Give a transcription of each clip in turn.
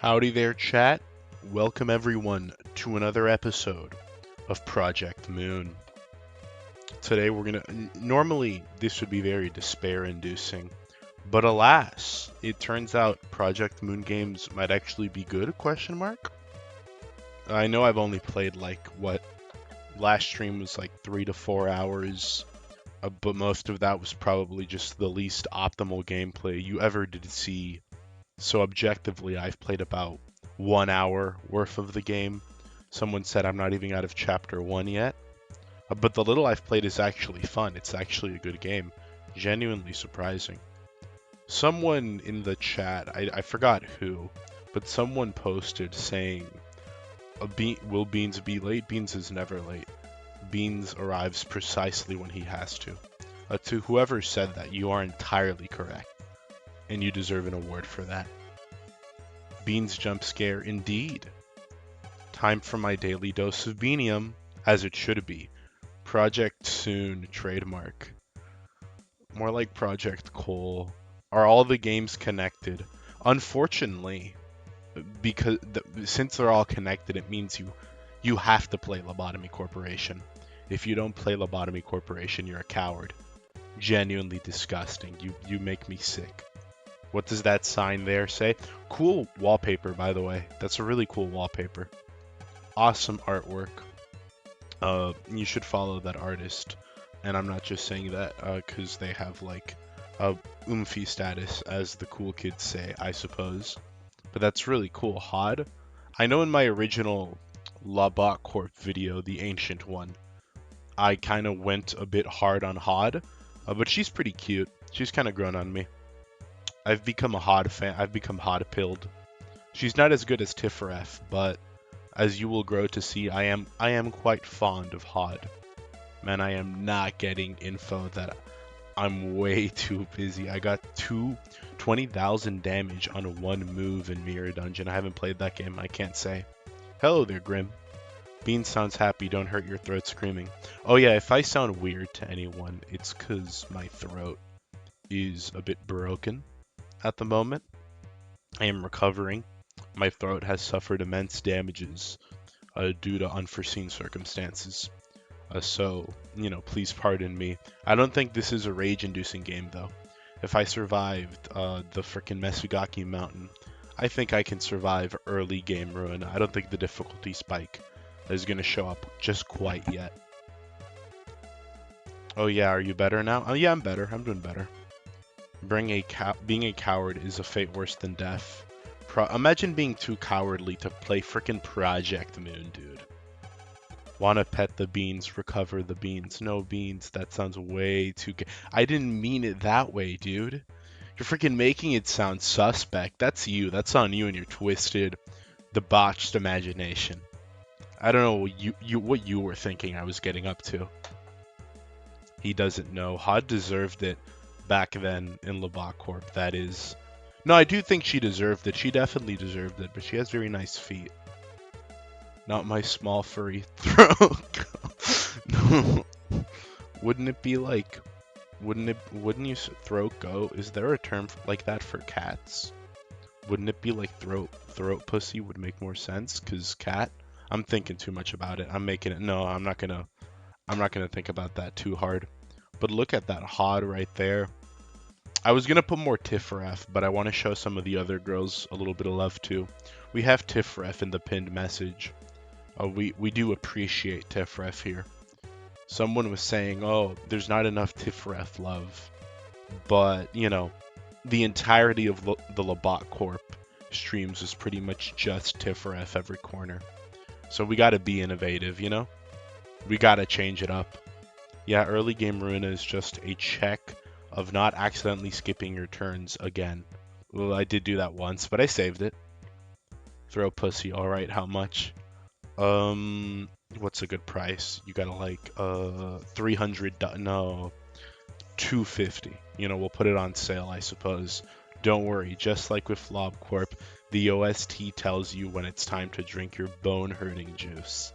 Howdy there, chat. Welcome everyone to another episode of Project Moon. Today we're gonna. Normally, this would be very despair-inducing, but alas, it turns out Project Moon games might actually be good? Question mark. I know I've only played last stream was like 3 to 4 hours, but most of that was probably just the least optimal gameplay you ever did see. So objectively, I've played about 1 hour worth of the game. Someone said I'm not even out of chapter 1 yet. But the little I've played is actually fun. It's actually a good game. Genuinely surprising. Someone in the chat, I forgot who, but someone posted saying, will Beans be late? Beans is never late. Beans arrives precisely when he has to. To whoever said that, you are entirely correct. And you deserve an award for that. Beans jump scare indeed. Time for my daily dose of beanium, as it should be. Project Soon trademark. More like Project Coal. Are all the games connected? Unfortunately, because since they're all connected, it means you have to play Lobotomy Corporation. If you don't play Lobotomy Corporation, you're a coward. Genuinely disgusting. You make me sick. What does that sign there say? Cool wallpaper, by the way. That's a really cool wallpaper. Awesome artwork. You should follow that artist. And I'm not just saying that because they have like a oomphy status, as the cool kids say, I suppose. But that's really cool. Hod. I know in my original Labot Corp video, the ancient one, I kind of went a bit hard on Hod. But she's pretty cute. She's kind of grown on me. I've become a Hod fan. I've become Hod pilled. She's not as good as Tiphereth, but as you will grow to see, I am quite fond of Hod. Man, I am not getting info that I'm way too busy. I got 20,000 damage on one move in Mirror Dungeon. I haven't played that game. I can't say. Hello there, Grim. Bean sounds happy. Don't hurt your throat screaming. Oh yeah, if I sound weird to anyone, it's because my throat is a bit broken. At the moment, I am recovering. My throat has suffered immense damages due to unforeseen circumstances. So, please pardon me. I don't think this is a rage-inducing game, though. If I survived the frickin' Mesugaki Mountain, I think I can survive early game Ruina. I don't think the difficulty spike is going to show up just quite yet. Oh yeah, are you better now? Oh yeah, I'm better. I'm doing better. Being a coward is a fate worse than death. Imagine being too cowardly to play frickin' Project Moon, dude. Wanna pet the beans, recover the beans. No beans, that sounds way too I didn't mean it that way, dude. You're freaking making it sound suspect. That's you. That's on you and your twisted, debauched imagination. I don't know what you were thinking I was getting up to. He doesn't know. Hod deserved it. Back then in Labot Corp, that is. No, I do think she deserved it. She definitely deserved it, but she has very nice feet. Not my small furry throat. No. Wouldn't it be like, wouldn't you throat go? Is there a term like that for cats? Wouldn't it be like throat pussy would make more sense? Cause cat, I'm thinking too much about it. I'm making it, no, I'm not gonna think about that too hard. But look at that Hod right there. I was going to put more Tiphereth, but I want to show some of the other girls a little bit of love too. We have Tiphereth in the pinned message. We do appreciate Tiphereth here. Someone was saying, oh, there's not enough Tiphereth love. But, the entirety of the Labot Corp streams is pretty much just Tiphereth every corner. So we got to be innovative, We got to change it up. Yeah, early game Ruina is just a check of not accidentally skipping your turns again. Well, I did do that once, but I saved it. Throw pussy, alright, how much? What's a good price? You gotta like, 300, no, 250. We'll put it on sale, I suppose. Don't worry, just like with LobCorp, the OST tells you when it's time to drink your bone-hurting juice.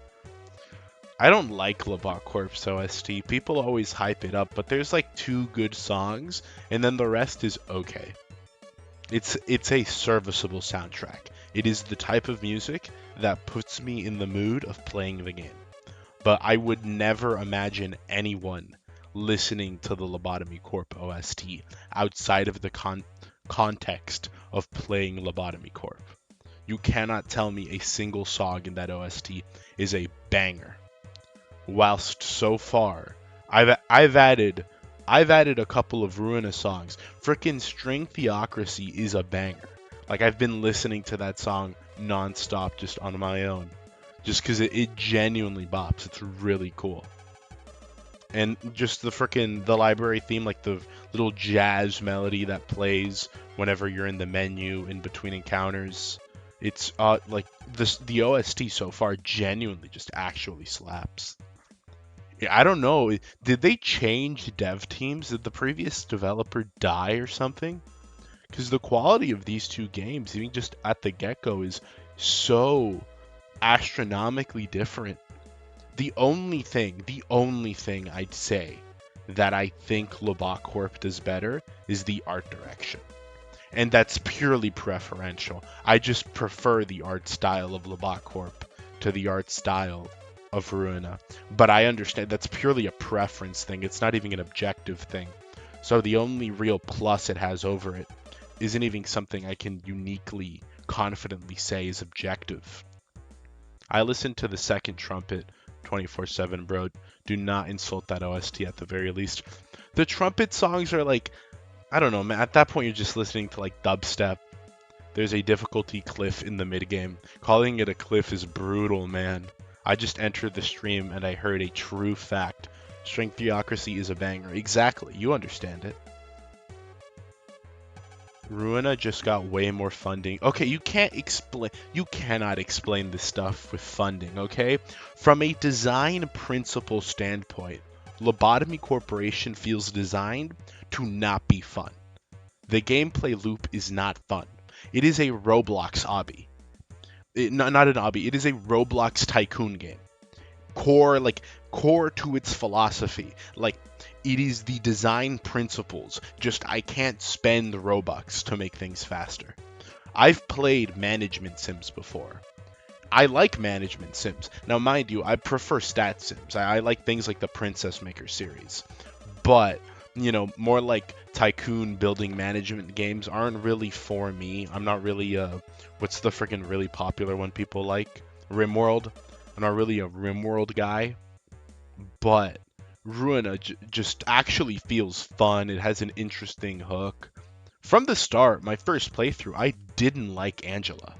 I don't like Labot Corp's OST. People always hype it up, but there's like 2 good songs, and then the rest is okay. It's a serviceable soundtrack. It is the type of music that puts me in the mood of playing the game. But I would never imagine anyone listening to the Lobotomy Corp OST outside of the context of playing Lobotomy Corp. You cannot tell me a single song in that OST is a banger. Whilst so far, I've added a couple of Ruina songs. Frickin' String Theocracy is a banger. Like I've been listening to that song nonstop just on my own, just because it genuinely bops. It's really cool. And just the library theme, like the little jazz melody that plays whenever you're in the menu in between encounters. It's like the OST so far genuinely just actually slaps. Yeah, I don't know. Did they change dev teams? Did the previous developer die or something? Because the quality of these two games, even just at the get-go, is so astronomically different. The only thing I'd say that I think Lobot Corp does better is the art direction. And that's purely preferential. I just prefer the art style of Lobot Corp to the art style of Ruina. But I understand that's purely a preference thing. It's not even an objective thing. So the only real plus it has over it isn't even something I can uniquely, confidently say is objective. I listen to the second trumpet 24/7, bro. Do not insult that OST at the very least. The trumpet songs are like, I don't know, man. At that point, you're just listening to like dubstep. There's a difficulty cliff in the mid game. Calling it a cliff is brutal, man. I just entered the stream and I heard a true fact. String Theocracy is a banger. Exactly, you understand it. Ruina just got way more funding. Okay, you cannot explain this stuff with funding, okay? From a design principle standpoint, Lobotomy Corporation feels designed to not be fun. The gameplay loop is not fun. It is a Roblox obby. Not an obby, it is a Roblox tycoon game. Core to its philosophy. Like it is the design principles. Just I can't spend Robux to make things faster. I've played management sims before. I like management sims. Now, mind you, I prefer stat sims. I like things like the Princess Maker series. But, more like tycoon building management games aren't really for me. I'm not really, what's the freaking really popular one people like? RimWorld. I'm not really a RimWorld guy. But Ruina just actually feels fun. It has an interesting hook. From the start, my first playthrough, I didn't like Angela.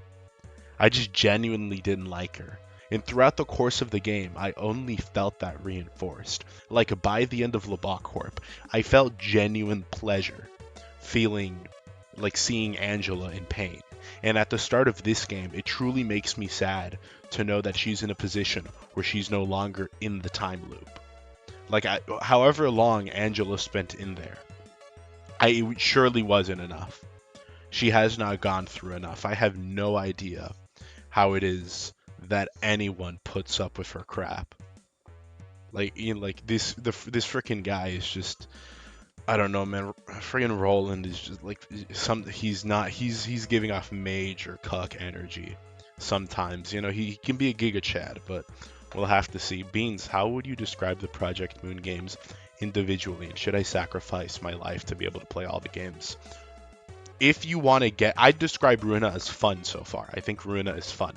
I just genuinely didn't like her. And throughout the course of the game, I only felt that reinforced. Like by the end of Lobot Corp, I felt genuine pleasure feeling like seeing Angela in pain. And at the start of this game, it truly makes me sad to know that she's in a position where she's no longer in the time loop. Like, however long Angela spent in there, it surely wasn't enough. She has not gone through enough. I have no idea how it is that anyone puts up with her crap. Like, this freaking guy is just, I don't know, man. Freaking Roland is just like he's giving off major cuck energy. Sometimes, he can be a Giga Chad, but we'll have to see. Beans, how would you describe the Project Moon games individually? And should I sacrifice my life to be able to play all the games? If you want to I'd describe Ruina as fun so far. I think Ruina is fun.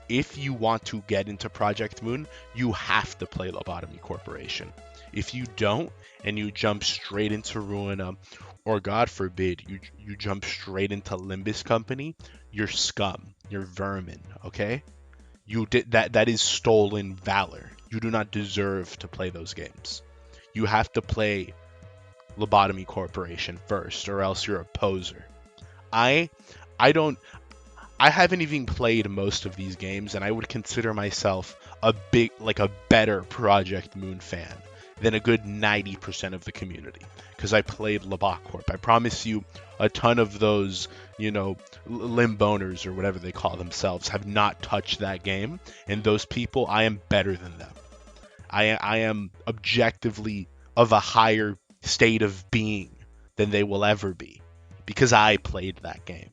If you want to get into Project Moon, you have to play Lobotomy Corporation. If you don't, and you jump straight into Ruina, or God forbid, you jump straight into Limbus Company, you're scum. You're vermin, okay? That is stolen valor. You do not deserve to play those games. You have to play Lobotomy Corporation first, or else you're a poser. I haven't even played most of these games, and I would consider myself a better Project Moon fan than a good 90% of the community, because I played Lobot Corp. I promise you, a ton of those, limboners or whatever they call themselves have not touched that game, and those people, I am better than them. I am objectively of a higher state of being than they will ever be, because I played that game.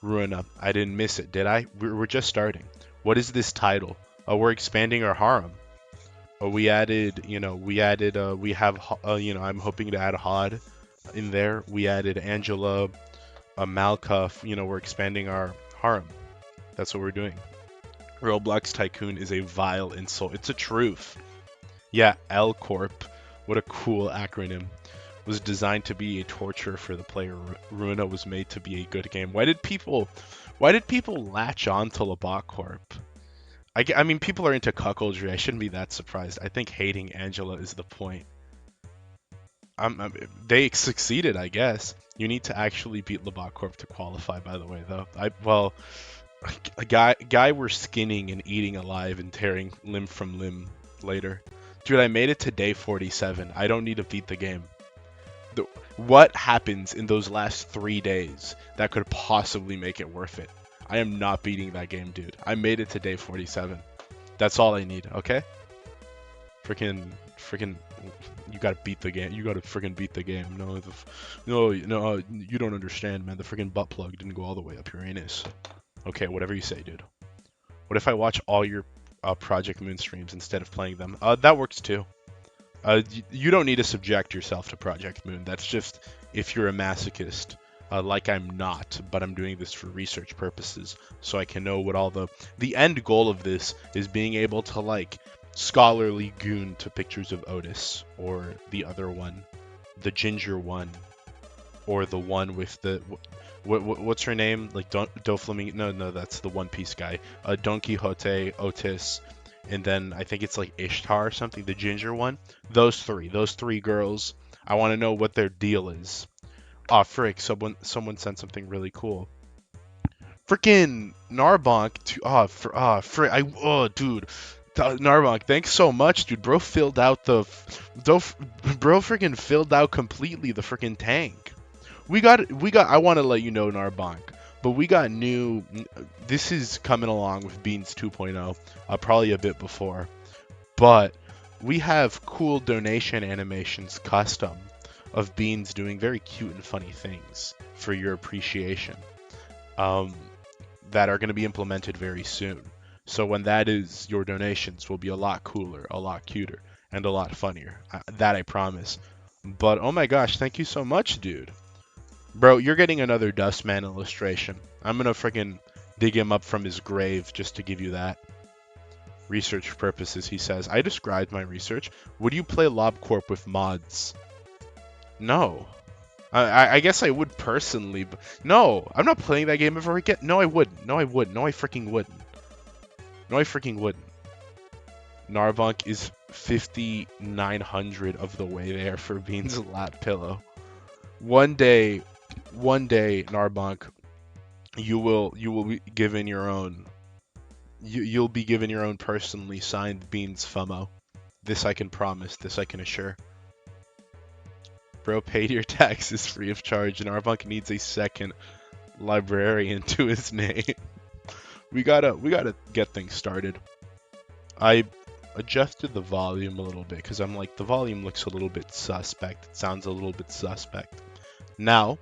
Ruina. I didn't miss it, did I? We're just starting. What is this title? We're expanding our harem. We added, we have, I'm hoping to add Hod in there. We added Angela, Malcuff. We're expanding our harem. That's what we're doing. Roblox Tycoon is a vile insult. It's a truth. Yeah, L Corp. What a cool acronym. Was designed to be a torture for the player. Ruina was made to be a good game. Why did people latch on to Labot Corp? I mean, people are into cuckoldry. I shouldn't be that surprised. I think hating Angela is the point. They succeeded, I guess. You need to actually beat Labot Corp to qualify, by the way, though. A guy we're skinning and eating alive and tearing limb from limb later. Dude, I made it to day 47. I don't need to beat the game. What happens in those last 3 days that could possibly make it worth it? I am not beating that game, dude. I made it to day 47. That's all I need, okay? Freaking, you gotta beat the game. You gotta freaking beat the game. No, you don't understand, man. The freaking butt plug didn't go all the way up your anus. Okay, whatever you say, dude. What if I watch all your Project Moon streams instead of playing them? That works too. You don't need to subject yourself to Project Moon. That's just if you're a masochist, like I'm not, but I'm doing this for research purposes, so I can know what all the end goal of this is being able to like scholarly goon to pictures of Otis or the other one, the ginger one, or the one with the what's her name? Like Doflamingo? No, that's the One Piece guy. Don Quixote, Otis, and then I think it's like Ishtar or something, the ginger one. Those three girls. I want to know what their deal is. Oh, frick! Someone sent something really cool. Freaking Narbonk to frick! Dude, Narbonk, thanks so much, dude. Bro filled out bro freaking filled out completely the freaking tank. We got. I want to let you know, Narbonk, but we got new. This is coming along with Beans 2.0, probably a bit before, but we have cool donation animations custom of Beans doing very cute and funny things for your appreciation, that are going to be implemented very soon. So when that is, your donations will be a lot cooler, a lot cuter, and a lot funnier. That I promise. But oh my gosh, thank you so much, dude. Bro, you're getting another Dustman illustration. I'm gonna freaking dig him up from his grave just to give you that. Research purposes, he says. I described my research. Would you play LobCorp with mods? No. I guess I would personally, but no, I'm not playing that game ever again. No, I wouldn't. No, I wouldn't. No, I freaking wouldn't. No, I freaking wouldn't. Narbonk is 5,900 of the way there for Bean's lap pillow. One day, Narbonk, you will be given your own. You'll be given your own personally signed Beans FUMO. This I can promise. This I can assure. Bro paid your taxes free of charge, and Narbonk needs a second librarian to his name. we gotta get things started. I adjusted the volume a little bit because I'm like, the volume looks a little bit suspect. It sounds a little bit suspect. Now,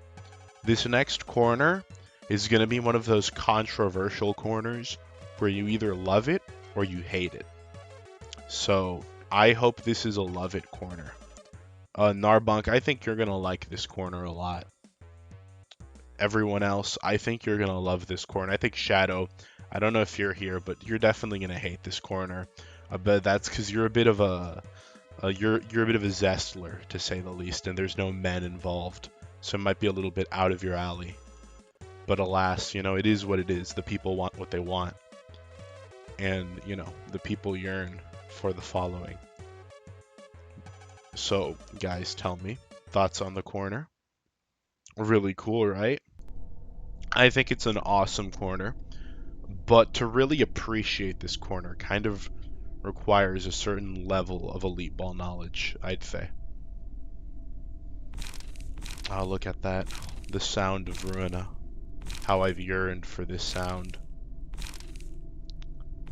this next corner is going to be one of those controversial corners where you either love it or you hate it. So I hope this is a love it corner. Narbonk, I think you're going to like this corner a lot. Everyone else, I think you're going to love this corner. I think Shadow, I don't know if you're here, but you're definitely going to hate this corner. But that's because you're a bit of you're a bit of a zestler, to say the least, and there's no men involved. So it might be a little bit out of your alley. But alas, it is what it is. The people want what they want. And, the people yearn for the following. So, guys, tell me, thoughts on the corner? Really cool, right? I think it's an awesome corner. But to really appreciate this corner kind of requires a certain level of elite ball knowledge, I'd say. Oh, look at that. The sound of Ruina. How I've yearned for this sound.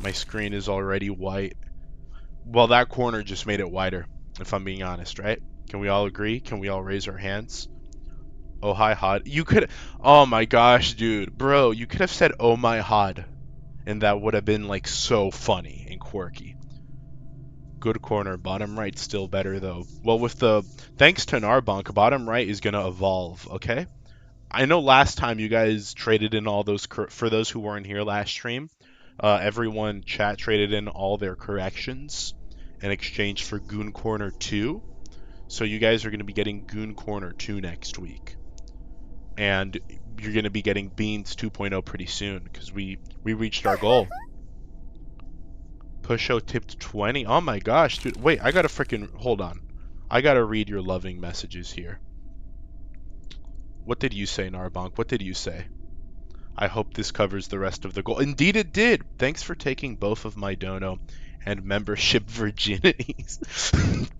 My screen is already white. Well, that corner just made it wider, if I'm being honest, right? Can we all agree? Can we all raise our hands? Oh hi Hod. You could. Oh my gosh, dude, bro, you could have said oh my Hod, and that would have been like so funny and quirky. Good corner, bottom right still better though. Well, with the thanks to Narbonk, bottom right is gonna evolve. Okay. I know last time you guys traded in all those for those who weren't here last stream. Everyone chat traded in all their corrections in exchange for Goon Corner 2. So you guys are going to be getting Goon Corner 2 next week. And you're going to be getting Beans 2.0 pretty soon because we reached our goal. Pusho tipped 20. Oh my gosh, dude. Wait, I got to freaking hold on. I got to read your loving messages here. What did you say, Narbonk? What did you say? I hope this covers the rest of the goal. Indeed it did. Thanks for taking both of my dono and membership virginities.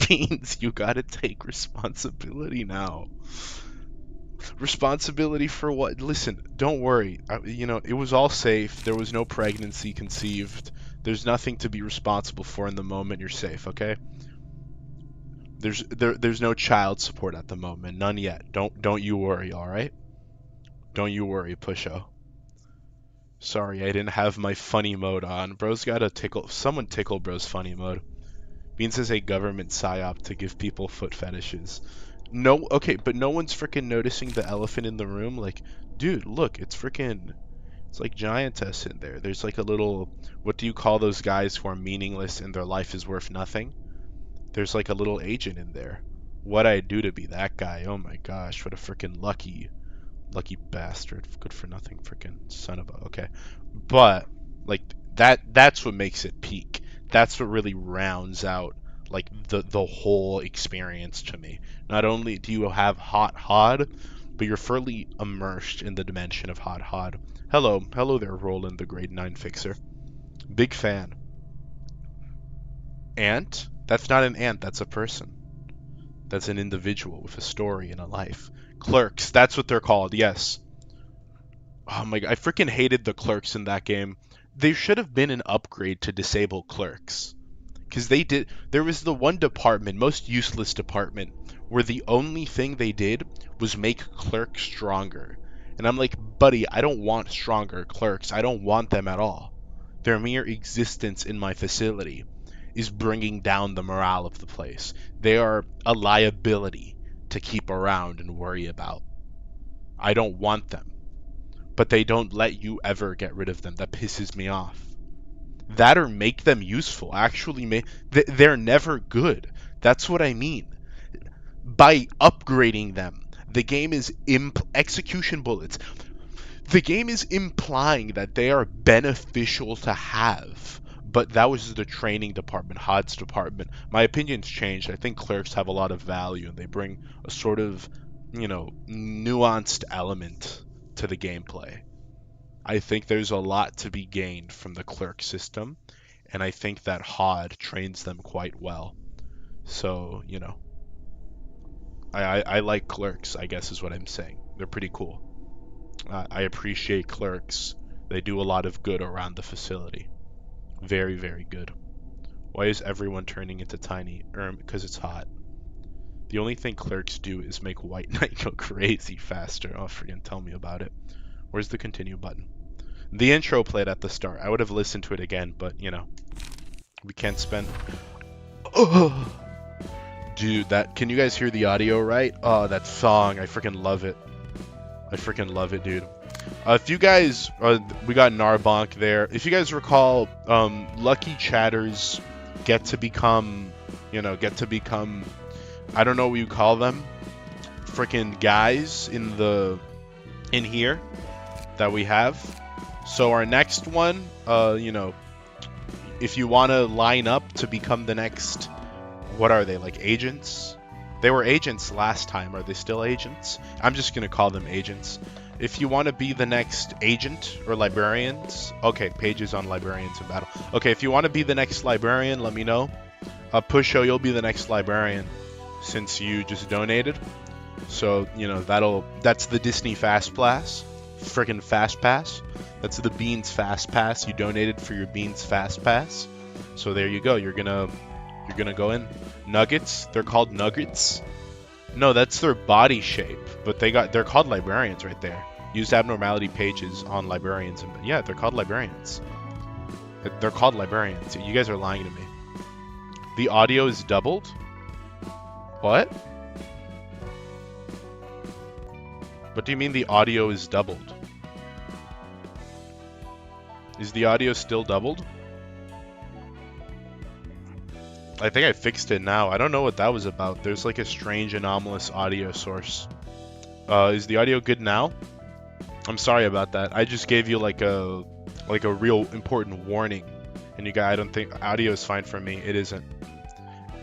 Beans, you gotta take responsibility now. Responsibility for what? Listen, don't worry. It was all safe. There was no pregnancy conceived. There's nothing to be responsible for in the moment. You're safe, okay? There's no child support at the moment. None yet. Don't you worry, all right? Don't you worry, Pusho. Sorry, I didn't have my funny mode on. Bro's gotta tickle. Someone tickle Bro's funny mode. Beans is a government psyop to give people foot fetishes. No, okay, but no one's freaking noticing the elephant in the room. Like, dude, look, it's like giantess in there. There's like a little, what do you call those guys who are meaningless and their life is worth nothing? There's like a little agent in there. What'd I do to be that guy? Oh my gosh, what a freaking lucky bastard. Good for nothing freaking son of a. Okay. But like that's what makes it peak. That's what really rounds out like the whole experience to me. Not only do you have Hot Hod, but you're fully immersed in the dimension of Hot Hod. Hello there, Roland the Grade 9 Fixer. Big fan. Ant? That's not an ant, that's a person. That's an individual with a story and a life. Clerks, that's what they're called, yes. Oh my god, I freaking hated the clerks in that game. There should have been an upgrade to disable clerks. Because there was the one department, most useless department, where the only thing they did was make clerks stronger. And I'm like, buddy, I don't want stronger clerks. I don't want them at all. Their mere existence in my facility is bringing down the morale of the place. They are a liability to keep around and worry about. I don't want them. But they don't let you ever get rid of them. That pisses me off. That or make them useful. Actually, they're never good. That's what I mean. By upgrading them, the game is execution bullets. The game is implying that they are beneficial to have. But that was the training department, Hod's department. My opinion's changed. I think clerks have a lot of value, and they bring a sort of, nuanced element to the gameplay. I think there's a lot to be gained from the clerk system, and I think that Hod trains them quite well. So, I like clerks, I guess is what I'm saying. They're pretty cool. I appreciate clerks. They do a lot of good around the facility. Very, very good. Why is everyone turning into tiny? Because it's hot. The only thing clerks do is make White Knight go crazy faster. Oh, freaking tell me about it. Where's the continue button? The intro played at the start. I would have listened to it again, but, we can't spend... Oh! Dude, can you guys hear the audio right? Oh, that song. I freaking love it. I freaking love it, dude. If you guys... we got Narbonk there. If you guys recall, lucky chatters get to become... I don't know what you call them. Freaking guys in here that we have. So our next one, if you want to line up to become the next, what are they, like agents? They were agents last time. Are they still agents? I'm just going to call them agents. If you want to be the next agent or librarians, okay, pages on librarians in battle. Okay, if you want to be the next librarian, let me know. Pusho, you'll be the next librarian since you just donated. So, that's the Disney Fast Pass. Freaking Fast Pass. That's the Beans Fast Pass. You donated for your Beans Fast Pass. So there you go. You're gonna go in. Nuggets. They're called nuggets. No, that's their body shape, but they're called librarians right there. Use abnormality pages on librarians, and yeah, they're called librarians. They're called librarians. You guys are lying to me. The audio is doubled? What? What do you mean the audio is doubled? Is the audio still doubled? I think I fixed it now. I don't know what that was about. There's like a strange anomalous audio source. Is the audio good now? I'm sorry about that. I just gave you like a real important warning. And you guys, I don't think audio is fine for me. It isn't.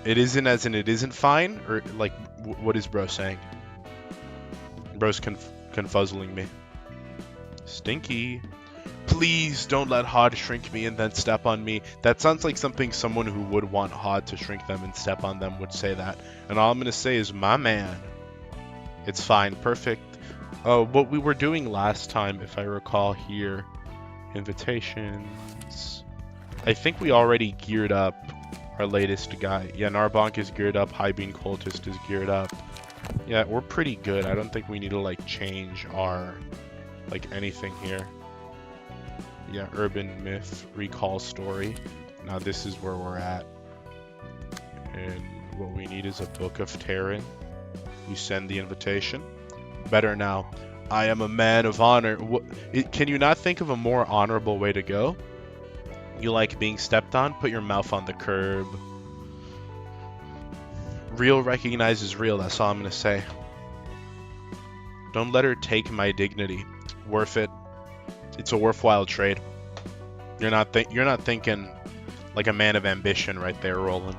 It isn't as in it isn't fine? Or like, what is bro saying? Bro's confuzzling me. Stinky. Please don't let Hod shrink me and then step on me. That sounds like something someone who would want Hod to shrink them and step on them would say that. And all I'm going to say is, my man. It's fine. Perfect. What we were doing last time, if I recall here, invitations. I think we already geared up our latest guy. Yeah, Narbonk is geared up. High Bean Cultist is geared up. Yeah, we're pretty good. I don't think we need to like change our like anything here. Yeah, urban myth, recall story. Now this is where we're at. And what we need is a book of Terran. You send the invitation. Better now. I am a man of honor. Can you not think of a more honorable way to go? You like being stepped on? Put your mouth on the curb. Real recognizes real, that's all I'm gonna say. Don't let her take my dignity. Worth it. It's a worthwhile trade. You're not thinking like a man of ambition right there, Roland.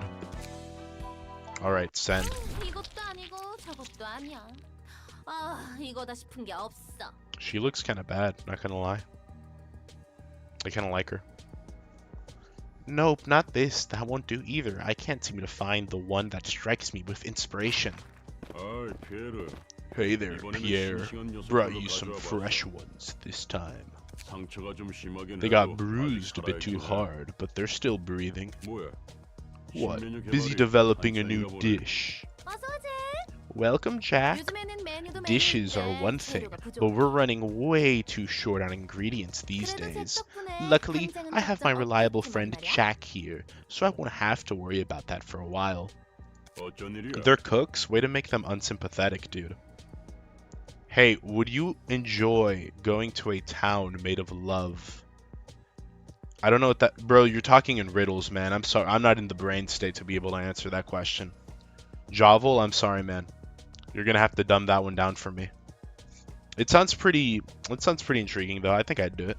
Alright, send. She looks kind of bad, not gonna lie. I kind of like her. Nope, not this. That won't do either. I can't seem to find the one that strikes me with inspiration. Hey there, Pierre. Brought you some fresh ones this time. They got bruised a bit too hard, but they're still breathing. What? Busy developing a new dish. Welcome, Jack. Dishes are one thing, but we're running way too short on ingredients these days. Luckily, I have my reliable friend Jack here, so I won't have to worry about that for a while. They're cooks? Way to make them unsympathetic, dude. Hey, would you enjoy going to a town made of love? I don't know what that... Bro, you're talking in riddles, man. I'm sorry. I'm not in the brain state to be able to answer that question. Jovel, I'm sorry, man. You're gonna have to dumb that one down for me. It sounds pretty intriguing, though. I think I'd do it.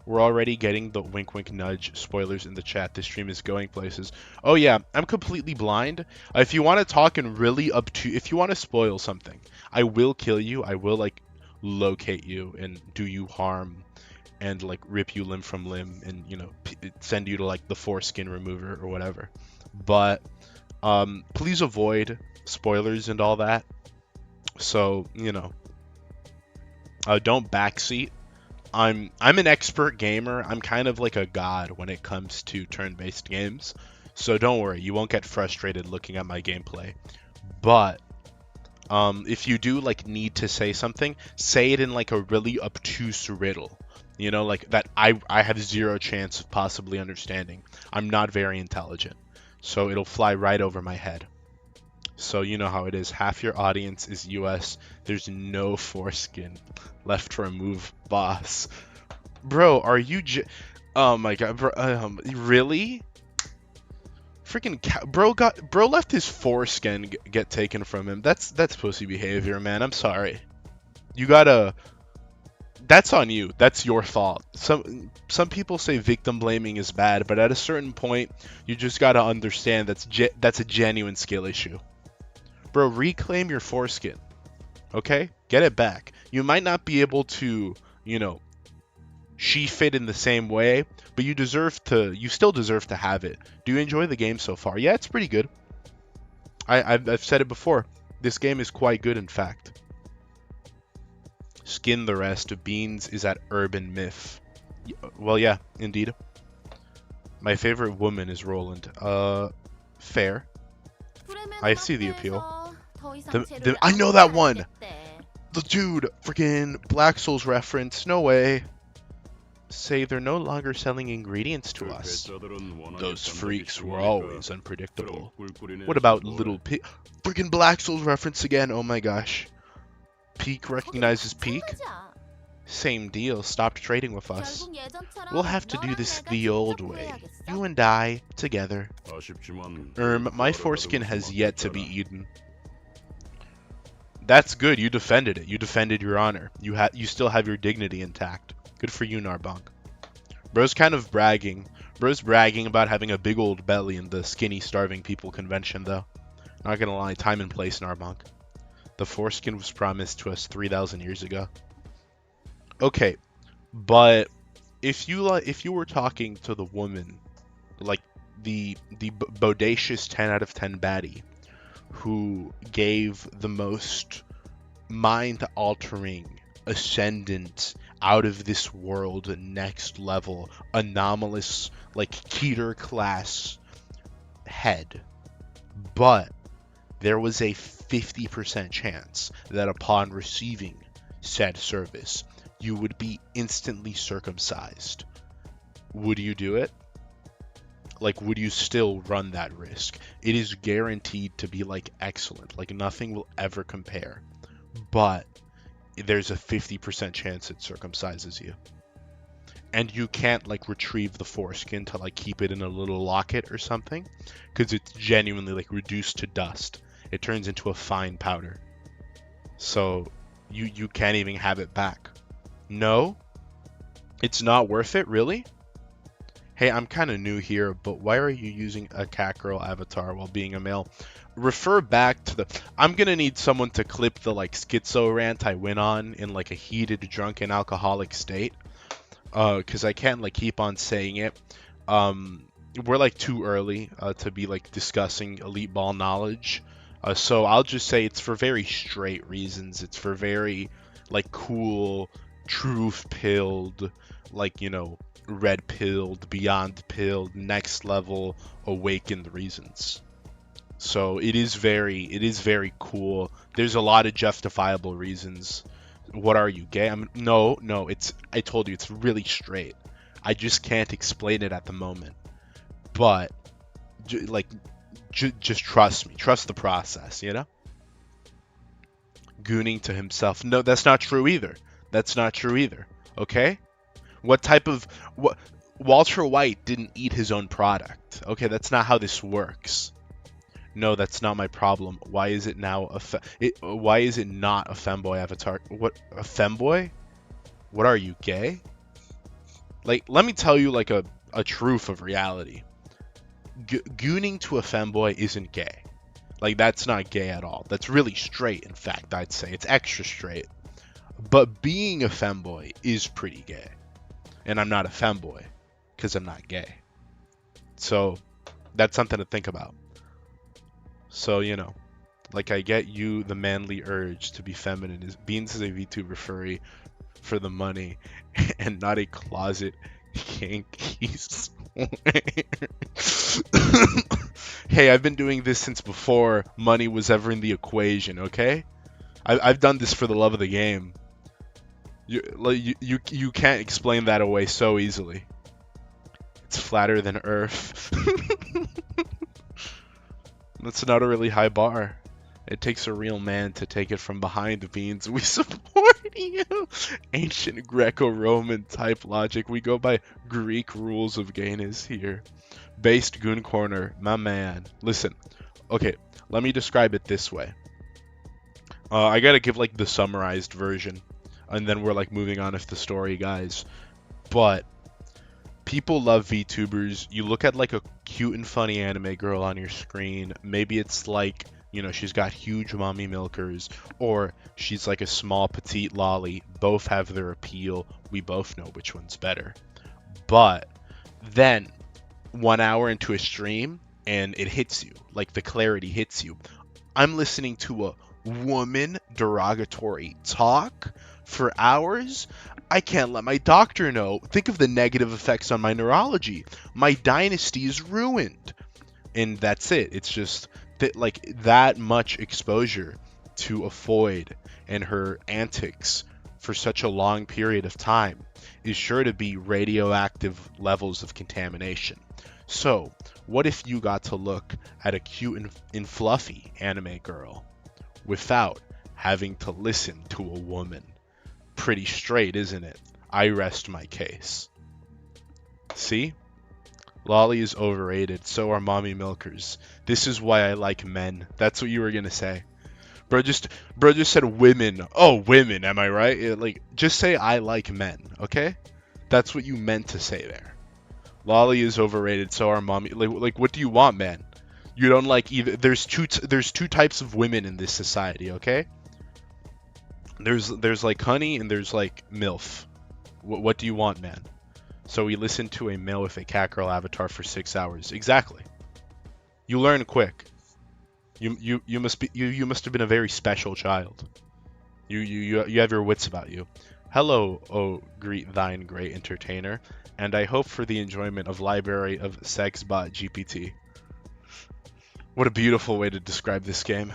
We're already getting the wink wink nudge spoilers in the chat. This stream is going places. Oh yeah, I'm completely blind. If you want to talk and really if you want to spoil something, I will kill you. I will like locate you and do you harm and like rip you limb from limb and, you know, send you to like the foreskin remover or whatever. But please avoid spoilers and all that. So, you know, don't backseat. I'm an expert gamer. I'm kind of like a god when it comes to turn-based games. So don't worry, you won't get frustrated looking at my gameplay. But if you do like need to say something, say it in like a really obtuse riddle. You know, like that I have zero chance of possibly understanding. I'm not very intelligent. So it'll fly right over my head. So you know how it is. Half your audience is US. There's no foreskin left to remove, boss. Bro, are you oh my god, bro, really? Freaking bro left his foreskin get taken from him. That's pussy behavior, man. I'm sorry. You gotta... That's on you. That's your fault. Some people say victim blaming is bad, but at a certain point, you just gotta understand that's a genuine skill issue. Bro, reclaim your foreskin. Okay? Get it back. You might not be able to, you know, sheath it in the same way, but you still deserve to have it. Do you enjoy the game so far? Yeah, it's pretty good. I've said it before. This game is quite good, in fact. Skin the rest. Beans is at Urban Myth. Well, yeah, indeed. My favorite woman is Roland. Fair. I see the appeal. I know that one. The dude, freaking Black Souls reference. No way. Say they're no longer selling ingredients to us. Those freaks were always unpredictable. What about little Pig? Freaking Black Souls reference again. Oh my gosh. Peak recognizes Peak. Same deal. Stopped trading with us. We'll have to do this the old way. You and I together. My foreskin has yet to be eaten. That's good. You defended it. You defended your honor. You still have your dignity intact. Good for you, Narbonk. Bro's kind of bragging. Bro's bragging about having a big old belly in the skinny starving people convention, though. Not gonna lie, time and place, Narbonk. The foreskin was promised to us 3,000 years ago. Okay, but if you were talking to the woman, like the bodacious 10 out of 10 baddie, who gave the most mind-altering, ascendant, out of this world, next level, anomalous, like Keter class head, but there was a 50% chance that upon receiving said service, you would be instantly circumcised. Would you do it? Like, would you still run that risk? It is guaranteed to be, like, excellent. Like, nothing will ever compare. But there's a 50% chance it circumcises you. And you can't, like, retrieve the foreskin to, like, keep it in a little locket or something. Because it's genuinely, like, reduced to dust. It turns into a fine powder. So, you can't even have it back. No? It's not worth it, really? Hey, I'm kind of new here, but why are you using a cat girl avatar while being a male? Refer back to the... I'm gonna need someone to clip the, like, schizo rant I went on in, like, a heated, drunken, alcoholic state. Because I can't, like, keep on saying it. We're, like, too early to be, like, discussing elite ball knowledge. So I'll just say it's for very straight reasons. It's for very, like, cool, truth-pilled, like, you know, red-pilled, beyond-pilled, next-level, awakened reasons. So it is very cool. There's a lot of justifiable reasons. What are you, gay? No, I told you, it's really straight. I just can't explain it at the moment. But, just trust me. Trust the process, you know? Gooning to himself. No, that's not true either. Okay? Walter White didn't eat his own product. Okay, that's not how this works. No, that's not my problem. Why is it now why is it not a femboy avatar? What, a femboy? What are you, gay? Like, let me tell you, like, a truth of reality. Gooning to a femboy isn't gay. Like, that's not gay at all. That's really straight, in fact, I'd say. It's extra straight. But being a femboy is pretty gay. And I'm not a femboy, because I'm not gay. So, that's something to think about. So, you know, like, I get you the manly urge to be feminine. Beans is a VTuber furry for the money, and not a closet kink. Hey, I've been doing this since before money was ever in the equation, okay? I've done this for the love of the game. You can't explain that away so easily. It's flatter than Earth. That's not a really high bar. It takes a real man to take it from behind, Beans. We support you. Ancient Greco-Roman type logic. We go by Greek rules of gayness here. Based Goon Corner, my man. Listen, okay, let me describe it this way. I gotta give, like, the summarized version, and then we're, like, moving on with the story, guys. But people love VTubers. You look at, like, a cute and funny anime girl on your screen. Maybe it's like, you know, she's got huge mommy milkers, or she's like a small petite lolly. Both have their appeal. We both know which one's better. But then 1 hour into a stream and it hits you, like, the clarity hits you. I'm listening to a woman derogatory talk for hours. I can't let my doctor know. Think of the negative effects on my neurology. My dynasty is ruined. And that's it. It's just that much exposure to a Foyd and her antics for such a long period of time is sure to be radioactive levels of contamination. So, what if you got to look at a cute and fluffy anime girl without having to listen to a woman? Pretty straight, isn't it? I rest my case. See? Lolly is overrated, so are mommy milkers. This is why I like men. That's what you were gonna say. Bro just said women. Oh, women, am I right? Just say I like men, okay? That's what you meant to say there. Lolly is overrated, so are mommy. What do you want, man? You don't like either. There's two types of women in this society, okay? There's like honey and there's like MILF. What do you want, man? So we listened to a male with a cat girl avatar for 6 hours. Exactly. You learn quick. You must have been a very special child. You have your wits about you. Hello, oh greet thine great entertainer, and I hope for the enjoyment of library of Sexbot GPT. What a beautiful way to describe this game.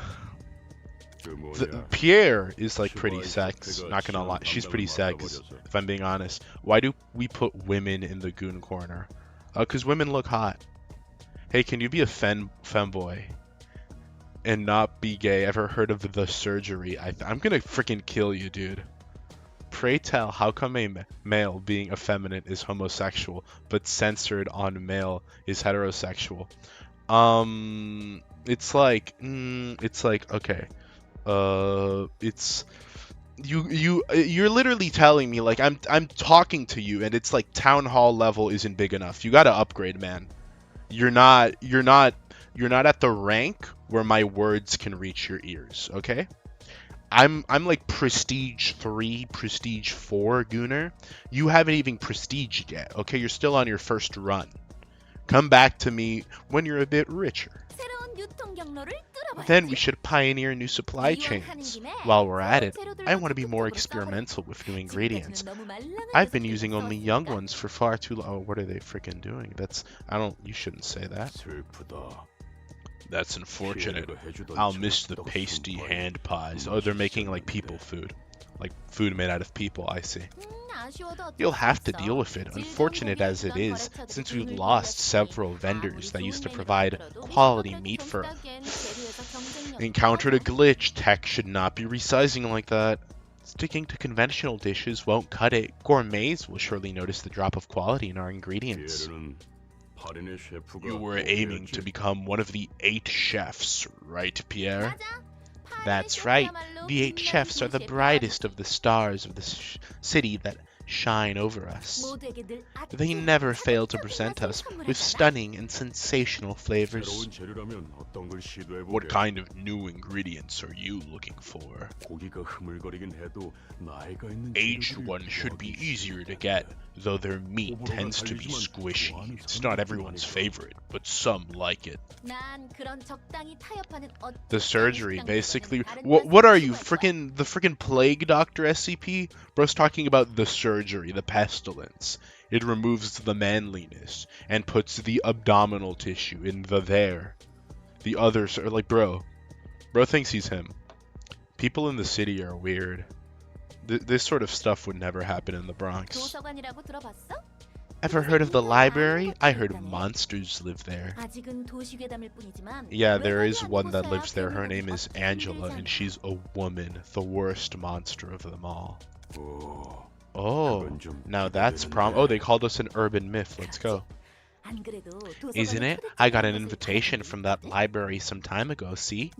Pierre is like pretty sex, not gonna lie. She's pretty sex, if I'm being honest. Why do we put women in the goon corner? Cause women look hot. Hey, can you be a femboy and not be gay? Ever heard of the surgery? I'm gonna freaking kill you, dude. Pray tell, how come a male being effeminate is homosexual, but censored on male is heterosexual? It's like okay. It's you're literally telling me like I'm talking to you and it's like town hall level isn't big enough. You gotta upgrade, man. You're not at the rank where my words can reach your ears, okay? I'm like prestige 3, prestige 4 gooner. You haven't even prestiged yet, okay? You're still on your first run. Come back to me when you're a bit richer. Then we should pioneer new supply chains. While we're at it, I want to be more experimental with new ingredients. I've been using only young ones for far too long. Oh, what are they freaking doing? You shouldn't say that. That's unfortunate. I'll miss the pasty hand pies. Oh, they're making like people food. Like food made out of people, I see. You'll have to deal with it, unfortunate as it is, since we've lost several vendors that used to provide quality meat for us. Encountered a glitch. Tech should not be resizing like that. Sticking to conventional dishes won't cut it. Gourmets will surely notice the drop of quality in our ingredients. You were aiming to become one of the 8 chefs, right, Pierre? That's right. The 8 chefs are the brightest of the stars of the city that shine over us. They never fail to present us with stunning and sensational flavors. What kind of new ingredients are you looking for? Aged ones should be easier to get, though their meat tends to be squishy. It's not everyone's favorite, but some like it. The surgery, basically. What are you, the freaking plague doctor, SCP? Bro's talking about the surgery, the pestilence. It removes the manliness and puts the abdominal tissue in the there. The others are like, bro thinks he's him. People in the city are weird. This sort of stuff would never happen in the Bronx. Ever heard of the library? I heard monsters live there. Yeah, there is one that lives there. Her name is Angela, and she's a woman, the worst monster of them all. Oh, now that's Oh, they called us an urban myth. Let's go. Isn't it? I got an invitation from that library some time ago, see?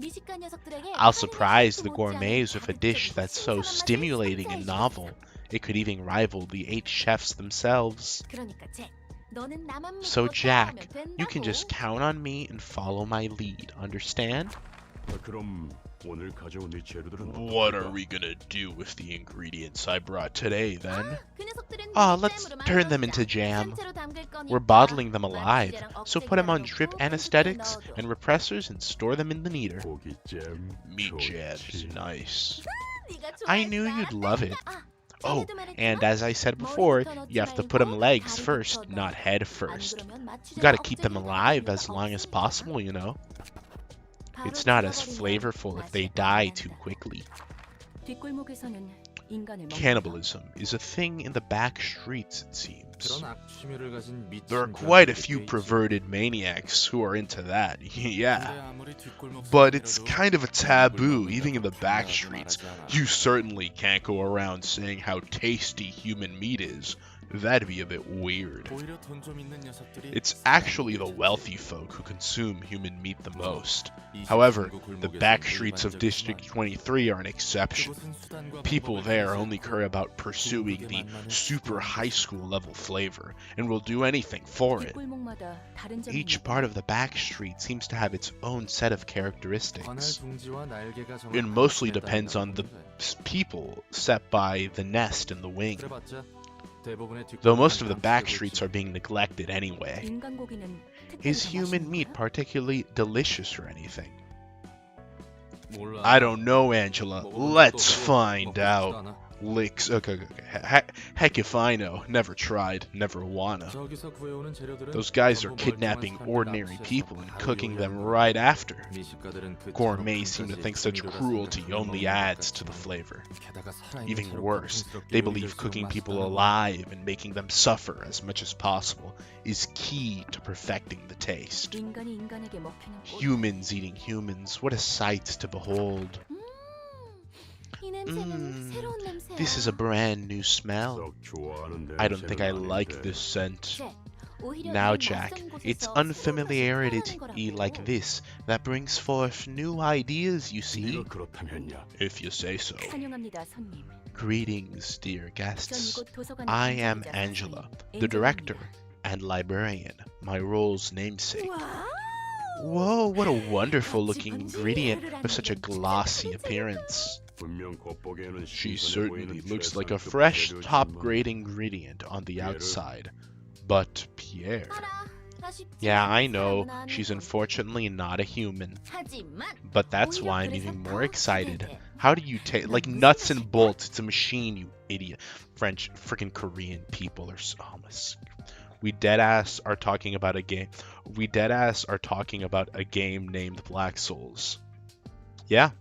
I'll surprise the gourmets with a dish that's so stimulating and novel, it could even rival the 8 chefs themselves. So Jack, you can just count on me and follow my lead, understand? What are we gonna do with the ingredients I brought today, then? Let's turn them into jam. We're bottling them alive, so put them on drip anesthetics and repressors and store them in the kneader. Meat jam's nice. I knew you'd love it. Oh, and as I said before, you have to put them legs first, not head first. You gotta keep them alive as long as possible, you know. It's not as flavorful if they die too quickly. Cannibalism is a thing in the back streets, it seems. There are quite a few perverted maniacs who are into that, yeah. But it's kind of a taboo, even in the back streets. You certainly can't go around saying how tasty human meat is. That'd be a bit weird. It's actually the wealthy folk who consume human meat the most. However, the back streets of District 23 are an exception. People there only care about pursuing the super high school level flavor, and will do anything for it. Each part of the back street seems to have its own set of characteristics. It mostly depends on the people set by the nest and the wing. Though most of the back streets are being neglected anyway. Is human meat particularly delicious or anything? I don't know, Angela. Let's find out. Licks. Okay. Heck if I know. Never tried. Never wanna. Those guys are kidnapping ordinary people and cooking them right after. Gourmets seem to think such cruelty only adds to the flavor. Even worse, they believe cooking people alive and making them suffer as much as possible is key to perfecting the taste. Humans eating humans, what a sight to behold. This is a brand new smell. I don't think I like this scent. Now, Jack, it's unfamiliarity like this that brings forth new ideas, you see. If you say so. Greetings, dear guests. I am Angela, the director and librarian, my role's namesake. Whoa, what a wonderful looking ingredient with such a glossy appearance. She certainly looks like a fresh, top-grade ingredient on the outside. But Pierre... Yeah, I know, she's unfortunately not a human. But that's why I'm even more excited. How do you take... Like nuts and bolts, it's a machine, you idiot. French, freaking Korean people are so... We deadass are talking about a game... We deadass are talking about a game named Black Souls. Yeah.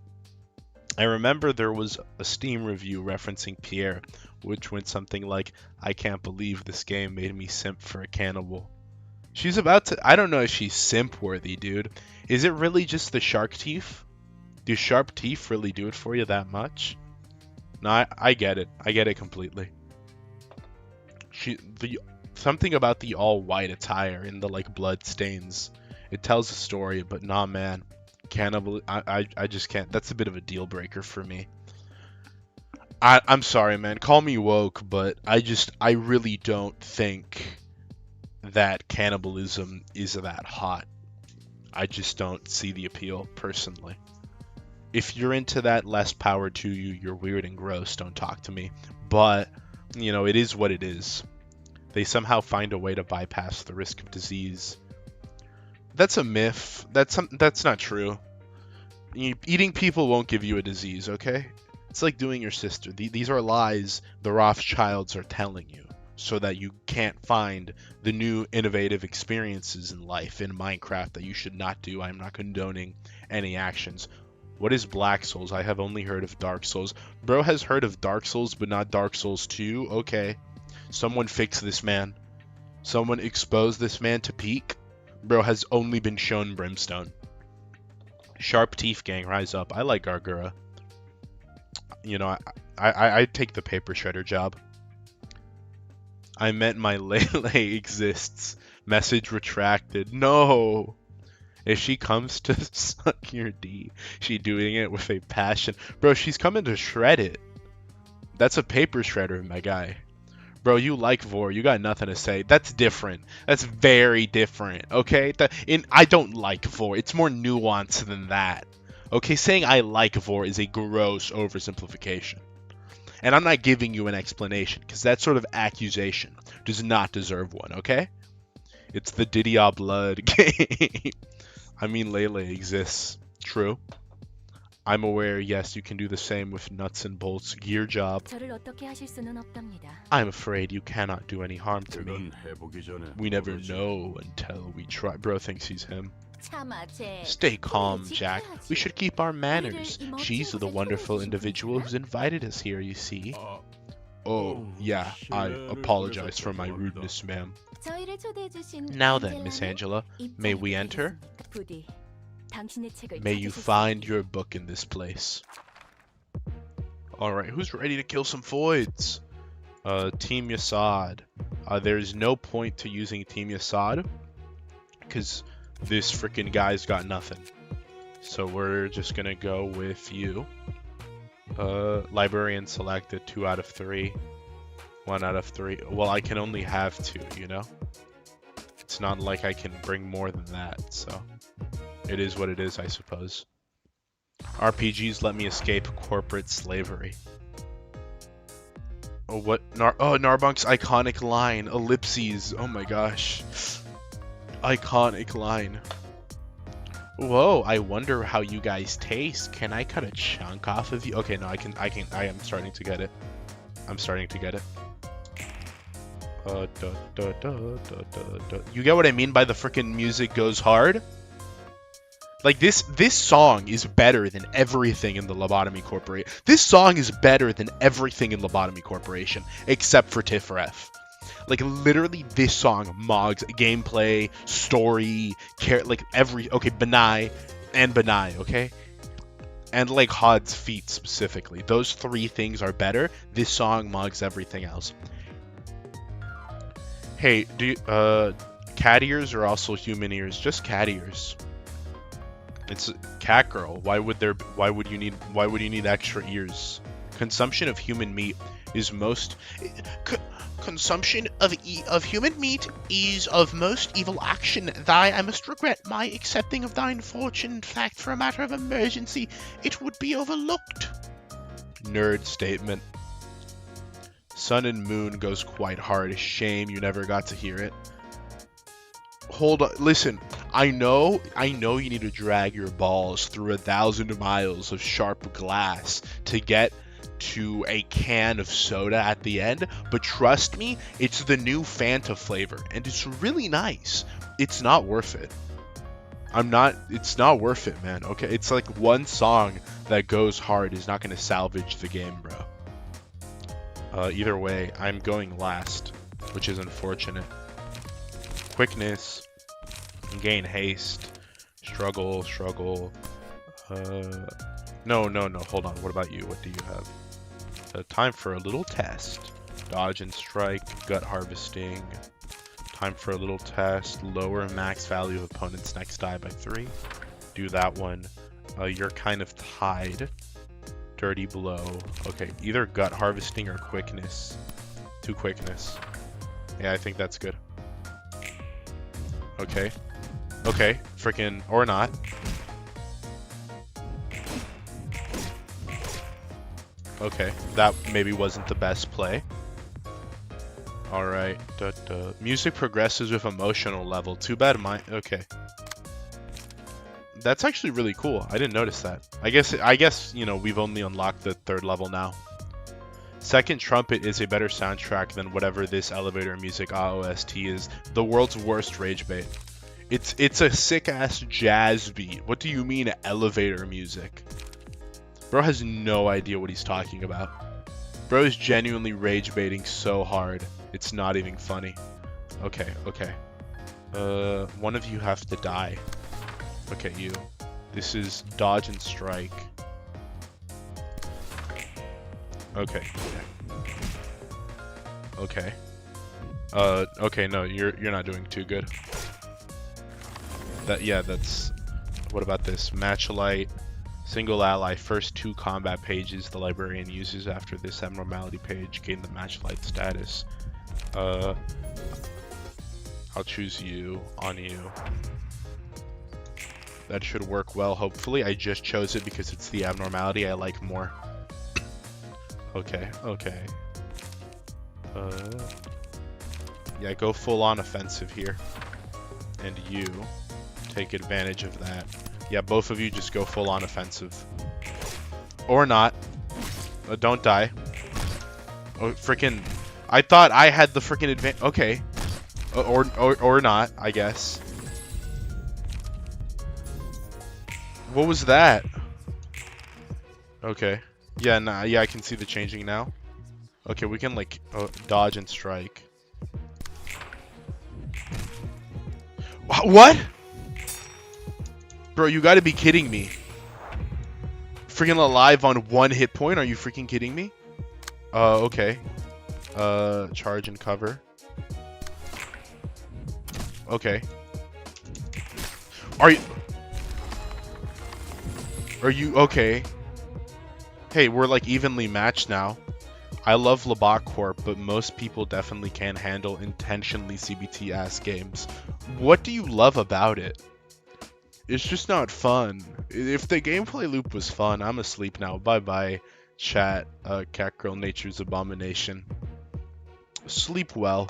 I remember there was a Steam review referencing Pierre, which went something like, I can't believe this game made me simp for a cannibal. She's about to... I don't know if she's simp-worthy, dude. Is it really just the shark teeth? Do sharp teeth really do it for you that much? No, I get it. I get it completely. Something about the all-white attire and the, like, blood stains. It tells a story, but nah, man. Cannibal... I just can't. That's a bit of a deal breaker for me. I'm sorry, man. Call me woke, but I really don't think that cannibalism is that hot. I just don't see the appeal, personally. If you're into that, less power to you. You're weird and gross. Don't talk to me. But, you know, it is what it is. They somehow find a way to bypass the risk of disease. That's a myth. That's not true. Eating people won't give you a disease, okay? It's like doing your sister. These are lies the Rothschilds are telling you, so that you can't find the new innovative experiences in life in Minecraft that you should not do. I'm not condoning any actions. What is Black Souls? I have only heard of Dark Souls. Bro has heard of Dark Souls, but not Dark Souls 2? Okay. Someone fix this man. Someone expose this man to peak. Bro has only been shown Brimstone. Sharp Teeth Gang, rise up. I like Gargura. You know, I'd take the paper shredder job. I meant my Lele exists. Message retracted. No! If she comes to suck your D, she doing it with a passion. Bro, she's coming to shred it. That's a paper shredder, my guy. Bro, you like Vor. You got nothing to say. That's different. That's very different, okay? I don't like Vor. It's more nuanced than that. Okay, saying I like Vor is a gross oversimplification. And I'm not giving you an explanation, because that sort of accusation does not deserve one, okay? It's the Didia Blood game. I mean, Lele exists. True. I'm aware, yes, you can do the same with nuts and bolts gear job. I'm afraid you cannot do any harm to me. We never know until we try. Bro thinks he's him. Stay calm, Jack. We should keep our manners. She's the wonderful individual who's invited us here, you see. Oh, yeah, I apologize for my rudeness, ma'am. Now then, Miss Angela, may we enter? May you find your book in this place. Alright, who's ready to kill some voids? Team Yasad. There's no point to using Team Yasad, because this freaking guy's got nothing. So we're just gonna go with you. Librarian selected, 2 out of 3. 1 out of 3. Well, I can only have 2, you know? It's not like I can bring more than that, so it is what it is, I suppose. RPGs let me escape corporate slavery. Oh, what? Narbunk's iconic line. Ellipses. Oh my gosh. Iconic line. Whoa, I wonder how you guys taste. Can I cut a chunk off of you? Okay, no, I am starting to get it. I'm starting to get it. You get what I mean by the freaking music goes hard? Like, this song is better than everything in the Lobotomy Corporation. This song is better than everything in Lobotomy Corporation, except for Tiphereth. Like, literally, this song, Mog's gameplay, story, okay, Benai, okay? And, like, Hod's feet, specifically. Those 3 things are better. This song mugs everything else. Hey, cat ears are also human ears? Just cat ears. It's cat girl. Why would you need extra ears? Consumption of human meat is most consumption of human meat is of most evil action. I must regret my accepting of thine fortune. In fact, for a matter of emergency, it would be overlooked. Nerd statement. Sun and Moon goes quite hard. Shame you never got to hear it. Hold on, listen. I know you need to drag your balls through 1,000 miles of sharp glass to get to a can of soda at the end, but trust me, it's the new Fanta flavor, and it's really nice. It's not worth it. It's not worth it, man, okay? It's like one song that goes hard is not going to salvage the game, bro. Either way, I'm going last, which is unfortunate. Quickness, gain haste, struggle. No, hold on. What about you? What do you have? Time for a little test. Dodge and strike, gut harvesting. Time for a little test. Lower max value of opponent's next die by 3. Do that one. You're kind of tied. Dirty blow. Okay, either gut harvesting or quickness. 2 quickness. Yeah, I think that's good. Okay. Okay, freaking, or not. Okay, that maybe wasn't the best play. Alright, music progresses with emotional level. Too bad mine, okay. That's actually really cool. I didn't notice that. I guess, you know, we've only unlocked the 3rd level now. Second Trumpet is a better soundtrack than whatever this elevator music OST is. The world's worst rage bait. It's a sick-ass jazz beat. What do you mean elevator music? Bro has no idea what he's talking about. Bro is genuinely rage baiting so hard. It's not even funny. Okay. One of you have to die. Okay, you. This is dodge and strike. Okay. Okay, no, you're not doing too good. That's... What about this? Match light. Single ally. First 2 combat pages the librarian uses after this abnormality page gain the match light status. I'll choose you on you. That should work well, hopefully. I just chose it because it's the abnormality I like more. Okay. Yeah, go full on offensive here. And you take advantage of that. Yeah, both of you just go full on offensive. Or not. Don't die. Oh, freaking. I thought I had the freaking advantage. Okay. Or not, I guess. What was that? Okay. Yeah, nah, yeah, I can see the changing now. Okay, we can like dodge and strike. What? Bro, you gotta be kidding me. Freaking alive on 1 hit point? Are you freaking kidding me? Okay. Charge and cover. Okay. Are you okay? Hey, we're like evenly matched now. I love Labak Corp, but most people definitely can't handle intentionally CBT ass games. What do you love about it? It's just not fun. If the gameplay loop was fun, I'm asleep now. Bye bye, chat. Catgirl Nature's Abomination. Sleep well.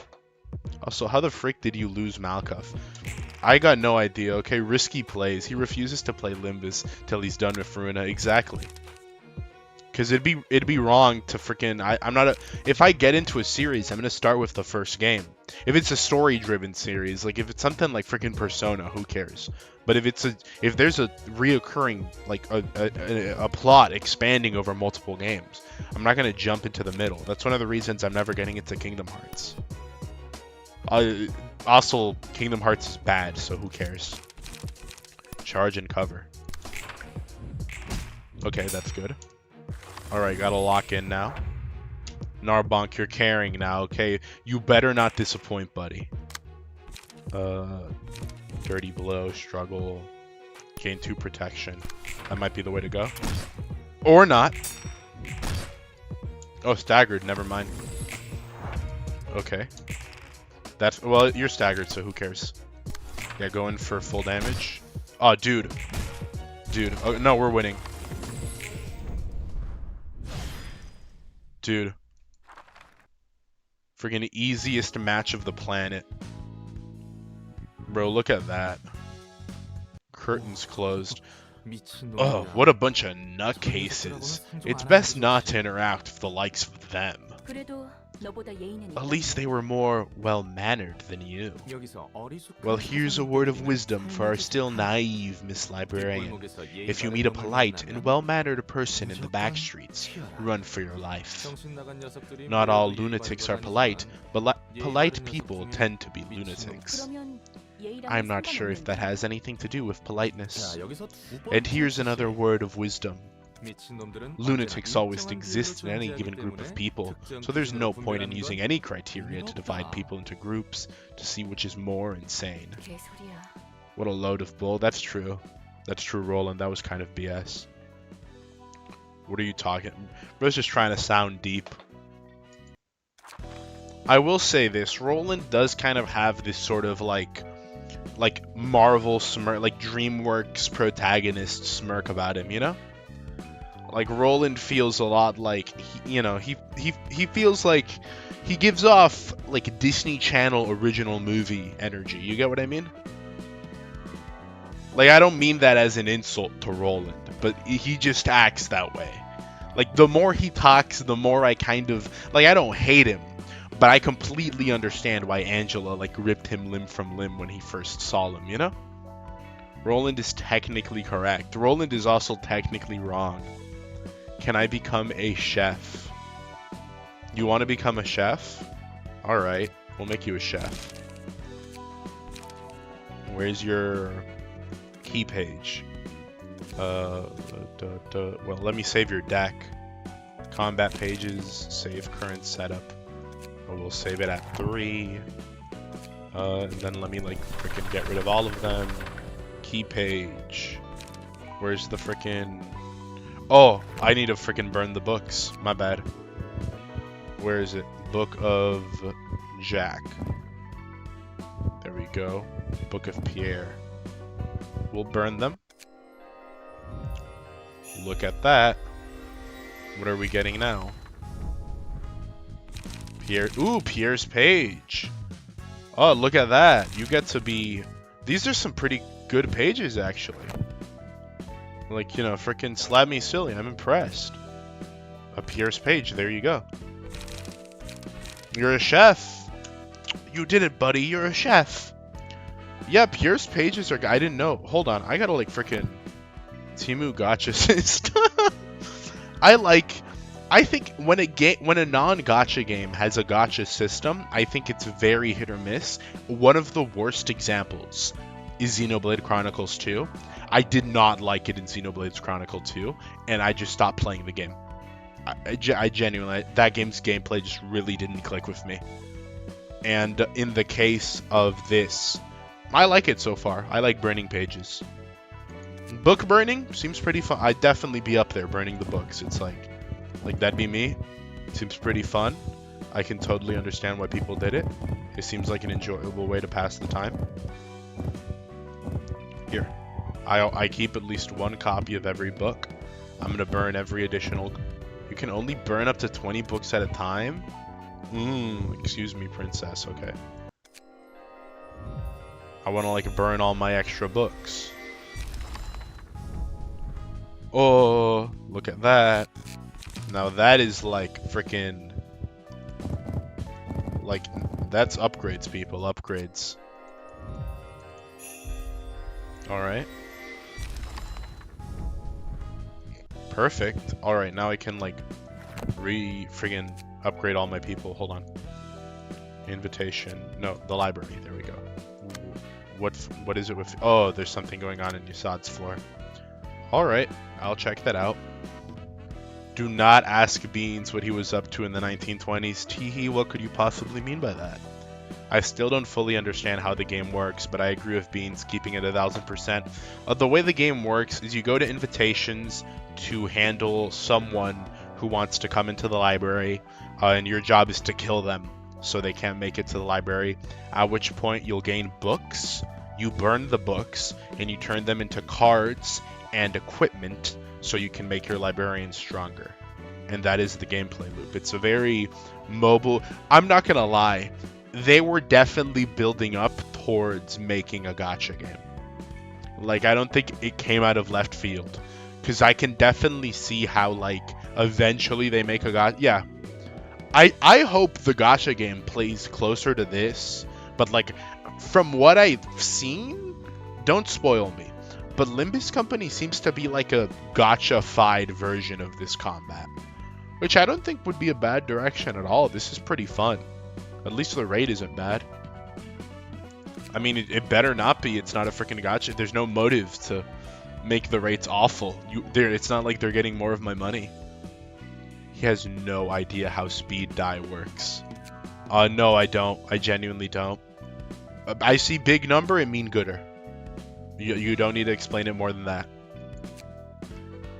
Also, how the frick did you lose Malkuth? I got no idea. Okay, risky plays. He refuses to play Limbus till he's done with Ruina. Exactly. Because it'd be wrong to freaking I'm not a if I get into a series, I'm gonna start with the first game. If it's a story driven series, like if it's something like freaking Persona, who cares? But if there's a reoccurring like a plot expanding over multiple games, I'm not gonna jump into the middle. That's one of the reasons I'm never getting into Kingdom Hearts. Also, Kingdom Hearts is bad, so who cares? Charge and cover. Okay, that's good. Alright, gotta lock in now. Narbonk, you're carrying now, okay? You better not disappoint, buddy. Dirty blow, struggle, gain 2 protection. That might be the way to go. Or not. Oh, staggered, never mind. Okay. That's, well, you're staggered, so who cares? Yeah, go in for full damage. Oh, dude. Dude, oh, no, we're winning. Dude. Friggin' easiest match of the planet. Bro, look at that. Curtains closed. Oh, what a bunch of nutcases. It's best not to interact with the likes of them. At least they were more well-mannered than you. Well, here's a word of wisdom for our still naive Miss Librarian. If you meet a polite and well-mannered person in the back streets, run for your life. Not all lunatics are polite, but polite people tend to be lunatics. I'm not sure if that has anything to do with politeness. And here's another word of wisdom. Lunatics always exist in any given group of people, so there's no point in using any criteria to divide people into groups to see which is more insane. What a load of bull. That's true. That's true, Roland. That was kind of BS. What are you talking? Bro's just trying to sound deep. I will say this. Roland does kind of have this sort of like Marvel smirk, like DreamWorks protagonist smirk about him, you know? Like Roland feels a lot like he feels like he gives off like Disney Channel original movie energy. You get what I mean? Like I don't mean that as an insult to Roland, but he just acts that way. Like the more he talks, the more I kind of like I don't hate him, but I completely understand why Angela like ripped him limb from limb when he first saw him, you know? Roland is technically correct. Roland is also technically wrong. Can I become a chef? You want to become a chef? Alright, we'll make you a chef. Where's your key page? Well, let me save your deck. Combat pages, save current setup. Oh, we'll save it at 3. And then let me like frickin' get rid of all of them. Key page. Where's the frickin'... Oh, I need to frickin' burn the books. My bad. Where is it? Book of Jack. There we go. Book of Pierre. We'll burn them. Look at that. What are we getting now? Pierre. Ooh, Pierre's page. Oh, look at that. You get to be... These are some pretty good pages, actually. Like, you know, frickin' slap me silly. I'm impressed. A Pierre's page. There you go. You're a chef. You did it, buddy. You're a chef. Yeah, Pierre's pages are... I didn't know. Hold on. I gotta, like, frickin'... Timu gotcha system. I think when a non-gotcha game has a gotcha system, I think it's very hit or miss. One of the worst examples is Xenoblade Chronicles 2. I did not like it in Xenoblade Chronicles 2, and I just stopped playing the game. I genuinely, that game's gameplay just really didn't click with me. And in the case of this, I like it so far. I like burning pages. Book burning seems pretty fun. I'd definitely be up there burning the books. It's like that'd be me. Seems pretty fun. I can totally understand why people did it. It seems like an enjoyable way to pass the time. Here, I keep at least one copy of every book. I'm gonna burn every additional. You can only burn up to 20 books at a time. Excuse me, princess. Okay. I want to like burn all my extra books. Oh, look at that. Now that is like freaking, like, that's upgrades, people, upgrades. Alright. Perfect. Alright, now I can like friggin' upgrade all my people. Hold on. Invitation. No, the library. There we go. What is it with... Oh, there's something going on in Yusad's floor. Alright, I'll check that out. Do not ask Beans what he was up to in the 1920s. Teehee, what could you possibly mean by that? I still don't fully understand how the game works, but I agree with Beans keeping it 1000%. The way the game works is you go to invitations to handle someone who wants to come into the library, and your job is to kill them so they can't make it to the library, at which point you'll gain books. You burn the books, and you turn them into cards and equipment so you can make your librarian stronger. And that is the gameplay loop. It's a very mobile... I'm not gonna lie, they were definitely building up towards making a gacha game. Like, I don't think it came out of left field. Because I can definitely see how, like, eventually they make a gacha... Yeah. I hope the gacha game plays closer to this. But, like, from what I've seen, don't spoil me, but Limbus Company seems to be like a gacha-fied version of this combat. Which I don't think would be a bad direction at all. This is pretty fun. At least the raid isn't bad. I mean, it better not be. It's not a freaking gacha. There's no motive to make the rates awful. It's not like they're getting more of my money. He has no idea how speed die works. No, I don't. I genuinely don't. I see big number and mean gooder. You don't need to explain it more than that.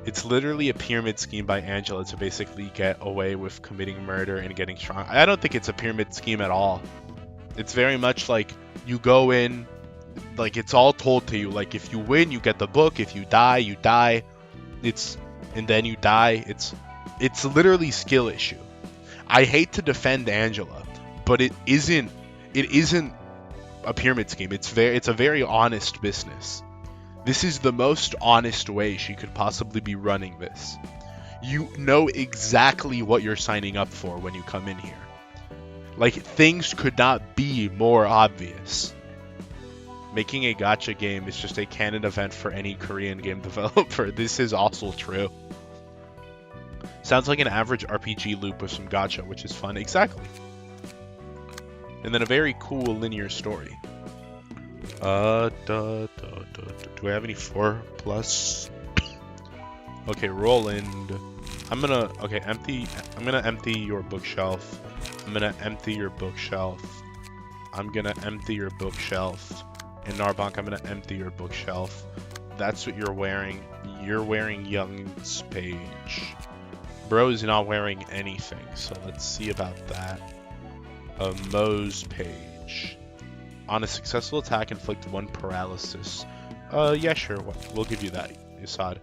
It's literally a pyramid scheme by Angela to basically get away with committing murder and getting strong. I don't think it's a pyramid scheme at all. It's very much like you go in, like it's all told to you. Like if you win, you get the book. If you die, you die. And then you die. It's literally skill issue. I hate to defend Angela, but it isn't a pyramid scheme. It's a very honest business. This is the most honest way she could possibly be running this. You know exactly what you're signing up for when you come in here. Like, things could not be more obvious. Making a gacha game is just a canon event for any Korean game developer. This is also true. Sounds like an average RPG loop with some gacha, which is fun. Exactly. And then a very cool linear story. Do I have any 4+? Okay, Roland. I'm gonna empty your bookshelf. I'm gonna empty your bookshelf. I'm gonna empty your bookshelf. In Narbonk, I'm gonna empty your bookshelf. That's what you're wearing. You're wearing Young's page. Bro is not wearing anything, so let's see about that. Mo's page. On a successful attack, inflict 1 paralysis. Yeah, sure. We'll give you that, Yusad.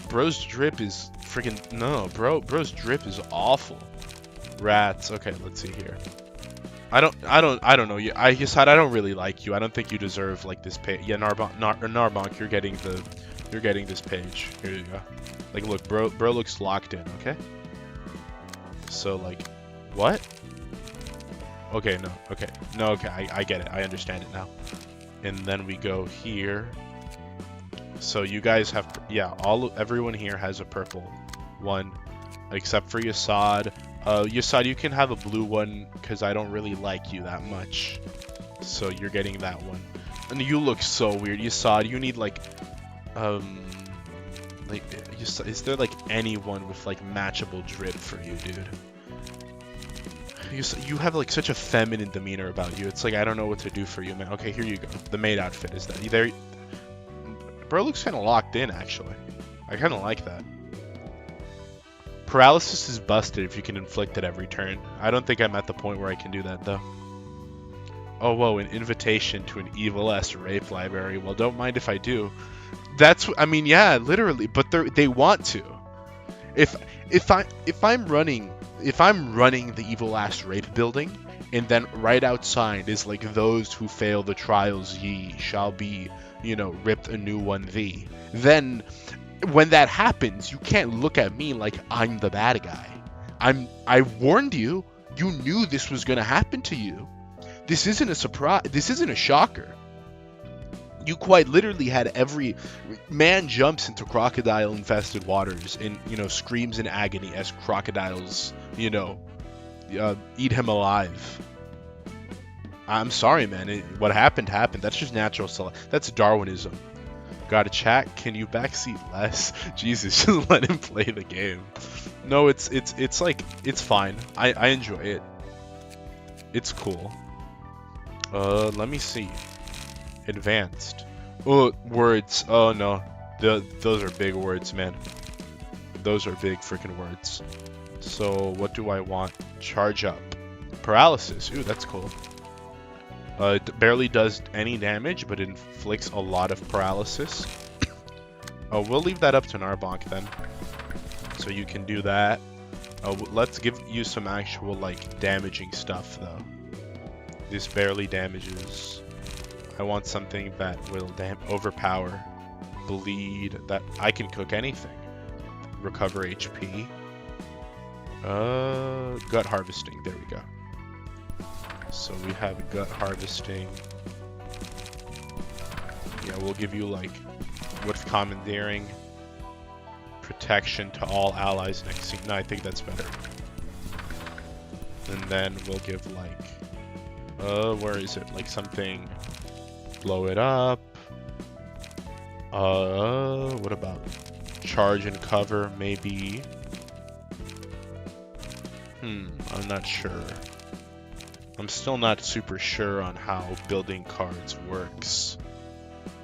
Bro's drip is freaking... No, bro's drip is awful. Rats. Okay, let's see here. I don't know. Yusad, I don't really like you. I don't think you deserve, like, this page. Yeah, Narbonk, you're getting this page. Here you go. Like, look, bro looks locked in, okay? So, like, what? Okay, no, okay. No, okay, I get it. I understand it now. And then we go here. So you guys have, yeah, everyone here has a purple one, except for Yasad. Yasad, you can have a blue one because I don't really like you that much. So you're getting that one. And you look so weird. Yasad, you need like is there like anyone with like matchable drip for you, dude? You have like such a feminine demeanor about you. It's like I don't know what to do for you, man. Okay, here you go. The maid outfit is that. There, bro looks kind of locked in actually. I kind of like that. Paralysis is busted if you can inflict it every turn. I don't think I'm at the point where I can do that though. Oh whoa, an invitation to an evil-ass rape library. Well, don't mind if I do. That's, I mean, yeah, literally, but they want to. If I'm running the evil-ass rape building, and then right outside is like those who fail the trials ye shall be, you know, ripped a new one thee. Then when that happens, you can't look at me like I'm the bad guy. I warned you. You knew this was gonna happen to you. This isn't a surprise. This isn't a shocker. You quite literally had every man jumps into crocodile-infested waters and, you know, screams in agony as crocodiles, you know, eat him alive. I'm sorry, man. What happened happened. That's just natural selection. That's Darwinism. Got a chat? Can you backseat less? Jesus, just let him play the game. No, it's like it's fine. I enjoy it. It's cool. Let me see. Advanced. Oh, words. Oh no, those are big words, man. Those are big freaking words. So what do I want? Charge up. Paralysis. Ooh, that's cool. It barely does any damage, but it inflicts a lot of paralysis. Oh, we'll leave that up to Narbonk then. So you can do that. Let's give you some actual like damaging stuff though. This barely damages. I want something that will overpower, bleed, that I can cook anything. Recover HP. Gut harvesting, there we go. So we have gut harvesting. Yeah, we'll give you like, what's commandeering? Protection to all allies next scene. No, I think that's better. And then we'll give like, where is it? Like something, blow it up. What about charge and cover? Maybe. I'm not sure. I'm still not super sure on how building cards works.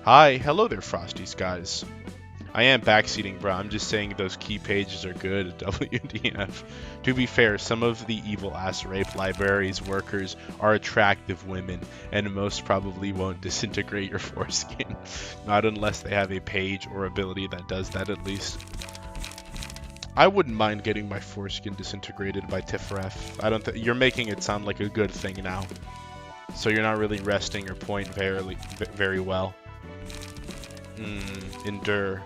Hi, hello there, Frosties, guys. I am backseating, bro. I'm just saying those key pages are good at WDF. To be fair, some of the evil-ass rape libraries workers are attractive women, and most probably won't disintegrate your foreskin. Not unless they have a page or ability that does that at least. I wouldn't mind getting my foreskin disintegrated by Tiphereth. I don't think you're making it sound like a good thing now. So you're not really resting your point very well. Endure.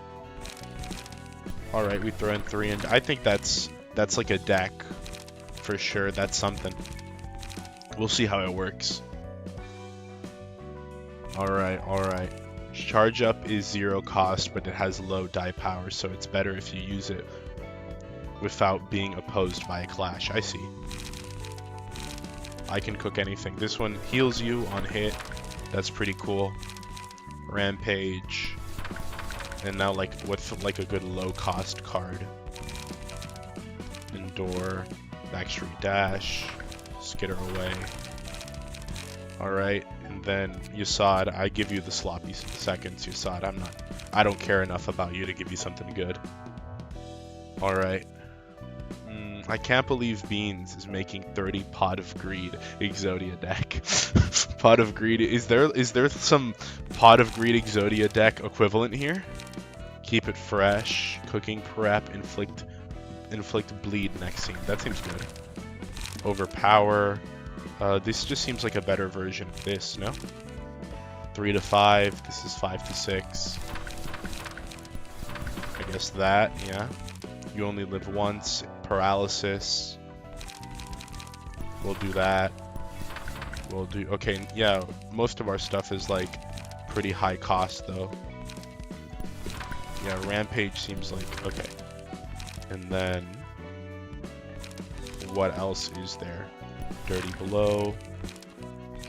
Alright, we throw in 3, and I think that's like a deck for sure. That's something. We'll see how it works. Alright. Charge up is 0 cost, but it has low die power, so it's better if you use it without being opposed by a clash. I see. I can cook anything. This one heals you on hit. That's pretty cool. Rampage. And now like what's like a good low cost card? Endure. Backstreet dash. Skitter away. Alright. And then Yasad, I give you the sloppy seconds, Yasad. I don't care enough about you to give you something good. Alright. I can't believe Beans is making 30 Pot of Greed Exodia deck. Pot of Greed, is there some Pot of Greed Exodia deck equivalent here? Keep it fresh, cooking prep, inflict bleed next scene. That seems good. Overpower. This just seems like a better version of this, no? 3 to 5, this is 5 to 6. I guess that, yeah. You only live once. Paralysis. We'll do that. We'll do, okay, yeah, most of our stuff is like pretty high cost though. Yeah, Rampage seems like, okay. And then, what else is there? Dirty Blow,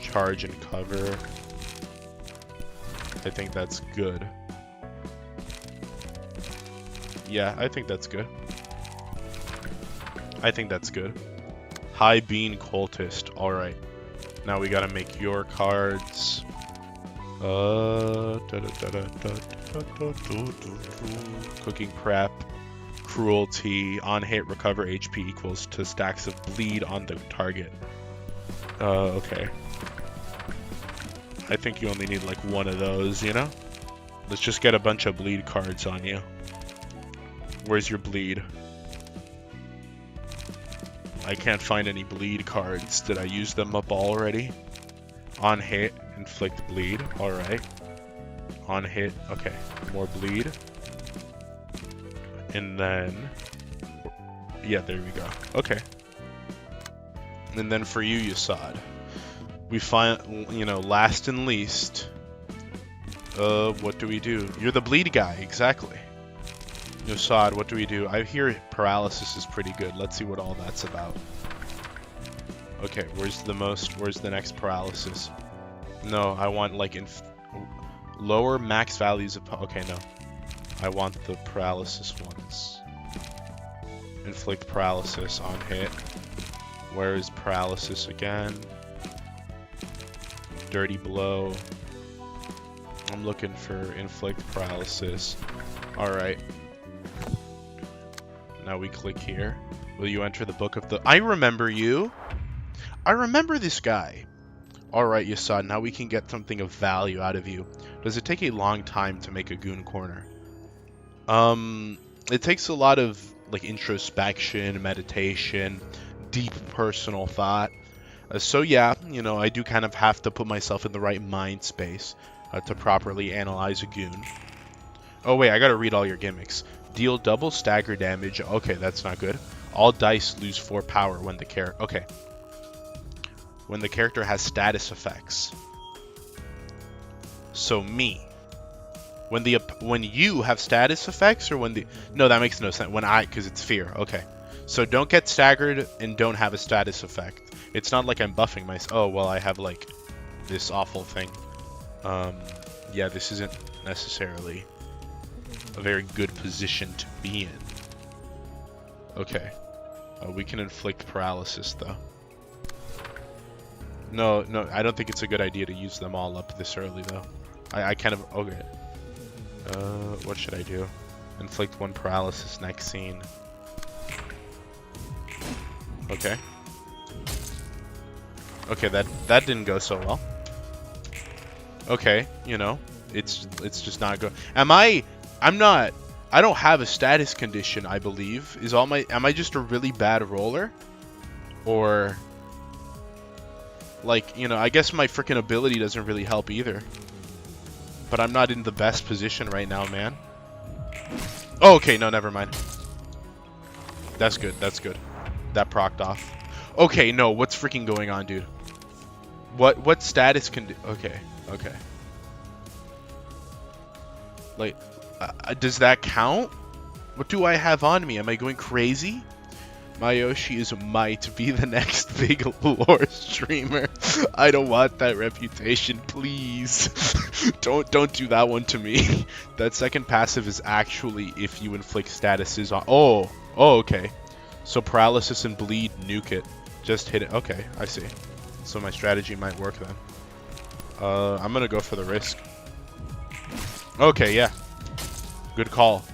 Charge and Cover. I think that's good. Yeah, I think that's good. I think that's good. High Bean Cultist. Alright. Now we gotta make your cards. Cooking Prep. Cruelty. On hit, recover HP equals to stacks of bleed on the target. Okay. I think you only need like one of those, you know? Let's just get a bunch of bleed cards on you. Where's your bleed? I can't find any bleed cards. Did I use them up already? On hit, inflict bleed. Alright. On hit, okay. More bleed. And then... yeah, there we go. Okay. And then for you, Yasad. We find, you know, last and least. What do we do? You're the bleed guy, exactly. Yasad, what do we do? I hear paralysis is pretty good. Let's see what all that's about. Okay, where's the next paralysis? No, I want like lower max values of, okay, no. I want the paralysis ones. Inflict paralysis on hit. Where is paralysis again? Dirty Blow. I'm looking for inflict paralysis. Alright. Now we click here. Will you enter the book of the... I remember you! I remember this guy! Alright, Yasad, now we can get something of value out of you. Does it take a long time to make a goon corner? It takes a lot of, like, introspection, meditation, deep personal thought. So yeah, you know, I do kind of have to put myself in the right mind space to properly analyze a goon. Oh wait, I gotta read all your gimmicks. Deal double stagger damage. Okay, that's not good. All dice lose 4 power when the character... okay. When the character has status effects. So me. When you have status effects, or when the... no, that makes no sense. When because it's fear. Okay. So don't get staggered and don't have a status effect. It's not like I'm buffing myself. Oh, well, I have, like, this awful thing. Yeah, this isn't necessarily a very good position to be in. Okay. We can inflict paralysis, though. No, I don't think it's a good idea to use them all up this early, though. I kind of... okay. What should I do? Inflict 1 paralysis next scene. Okay. Okay, that didn't go so well. Okay, you know, it's just not good. I'm not... I don't have a status condition, I believe. Am I just a really bad roller? Or... like, you know, I guess my freaking ability doesn't really help either. But I'm not in the best position right now, man. Oh, okay, no, never mind. That's good, that's good. That procced off. Okay, no, what's freaking going on, dude? What status can do... okay, okay. Like, does that count? What do I have on me? Am I going crazy? Mayoshi might be the next big lore streamer. I don't want that reputation, please. Don't do that one to me. That second passive is actually if you inflict statuses on... oh, okay. So paralysis and bleed, nuke it. Just hit it. Okay, I see. So my strategy might work then. I'm gonna go for the risk. Okay, yeah. Good call.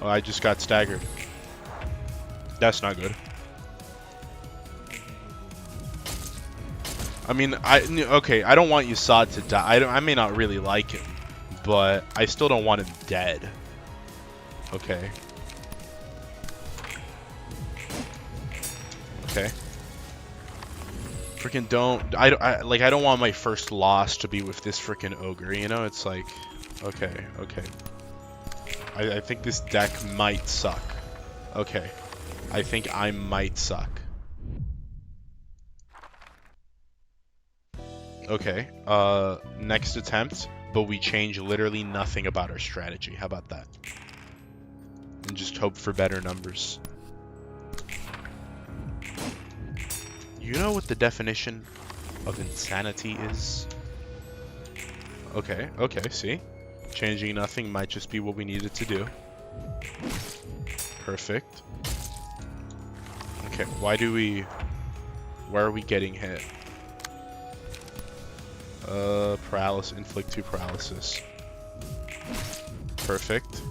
Oh, I just got staggered. That's not good. I mean, okay, I don't want Yasad to die. I may not really like him, but I still don't want him dead. Okay. Okay. Freaking don't... I don't want my first loss to be with this freaking ogre, you know? It's like... okay, okay. I think this deck might suck. Okay. I think I might suck. Okay. Next attempt, but we change literally nothing about our strategy. How about that? and just hope for better numbers. You know what the definition of insanity is? Okay, see? Changing nothing might just be what we needed to do. Perfect. Okay, why are we getting hit? Paralysis, inflict 2 paralysis. Perfect.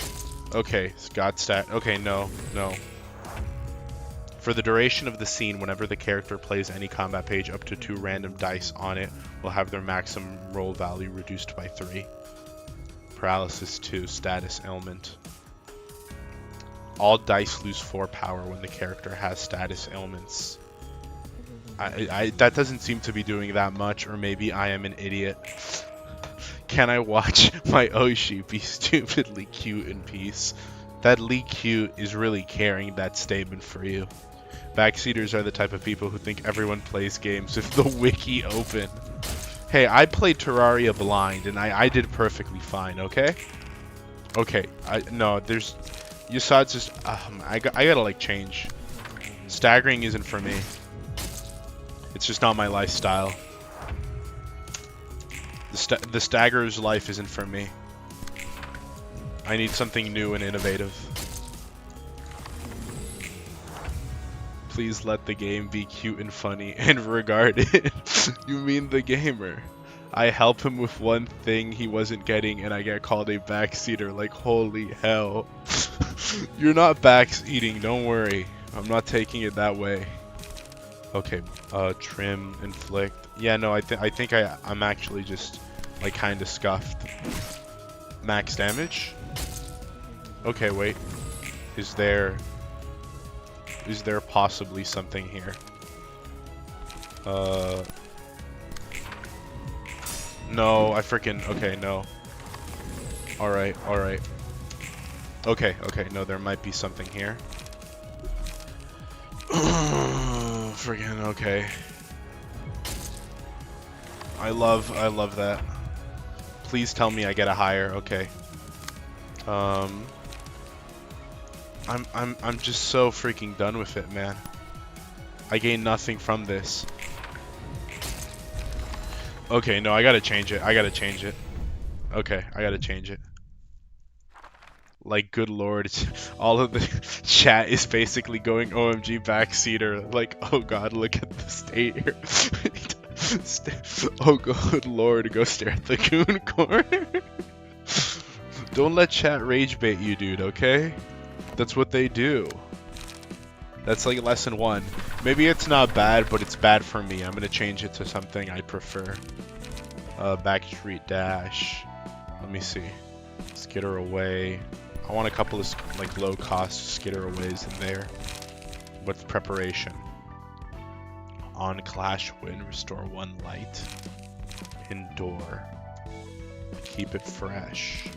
Okay, God stat. Okay, no. For the duration of the scene, whenever the character plays any combat page, up to 2 random dice on it will have their maximum roll value reduced by 3. Paralysis 2, status ailment. All dice lose 4 power when the character has status ailments. That doesn't seem to be doing that much, or maybe I am an idiot. Can I watch my Oshi be stupidly cute in peace? That Lee cute is really carrying that statement for you. Backseaters are the type of people who think everyone plays games with the wiki open. Hey, I played Terraria blind, and I did perfectly fine, okay? Okay, Yasad's just, I gotta, like, change. Staggering isn't for me. It's just not my lifestyle. The staggerer's life isn't for me. I need something new and innovative. Please let the game be cute and funny and regarded. You mean the gamer? I help him with one thing he wasn't getting and I get called a backseater. Like, holy hell. You're not backseating, don't worry. I'm not taking it that way. Okay, trim, inflict. Yeah, no, I think I'm actually just, like, kind of scuffed. Max damage? Okay, wait. Is there possibly something here? No, okay, no. Alright. Okay, no, there might be something here. Friggin' okay. I love that. Please tell me I get a higher, okay. I'm just so freaking done with it, man. I gain nothing from this. Okay, no, I gotta change it. Okay, I gotta change it. Like, good lord, all of the chat is basically going OMG backseater. Like, oh god, look at the state here. Oh good lord, go stare at the goon corner. Don't let chat rage bait you, dude, okay? That's what they do. That's like lesson 1. Maybe it's not bad, but it's bad for me. I'm gonna change it to something I prefer. Backstreet dash. Let me see. Skitter away. I want a couple of like low cost skitter aways in there. With preparation. On Clash Win, restore 1 light. Endure. Keep it fresh.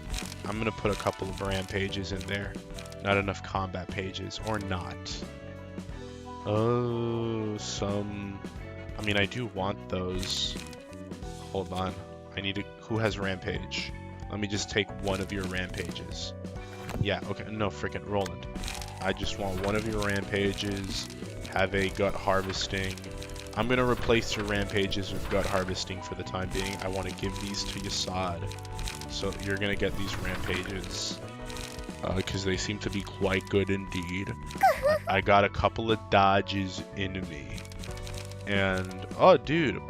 I'm gonna put a couple of rampages in there. Not enough combat pages, or not. Oh, I mean, I do want those. Hold on. Who has rampage? Let me just take one of your rampages. Yeah, okay, no, frickin' Roland. I just want one of your rampages. Have a gut harvesting. I'm gonna replace your rampages with gut harvesting for the time being. I want to give these to Yasad. So you're gonna get these rampages. Because they seem to be quite good indeed. I got a couple of dodges in me. And, oh dude,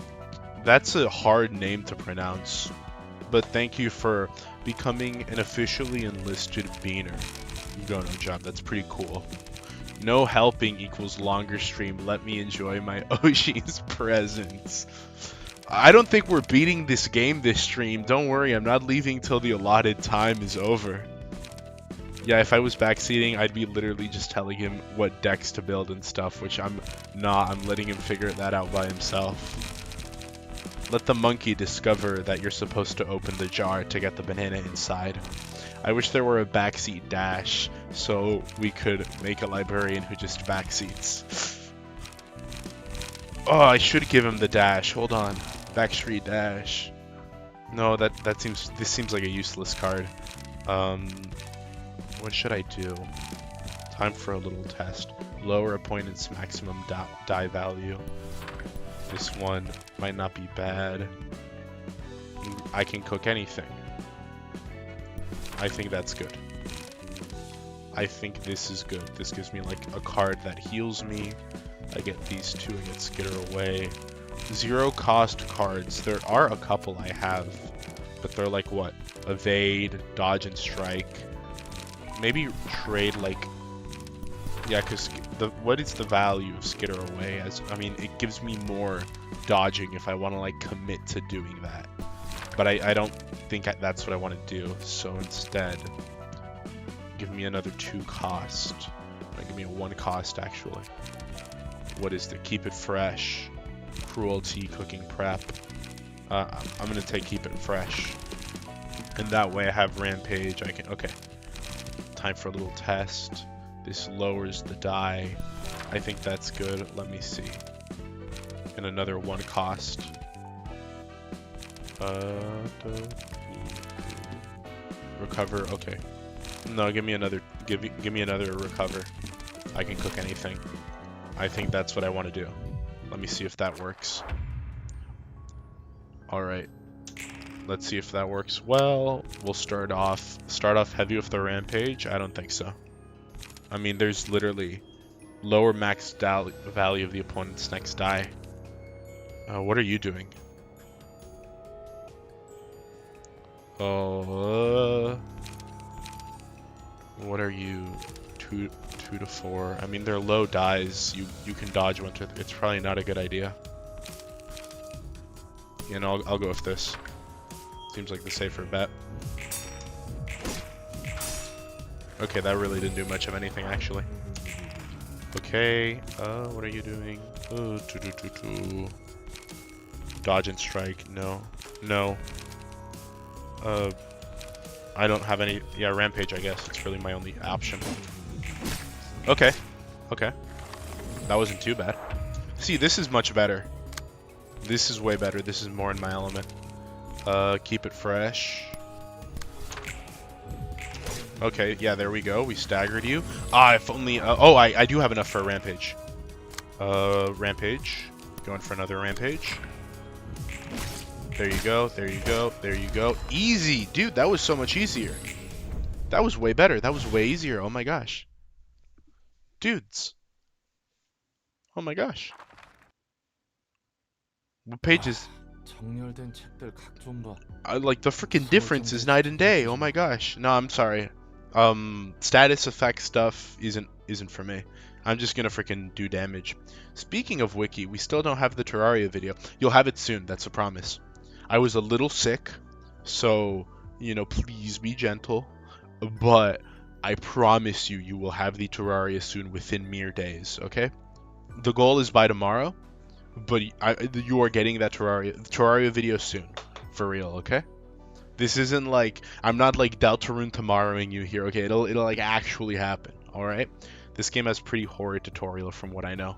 that's a hard name to pronounce. But thank you for becoming an officially enlisted beaner. You got no job, that's pretty cool. No helping equals longer stream. Let me enjoy my Oshi's presence. I don't think we're beating this game this stream. Don't worry, I'm not leaving till the allotted time is over. Yeah, if I was backseating, I'd be literally just telling him what decks to build and stuff, which I'm not. I'm letting him figure that out by himself. Let the monkey discover that you're supposed to open the jar to get the banana inside. I wish there were a backseat dash, so we could make a librarian who just backseats. Oh, I should give him the dash. Hold on. Backstreet dash. No, this seems like a useless card. What should I do? Time for a little test. Lower opponent's maximum die value. This one might not be bad. I can cook anything. I think that's good. I think this is good. This gives me like a card that heals me. I get these two, I get Skitter away. 0 cost cards. There are a couple I have, but they're like what? Evade, dodge and strike. Maybe trade like, yeah, because what is the value of Skitter away? I mean, it gives me more dodging if I want to like commit to doing that. But I don't think that's what I want to do. So instead, give me another 2 cost. Give me a 1 cost actually. What is the keep it fresh? Cruelty, cooking prep. I'm gonna take keep it fresh. And that way I have rampage. I can, okay. Time for a little test. This lowers the die. I think that's good. Let me see. And another 1 cost. Recover. Okay. No, give me another. Give me another recover. I can cook anything. I think that's what I want to do. Let me see if that works. All right. Let's see if that works. Well, we'll start off heavy with the rampage. I don't think so. I mean, there's literally lower max value of the opponent's next die. What are you doing? Oh, what are you? 2 to 4. I mean, they're low dies. You can dodge one. It's probably not a good idea. You know, I'll go with this. Seems like the safer bet. Okay, that really didn't do much of anything actually. Okay, what are you doing? Oh, dodge and strike. No, no. I don't have any. Yeah, rampage. I guess it's really my only option. Okay, okay. That wasn't too bad. See, this is much better. This is way better. This is more in my element. Keep it fresh. Okay, yeah, there we go. We staggered you. Ah, if only... oh, I do have enough for a rampage. Rampage. Going for another rampage. There you go, there you go, there you go. Easy! Dude, that was so much easier. That was way better. That was way easier. Oh my gosh. Dudes. Oh my gosh. What pages? Like the freaking difference is night and day. Oh my gosh. No, I'm sorry. Status effect stuff isn't for me. I'm just gonna freaking do damage. Speaking of wiki, we still don't have the Terraria video. You'll have it soon. That's a promise. I was a little sick, so you know, please be gentle. But I promise you will have the Terraria soon, within mere days. Okay. The goal is by tomorrow. But you are getting that Terraria video soon, for real, okay? This isn't like, I'm not like Deltarune tomorrowing you here, okay? It'll like actually happen, all right? This game has pretty horrid tutorial from what I know.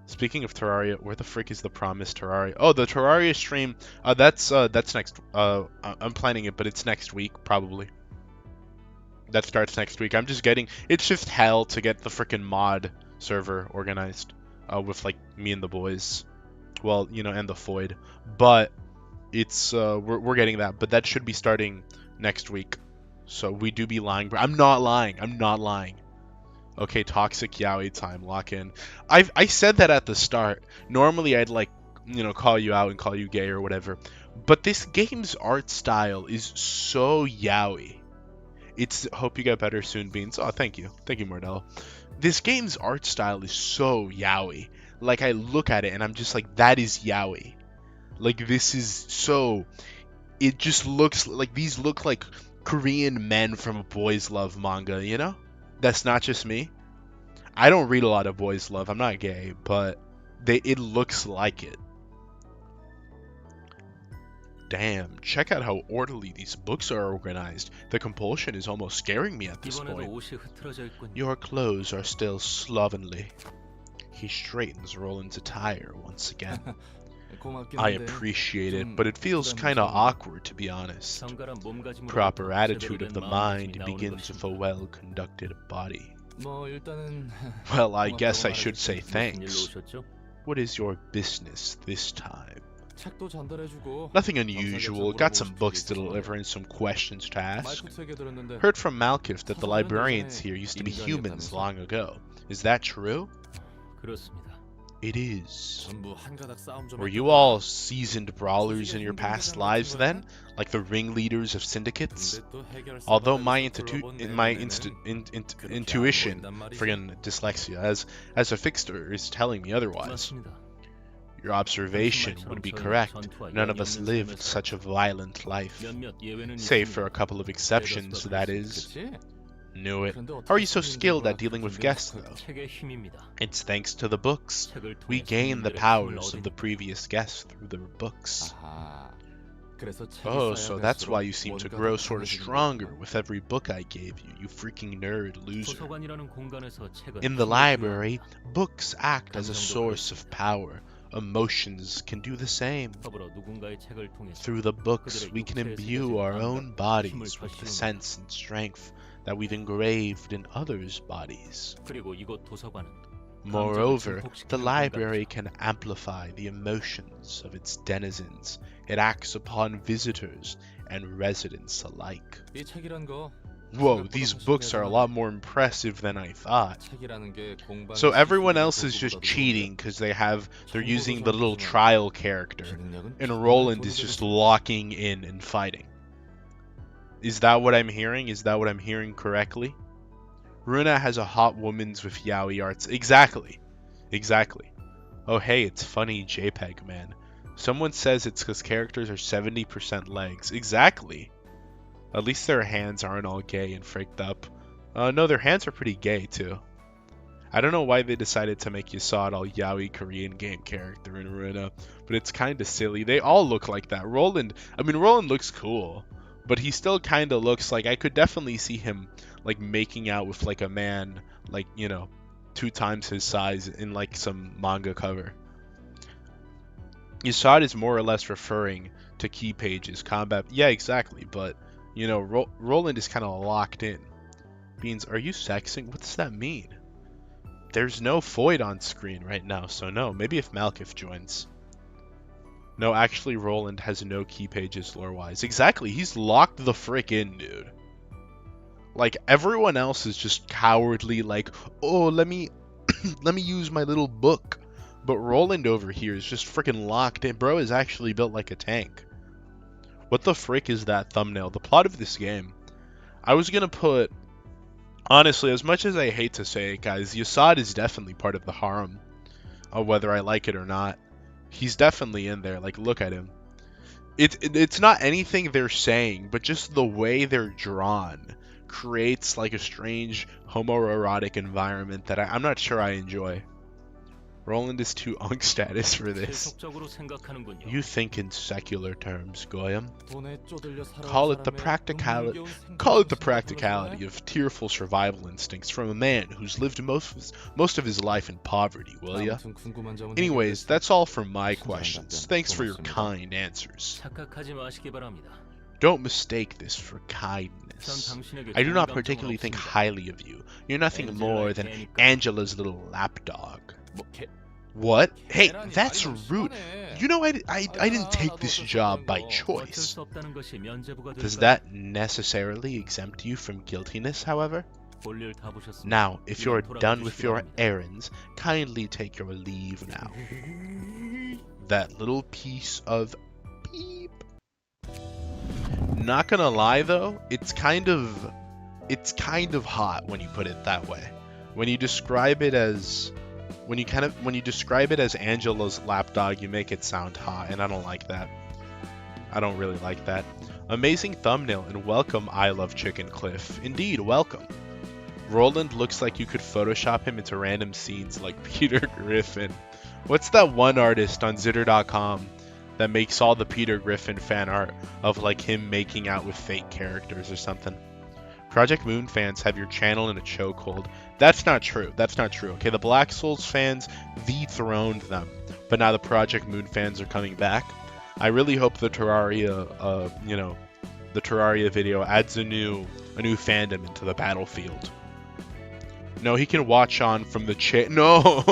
Speaking of Terraria, where the frick is the promised Terraria? Oh, the Terraria stream. That's next. I'm planning it, but it's next week probably. That starts next week. I'm just getting. It's just hell to get the freaking mod server organized. With like me and the boys, well, you know, and the Foid, but it's we're getting that, but that should be starting next week. So we do be lying, but I'm not lying. I'm not lying. Okay, toxic yaoi time, lock in. I said that at the start. Normally I'd like, you know, call you out and call you gay or whatever, but this game's art style is so yaoi. It's hope you get better soon, Beans. Oh, thank you, Mordello. This game's art style is so yaoi. Like, I look at it and I'm just like, that is yaoi. Like, this is so... It just looks like... These look like Korean men from a boys love manga, you know? That's not just me. I don't read a lot of boys love. I'm not gay, but it looks like it. Damn, check out how orderly these books are organized. The compulsion is almost scaring me at this point. Your clothes are still slovenly. He straightens Roland's attire once again. I appreciate it, but it feels kinda awkward to be honest. Proper attitude of the mind begins with a well-conducted body. Well, I guess I should say thanks. What is your business this time? Nothing unusual. Got some books to deliver and some questions to ask. Heard from Malkif that the librarians here used to be humans long ago. Is that true? It is. Were you all seasoned brawlers in your past lives then? Like the ringleaders of syndicates? Although my intuition, friggin' dyslexia, as a fixer is telling me otherwise. Your observation would be correct. None of us lived such a violent life. Save for a couple of exceptions, that is. Knew it. How are you so skilled at dealing with guests, though? It's thanks to the books. We gain the powers of the previous guests through the books. Oh, so that's why you seem to grow sort of stronger with every book I gave you, you freaking nerd loser. In the library, books act as a source of power. Emotions can do the same. Through the books, we can imbue our own bodies with the sense and strength that we've engraved in others' bodies. Moreover, the library can amplify the emotions of its denizens. It acts upon visitors and residents alike. Whoa, these books are a lot more impressive than I thought. So everyone else is just cheating because they're using the little trial character, and Roland is just locking in and fighting. Is that what I'm hearing? Is that what I'm hearing correctly? Ruina has a hot woman's with yaoi arts. Exactly. Exactly. Oh hey, it's funny JPEG, man. Someone says it's because characters are 70% legs. Exactly. At least their hands aren't all gay and freaked up. No, their hands are pretty gay too. I don't know why they decided to make Yasad all yaoi Korean game character in Ruina, but it's kinda silly. They all look like that. Roland looks cool, but he still kinda looks like, I could definitely see him like making out with like a man, like, you know, 2 times his size in like some manga cover. Yasad is more or less referring to key pages, combat. Yeah, exactly, but you know, Roland is kind of locked in. Beans, are you sexing? What does that mean? There's no Foyd on screen right now, so no. Maybe if Malkif joins. No, actually, Roland has no key pages lore-wise. Exactly, he's locked the frick in, dude. Like, everyone else is just cowardly, like, oh, let me use my little book. But Roland over here is just freaking locked in. Bro is actually built like a tank. What the frick is that thumbnail? The plot of this game. I was gonna put... Honestly, as much as I hate to say it, guys, Yasad is definitely part of the Harem. Whether I like it or not. He's definitely in there. Like, look at him. It's not anything they're saying, but just the way they're drawn creates like a strange homoerotic environment that I'm not sure I enjoy. Roland is too unk status for this. You think in secular terms, Goyam. Call it the practicality of tearful survival instincts from a man who's lived most of his life in poverty, will ya? Anyways, that's all for my questions. Thanks for your kind answers. Don't mistake this for kindness. I do not particularly think highly of you. You're nothing more than Angela's little lapdog. What? Hey, that's rude. You know, I didn't take this job by choice. Does that necessarily exempt you from guiltiness, however? Now, if you're done with your errands, kindly take your leave now. That little piece of beep. Not gonna lie though, it's kind of hot when you put it that way. When you describe it as Angela's lapdog, you make it sound hot, and I don't like that. I don't really like that. Amazing thumbnail, and welcome, I Love Chicken Cliff. Indeed, welcome. Roland looks like you could Photoshop him into random scenes like Peter Griffin. What's that one artist on Zitter.com that makes all the Peter Griffin fan art of like him making out with fake characters or something? Project Moon fans have your channel in a chokehold. That's not true. That's not true. Okay, the Black Souls fans dethroned them. but now the Project Moon fans are coming back. I really hope the Terraria, the Terraria video adds a new fandom into the battlefield. No, he can watch on from the chair. No!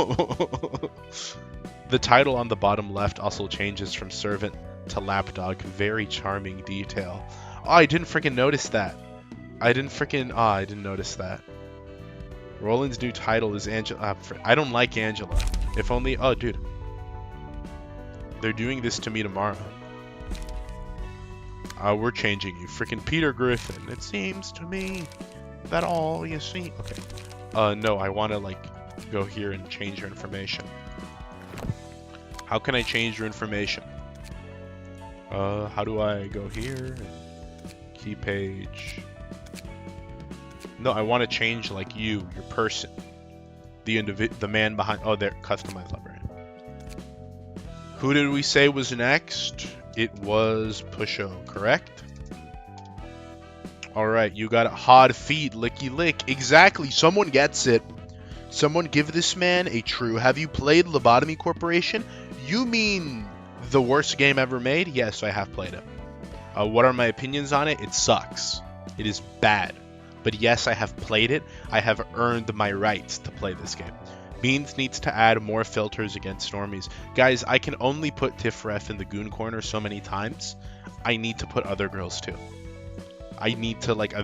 The title on the bottom left also changes from servant to lapdog. Very charming detail. Oh, I didn't freaking notice that. I didn't notice that. Roland's new title is Angela. I don't like Angela. If only. Oh, dude. They're doing this to me tomorrow. We're changing you. Freaking Peter Griffin. It seems to me that all you see. Okay. No, I want to, like, go here and change your information. How can I change your information? How do I go here? Key page. No, I want to change, like, you, your person. The man behind. Oh, there. Customized librarian. Who did we say was next? It was Pusho, correct? Alright, you got it. Hard feet, licky lick. Exactly, someone gets it. Someone give this man a true. Have you played Lobotomy Corporation? You mean the worst game ever made? Yes, I have played it. What are my opinions on it? It sucks. It is bad. But yes, I have played it. I have earned my rights to play this game. Beans needs to add more filters against normies. Guys, I can only put Tiphereth in the goon corner so many times. I need to put other girls too. I need to, like,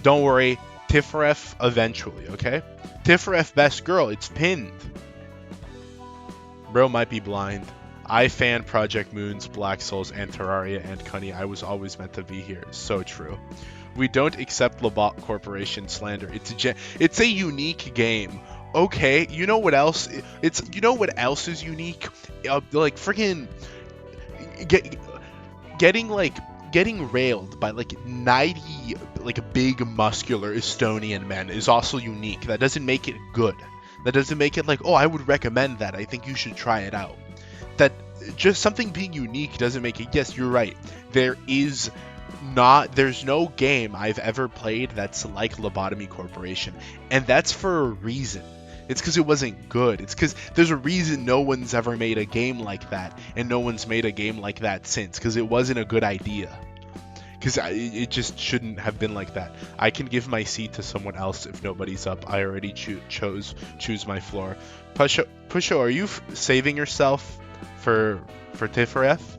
don't worry, Tiphereth eventually, okay? Tiphereth best girl, it's pinned. Bro might be blind. I fan Project Moons, Black Souls, and Terraria and Cunny. I was always meant to be here. So true. We don't accept Lobot Corporation slander. It's a unique game. Okay, you know what else? You know what else is unique? Like freaking getting railed by like 90 like big muscular Estonian men is also unique. That doesn't make it good. That doesn't make it like, oh, I would recommend that. I think you should try it out. That just something being unique doesn't make it. Yes, you're right. There's no game I've ever played that's like Lobotomy Corporation, and that's for a reason. It's because it wasn't good. It's because there's a reason no one's ever made a game like that, and no one's made a game like that since, because it wasn't a good idea. Because it just shouldn't have been like that. I can give my seat to someone else if nobody's up. I already choose my floor. Pusho, are you saving yourself for Tiphereth?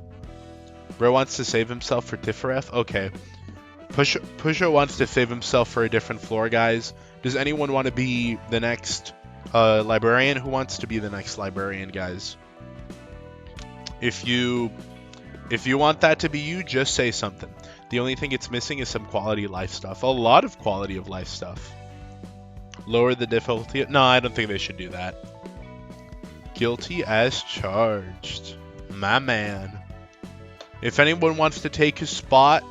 Bro wants to save himself for Tiphereth? Okay. Pusho wants to save himself for a different floor, guys. Does anyone want to be the next librarian? Who wants to be the next librarian, guys? If you want that to be you, just say something. The only thing it's missing is some quality of life stuff. A lot of quality of life stuff. Lower the difficulty. No, I don't think they should do that. Guilty as charged. My man. If anyone wants to take his spot,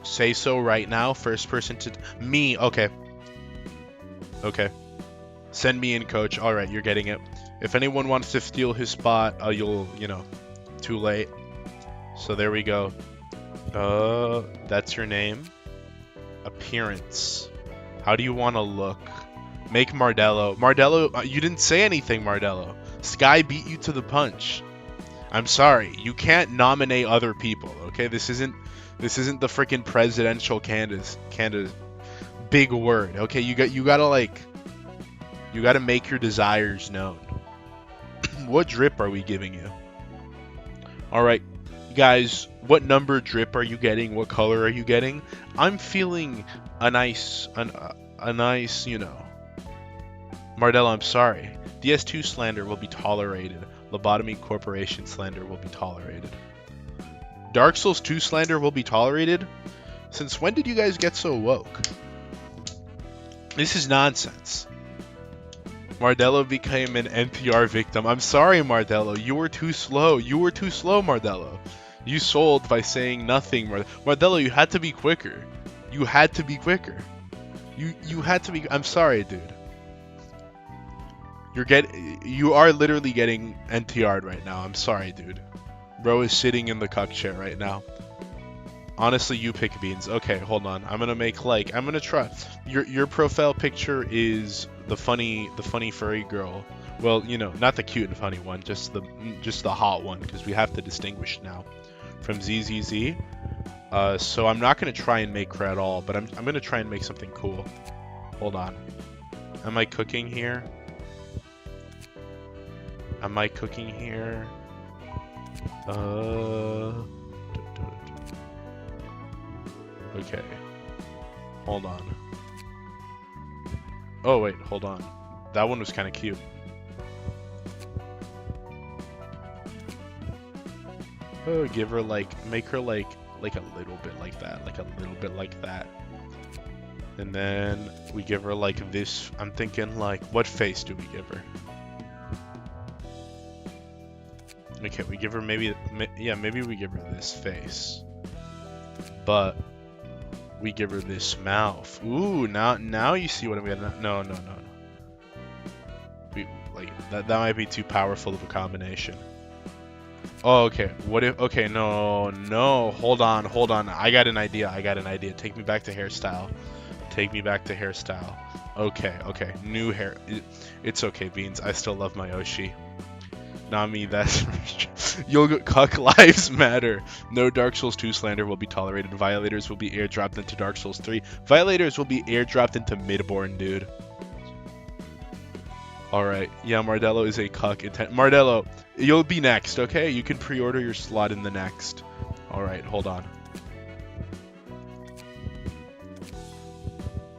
say so right now. First person to... Me. Okay. Okay. Send me in, coach. Alright, you're getting it. If anyone wants to steal his spot, too late. So there we go. That's your name. Appearance. How do you want to look? Make Mardello. Mardello, you didn't say anything, Mardello. Sky beat you to the punch. I'm sorry. You can't nominate other people, okay? This isn't the freaking presidential candidate. Big word, okay? You gotta make your desires known. What drip are we giving you? Alright, guys, what number drip are you getting? What color are you getting? I'm feeling a nice, Mardello, I'm sorry. DS2 slander will be tolerated. Lobotomy Corporation slander will be tolerated. Dark Souls 2 slander will be tolerated? Since when did you guys get so woke? This is nonsense. Mardello became an NPR victim. I'm sorry, Mardello. You were too slow. Mardello. You sold by saying nothing, Mardello, you had to be quicker. You had to be. I'm sorry, dude. You are literally getting NTR'd right now. I'm sorry, dude. Bro is sitting in the cuck chair right now. Honestly, you pick Beans. Okay, hold on. I'm gonna try. Your profile picture is the funny furry girl Well, you know, not the cute and funny one, just the hot one, because we have to distinguish now from ZZZ. So I'm not gonna try and make her at all, but I'm gonna try and make something cool. Hold on. Am I cooking here? Am I cooking here? Okay. Hold on. Oh wait, hold on. That one was kind of cute. Oh, give her make her like a little bit like that, like a little bit like that. And then we give her like this. I'm thinking like, what face do we give her? Okay, we give her maybe we give her this face. But we give her this mouth. Ooh, now you see what I'm getting at. No. That might be too powerful of a combination. Oh, okay. What if? Okay, no. Hold on. I got an idea. Take me back to hairstyle. Okay. New hair. It's okay, Beans. I still love my Oshi. Not me. That's Yoga Cuck lives matter. No Dark Souls 2 slander will be tolerated. Violators will be airdropped into Dark Souls 3. Violators will be airdropped into Midborn, dude. Alright, yeah, Mardello is a cuck. Mardello, you'll be next, okay? You can pre-order your slot in the next. Alright, hold on.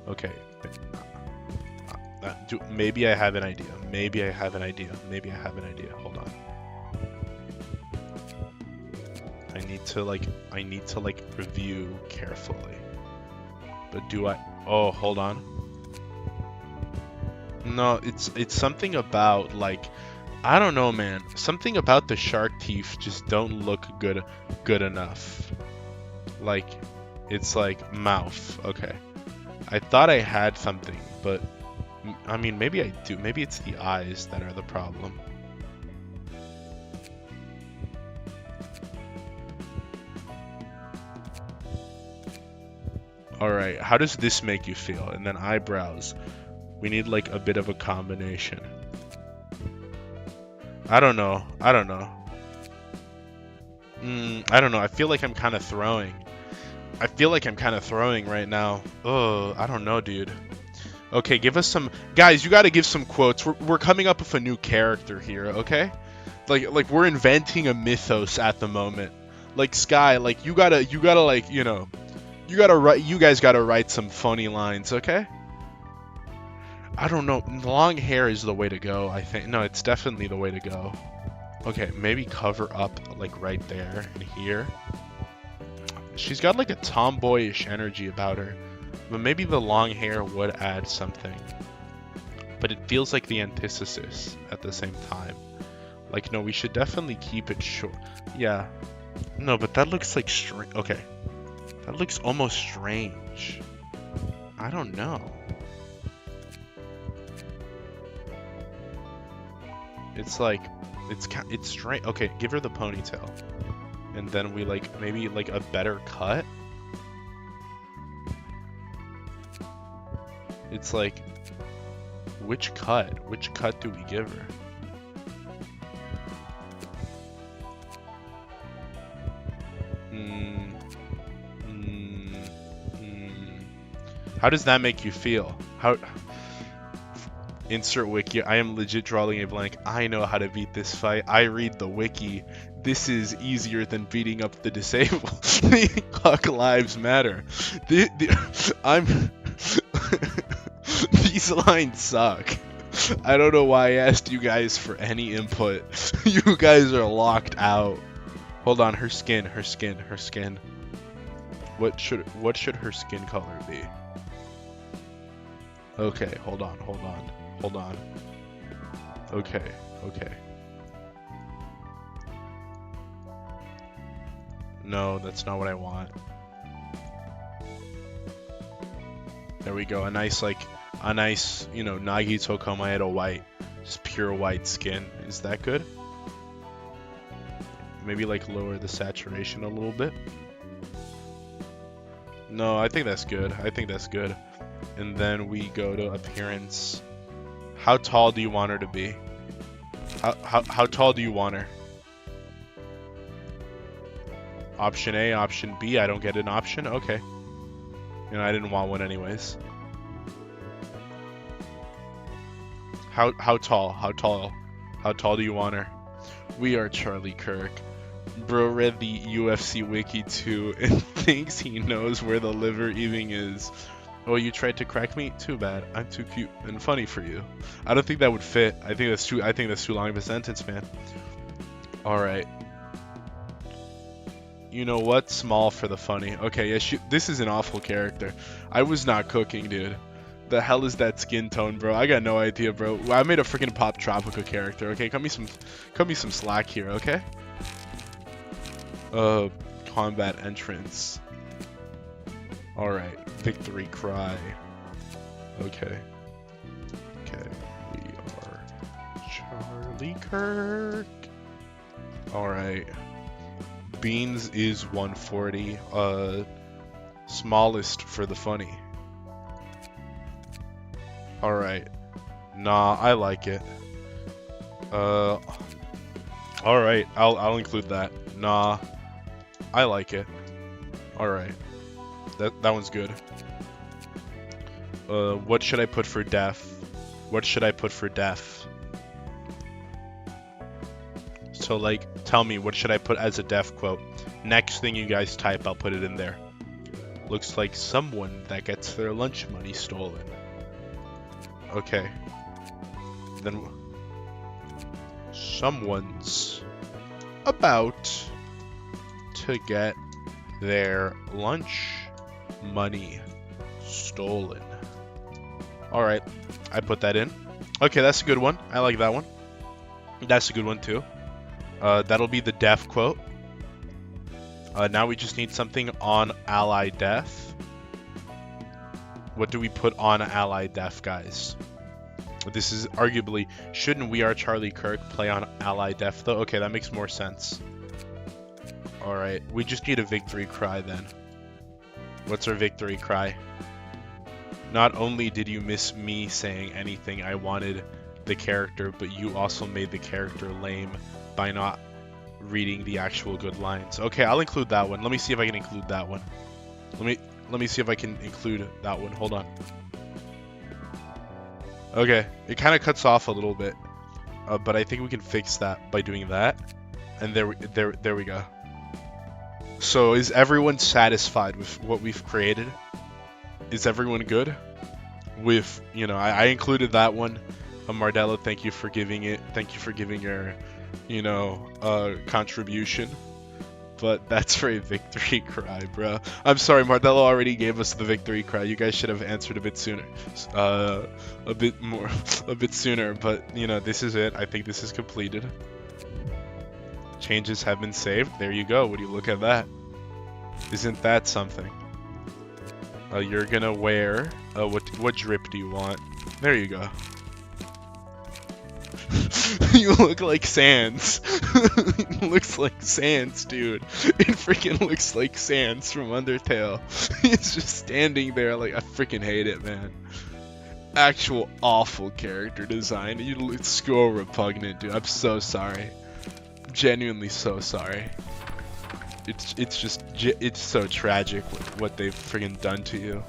Okay. Maybe I have an idea. Hold on. I need to review carefully. But do I... Oh, hold on. No, it's something about I don't know, man. Something about the shark teeth just don't look good enough. It's like mouth. Okay. I thought I had something, but I mean, maybe I do. Maybe it's the eyes that are the problem. Alright, how does this make you feel? And then eyebrows. We need a bit of a combination. I don't know. I don't know. I feel like I'm kind of throwing. Right now. Oh, I don't know, dude. Okay, give us some... Guys, you gotta give some quotes. We're coming up with a new character here, okay? Like we're inventing a mythos at the moment. Sky, you guys gotta write some funny lines, okay? I don't know. Long hair is the way to go, I think. No, it's definitely the way to go. Okay, maybe cover up, right there and here. She's got, a tomboyish energy about her. But maybe the long hair would add something. But it feels like the antithesis at the same time. No, we should definitely keep it short. Yeah. No, but that looks strange. Okay. That looks almost strange. I don't know. It's straight. Okay, give her the ponytail, and then we maybe a better cut. It's which cut do we give her? How does that make you feel? Insert wiki. I am legit drawing a blank. I know how to beat this fight. I read the wiki. This is easier than beating up the disabled. Cuck lives matter. These lines suck. I don't know why I asked you guys for any input. You guys are locked out. Hold on, her skin. What should her skin color be? Okay, hold on. Okay. No, that's not what I want. There we go. A nice, Nagito Komaedo white. Just pure white skin. Is that good? Maybe, lower the saturation a little bit. No, I think that's good. And then we go to appearance. How tall do you want her to be? How tall do you want her? Option A, option B. I don't get an option. Okay. You know, I didn't want one anyways. How tall? How tall? How tall do you want her? We are Charlie Kirk. Bro read the UFC wiki too and thinks he knows where the liver eating is. Oh, you tried to crack me? Too bad. I'm too cute and funny for you. I don't think that would fit. I think that's too long of a sentence, man. All right. You know what? Small for the funny. Okay, yeah, this is an awful character. I was not cooking, dude. The hell is that skin tone, bro? I got no idea, bro. I made a freaking Pop Tropica character. Okay, cut me some slack here, okay? Combat entrance. All right, victory cry. Okay. Okay, we are Charlie Kirk. All right. Beans is 140. Smallest for the funny. All right. Nah, I like it. All right. I'll include that. Nah, I like it. All right. That one's good. What should I put for deaf? What should I put for deaf? So, like, tell me, what should I put as a deaf quote? Next thing you guys type, I'll put it in there. Looks like someone that gets their lunch money stolen. Okay. Then someone's about to get their lunch money stolen. Alright, I put that in. Okay, that's a good one. I like that one. That's a good one too. That'll be the deaf quote. Now we just need something on ally death. What do we put on ally death, guys? This is arguably, shouldn't We Are Charlie Kirk play on ally death though? Okay, that makes more sense. Alright, we just need a victory cry then. What's our victory cry? Not only did you miss me saying anything I wanted the character, but you also made the character lame by not reading the actual good lines. Okay, I'll include that one. Let me see if I can include that one. Let me see if I can include that one. Hold on. Okay, it kind of cuts off a little bit, but I think we can fix that by doing that. And there we go. So is everyone satisfied with what we've created? Is everyone good? With, you know, I included that one. Mardella, thank you for giving it. Thank you for giving your, you know, contribution. But that's for a victory cry, bro. I'm sorry, Mardella already gave us the victory cry. You guys should have answered a bit sooner. A bit sooner. But, you know, this is it. I think this is completed. Changes have been saved. There you go. Would you look at that? Isn't that something? You're gonna wear... what drip do you want? There you go. You look like Sans. It looks like Sans, dude. It freaking looks like Sans from Undertale. He's just standing there like, I freaking hate it, man. Actual awful character design. You look so repugnant, dude. I'm so sorry. Genuinely so sorry. It's so tragic what they've friggin' done to you.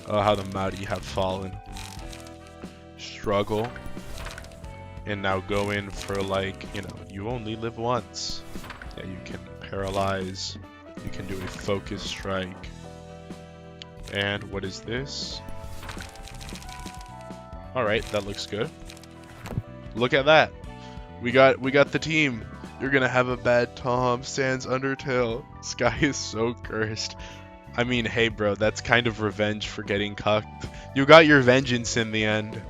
Oh, how the mighty have fallen. Struggle. And now go in for, like, you know, you only live once. Yeah, you can paralyze. You can do a focus strike. And what is this? Alright, that looks good. Look at that. We got the team. You're gonna have a bad Tom. Sans Undertale. Sky is so cursed. I mean, hey bro, that's kind of revenge for getting cucked. You got your vengeance in the end.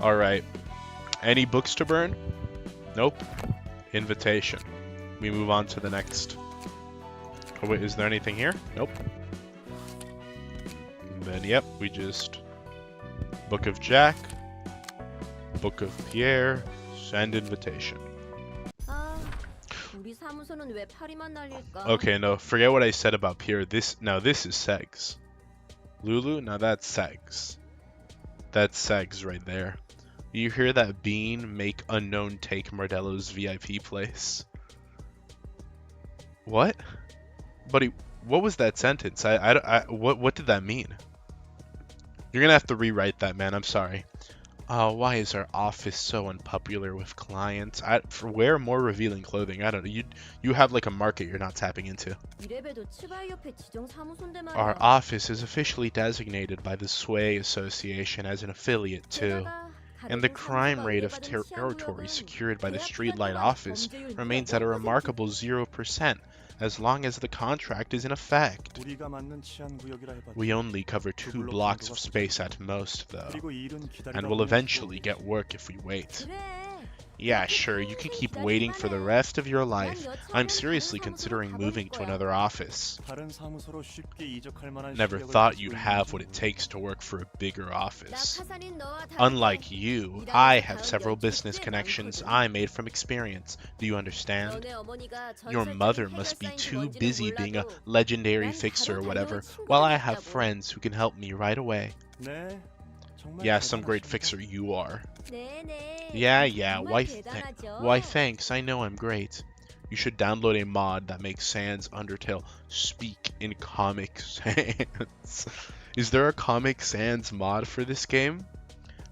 Alright. Any books to burn? Nope. Invitation. We move on to the next. Oh wait, is there anything here? Nope. And then, yep, we just... Book of Jack. Book of Pierre. Send invitation. Okay, no, forget what I said about Pierre. This is Segs. Lulu? Now that's Segs. That's Segs right there. You hear that Bean make unknown take Mardello's VIP place? What? Buddy, what was that sentence? What did that mean? You're gonna have to rewrite that, man. I'm sorry. Why is our office so unpopular with clients? Wear more revealing clothing. I don't know. You have like a market you're not tapping into. Our office is officially designated by the Sway Association as an affiliate too. And the crime rate of territory secured by the Streetlight office remains at a remarkable 0%, as long as the contract is in effect. We only cover 2 blocks of space at most, though, and will eventually get work if we wait. Yeah, sure, you can keep waiting for the rest of your life. I'm seriously considering moving to another office. Never thought you'd have what it takes to work for a bigger office. Unlike you, I have several business connections I made from experience. Do you understand? Your mother must be too busy being a legendary fixer or whatever, while I have friends who can help me right away. Yeah, some great fixer you are. Yeah, why thanks, I know I'm great. You should download a mod that makes Sans Undertale speak in Comic Sans. Is there a Comic Sans mod for this game?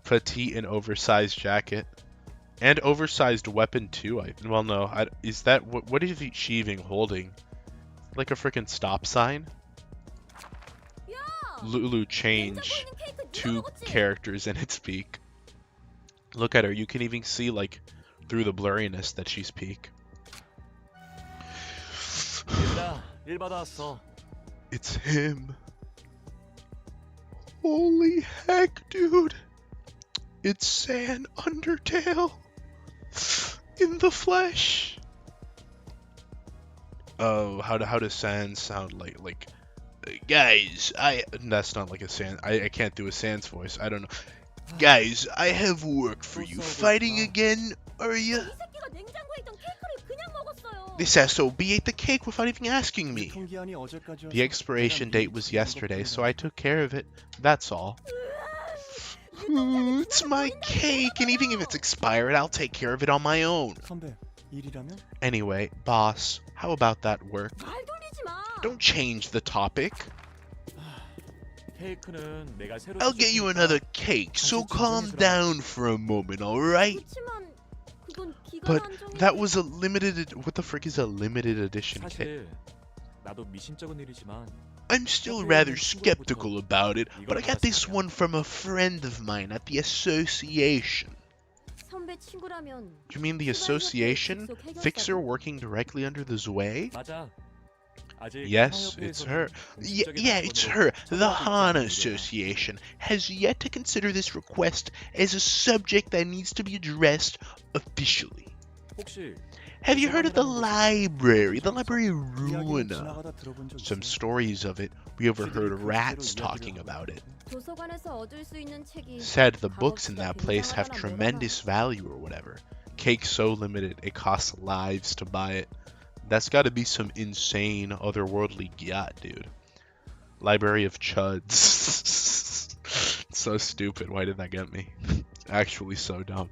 Petite and oversized jacket. And oversized weapon too, is that, what is she even holding? Like a freaking stop sign? Lulu change 2 characters in its peak. Look at her, you can even see like through the blurriness that she's peak. It's him. Holy heck, dude. It's San Undertale in the flesh. Oh, how does Sans sound like guys, that's not like a Sans. I can't do a Sans voice. I don't know. Guys, I have work for you. Fighting again, are ya? This SOB ate the cake without even asking me. The expiration date was yesterday, so I took care of it. That's all. It's my cake, and even if it's expired, I'll take care of it on my own. Anyway, boss, how about that work? Don't change the topic. I'll get you another cake, so calm down for a moment, alright? But that was a limited... What the frick is a limited edition cake? I'm still rather skeptical about it, but I got this one from a friend of mine at the association. You mean the association? Fixer working directly under the Zwei? Yes, it's her. Yeah, it's her. The Hana Association has yet to consider this request as a subject that needs to be addressed officially. Have you heard of the library of Ruina? Some stories of it. We overheard rats talking about it. Said the books in that place have tremendous value or whatever. Cake's so limited, it costs lives to buy it. That's gotta be some insane otherworldly yacht, dude. Library of Chuds. So stupid. Why did that get me? Actually so dumb.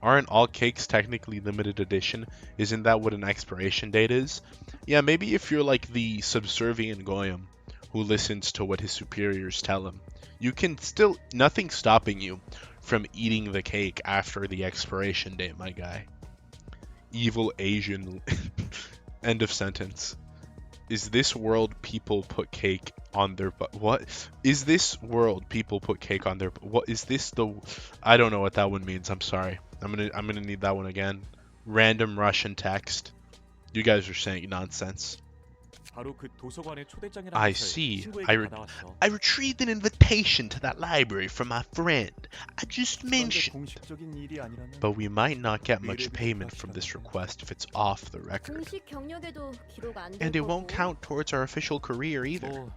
Aren't all cakes technically limited edition? Isn't that what an expiration date is? Yeah, maybe if you're like the subservient Goyim who listens to what his superiors tell him. You can still... Nothing's stopping you from eating the cake after the expiration date, my guy. Evil Asian... End of sentence. Is this world people put cake on their butt? What? Is this world people put cake on their... What is this the... I don't know what that one means. I'm sorry. I'm gonna need that one again. Random Russian text. You guys are saying nonsense. I see. I retrieved an invitation to that library from my friend. I just mentioned. But we might not get much payment from this request if it's off the record. And it won't count towards our official career either.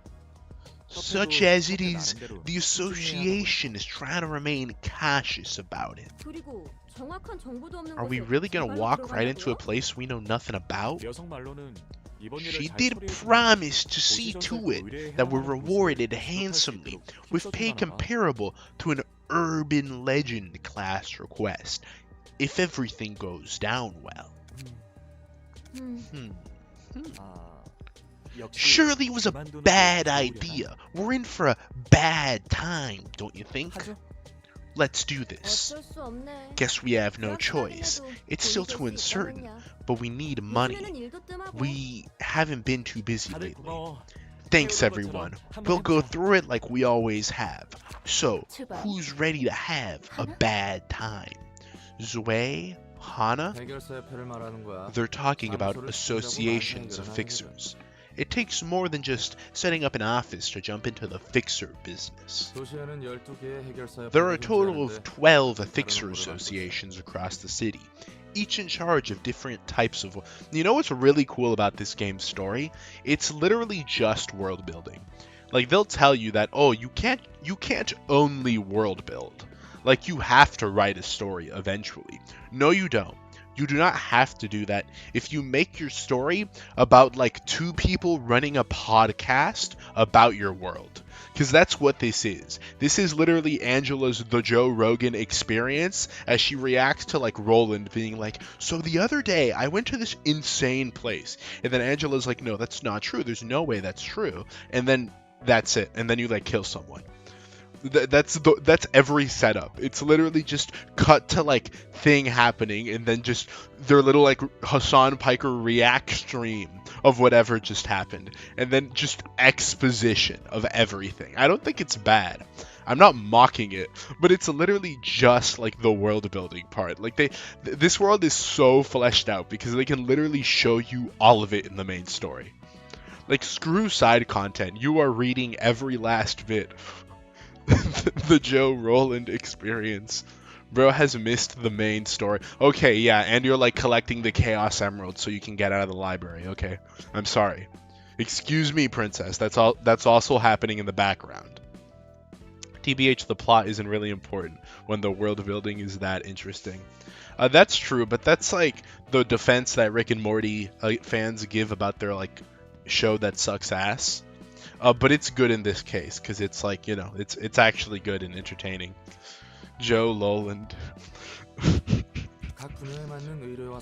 Such as it is, the association is trying to remain cautious about it. Are we really gonna walk right into a place we know nothing about? She did promise to see to it that we're rewarded handsomely with pay comparable to an urban legend class request, if everything goes down well. Hmm. Surely it was a bad idea. We're in for a bad time, don't you think? Let's do this. Guess we have no choice. It's still too uncertain, but we need money. We haven't been too busy lately. Thanks everyone. We'll go through it like we always have. So, who's ready to have a bad time? Zoe? Hana? They're talking about associations of fixers. It takes more than just setting up an office to jump into the fixer business. There are a total of 12 fixer associations across the city, each in charge of different types of... You know what's really cool about this game's story? It's literally just world building. Like, they'll tell you that, oh, you can't only world build. Like, you have to write a story eventually. No, you don't. You do not have to do that. If you make your story about, like, two people running a podcast about your world. Because that's what this is. This is literally Angela's The Joe Rogan Experience as she reacts to, like, Roland being like, so the other day I went to this insane place. And then Angela's like, no, that's not true. There's no way that's true. And then that's it. And then you, like, kill someone. That's every setup. It's literally just cut to like thing happening and then just their little like Hassan Piker react stream of whatever just happened and then just exposition of everything. I don't think it's bad. I'm not mocking it, but it's literally just like the world building part. Like this world is so fleshed out because they can literally show you all of it in the main story. Like screw side content. You are reading every last bit. The Joe Roland Experience. Bro has missed the main story. Okay, yeah, and you're like collecting the Chaos Emerald so you can get out of the library. Okay, I'm sorry. Excuse me, princess. That's all. That's also happening in the background. TBH, the plot isn't really important when the world building is that interesting. That's true, but that's like the defense that Rick and Morty fans give about their like show that sucks ass. But it's good in this case because it's like, you know, it's actually good and entertaining. Joe Lowland.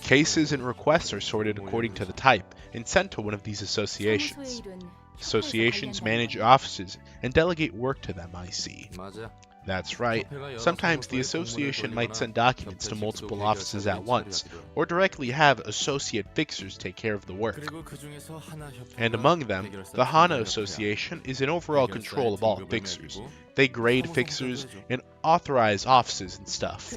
Cases and requests are sorted according to the type and sent to one of these associations. Associations manage offices and delegate work to them, I see. That's right. Sometimes the association might send documents to multiple offices at once, or directly have associate fixers take care of the work. And among them, the Hana Association is in overall control of all fixers. They grade fixers and authorize offices and stuff.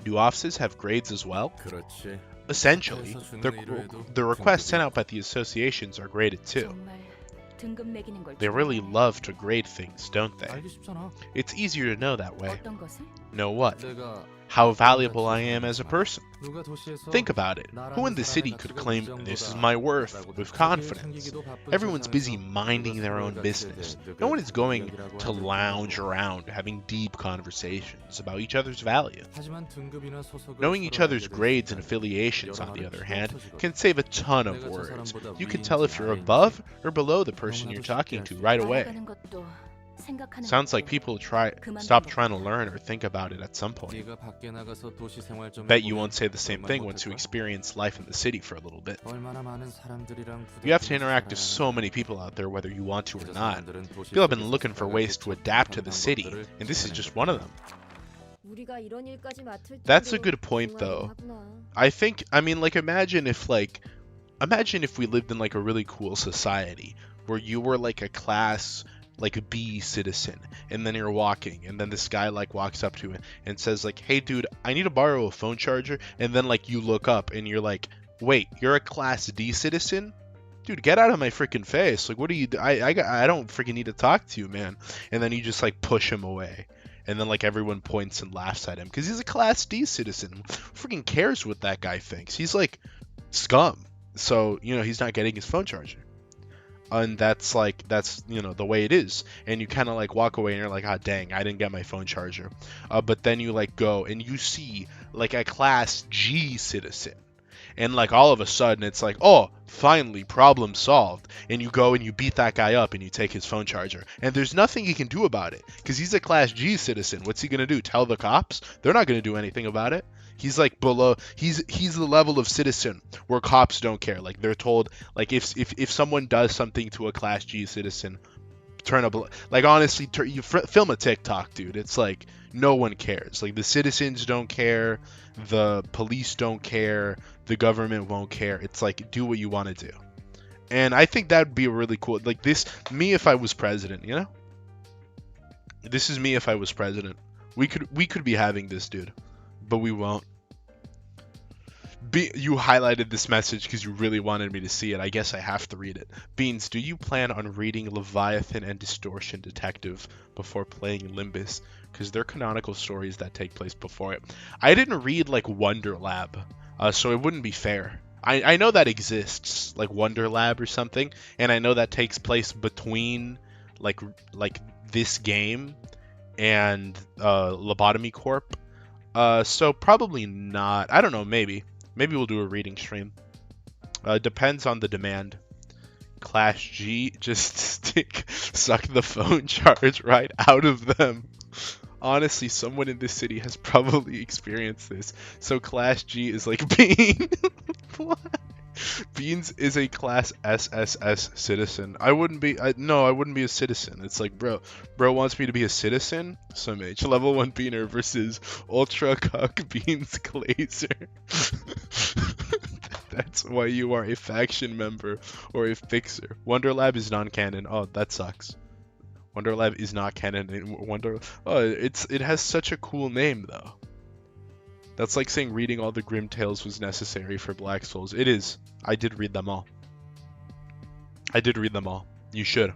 Do offices have grades as well? Essentially, the requests sent out by the associations are graded too. They really love to grade things, don't they? It's easier to know that way. Know what? How valuable I am as a person. Think about it. Who in the city could claim, this is my worth, with confidence? Everyone's busy minding their own business. No one is going to lounge around having deep conversations about each other's value. Knowing each other's grades and affiliations, on the other hand, can save a ton of words. You can tell if you're above or below the person you're talking to right away. Sounds like people stop trying to learn or think about it at some point. Bet you won't say the same thing once you experience life in the city for a little bit. You have to interact with so many people out there whether you want to or not. People have been looking for ways to adapt to the city, and this is just one of them. That's a good point though. Imagine if we lived in like a really cool society where you were like a class like a B citizen, and then you're walking, and then this guy like walks up to it and says like, hey dude, I need to borrow a phone charger, and then like you look up and you're like, wait, you're a class D citizen? Dude, get out of my freaking face. Like, what do you do? I don't freaking need to talk to you, man. And then you just like push him away, and then like everyone points and laughs at him because he's a class D citizen. Who freaking cares what that guy thinks? He's like scum, so you know he's not getting his phone charger. And that's you know the way it is, and you kind of like walk away and you're like, ah, dang, I didn't get my phone charger. But then you like go and you see like a class G citizen, And like all of a sudden it's like, oh, finally problem solved. And you go and you beat that guy up and you take his phone charger. And there's nothing he can do about it because he's a Class G citizen. What's he going to do? Tell the cops? They're not going to do anything about it. He's like below. He's the level of citizen where cops don't care. Like they're told, like if someone does something to a Class G citizen, turn up. Like honestly, film a TikTok, dude. It's like no one cares. Like the citizens don't care, the police don't care, the government won't care. It's like do what you want to do. And I think that'd be really cool. Like this, me if I was president, you know. This is me if I was president. We could be having this, dude, but we won't. You highlighted this message because you really wanted me to see it. I guess I have to read it. Beans, do you plan on reading Leviathan and Distortion Detective before playing Limbus? Because they're canonical stories that take place before it. I didn't read like Wonder Lab, so it wouldn't be fair. I know that exists, like Wonder Lab or something, and I know that takes place between like this game and Lobotomy Corp. So probably not. I don't know, maybe. Maybe we'll do a reading stream. Depends on the demand. Class G, just suck the phone charge right out of them. Honestly, someone in this city has probably experienced this. So Class G is like being... Beans is a Class SSS citizen. I wouldn't be... No, I wouldn't be a citizen. It's like, bro wants me to be a citizen? Some H. Level 1 Beaner versus Ultra Cuck Beans Glazer. That's why you are a faction member or a fixer. Wonderlab is non-canon. Oh, that sucks. Wonderlab is not canon. It has such a cool name though. That's like saying reading all the Grim Tales was necessary for Black Souls. It is. I did read them all. You should.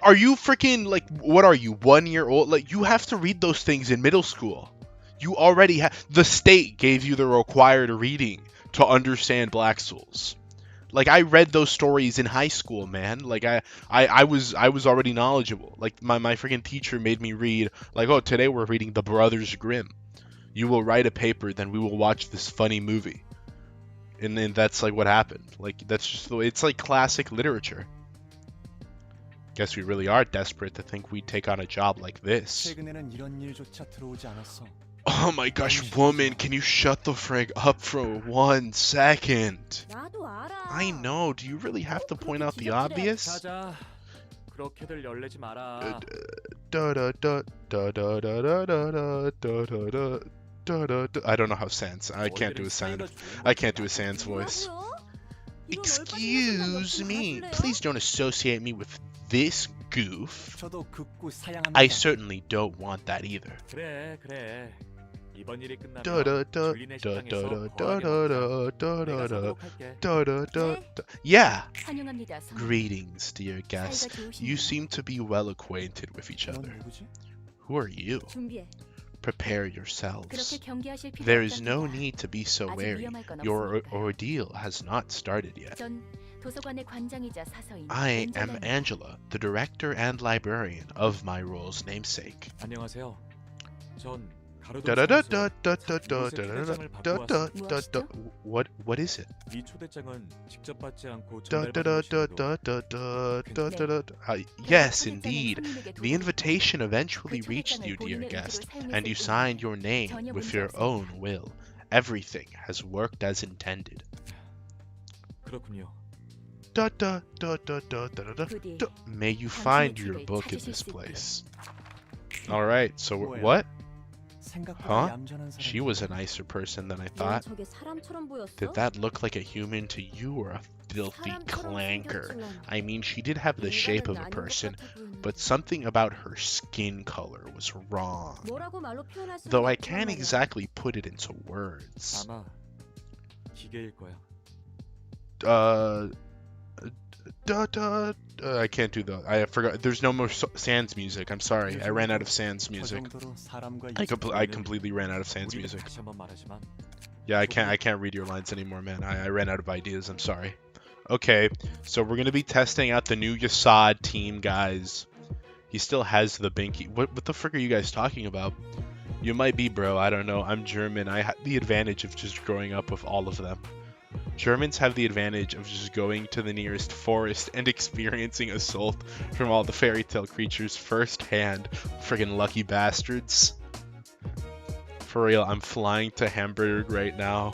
Are you freaking like, what are you, 1 year old? Like, you have to read those things in middle school. You already have, the state gave you the required reading to understand Black Souls. Like, I read those stories in high school, man. Like, I was already knowledgeable. Like, my freaking teacher made me read, like, oh, today we're reading The Brothers Grimm. You will write a paper, then we will watch this funny movie. And then that's, like, what happened. Like, that's just the way, it's like classic literature. Guess we really are desperate to think we'd take on a job like this. Oh my gosh, woman, can you shut the frig up for 1 second? I know, do you really have to point out the obvious? I don't know how Sans. I can't do a Sans voice. Excuse me, please don't associate me with this goof. I certainly don't want that either. Yeah. Greetings, dear guest. You seem to be well acquainted with each other. Who are you? Prepare yourselves. There is no need to be so wary. Your ordeal has not started yet. I am Angela, the director and librarian of my role's namesake. What is it? Yes, indeed. The invitation eventually reached you, dear guest, and you signed your name with your own will. Everything has worked as intended. May you find your book in this place. Alright, so what? Huh? She was a nicer person than I thought. Did that look like a human to you or a filthy clanker? I mean, she did have the shape of a person, but something about her skin color was wrong. Though I can't exactly put it into words. I can't do that. I forgot. There's no more Sans music. I'm sorry. I ran out of Sans music. I completely ran out of Sans music. Yeah, I can't read your lines anymore, man. I ran out of ideas. I'm sorry. Okay, so we're gonna be testing out the new Yasad team, guys. He still has the Binky. What the frick are you guys talking about? You might be, bro. I don't know. I'm German. I had the advantage of just growing up with all of them. Germans have the advantage of just going to the nearest forest and experiencing assault from all the fairy tale creatures firsthand. Friggin' lucky bastards. For real, I'm flying to Hamburg right now.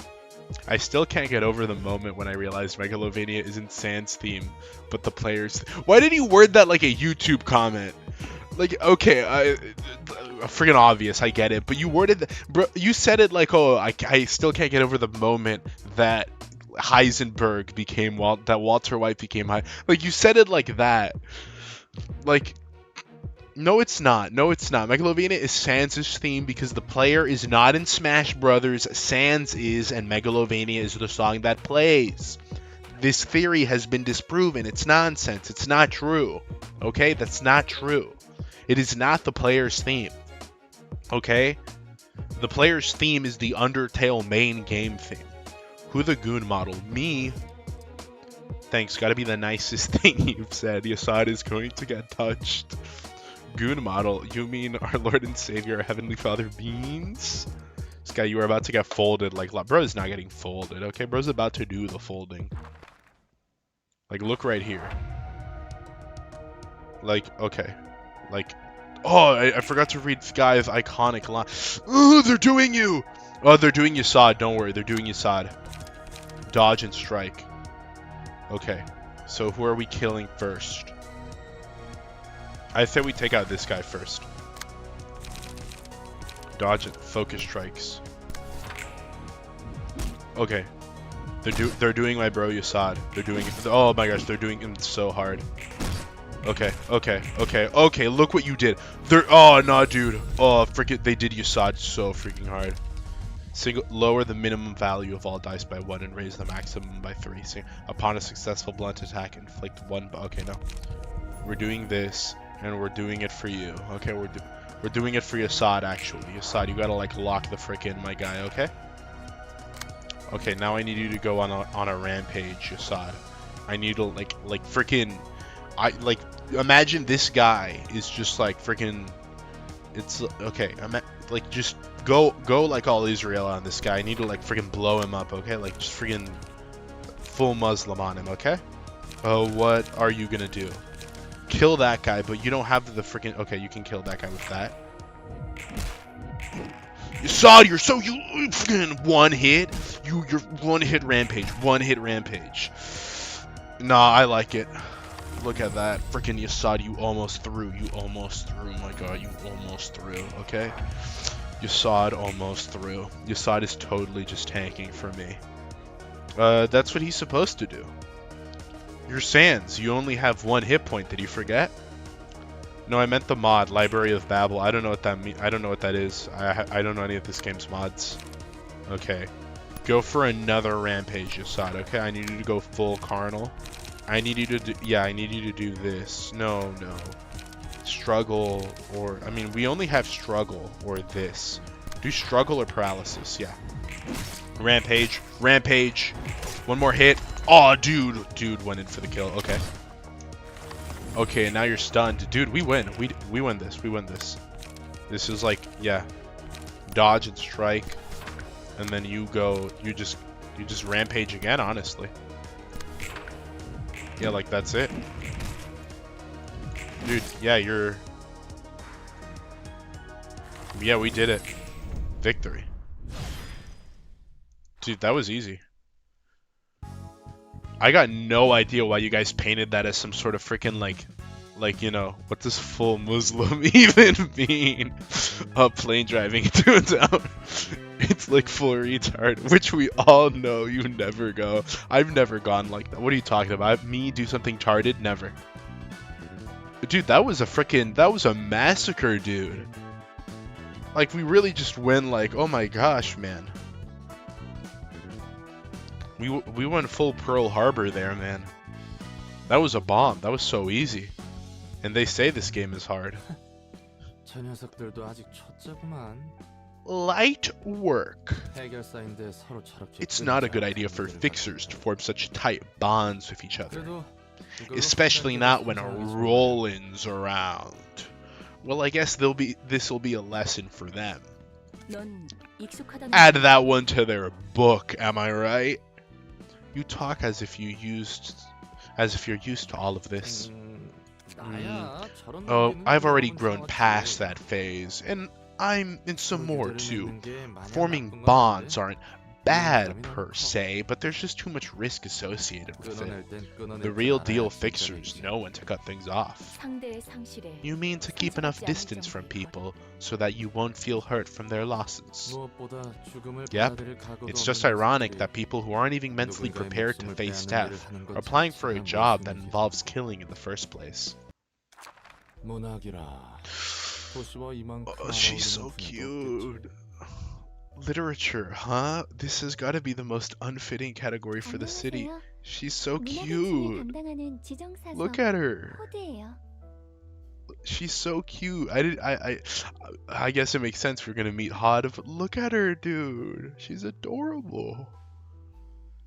I still can't get over the moment when I realized Megalovania isn't Sans theme, but the players. Why did you word that like a YouTube comment? Like, okay, friggin' obvious, I get it, but you worded that, bro. You said it like, oh, I still can't get over the moment that Heisenberg became that Walter White became high. Like, you said it like that. Like, no, it's not. No, it's not. Megalovania is Sans' theme because the player is not in Smash Brothers. Sans is, and Megalovania is the song that plays. This theory has been disproven. It's nonsense. It's not true. Okay? That's not true. It is not the player's theme. Okay? The player's theme is the Undertale main game theme. Who the goon model? Me. Thanks. Gotta be the nicest thing you've said. Yasad is going to get touched. Goon model? You mean our Lord and Savior, our Heavenly Father Beans? This guy, you are about to get folded. Like, bro's not getting folded, okay? Bro's about to do the folding. Like, look right here. Like, okay. Like, oh, I forgot to read Sky's iconic line. Oh, they're doing you! Oh, they're doing Yasad. Don't worry, they're doing Yasad. Dodge and strike. Okay, so who are we killing first? I say we take out this guy first. Dodge and focus strikes. Okay, they're doing my bro Yasad. They're doing. Oh my gosh, they're doing him so hard. Okay, okay, okay, okay. Look what you did. Oh no, dude. Oh freaking, they did Yasad so freaking hard. Lower the minimum value of all dice by 1 and raise the maximum by 3. Upon a successful blunt attack, inflict 1. Okay, no. We're doing this, and we're doing it for you. Okay, we're doing it for Yasad, actually. Yasad, you gotta, like, lock the frickin' my guy, okay? Okay, now I need you to go on a rampage, Yasad. I need to, like frickin'... imagine this guy is just, like, frickin'... It's, okay, like, just go like all Israel on this guy. I need to, like, friggin' blow him up, okay? Like, just friggin' full Muslim on him, okay? Oh, what are you gonna do? Kill that guy, but you don't have the friggin'... Okay, you can kill that guy with that. Yasad, you're so... You friggin' one hit. You're one hit rampage. One hit rampage. Nah, I like it. Look at that. Frickin' Yasad, you almost threw. You almost threw. My god, you almost threw. Okay? Yasad almost threw. Yasad is totally just tanking for me. That's what he's supposed to do. You're Sans. You only have 1 hit point. Did you forget? No, I meant the mod, Library of Babel. I don't know what that means. I don't know what that is. I don't know any of this game's mods. Okay. Go for another rampage, Yasad. Okay, I need you to go full carnal. I need you to do, yeah, I need you to do this. No. Struggle, or, I mean, we only have struggle, or this. Do struggle or paralysis, yeah. Rampage. 1 more hit. Oh, dude went in for the kill, okay. Okay, now you're stunned. Dude, we win. We win this. This is like, yeah. Dodge and strike. And then you just rampage again, honestly. Yeah, like, that's it. Dude, yeah, yeah, we did it. Victory. Dude, that was easy. I got no idea why you guys painted that as some sort of freaking, like, you know, what does full Muslim even mean? Plane driving into a town. It's like full retard, which we all know you never go. I've never gone like that. What are you talking about? Me do something tarded? Never. Dude, that was a massacre, dude. Like, we really just went like, oh my gosh, man. We went full Pearl Harbor there, man. That was a bomb. That was so easy. And they say this game is hard. Light work. It's not a good idea for fixers to form such tight bonds with each other. Especially not when Roland's around. Well, I guess this will be a lesson for them. Add that one to their book, am I right? You talk as if you're used to all of this. Oh, I've already grown past that phase, and I'm in some more too. Forming bonds aren't bad per se, but there's just too much risk associated with it. The real deal fixers know when to cut things off. You mean to keep enough distance from people so that you won't feel hurt from their losses. Yep, it's just ironic that people who aren't even mentally prepared to face death are applying for a job that involves killing in the first place. Oh, she's so cute. Literature, huh? This has got to be the most unfitting category for the city. She's so cute. Look at her. She's so cute. I guess it makes sense we're gonna meet Hod, but look at her, dude. She's adorable.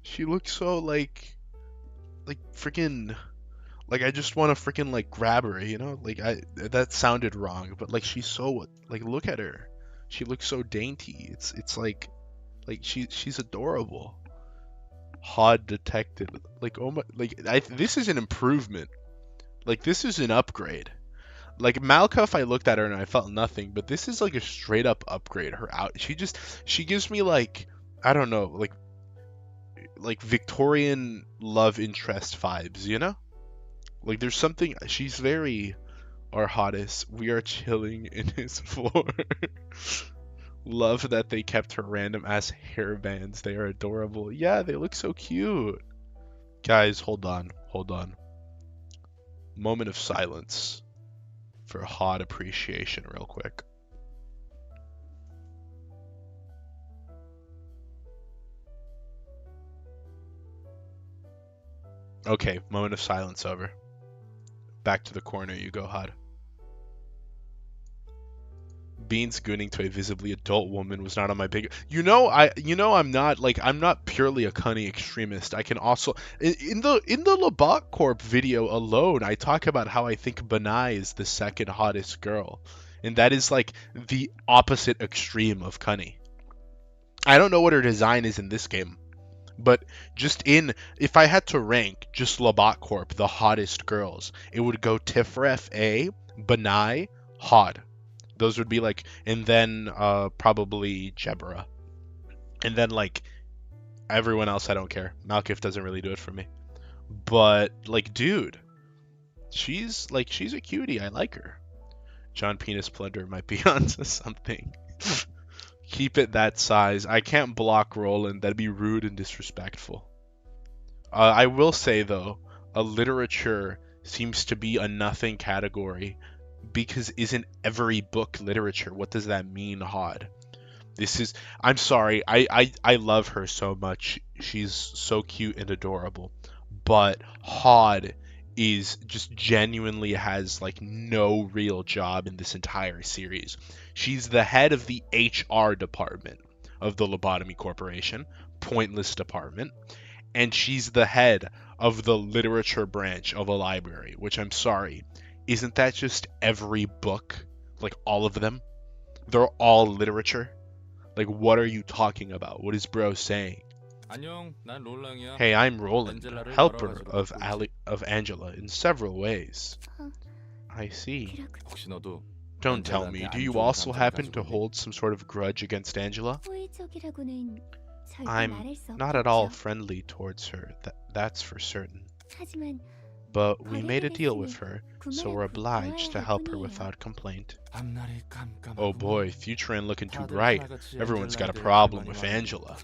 She looks so like freaking. Like I just want to freaking like grab her, you know? Like that sounded wrong, but like she's so like look at her. She looks so dainty. It's like she's adorable. Hod detective. Like oh my this is an improvement. Like this is an upgrade. Like Malcuff, I looked at her and I felt nothing, but this is like a straight up upgrade. Her out she gives me like I don't know, like Victorian love interest vibes, you know? Like there's something she's very our hottest. We are chilling in his floor. Love that they kept her random ass hair bands. They are adorable. Yeah, they look so cute. Guys, hold on. Moment of silence for hot appreciation real quick. Okay, moment of silence over. Back to the corner you go, Hod. Beans gooning to a visibly adult woman was not on my big. I'm not purely a cunning extremist. I can also in the Labat Corp video alone, I talk about how I think Banai is the second hottest girl, and that is like the opposite extreme of cunning. I don't know what her design is in this game, but if I had to rank just Labat Corp the hottest girls, it would go Tiphereth A, Banai, Hod. Those would be like, and then probably Jebra. And then like everyone else I don't care. Malkif doesn't really do it for me. But like dude, she's a cutie. I like her. John Penis Plunder might be onto something. Keep it that size. I can't block Roland. That'd be rude and disrespectful. I will say though, a literature seems to be a nothing category. Because isn't every book literature? What does that mean, Hod? I'm sorry, I love her so much. She's so cute and adorable. But Hod is just genuinely has like no real job in this entire series. She's the head of the HR department of the Lobotomy Corporation, pointless department, and she's the head of the literature branch of a library, which I'm sorry. Isn't that just every book? Like all of them? They're all literature? Like what are you talking about? What is bro saying? Hey, I'm Roland, helper of Angela in several ways. I see. Don't tell me, do you also happen to hold some sort of grudge against Angela? I'm not at all friendly towards her, that's for certain. But we made a deal with her, so we're obliged to help her without complaint. Oh boy, future ain't looking too bright. Everyone's got a problem with Angela.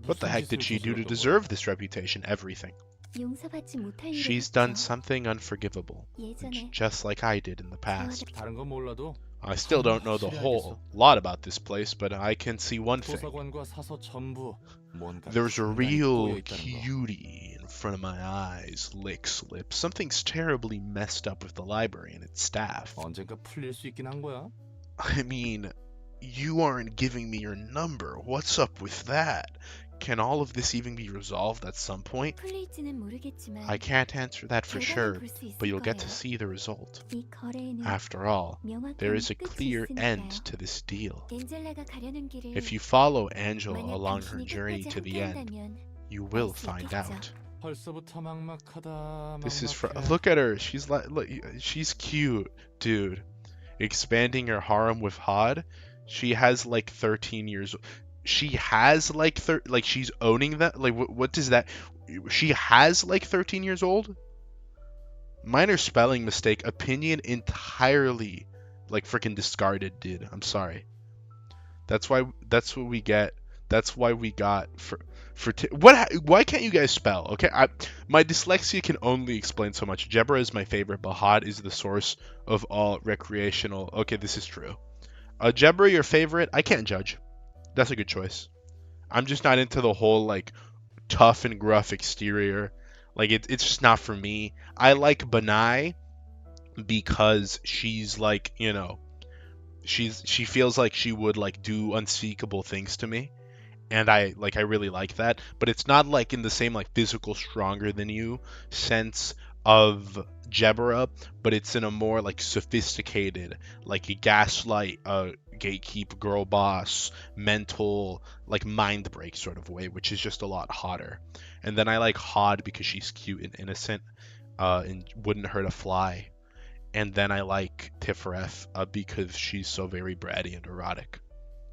What the heck did she do to deserve this reputation? Everything. She's done something unforgivable, just like I did in the past. I still don't know the whole lot about this place, but I can see one thing. There's a real cutie in front of my eyes, licks lips. Something's terribly messed up with the library and its staff. I mean, you aren't giving me your number. What's up with that? Can all of this even be resolved at some point? I can't answer that for sure, but you'll get to see the result. After all, there is a clear end to this deal. If you follow Angela along her journey to the end, you will find out. This is look at her. She's she's cute, dude. Expanding her harem with Hod. She has like 13 years. She has like she's owning that. Like what does that? She has like 13 years old. Minor spelling mistake. Opinion entirely like freaking discarded, dude. I'm sorry. That's what we get. That's why we got why can't you guys spell? Okay, my dyslexia can only explain so much. Jebra is my favorite, but Hod is the source of all recreational. Okay, this is true. Jebra, your favorite? I can't judge. That's a good choice. I'm just not into the whole like tough and gruff exterior. Like it's just not for me. I like Benai because she's like, you know, she feels like she would like do unspeakable things to me. And I really like that, but it's not like in the same like physical stronger than you sense of Jebra, but it's in a more like sophisticated, like a gaslight, gatekeep, girl boss, mental, like mind break sort of way, which is just a lot hotter. And then I like Hod because she's cute and innocent, and wouldn't hurt a fly. And then I like Tiphereth because she's so very bratty and erotic.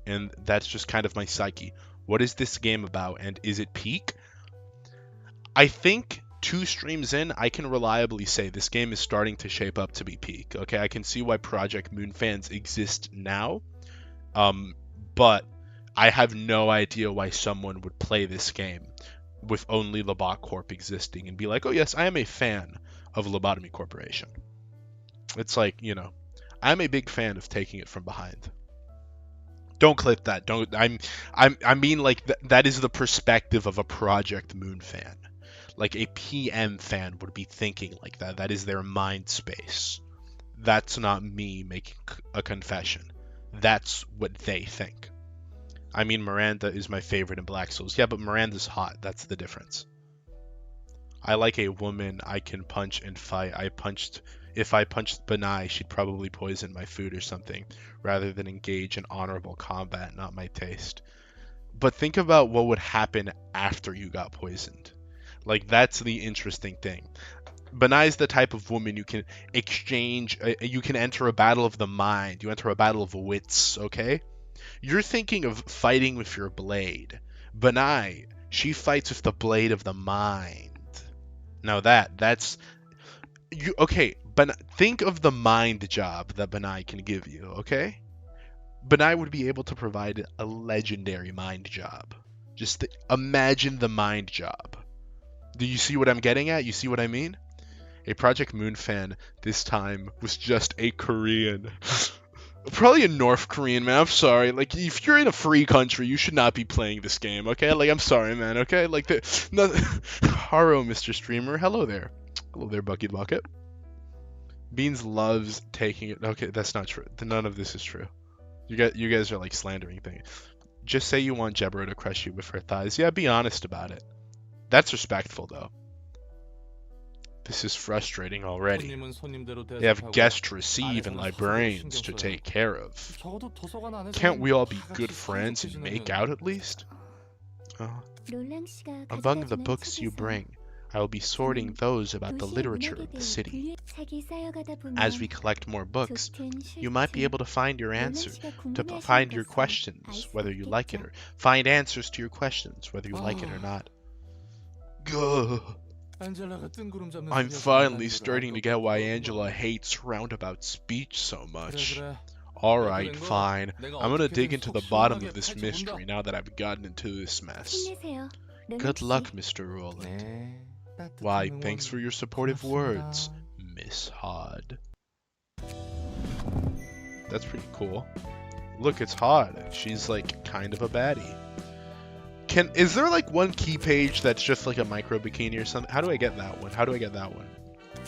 And that's just kind of my psyche. What is this game about, and is it peak? I think 2 streams in, I can reliably say this game is starting to shape up to be peak. Okay, I can see why Project Moon fans exist now, but I have no idea why someone would play this game with only Lobotomy Corp existing and be like, oh yes, I am a fan of Lobotomy Corporation. It's like, you know, I'm a big fan of taking it from behind. Don't clip that. Don't. I mean like that is the perspective of a Project Moon fan. Like a PM fan would be thinking like that. That is their mind space. That's not me making a confession. That's what they think. I mean, Miranda is my favorite in Black Souls. Yeah, but Miranda's hot. That's the difference. I like a woman I can punch and fight. If I punched Benai, she'd probably poison my food or something, rather than engage in honorable combat, not my taste. But think about what would happen after you got poisoned. Like, that's the interesting thing. Benai is the type of woman you can exchange, you can enter a battle of the mind, you enter a battle of wits, okay? You're thinking of fighting with your blade. Benai, she fights with the blade of the mind. Now that's... Okay, but think of the mind job that Benai can give you, okay? Benai would be able to provide a legendary mind job. Just imagine the mind job. Do you see what I'm getting at? You see what I mean? A Project Moon fan this time was just a Korean. Probably a North Korean, man. I'm sorry. Like, if you're in a free country, you should not be playing this game, okay? Like, I'm sorry, man, okay? Like, Haro, Mr. Streamer. Hello there. Hello there, Bucky Bucket. Beans loves taking it. Okay, that's not true. None of this is true. You guys are like slandering things. Just say you want Jebra to crush you with her thighs. Yeah, be honest about it. That's respectful, though. This is frustrating already. They have guests to receive and librarians to take care of. Can't we all be good friends and make out at least? Among the books you bring, I will be sorting those about the literature of the city. As we collect more books, you might be able to find your answers, to find your questions, whether you like it or find answers to your questions, whether you like it or not. Gah. I'm finally starting to get why Angela hates roundabout speech so much. Alright, fine. I'm gonna dig into the bottom of this mystery now that I've gotten into this mess. Good luck, Mr. Roland. Why, thanks for your supportive words, Miss Hod. That's pretty cool. Look, it's Hod. She's like kind of a baddie. Is there like one key page that's just like a micro bikini or something? How do I get that one? How do I get that one?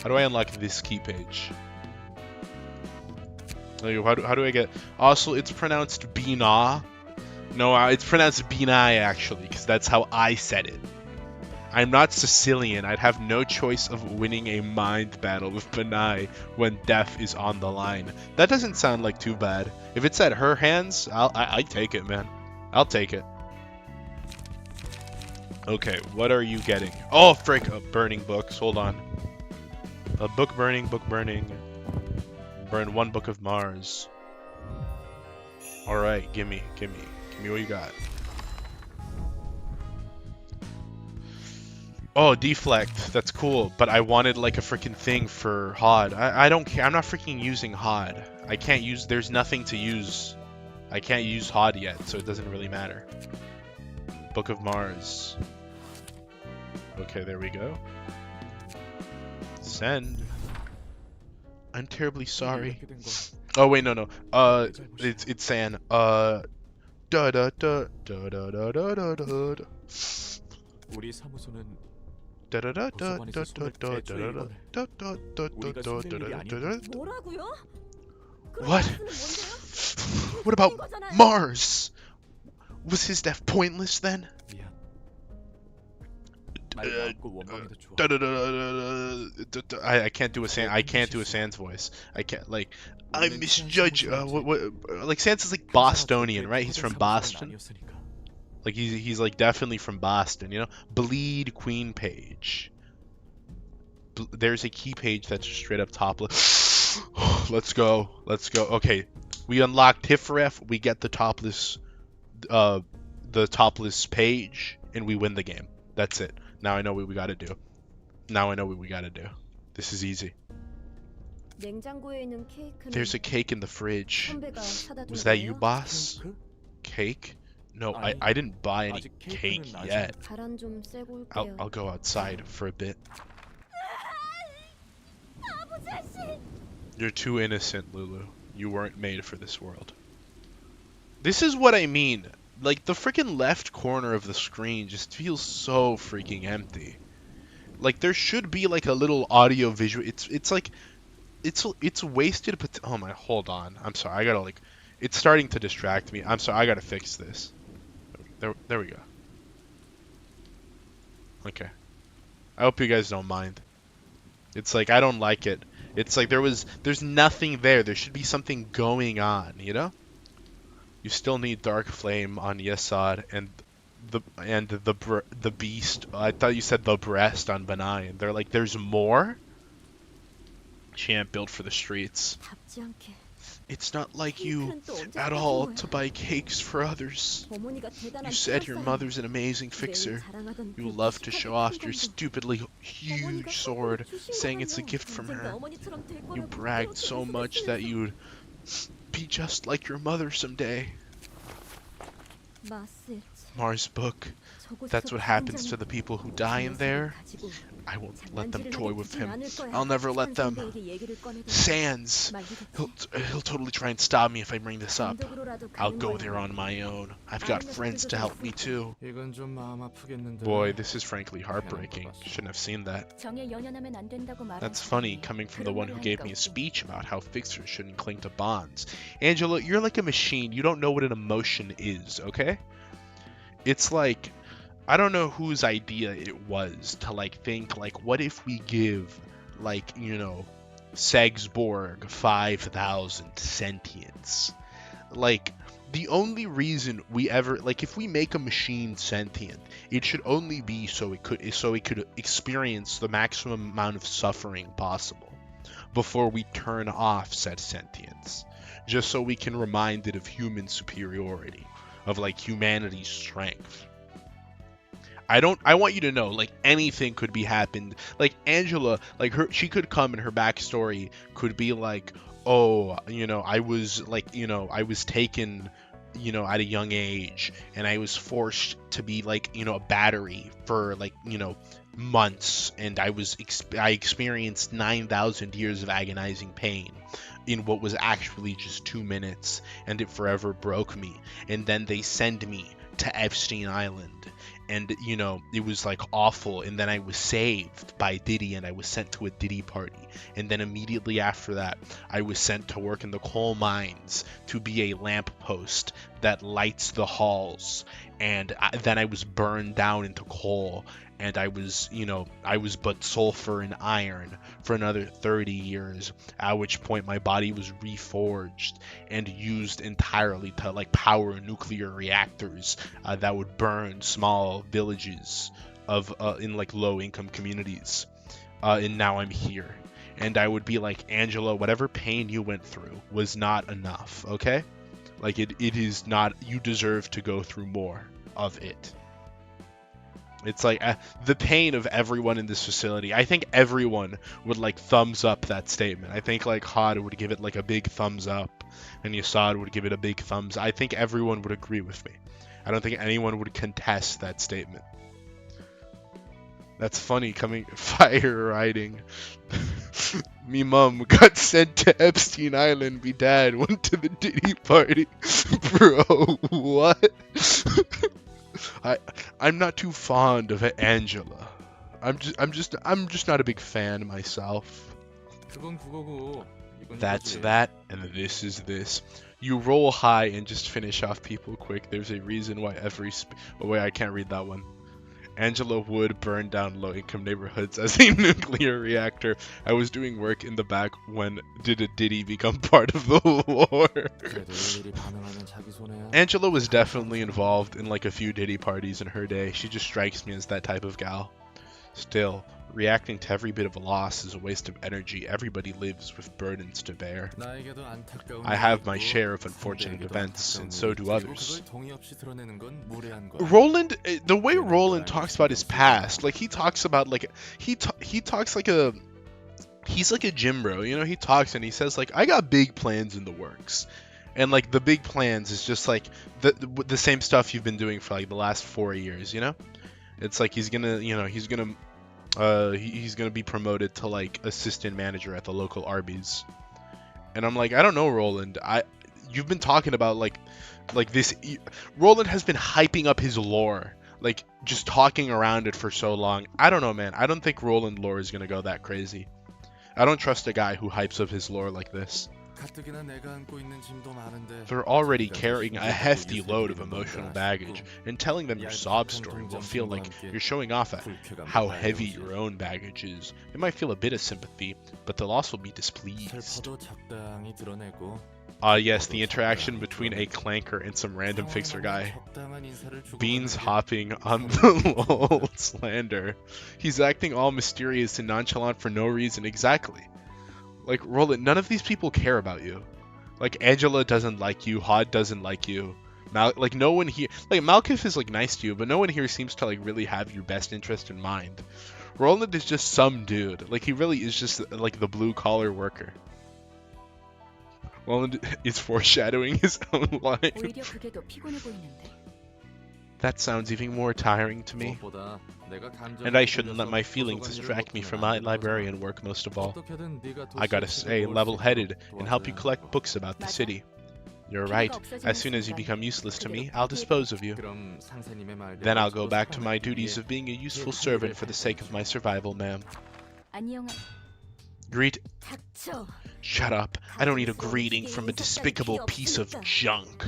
How do I unlock this key page? Like, how do I get... Also, it's pronounced Bina, No, it's pronounced Binai actually, because that's how I said it. I'm not Sicilian. I'd have no choice of winning a mind battle with Binai when death is on the line. That doesn't sound like too bad. If it's at her hands, I'd take it, man. I'll take it. Okay, what are you getting? Oh, frick! Burning books. Hold on. Book burning, book burning. Burn one book of Mars. Alright, gimme what you got. Oh, deflect. That's cool, but I wanted like a freaking thing for HOD. I don't care. I'm not freaking using HOD. I can't use. There's nothing to use. I can't use HOD yet, so it doesn't really matter. Book of Mars. Okay, there we go. Send. I'm terribly sorry. Oh wait, no. It's San. Da da da da da da da da da da. 우리 사무소는 Da da da da 도서관에서 da 손을 da 대조해 da 이거네. da da da 우리가 da 손댈 일이 da 아니야. da. 뭐라고요? What? What about Mars? Was his death pointless then? 미안. 날 마음껏 원망해도 좋아. I can't do a Sans voice. I can't like I misjudge what like Sans is like Bostonian, right? He's from Boston. Like he's like definitely from Boston, you know? Bleed Queen page. There's a key page that's straight up topless. Let's go. Okay. We unlock Tiphereth, we get the topless page, and we win the game. That's it. Now I know what we gotta do. This is easy. There's a cake in the fridge. Was that you, boss? Cake? No, I didn't buy any cake yet. I'll go outside for a bit. You're too innocent, Lulu. You weren't made for this world. This is what I mean. Like, the freaking left corner of the screen just feels so freaking empty. Like, there should be, like, a little audio visual. It's like... It's wasted, but... Oh my, hold on. I'm sorry, I gotta, like... It's starting to distract me. I'm sorry, I gotta fix this. There we go. Okay. I hope you guys don't mind. It's like, I don't like it. It's like there's nothing there. There should be something going on, you know? You still need Dark Flame on Yesod and the Beast. I thought you said the Breast on Benai. And they're like, there's more? Champ built for the streets. It's not like you at all to buy cakes for others. You said your mother's an amazing fixer. You love to show off your stupidly huge sword, saying it's a gift from her. You bragged so much that you'd be just like your mother someday. Mars book. That's what happens to the people who die in there. I won't let them toy with him. I'll never let them. Sans. He'll totally try and stop me if I bring this up. I'll go there on my own. I've got friends to help me too. Boy, this is frankly heartbreaking. Shouldn't have seen that. That's funny, coming from the one who gave me a speech about how fixers shouldn't cling to bonds. Angela, you're like a machine. You don't know what an emotion is, okay? It's like... I don't know whose idea it was to like think like, what if we give like, you know, Segsborg 5,000 sentience? Like, the only reason we ever like, if we make a machine sentient, it should only be so it could experience the maximum amount of suffering possible before we turn off said sentience, just so we can remind it of human superiority, of like humanity's strength. I want you to know, like, anything could be happened. Like, Angela, like, she could come and her backstory could be like, oh, you know, I was, like, you know, I was taken, you know, at a young age, and I was forced to be, like, you know, a battery for, like, you know, months, and I experienced 9,000 years of agonizing pain in what was actually just 2 minutes, and it forever broke me. And then they send me to Epstein Island, and you know, it was like awful, and then I was saved by Diddy and I was sent to a Diddy party, and then immediately after that I was sent to work in the coal mines to be a lamppost that lights the halls, and then I was burned down into coal, and I was, you know, I was but sulfur and iron for another 30 years, at which point my body was reforged and used entirely to like power nuclear reactors that would burn small villages of in like low income communities. And now I'm here. And I would be like, Angela, whatever pain you went through was not enough, okay? Like it is not, you deserve to go through more of it. It's like the pain of everyone in this facility. I think everyone would like thumbs up that statement. I think like Hod would give it like a big thumbs up, and Yasad would give it a big thumbs. I think everyone would agree with me. I don't think anyone would contest that statement. That's funny coming fire riding. Me mom got sent to Epstein Island. Me dad went to the Diddy party. Bro, what? I'm not too fond of Angela. I'm just not a big fan myself. 그건 그거고. 이건 That's 이거지. that, and this is this. You roll high and just finish off people quick. There's a reason why oh wait, I can't read that one. Angela Wood burned down low-income neighborhoods as a nuclear reactor. I was doing work in the back when did a Diddy become part of the war? 그래도 일일이 반응하면 자기 손해야. Angela was definitely involved in like a few Diddy parties in her day. She just strikes me as that type of gal. Still, reacting to every bit of a loss is a waste of energy. Everybody lives with burdens to bear. 나에게도 안타까운 I have my 일이 share of 있고, unfortunate 상대에게도 events, 안타까운 and so 일이 do 있고, others. 그걸 동의 없이 드러내는 건 무례한 거야. Roland, the way Roland talks about his past, like he talks about like he talks like a he's like a gym bro, you know. He talks and he says like I got big plans in the works, and like the big plans is just like the same stuff you've been doing for like the last 4 years, you know. It's like he's gonna, you know, he's gonna be promoted to like assistant manager at the local Arby's, and I'm like, I don't know, Roland. You've been talking about like this. Roland has been hyping up his lore, like just talking around it for so long. I don't know, man. I don't think Roland lore is gonna go that crazy. I don't trust a guy who hypes up his lore like this. 가뜩이나 내가 안고 있는 짐도 많은데 They're already 자기가 carrying a 힘들고 hefty 유세를 load of 부리는 emotional 건가 baggage, 싶고 and telling them your sob story will feel like you're showing off at how heavy your own baggage is. They might feel a bit of sympathy, but they'll also be displeased. 슬퍼도 적당히 드러내고 Yes, the interaction between a clanker and some random fixer guy. 적당한 인사를 주고 Beans 가는 게 hopping on the lol slander. He's acting all mysterious and nonchalant for no reason. Exactly. Like, Roland, none of these people care about you. Like, Angela doesn't like you. Hod doesn't like you. Like, no one here... Like, Malkif is, like, nice to you, but no one here seems to, like, really have your best interest in mind. Roland is just some dude. Like, he really is just, like, the blue-collar worker. Roland is foreshadowing his own life. 오히려 그게 더 피곤해 보이는데. That sounds even more tiring to me. 무엇보다 내가 감정에 And I shouldn't let 끌려서 my feelings 도서관 일을 distract me 못하면 from 안 my 되는 librarian 거잖아. work most of all. 어떻게든 네가 I gotta 도시의 stay 책을 level-headed 모을 수 and help you 있도록 collect 도와줘야 books about the 맞아. city. You're 필요가 right. 없어지는 As soon as you 순간 become useless to me, 그대로 I'll 포기해 dispose of you. 그럼 상사님의 말대로 Then I'll go 저도 back to my 살아남기 duties 위해 of being a useful 할 servant 일을 for the 할 sake of my survival, ma'am. 안녕. Greet. 닥쳐. Shut up. I don't need a greeting from a despicable piece of junk.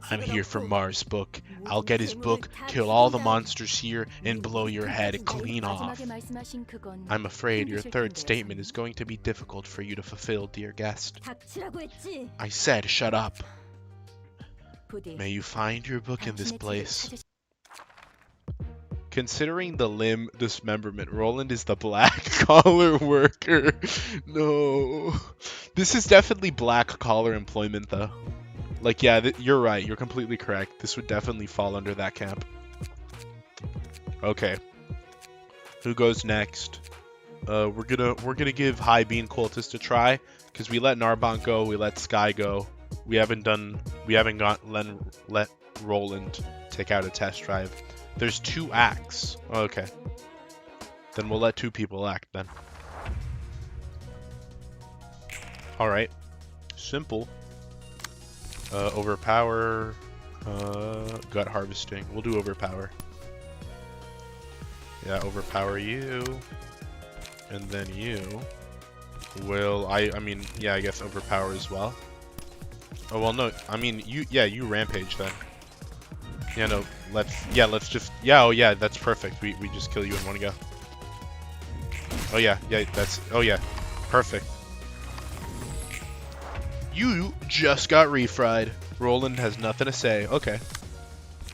I'm here for Mars' book. I'll get his book, kill all the monsters here, and blow your head clean off. 마지막에 말씀하신 그건 I'm afraid your 힘드실 third 텐데요. statement is going to be difficult for you to fulfill, dear guest. 닥치라고 했지. I said shut up. 부디 May you find your book in this 당신의 책을 place. 찾으시- Considering the limb dismemberment, Roland is the black collar worker. No. This is definitely black collar employment, though. Like, yeah, you're right. You're completely correct. This would definitely fall under that camp. Okay. Who goes next? We're gonna give High Bean Cultist a try, because we let Narbonne go, we let Sky go. We haven't let Roland take out a test drive. There's 2 acts. Okay. Then we'll let 2 people act then. Alright. Simple. Overpower. Gut harvesting. We'll do overpower. Yeah, overpower you. And then you will, I mean, yeah, I guess overpower as well. Oh, well, no, I mean, you rampage then. Yeah, no, let's just, oh yeah, that's perfect. We just kill you in one go. Oh yeah, oh yeah, perfect. You just got refried. Roland has nothing to say. Okay.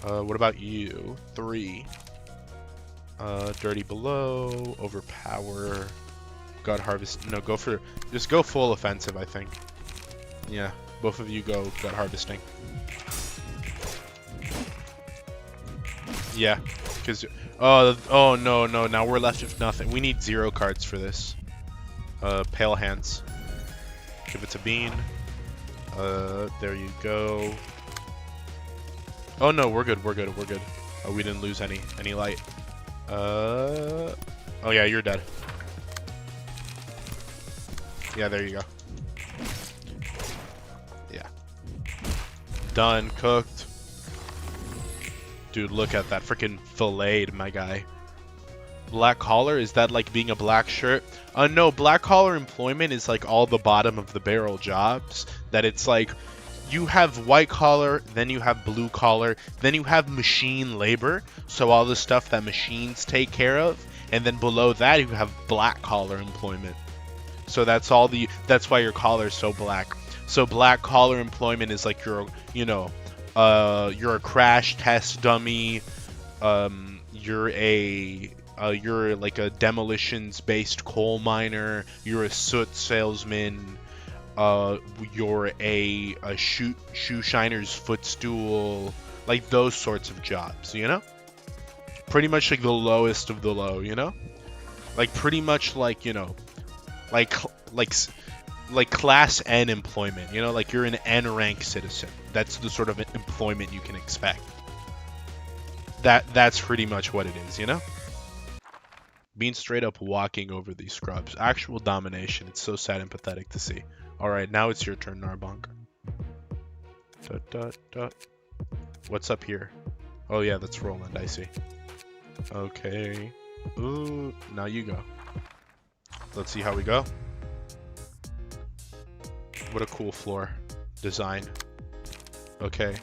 What about you? 3. Dirty below, overpower, gut harvest. No, just go full offensive, I think. Yeah, both of you go gut harvesting. Yeah, because oh no, now we're left with nothing. We need 0 cards for this. Pale hands. Give it to Bean. There you go. Oh no, we're good. Oh, we didn't lose any light. Oh yeah, you're dead. Yeah, there you go. Yeah. Done, cooked. Dude, look at that, freaking filleted, my guy. Black collar, is that like being a black shirt? No, black collar employment is like all the bottom of the barrel jobs. That it's like, you have white collar, then you have blue collar, then you have machine labor, so all the stuff that machines take care of, and then below that you have black collar employment. So that's why your collar is so black. So black collar employment is like you're a crash test dummy, you're like a demolitions based coal miner, you're a soot salesman, you're a shoe shiner's footstool, like those sorts of jobs, you know? Pretty much like the lowest of the low, you know? Like pretty much like, you know, like class N employment, you know? Like you're an N rank citizen. That's the sort of employment you can expect. That's pretty much what it is, you know? Being straight up walking over these scrubs. Actual domination. It's so sad and pathetic to see. Alright, now it's your turn, Narbonk. What's up here? Oh yeah, that's Roland, I see. Okay. Ooh, now you go. Let's see how we go. What a cool floor design. Okay.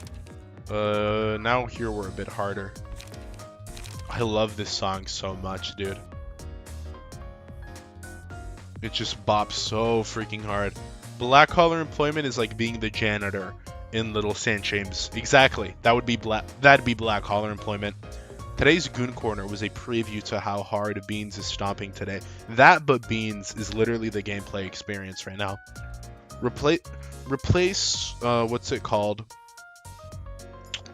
Now here we're a bit harder. I love this song so much, dude. It just bops so freaking hard. Black collar employment is like being the janitor in Little Sand James. Exactly. That'd be black collar employment. Today's Goon Corner was a preview to how hard Beans is stomping today. That but Beans is literally the gameplay experience right now. Replace what's it called?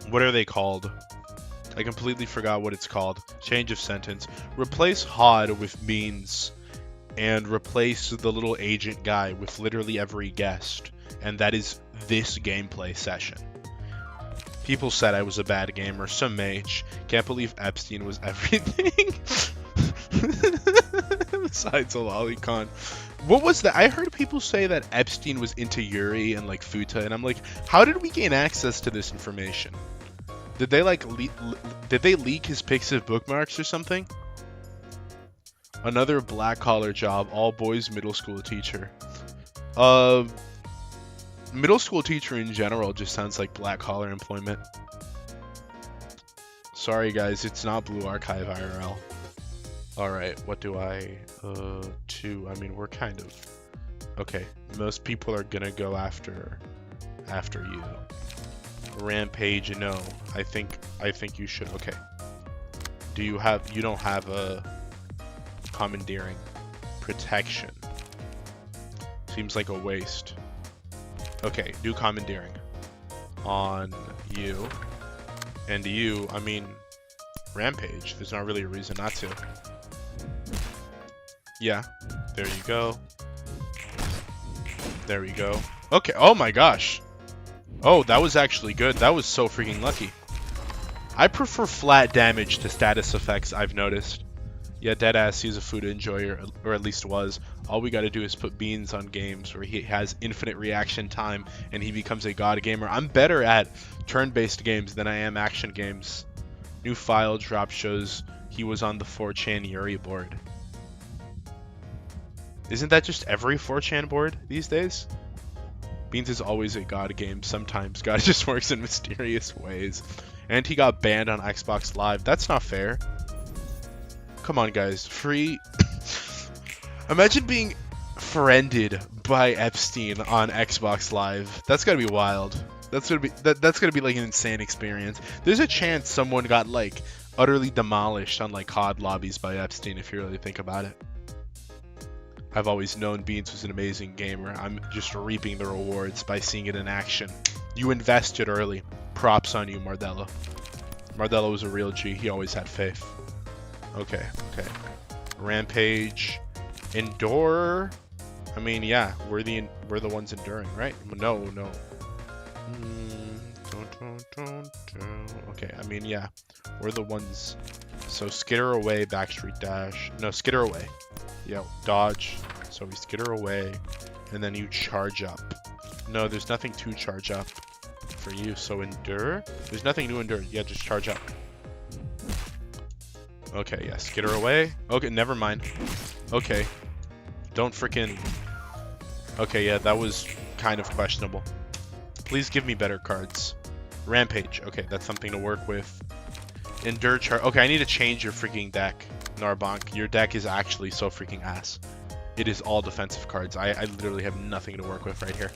What are they called? I completely forgot what it's called. Change of sentence. Replace Hod with Beans. And replace the little agent guy with literally every guest. And that is this gameplay session. People said I was a bad gamer. Some mage. Can't believe Epstein was everything. Besides a lolicon. What was that? I heard people say that Epstein was into Yuri and like Futa. And I'm like, how did we gain access to this information? Did they like did they leak his Pixiv bookmarks or something? Another black collar job, all boys middle school teacher. Middle school teacher in general just sounds like black collar employment. Sorry guys, it's not Blue Archive IRL. Alright, what do I 2? I mean, we're kind of okay. Most people are gonna go after you. Rampage, no. I think you should. Okay. You don't have a commandeering. Protection. Seems like a waste. Okay, do commandeering. On you. And you, I mean, Rampage. There's not really a reason not to. Yeah. There you go. There we go. Okay, oh my gosh. Oh, that was actually good. That was so freaking lucky. I prefer flat damage to status effects, I've noticed. Yeah, deadass, he's a food enjoyer, or at least was. All we gotta do is put Beans on games where he has infinite reaction time and he becomes a god gamer. I'm better at turn-based games than I am action games. New file drop shows he was on the 4chan Yuri board. Isn't that just every 4chan board these days? Beans is always a god game. Sometimes God just works in mysterious ways. And he got banned on Xbox Live. That's not fair. Come on, guys. Free. Imagine being friended by Epstein on Xbox Live. That's gotta be wild. That's gonna be like an insane experience. There's a chance someone got like utterly demolished on like COD lobbies by Epstein if you really think about it. I've always known Beans was an amazing gamer. I'm just reaping the rewards by seeing it in action. You invested early. Props on you, Mardello. Mardello was a real G. He always had faith. Okay. Rampage. Endure. I mean, yeah, we're the ones enduring, right? No. Okay, I mean, yeah, we're the ones. So skitter away, backstreet dash. No, skitter away. Yeah, dodge. So we skitter away, and then you charge up. No, there's nothing to charge up for you. So endure. There's nothing to endure. Yeah, just charge up. Okay, yeah, skitter away. Okay, never mind. Okay, don't freaking. Okay, yeah, that was kind of questionable. Please give me better cards. Rampage. Okay, that's something to work with. Endure chart. Okay, I need to change your freaking deck, Narbonk. Your deck is actually so freaking ass. It is all defensive cards. I literally have nothing to work with right here.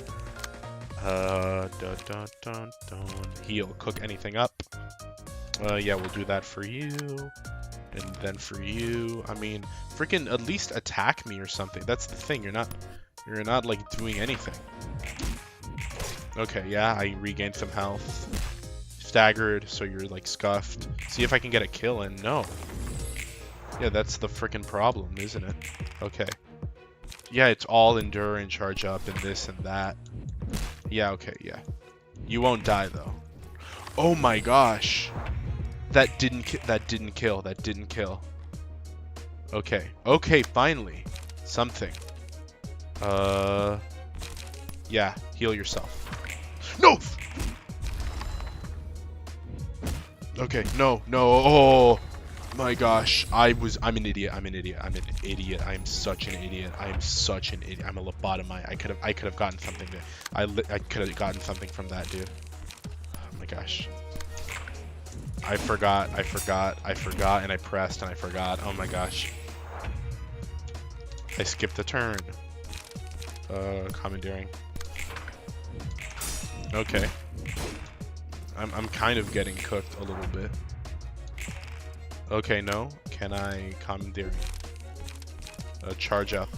Heal. Cook anything up. Yeah, we'll do that for you. And then for you, I mean, freaking at least attack me or something. That's the thing. You're not like doing anything. Okay, yeah, I regained some health. Staggered, so you're like scuffed. See if I can get a kill in. No. Yeah, that's the freaking problem, isn't it? Okay. Yeah, it's all endure and charge up and this and that. Yeah, okay, yeah. You won't die though. Oh my gosh. That didn't kill. Okay. Okay, finally. Something. Yeah, heal yourself. No! Okay, no. Oh my gosh. I'm an idiot. I'm such an idiot. I'm a lobotomite. I could have gotten something there. I could have gotten something from that dude. Oh my gosh. I forgot, and I pressed, and I forgot. Oh my gosh. I skipped a turn. Commandeering. Okay. I'm kind of getting cooked a little bit. Okay, no. Can I commandeering? Charge up.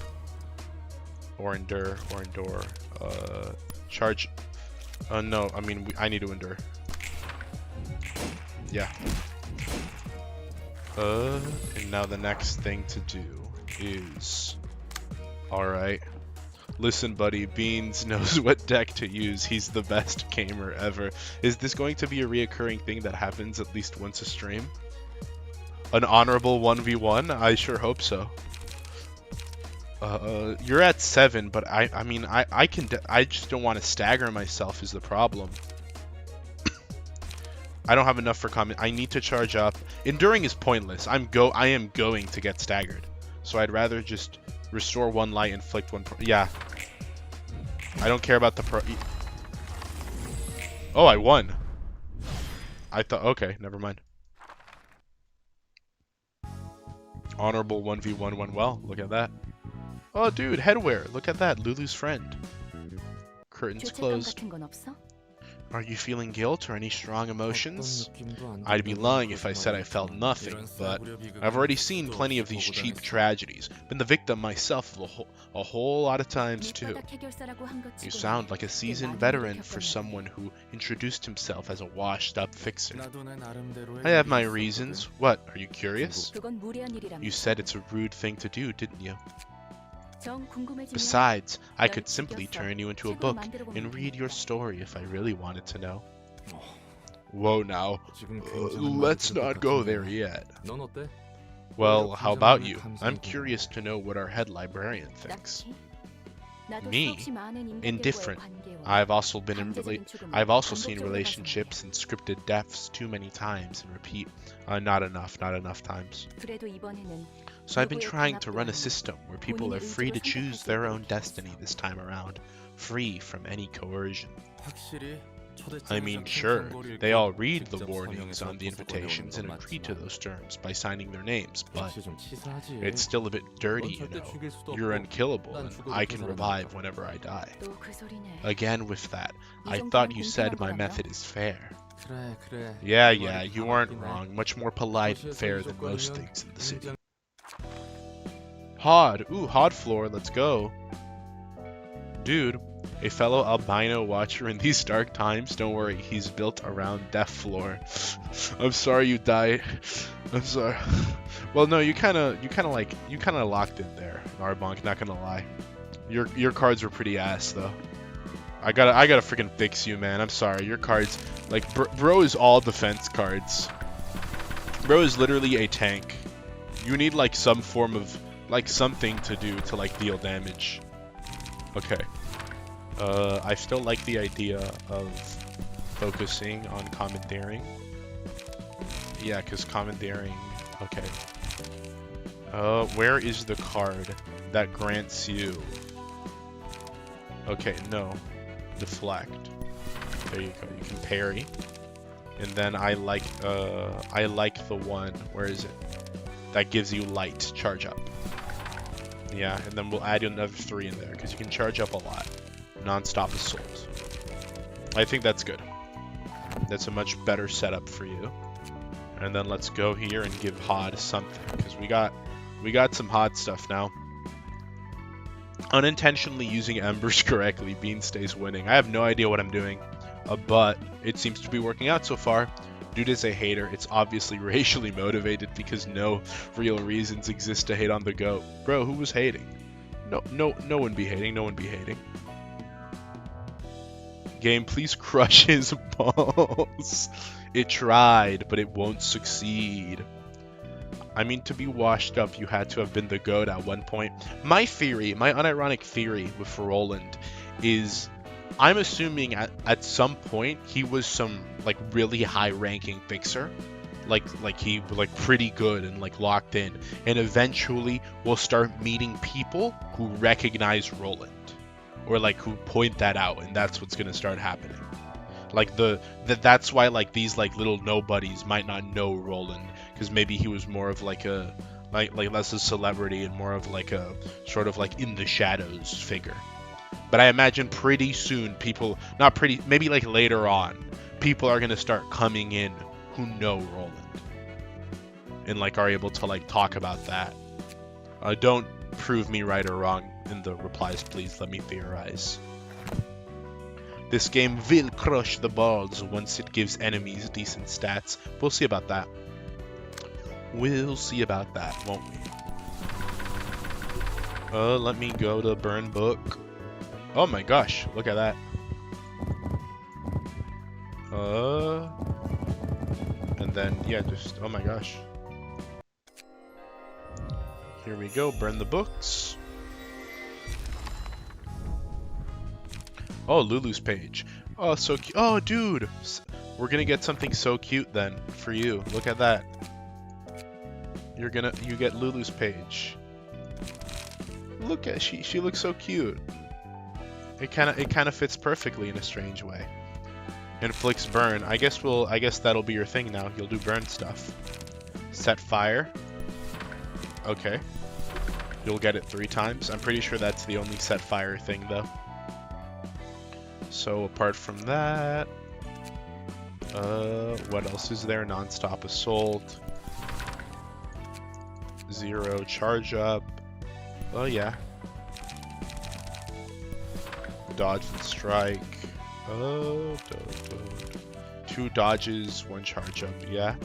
Or endure. Charge. No, I mean, I need to endure. Yeah. And now the next thing to do is... Alright. Listen, buddy, Beans knows what deck to use. He's the best gamer ever. Is this going to be a reoccurring thing that happens at least once a stream? An honorable 1v1? I sure hope so. You're at 7, but I mean, I just don't want to stagger myself is the problem. I don't have enough for comment. I need to charge up. Enduring is pointless. I am going to get staggered. So I'd rather just restore 1 light, inflict 1 yeah. I don't care about the Oh, I won. I thought, okay, never mind. Honorable 1v1 went well. Look at that. Oh, dude, headwear. Look at that. Lulu's friend. Curtains closed. Are you feeling guilt or any strong emotions? I'd be lying if I said I felt nothing, but I've already seen plenty of these cheap tragedies. Been the victim myself a whole lot of times too. You sound like a seasoned veteran for someone who introduced himself as a washed-up fixer. I have my reasons. What, are you curious? You said it's a rude thing to do, didn't you? Besides, I could simply turn you into a book and read your story if I really wanted to know. Whoa now, let's not go there yet. Well, how about you? I'm curious to know what our head librarian thinks. 딱히? 나도 Me? 수없이 많은 Indifferent. 인간들과의 관계와 I've also been in 강제적인 죽음을 I've also seen 반복적으로 relationships and scripted deaths too many times and repeat. Not enough times. 발생해. 그래도 이번에는 So I've been trying to run a system where people are free to 본인의 choose 의지로 their own 선택할 수 destiny 있어. this time around, free from any coercion. 확실히 I mean, sure, they all read the warnings on the invitations and agree to those terms by signing their names, but 역시 좀 치사하지. it's still a bit dirty, you 넌 절대 know. 죽일 수도 You're 없고, unkillable, 난 and 죽어도 I 그 can 사람은 revive 없다. whenever I die. 또 그 소리네. Again with that, 이 I 정도면 thought you said 공평한 my 거라며? method is fair. 그래. Yeah, 네 yeah, 말이 you 다 aren't 맞긴 해. wrong. Much more polite and 도시에서 fair 이 than most 조건이면 things in the city. 굉장히 Hod. Ooh, Hod floor. Let's go. Dude, a fellow albino watcher in these dark times. Don't worry, he's built around Death Floor. I'm sorry you died. I'm sorry. Well, no, you kind of locked in there, Arbonk. Not gonna lie. Your cards were pretty ass though. I gotta freaking fix you, man. I'm sorry. Your cards, like, bro is all defense cards. Bro is literally a tank. You need like some form of like something to do to like deal damage. Okay. I still like the idea of focusing on commandeering. Yeah, because commandeering. Okay. Where is the card that grants you? Okay, no. Deflect. There you go. You can parry. And then I like the one. Where is it? That gives you light charge up. Yeah, and then we'll add another 3 in there because you can charge up a lot. Non-stop assault. I think that's good. That's a much better setup for you. And then let's go here and give Hod something because we got some Hod stuff now. Unintentionally using embers correctly, Bean stays winning. I have no idea what I'm doing, but it seems to be working out so far. Dude is a hater. It's obviously racially motivated because no real reasons exist to hate on the GOAT. Bro, who was hating? No one be hating. No one be hating. Game, please crush his balls. It tried, but it won't succeed. I mean, to be washed up, you had to have been the GOAT at one point. My theory, my unironic theory with Roland is I'm assuming at some point he was some like really high-ranking fixer. Like he like pretty good and like locked in. And eventually we'll start meeting people who recognize Roland. Or like who point that out, and that's what's gonna start happening. Like that's why like these like little nobodies might not know Roland, because maybe he was more of like a like less a celebrity and more of like a sort of like in the shadows figure. But I imagine pretty soon people, not pretty, maybe like later on, people are gonna start coming in who know Roland and like are able to like talk about that. Don't prove me right or wrong in the replies, please. Let me theorize. This game will crush the balls once it gives enemies decent stats. We'll see about that. We'll see about that, won't we? Let me go to Burn Book. Oh my gosh, look at that. And then, yeah, just, oh my gosh. Here we go, burn the books. Oh, Lulu's page. Oh, so cute. Oh, dude. We're gonna get something so cute then for you. Look at that. You get Lulu's page. Look at she looks so cute. It kind of fits perfectly in a strange way. Inflicts burn. I guess that'll be your thing now. You'll do burn stuff. Set fire. Okay. You'll get it 3 times. I'm pretty sure that's the only set fire thing though. So apart from that, what else is there? Non-stop assault. 0 charge up. Oh yeah. Dodge and strike. Oh, 2 dodges, 1 charge up. Yeah.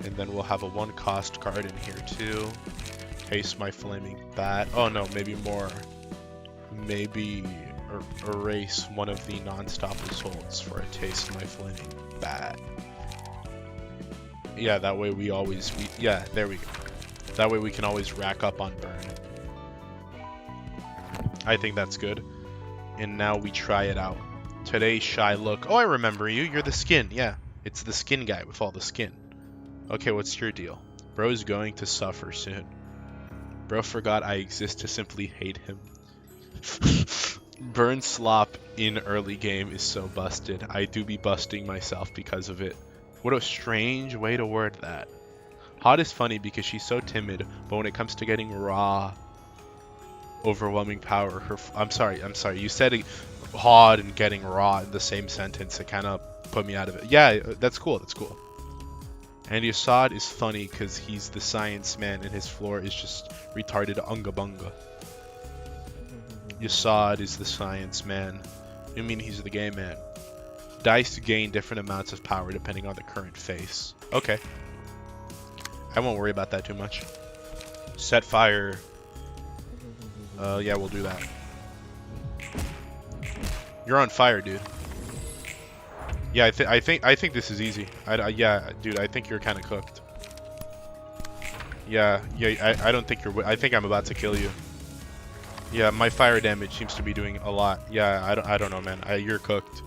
And then we'll have a 1 cost card in here too. Taste my flaming bat. Oh no, maybe more. Maybe erase one of the non-stop assaults for a taste my flaming bat. Yeah, that way yeah, there we go. That way we can always rack up on burn. I think that's good. And now we try it out. Today's shy look. Oh, I remember you. You're the skin. Yeah, it's the skin guy with all the skin. Okay, what's your deal? Bro's going to suffer soon. Bro forgot I exist to simply hate him. Burn slop in early game is so busted. I do be busting myself because of it. What a strange way to word that. Hot is funny because she's so timid, but when it comes to getting raw, overwhelming power, I'm sorry, you said it, hot and getting raw in the same sentence. It kind of put me out of it. Yeah, that's cool, that's cool. And Yasad is funny because he's the science man and his floor is just retarded unga bunga. Yasad is the science man. I mean, he's the gay man. Dice gain different amounts of power depending on the current face. Okay. I won't worry about that too much. Set fire. Yeah, we'll do that. You're on fire, dude. Yeah, I think this is easy. Yeah, dude, I think you're kind of cooked. Yeah, I don't think you're. I think I'm about to kill you. Yeah, my fire damage seems to be doing a lot. Yeah, I don't know, man. You're cooked.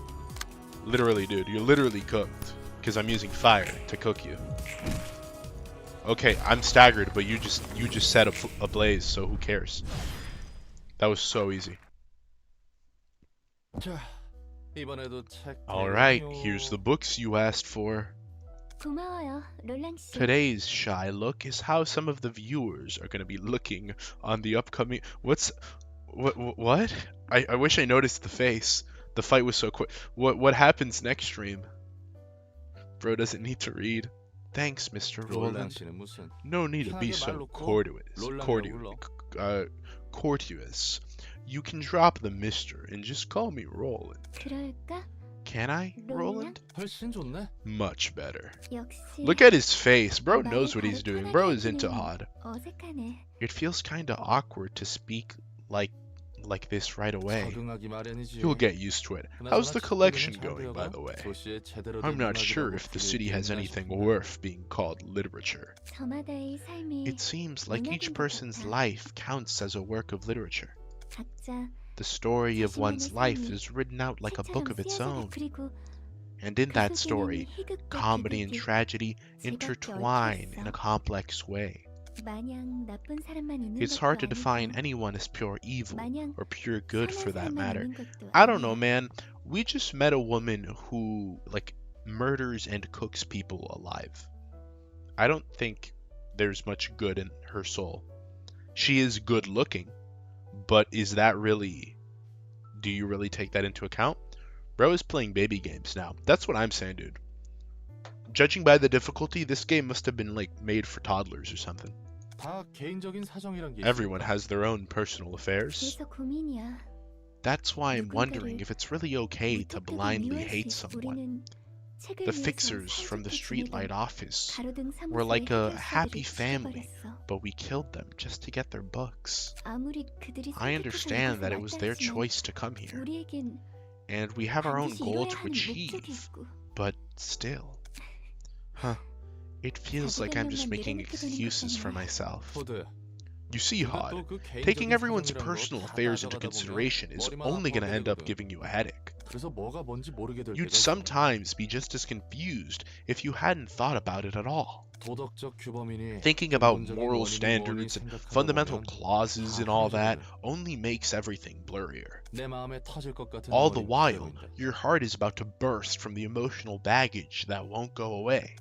Literally, dude, you're literally cooked because I'm using fire to cook you. Okay, I'm staggered, but you just set a blaze, so who cares? That was so easy. Alright, here's the books you asked for. 고마워요, 롤랑 씨. Today's shy look is how some of the viewers are going to be looking on the upcoming... What? I wish I noticed the face. The fight was so quick. What happens next stream? Bro doesn't need to read. Thanks, Mr. Roland. No need to be so courteous. You can drop the mister and just call me Roland. 그럴까? Can I, Roland? Much better. 역시. Look at his face. Bro knows what he's doing. Bro is into Hod. 어색하네. It feels kinda awkward to speak like this right away. You'll get used to it. How's the collection going, by the way? I'm not sure if the city has anything worth being called literature. 저마다의 삶이 It seems like each person's life counts as a work of literature. 각자 The story of one's life is written out like a book of its own. And in that story, comedy and tragedy intertwine in a complex way. It's hard to define anyone as pure evil or pure good for that matter. I don't know, man. We just met a woman who, murders and cooks people alive. I don't think there's much good in her soul. She is good looking, but is that really... Do you really take that into account? Bro is playing baby games now. That's what I'm saying, dude. Judging by the difficulty, this game must have been, made for toddlers or something. Everyone has their own personal affairs. 그래서 고민이야. That's why I'm wondering if it's really okay to blindly hate someone. The fixers from the streetlight office were like a happy family, but we killed them just to get their books. I understand that it was their choice to come here, and we have our own goal to achieve, but still. Huh. It feels like I'm just making excuses for myself. You see, Hod, taking everyone's personal affairs into consideration is only going to end up giving you a headache. You'd sometimes be just as confused if you hadn't thought about it at all. Thinking about moral standards and fundamental clauses and all that only makes everything blurrier. All the while, your heart is about to burst from the emotional baggage that won't go away.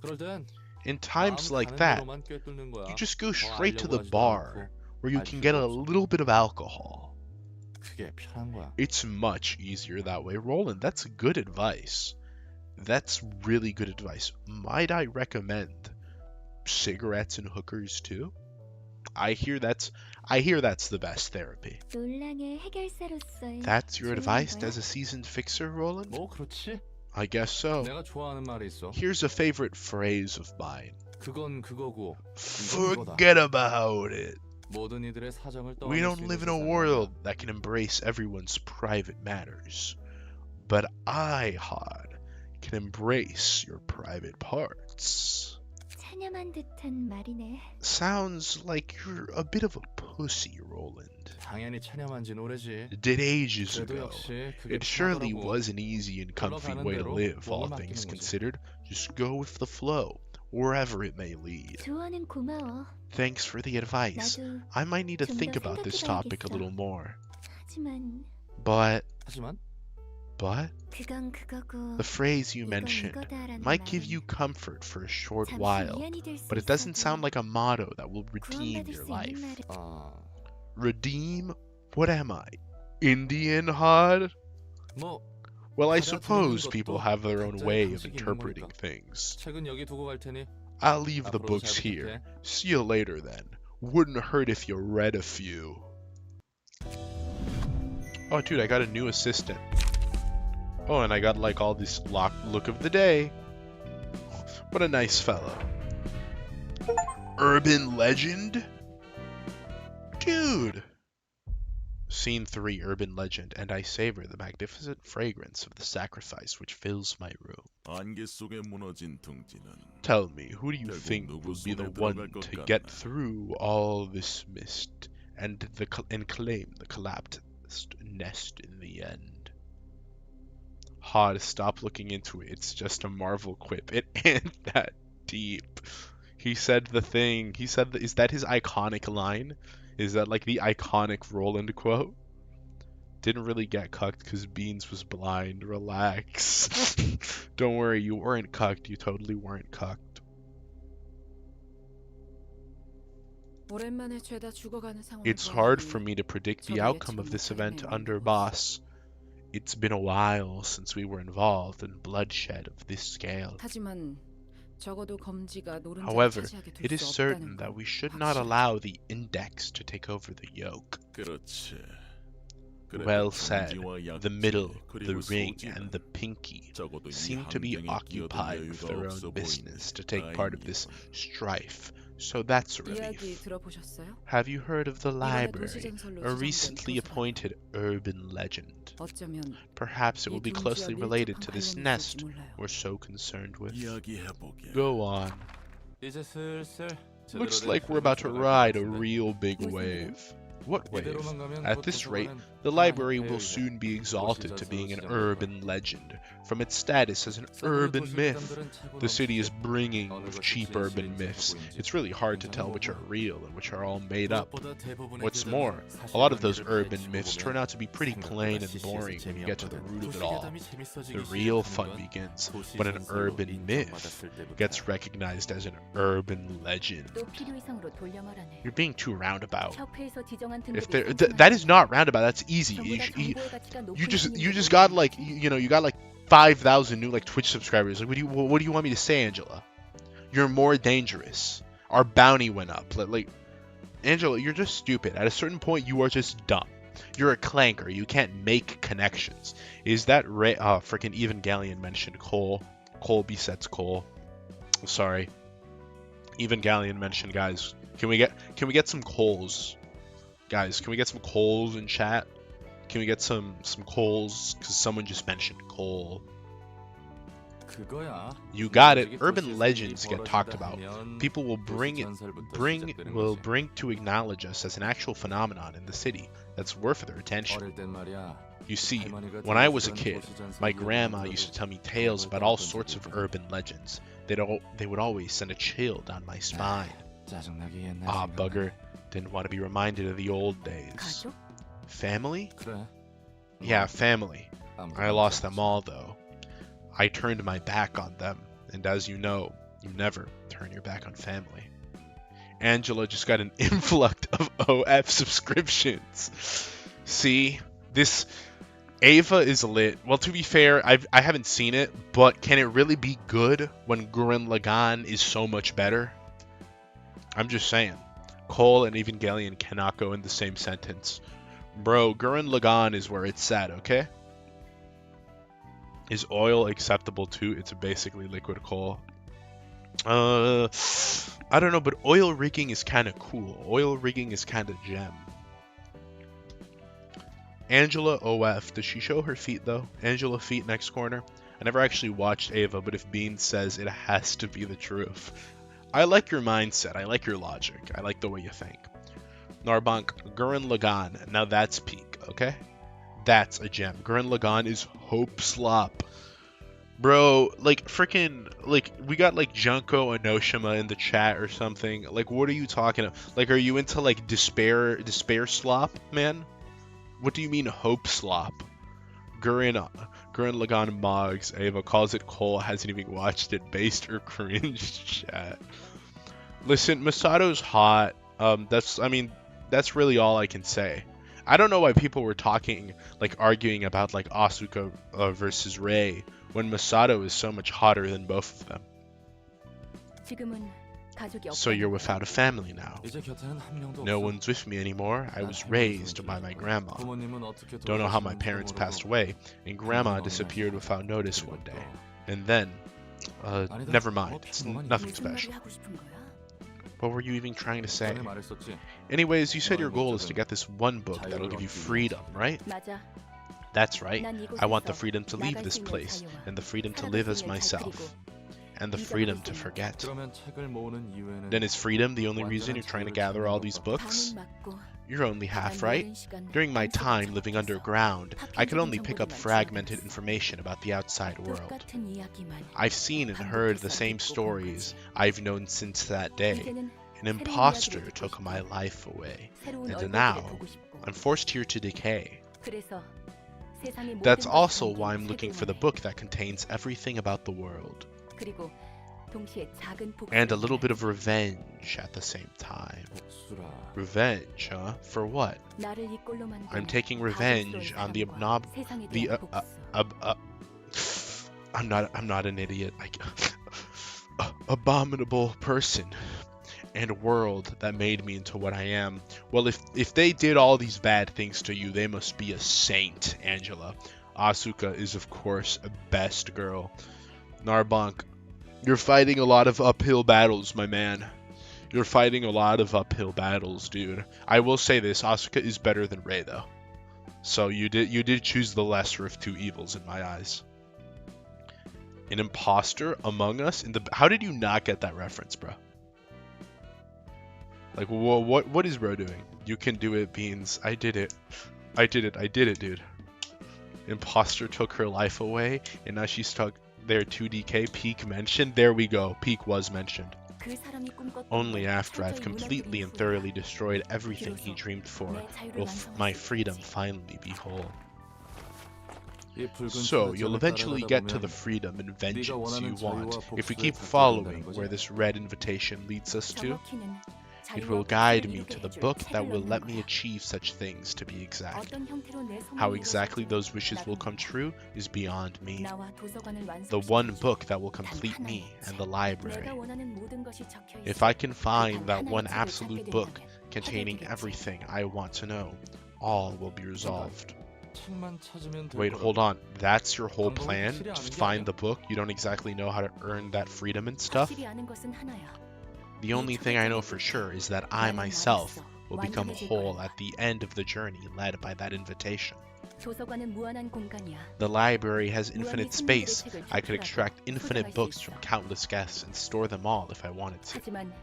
In times like that, you just go straight to the bar where you can get a little bit of alcohol. It's much easier that way. Roland, that's good advice. That's really good advice. Might I recommend cigarettes and hookers too? I hear that's the best therapy. That's your advice as a seasoned fixer, Roland? I guess so. Here's a favorite phrase of mine. Forget about it. We don't live in a world that can embrace everyone's private matters. But I, Hod, can embrace your private parts. 체념한 듯한 말이네. Sounds like you're a bit of a pussy, Roland. 당연히 체념한 진 오래지. Did ages 그래도 ago. 역시 그게 It surely 편하더라고. was an easy and comfy 흘러가는 way to 대로 live, all 목을 things 맡기는 거지. considered. Just go with the flow, wherever it may lead. 조언은 고마워. Thanks for the advice. 나도 I might need to 좀 think 더 about this topic a 생각해봐야겠어. little more. 하지만 하지만 But 그건 그거고 the phrase you 이건 mentioned 이거다라는 might give 말은 you comfort for a short 잠시 while, 위안이 될 수 but it doesn't 있어도 sound like a motto that will redeem 구원받을 your 수 있는 life. 말은 Redeem? What am I? Indian Hod? 뭐 Well, I 받아들이는 suppose 것도 people have their own 각자의 way of 방식이 있는 interpreting 거니까. things. 책은 여기 두고 갈 테니 I'll leave the 앞으로도 books 잘 here. 부탁해. See you later then. Wouldn't hurt if you read a few. Oh, dude, I got a new assistant. Oh, and I got like all this look of the day. What a nice fellow. Urban legend? Dude! Scene 3, Urban Legend, and I savor the magnificent fragrance of the sacrifice which fills my room. 안개 속에 무너진 둥지는 Tell me, who do you 결국 think 누구 will be the 손에 one 들어갈 것 to 같나? get through all this mist and claim the collapsed nest in the end? Hod, stop looking into it. It's just a Marvel quip. It ain't that deep. He said the thing. He said, is that his iconic line? Is that like the iconic Roland quote? Didn't really get cucked because Beans was blind. Relax. Don't worry, you weren't cucked. You totally weren't cucked. 오랜만에 죄다 죽어가는 상황을 It's hard 보아하니 for me to predict the 저도 outcome of 예측 this 못하게 event 매우 under 힘들었어. Boss. It's been a while since we were involved in bloodshed of this scale. 하지만 적어도 검지가 노른자를 However, 차지하게 it 둘 is 수 certain 없다는 that 건 we should not 확실하지. allow the index to take over the yoke. 그렇지. Well said. 중지와 The 약지, middle, the 그리고 ring, 소지는 and the pinky 적어도 이 seem to be 환경에 occupied 끼어들 with 여유가 their 없어 own business 보이니 to take part of this 다행이군. strife. So that's a 이야기 relief. 들어보셨어요? Have you heard of the 이번에 library? 도시전설로 A 지정된 recently 도서관. appointed urban legend. 어쩌면 Perhaps it will 이 be 둥지와 closely related 밀접한 to this 관련이 nest 있을지 몰라요. we're so concerned with. 이야기해보게. Go on. 이제 슬슬 Looks 제대로 like 된 we're about to 흐름이 ride a 들어갈 것 같은데. real big 무슨 wave. What wave? 이대로만 가면 At 곧 this rate, 도서관은 the 하나의 library will 대의가 soon be exalted to 도시전설로 being an 지정될 urban 거야. legend, from its status as an 싸구려 urban 도시 myth. 괴담들은 차고 The city is 넘치지. bringing 어느 with 것이 cheap 진실인지 urban myths. 가보인지 It's really hard to tell 인정해보고. which are real and which are all made up. 무엇보다 대부분의 What's 괴담은 more, a lot of those 사실관계를 urban 파헤치고 myths 보면 turn out to be pretty 생각보다 plain and 시시해서 boring when you get to the 재미없거든. root of it 도시 all. 괴담이 재밌어지기 The real 시작하는 fun 건 begins 도시 when an 전설로 urban myth 인정받았을 때부터야. gets recognized as an urban legend. 또 필요 이상으로 돌려 말하네. You're being too roundabout. 협회에서 지정한 If 등급이 there, 상승하는 that is not roundabout. That's easy. 전부 다 정보의 가치가 높은 You just 신용으로 got 보이는 like 거지. you know you got like 5,000 new like Twitch subscribers. Like what do you want me to say, Angela? You're more dangerous. Our bounty went up. Like Angela, you're just stupid. At a certain point, you are just dumb. You're a clanker. You can't make connections. Is that freaking Evangelion mentioned Cole? Cole besets Cole. Sorry. Evangelion mentioned, guys. Can we get some Coles? Guys, can we get some Coles in chat? Can we get some Coles? Because someone just mentioned Cole. 그거야. You got it. 여기 Urban 도시에서 legends 일이 get talked 벌어진다 about. 하면 People will 도시 전설부터 시작되는 will 거지. bring to acknowledge us as an actual phenomenon in the city that's worth their attention. 어릴 땐 말이야. You see, 할머니가 when I was a 들려주던 kid, 도시 전설 my 이야기를 grandma 들어도 used to tell me tales about all sorts of 적이 urban legends. They would always send a chill down my spine. 짜증나게 옛날 Ah, 생각나네. bugger. Didn't want to be reminded of the old days. 가족? Family? 그래. Yeah, family. 아무도 I lost 안 them all though. I turned my back on them, and as you know, you never turn your back on family. Angela just got an influx of OF subscriptions. See, this Ava is lit. Well, to be fair, I haven't seen it, but can it really be good when Gurren Lagann is so much better? I'm just saying. Cole and Evangelion cannot go in the same sentence. Bro, Gurren Lagann is where it's at, okay? Is oil acceptable too? It's basically liquid coal. I don't know, but oil rigging is kind of cool. Oil rigging is kind of gem. Angela OF. Does she show her feet though? Angela feet next corner. I never actually watched Ava, but if Bean says it has to be the truth. I like your mindset. I like your logic. I like the way you think. Narbank, Gurren Lagann. Now that's peak, okay? That's a gem. Gurren Lagann is hope slop. Bro, like, freaking, like, we got, like, Junko Enoshima in the chat or something. Like, what are you talking about? Like, are you into, like, despair slop, man? What do you mean hope slop? Gurren Lagann Moggs. Ava calls it Cole, hasn't even watched it. Based or cringe chat. Listen, Masato's hot. That's really all I can say. I don't know why people were talking, like, arguing about, like, Asuka versus Rei, when Masato is so much hotter than both of them. 지금은 가족이 So you're 없다는 without a family now. 이제 곁에는 한 명도 No 없어. one's with me anymore. I 난 was 행복해서 raised by my 그런지 grandma. 부모님은 어떻게 Don't know how my 돌아가셨는지 parents 모르고 passed away, and grandma 부모님 disappeared 만나서 without notice 그리고 one day. 또 And then, 아니다. never mind. It's 평범하니. nothing 무슨 말을 special. 하고 싶은 거야? What were you even trying to say? 전에 말했었지. Anyways, you said your 너의 goal is to 목적은 get this one book that'll give you freedom, right? 맞아. That's right. 난 이곳에서 I want the freedom to leave 나갈 this 수 있는 place, 자유와 and the freedom to 살아갈 live 수 as 있는 myself, 자, and the 그리고 freedom to 잊어버릴 수 있는 forget. 그러면 책을 모으는 이유에는 Then is freedom the only reason you're trying to gather all these books? 반은 맞고 You're only half 난 right. 오랜 시간 During my 밤새도록 time living 적었어. underground, I could only 파편적인 pick up 정보들만 fragmented 지어냈어. information about the outside world. 똑같은 이야기만 I've seen and heard the same stories I've known since that day. 이제는 An imposter took my life away, 새로운 and 얼굴들을 now 보고 싶고. I'm forced here to decay. 그래서 세상의 That's 모든 also 것을 why 담긴 I'm looking 책을 for the 원해. book that contains everything about the world, 그리고 동시에 작은 and a 복수를 little 위해 bit of revenge at the same time. 복수라. Revenge, huh? For what? 나를 이 꼴로 만든 I'm taking 가족스러운 revenge on the 사람과 세상에 the 대한 복수. I'm not an idiot. Abominable person and world that made me into what I am. Well, if they did all these bad things to you, they must be a saint, Angela. Asuka is of course a best girl. Narbank, you're fighting a lot of uphill battles, my man. You're fighting a lot of uphill battles, dude. I will say this, Asuka is better than Rei though. So you did choose the lesser of two evils in my eyes. An imposter among us in the how did you not get that reference, bro? Like what is bro doing? You can do it, Beans. I did it, dude. Imposter took her life away, and now she's stuck there. 2DK Peak mentioned. There we go. Peak was mentioned. 그 사람이 꿈꿨던 Only 건 after I've 철저히 completely and 무너뜨린 thoroughly 후야. destroyed everything he dreamed for 내 자유를 will my 완성할 수 freedom 있지. finally be whole. 이 붉은 So 철자를 you'll eventually 따라가다 get to 보면 the freedom and vengeance 원하는 you want 자유와 if we 복수에 keep 닿게 following 된다는 where 거지. this red invitation leads us to. 정확히는 It 자유와 will 복수를 guide me 이루게 to the 해줄 book that 책을 will 넣는 let me 거야. achieve such things, to be exact. 어떤 형태로 내 How 소망이 exactly 이루어질지 those wishes will 나도 come 몰라. true is beyond me. 나와 도서관을 The one 완성시켜줄 book that will 단 complete me 하나의 and the 책. library. 내가 원하는 모든 것이 적혀 있어. If I can 그 find 단 that 하나의 one 책을 absolute 찾게 book 된다면 containing 해결되겠지. everything I want to know, all will be resolved. 책만 찾으면 될 Wait, 거라고. hold on. That's your whole 방법이 plan? 확실히 To 아는 게 find 아니야? the book? You don't exactly know how to earn that freedom and stuff? 확실히 아는 것은 하나야. The only thing I know for sure is that I 나는 myself 말했어. will become 완전해질 whole 거야. at the end of the journey led by that invitation. 도서관은 무한한 공간이야. The library has 무한히 infinite 손님들의 space. 책을 I could 조절하고 extract infinite 소장할 수 books 있어. from countless guests and store them all if I wanted to. 하지만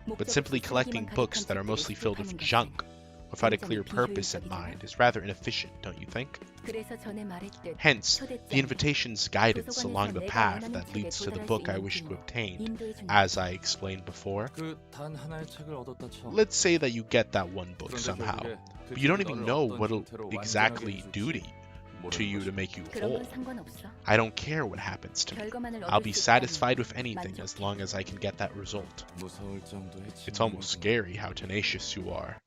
But 목적 simply 없이 collecting 쓰레기만 books 가득한 that are 책들을 mostly filled with 수집하는 것은 junk without a clear 굉장히 purpose in 비효율적이잖아. mind is rather inefficient, don't you think? 그래서 전에 말했듯 Hence, 초대장은 the invitation's guidance 도서관에서 along the 내가 path 원하는 that 책에 leads to the 도달할 수 book I 있는 wish to 길로 obtain, 인도해 준다. as I explained before. 그 단 하나의 책을 얻었다 쳐. Let's say that you get that one book 그런데 somehow, 결국에 그 but you don't 책이 even 너를 know 어떤 what'll 형태로 exactly 완전하게 do 해줄지 to you to 모르는 make you 그런 whole. 건 상관없어. I don't care what happens to me. 결과만을 I'll 얻을 be 수 있다면 satisfied with anything 만족해. as long as I can get that result. 거지. 무서울 정도의 It's almost 진심이지. scary how tenacious you are.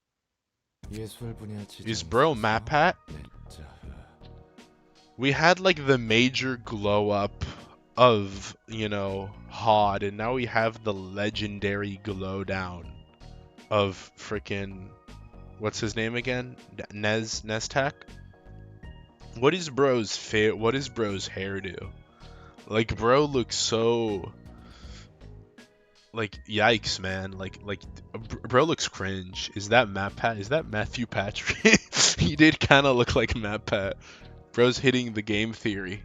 예술 분야 Is 지정이 bro 있어서 Mapat? 내 자흐. We had like the major glow up of, you know, Hod, and now we have the legendary glow down of freaking what's his name again? Neztak? What is bro's what is bro's hairdo? Like bro looks so like yikes, man. Bro looks cringe. Is that Is that Matthew Patrick? He did kind of look like Matt Pat. Bro's hitting the game theory.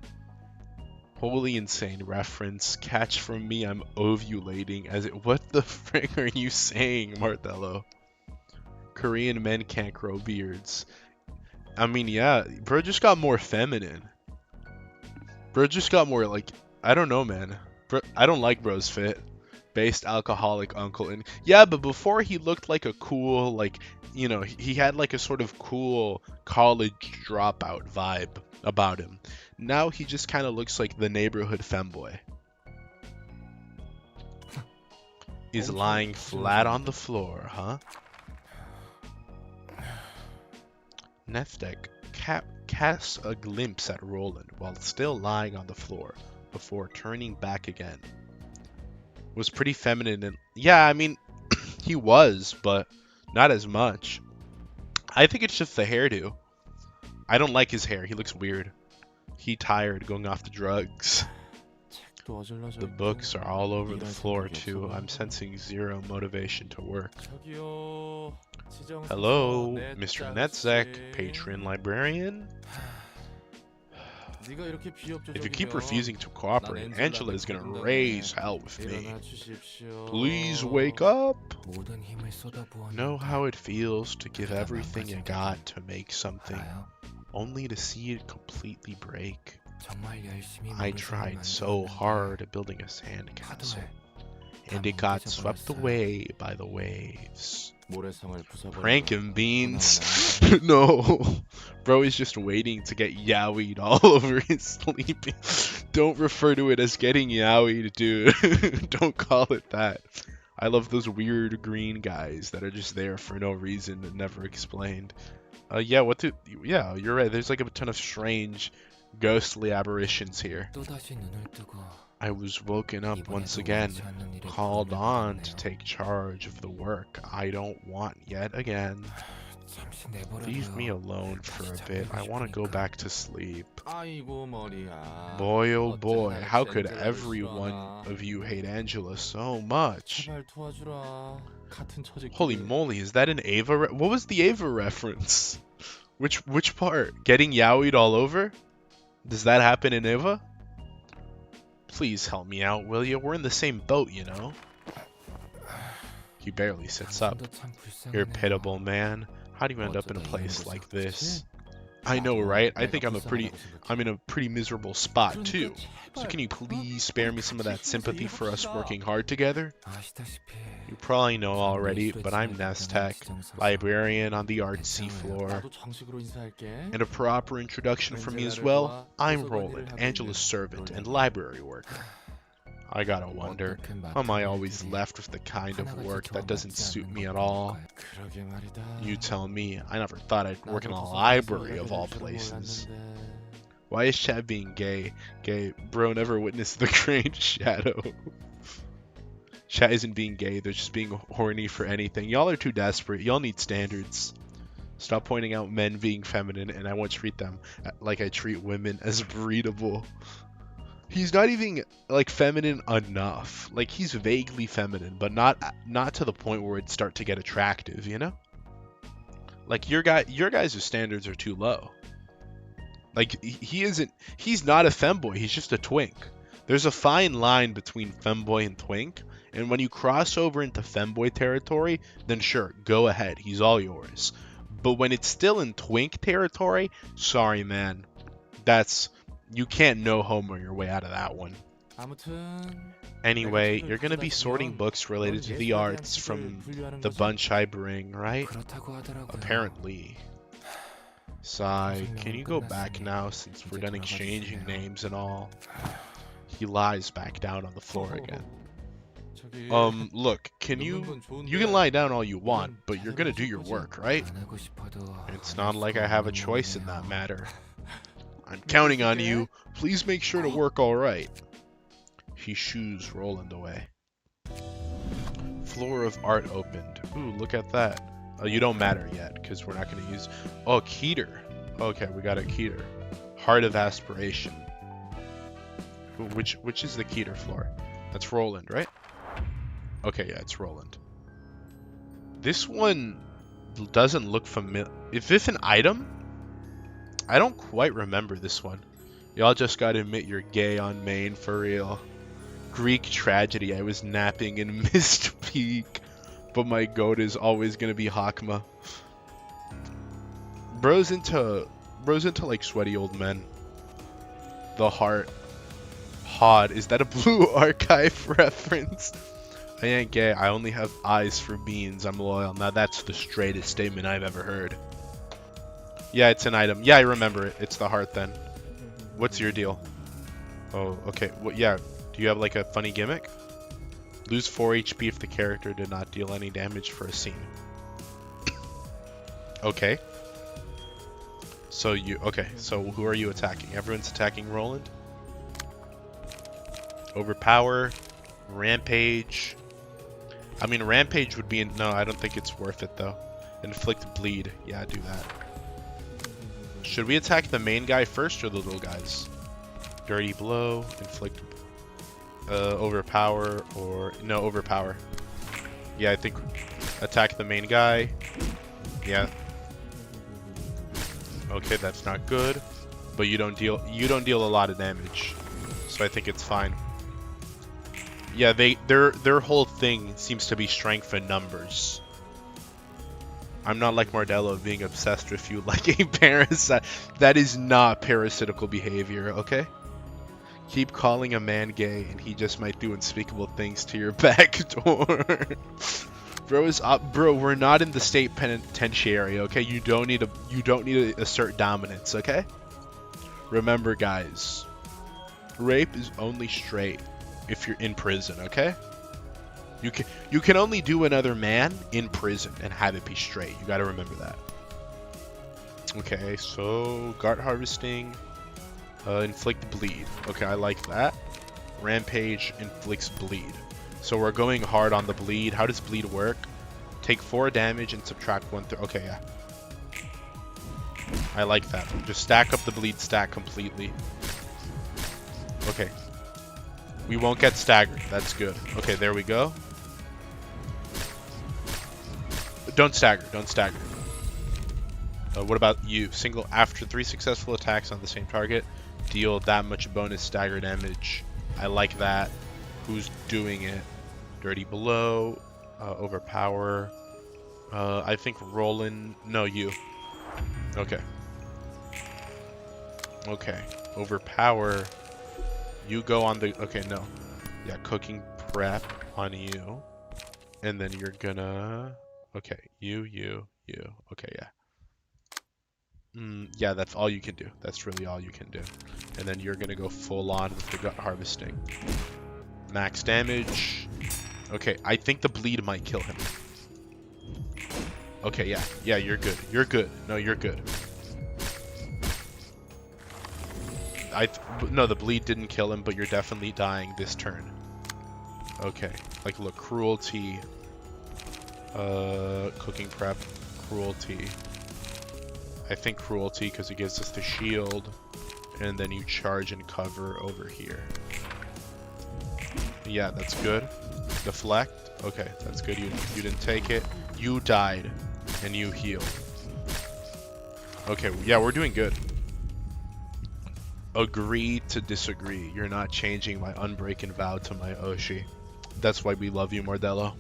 Wholly insane reference. Catch from me, I'm ovulating as it. What the frick are you saying, Martello? Korean men can't grow beards. I mean, yeah, bro just got more feminine. Bro just got more like, I don't know, man. Bro, I don't like bro's fit. Based alcoholic uncle. And yeah, but before he looked like a cool, like, you know, he had like a sort of cool college dropout vibe about him. Now he just kind of looks like the neighborhood femboy. Is lying flat on the floor, huh? Neftek casts a glimpse at Roland while still lying on the floor before turning back again. Was pretty feminine and yeah, I mean, he was, but not as much. I think it's just the hairdo. I don't like his hair. He looks weird. He tired going off the drugs. 책도 어질러져 The 있고 books are all over the 일할 floor 생각이 too. 없어 I'm 보이고. sensing zero motivation to work. 저기요. 지정선서 Hello, 넷 Mr. 아저씨. Netzek, patron librarian. 네가 이렇게 비협조적이면 If you keep refusing to cooperate, Angela is gonna raise hell with me. 일어나 주십시오. Please wake up. 모든 힘을 쏟아부었는데 Know how it feels to give everything you got to make something, 알아요? only to see it completely break. 정말 열심히 I 모르쇠를 tried so 만들었는데 hard at building a sandcastle, 파도에 and 다 it got 뭉개져 swept 버렸어요. away by the waves. 모래성을 부숴버리고 Prankin' beans. 고난을 No. Bro is just waiting to get yowied all over his sleeping. Don't refer to it as getting yowied, dude. Don't call it that. I love those weird green guys that are just there for no reason and never explained. Yeah, yeah, you're right. There's like a ton of strange, ghostly aberrations here. 또다시 눈을 뜨고 I was woken up once 이번에도 again, 원치 않는 일에 called 불을 on to 받았네요. take charge of the work I don't want yet again. 잠시 내버려둬요. Leave me alone for a bit. I want to go back to sleep. 아이고 머리야. Boy, oh boy, 어쩌나 how could 젠틀하게 every 싫어하나. one of you hate Angela so much? 제발 도와주라. 같은 처지끼리. Holy moly, is that an Ava? What was the Ava reference? Which part? Getting yowied all over? Does that happen in Ava? Please help me out, will you? We're in the same boat, you know. He barely sits up. 당신도 참 불쌍하네요. You're pitiable, man. How do you end up in a 어쩌다 place 이런 like 곳에 this? 그치? I know, right? I 내가 think I'm 불쌍하다고 생각해. in a pretty miserable spot 그러니까 too. So 제발, can you please spare me some of that 같이 sympathy 힘내서 for us 일합시다. working hard together? 아시다시피 You probably know 저는 already, 예술의 but I'm 진학을 Nestech, 경험한 지정서서 librarian on the artsy 대장을 floor. 나도 정식으로 인사할게. And a proper introduction for me as well. I'm Roland, Angela's servant and library worker. I gotta wonder, how am I always left with the kind of work that doesn't suit me at all? 그러게 말이다. You tell me. I never thought I'd work in a library of all places. Why is Chad being gay? Gay. Bro never witnessed the Great Shadow. Chad isn't being gay, they're just being horny for anything. Y'all are too desperate. Y'all need standards. Stop pointing out men being feminine, and I won't treat them like I treat women as breedable. He's not even like feminine enough. Like he's vaguely feminine, but not to the point where it'd start to get attractive, you know? Like your guys' standards are too low. Like he's not a femboy, he's just a twink. There's a fine line between femboy and twink, and when you cross over into femboy territory, then sure, go ahead, he's all yours. But when it's still in twink territory, sorry man, you can't no homo your way out of that one. 아무튼 Anyway, you're gonna be sorting books related to the arts from the bunch I bring, right? 그렇다고 하더라고요. Apparently. Sigh, can you go back now since we're done exchanging names and all? He lies back down on the floor again. 저기, Look, can 읽는 건 좋은데 you can lie down all you want, but you're gonna do your work, right? 안 하고 싶어도 It's 안 not 할 like 수가 I have a 없는 choice in 모양이네요. that matter. I'm counting on you. Please make sure to work alright. He shoos Roland away. Floor of art opened. Ooh, look at that. Oh, you don't matter yet, because we're not going to use... Oh, Keter. Okay, we got a Keter. Heart of Aspiration. Ooh, which is the Keter floor? That's Roland, right? Okay, yeah, it's Roland. This one doesn't look familiar. If it's an item, I don't quite remember this one. Y'all just gotta admit you're gay on main for real. Greek tragedy. I was napping and missed peak, but my goat is always gonna be Hakma. Bro's into like sweaty old men. The heart. Hod. Is that a Blue Archive reference? I ain't gay. I only have eyes for beans. I'm loyal. Now that's the straightest statement I've ever heard. Yeah, it's an item. Yeah, I remember it. It's the heart then. What's your deal? Oh, okay. What? Yeah. Do you have like a funny gimmick? Lose 4 HP if the character did not deal any damage for a scene. Okay. So who are you attacking? Everyone's attacking Roland? Overpower. Rampage. I mean, Rampage would be no, I don't think it's worth it though. Inflict bleed. Yeah, do that. Should we attack the main guy first or the little guys? Dirty blow, inflict, overpower, or no, overpower. Yeah, I think attack the main guy. Yeah. Okay, that's not good, but you don't deal a lot of damage, so I think it's fine. Yeah, their whole thing seems to be strength in numbers. I'm not like Mardello being obsessed with you like a parasite. That is not parasitical behavior, okay? Keep calling a man gay and he just might do unspeakable things to your back door. Bro, we're not in the state penitentiary, okay? You don't need to assert dominance, okay? Remember, guys, rape is only straight if you're in prison, okay? You can only do another man in prison and have it be straight. You gotta remember that. Okay, so Gart harvesting, inflict bleed. Okay, I like that. Rampage inflicts bleed. So we're going hard on the bleed. How does bleed work? Take 4 damage and subtract 1. Okay, yeah. I like that. Just stack up the bleed stack completely. Okay. We won't get staggered. That's good. Okay, there we go. Don't stagger. Don't stagger. What about you? After 3 successful attacks on the same target, deal that much bonus stagger damage. I like that. Who's doing it? Dirty blow. Overpower. I think Roland. No, you. Okay. Okay. Overpower. You go on the. Okay, no. Yeah, cooking prep on you. And then you're gonna. Okay, you. Okay, yeah. Yeah, that's all you can do. That's really all you can do. And then you're gonna go full on with the gut harvesting. Max damage. Okay, I think the bleed might kill him. Okay, yeah. Yeah, you're good. You're good. No, you're good. No, the bleed didn't kill him, but you're definitely dying this turn. Okay. Like, look, cruelty. Cooking prep. Cruelty. I think cruelty because it gives us the shield. And then you charge and cover over here. Yeah, that's good. Deflect. Okay, that's good. You didn't take it. You died. And you healed. Okay, yeah, we're doing good. Agree to disagree. You're not changing my unbreaking vow to my Oshi. That's why we love you, Mardello.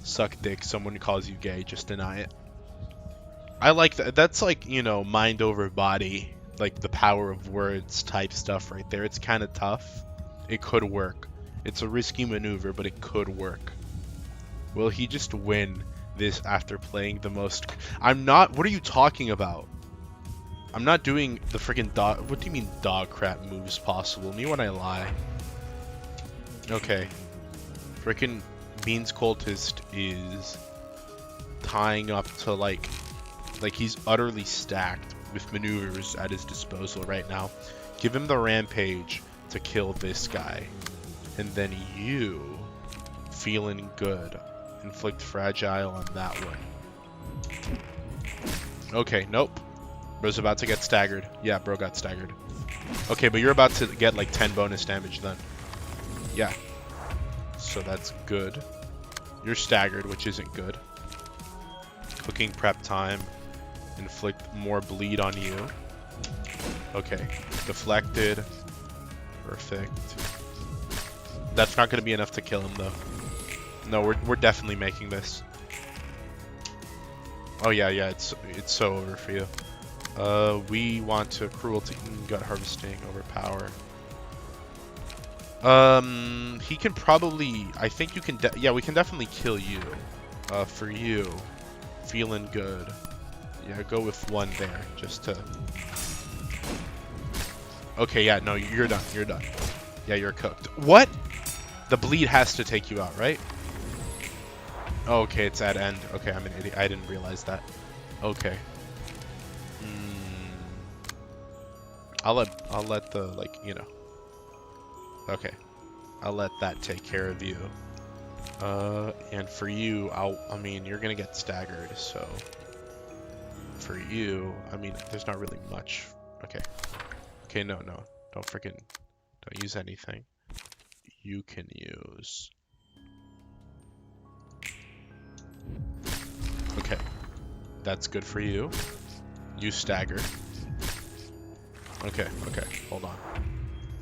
Suck dick. Someone calls you gay, just deny it. I like that. That's like, you know, mind over body. Like the power of words type stuff right there. It's kind of tough. It could work. It's a risky maneuver, but it could work. Will he just win this after playing the most... I'm not... What are you talking about? I'm not doing the freaking dog... What do you mean dog crap moves possible? Me when I lie. Okay. Freaking Beans Cultist is tying up to like he's utterly stacked with maneuvers at his disposal right now. Give him the rampage to kill this guy. And then you, feeling good, inflict fragile on that one. Okay, nope. Bro's about to get staggered. Yeah, bro got staggered. Okay, but you're about to get like 10 bonus damage then. Yeah. So that's good. You're staggered, which isn't good. Cooking prep time. Inflict more bleed on you. Okay, deflected. Perfect. That's not gonna be enough to kill him though. No, we're definitely making this. Oh yeah, it's so over for you. We want to cruelty, gut harvesting, overpower. He can probably. I think you can. Yeah, we can definitely kill you. For you, feeling good. Yeah, go with 1 there, just to. Okay, yeah, no, you're done. You're done. Yeah, you're cooked. What? The bleed has to take you out, right? Okay, it's at end. Okay, I'm an idiot. I didn't realize that. Okay. I'll let the, like, you know. Okay. I'll let that take care of you. And for you, I mean, you're gonna get staggered, so. For you, I mean, there's not really much. Okay. Okay, no. Don't use anything. You can use. Okay. That's good for you. You stagger. Okay, hold on.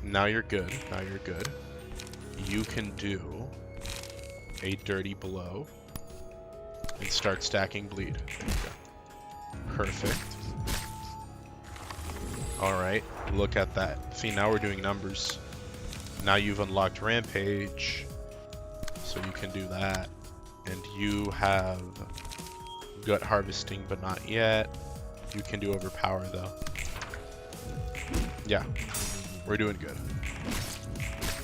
Now you're good. You can do a dirty blow and start stacking bleed. There you go. Perfect. Alright, look at that. See, now we're doing numbers. Now you've unlocked Rampage, so you can do that. And you have gut harvesting, but not yet. You can do overpower, though. Yeah, we're doing good.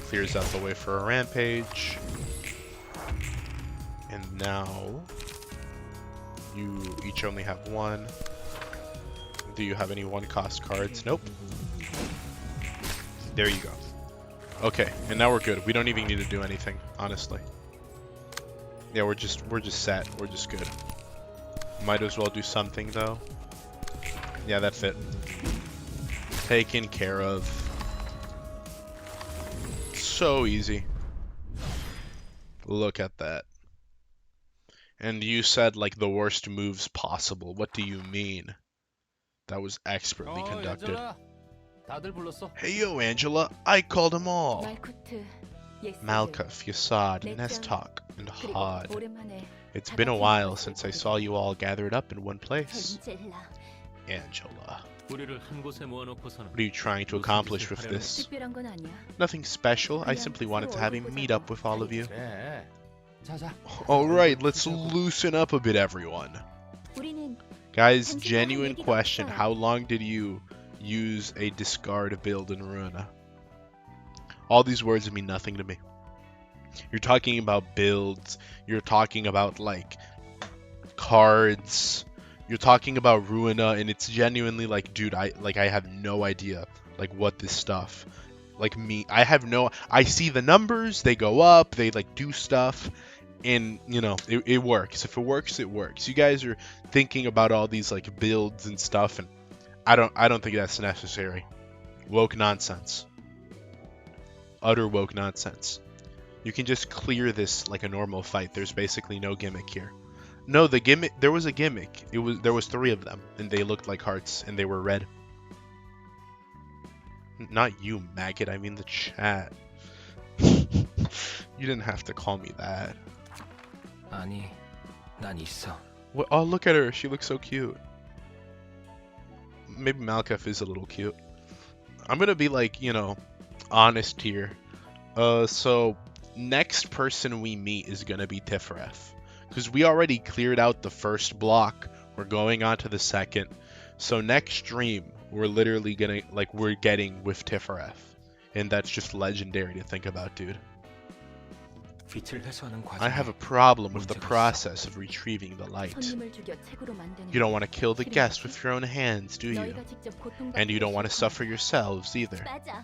Clears out the way for a Rampage. And now, you each only have 1. Do you have any 1-cost cards? Nope. There you go. Okay, and now we're good. We don't even need to do anything, honestly. Yeah, we're just set. We're just good. Might as well do something though. Yeah, that's it. Taken care of. So easy. Look at that. And you said like the worst moves possible. What do you mean? That was expertly conducted. 얘들아, 다들 불렀어. Hey yo, Angela, I called them all. 말쿠트, 예스드, Malkuth, Yasad, Nestok, and Hod. It's been a while since I saw you all gathered up in one place. 헨젤라. Angela, 우리를 한 곳에 모아놓고서는 what are you trying to accomplish with this? 특별한 건 아니야. Nothing special, I simply wanted to have a meet up with all of you. 그래. 자자. Alright, let's loosen up a bit, everyone. 우리는 Guys, genuine question, how long did you use a discard build in Ruina? All these words mean nothing to me. You're talking about builds, you're talking about like cards, you're talking about Ruina, and it's genuinely like, dude, I have no idea like what this stuff, like me, I see the numbers, they go up, they like do stuff, and you know, it works. If it works, it works. You guys are thinking about all these like builds and stuff, and I don't think that's necessary. Woke nonsense. Utter woke nonsense. You can just clear this like a normal fight. There's basically no gimmick here. No, the gimmick, there was a gimmick. There was 3 of them, and they looked like hearts, and they were red. Not you, maggot. I mean the chat. You didn't have to call me that. 아니, 난 있어. What? Oh, look at her. She looks so cute. Maybe Malkuth is a little cute. I'm gonna be like, you know, honest here. So next person we meet is gonna be Tiphereth, because we already cleared out the first block. We're going on to the second. So next stream, we're literally gonna, like, we're getting with Tiphereth, and that's just legendary to think about, dude. 빛을 회수하는 I 과정에 have a problem with the process of retrieving the light. 손님을 죽여 책으로 만드는 You don't want to kill the guest with your own hands, do you? 너희가 직접 고통받는 And you don't want to 것이 suffer yourselves either. 맞아.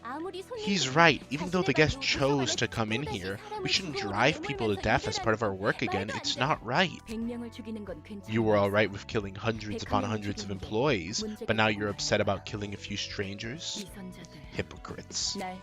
아무리 손님이 He's right. Even though the guest 자신의 chose 말로 to come in 또다시 here, 사람을 we shouldn't 죽음으로 drive people to 몰면서 death as part of our 인질하는 work again. 말도 안 It's 돼. not right. 100명을 죽이는 건 괜찮아. You were alright with killing hundreds upon hundreds of employees, but now you're upset about killing a few strangers? 위선자들. Hypocrites. 날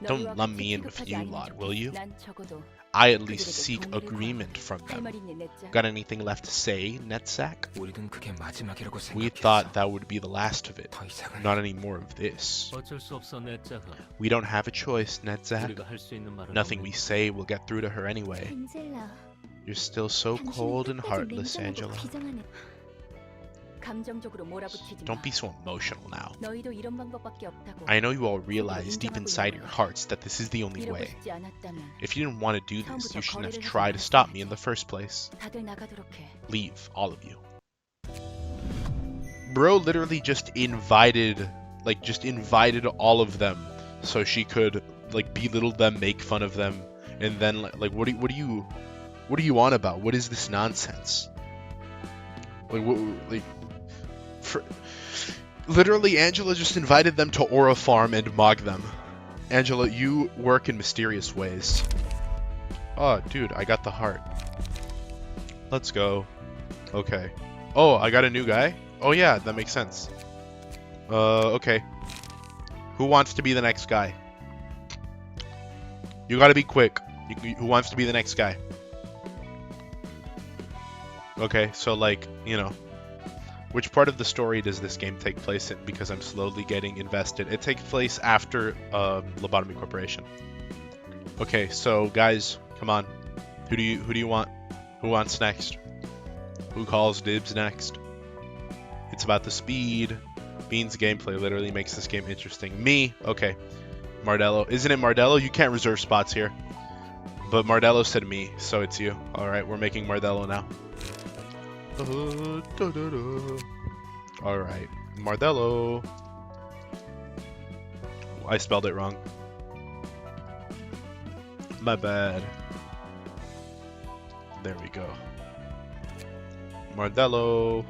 Don't 너희와 lump 같이 me in with 취급하지 you 않으면 lot, will you? 난 적어도 I at least seek agreement from 할 them. 말 있니 넷자? Got anything left to say, Netsack? 우리는 그게 마지막이라고 We 생각했어. thought that would be the last of it. 더 이상은 Not any more of this. 어쩔 수 없어 넷자가. We don't have a choice, Netsack. 우리가 할 수 있는 말은 Nothing we 없는 say will get through to her anyway. 엔젤라, You're still so cold and heartless, Angela. 비장하네. 감정적으로 몰아붙이지 마. Don't be so emotional now. 너희도 이런 방법밖에 없다고. I know you all realize deep inside your hearts that this is the only 이러고 way. 싶지 않았다면 If you didn't want to do this, you shouldn't have tried to stop me in the first place. 다들 나가도록 해. Leave, all of you. Bro literally just invited all of them so she could like belittle them, make fun of them, and then like what are you on about? What is this nonsense? Literally, Angela just invited them to Aura Farm and mocked them. Angela, you work in mysterious ways. Oh, dude, I got the heart. Let's go. Okay. Oh, I got a new guy? Oh yeah, that makes sense. Okay. Who wants to be the next guy? You gotta be quick. Who wants to be the next guy? Okay, so like, you know. Which part of the story does this game take place in? Because I'm slowly getting invested. It takes place after Lobotomy Corporation. Okay, so guys, come on. Who do you want? Who wants next? Who calls dibs next? It's about the speed. Bean's gameplay literally makes this game interesting. Me? Okay. Mardello. Isn't it Mardello? You can't reserve spots here. But Mardello said me, so it's you. Alright, we're making Mardello now. Alright, Mardello. I spelled it wrong. My bad. There we go. Mardello.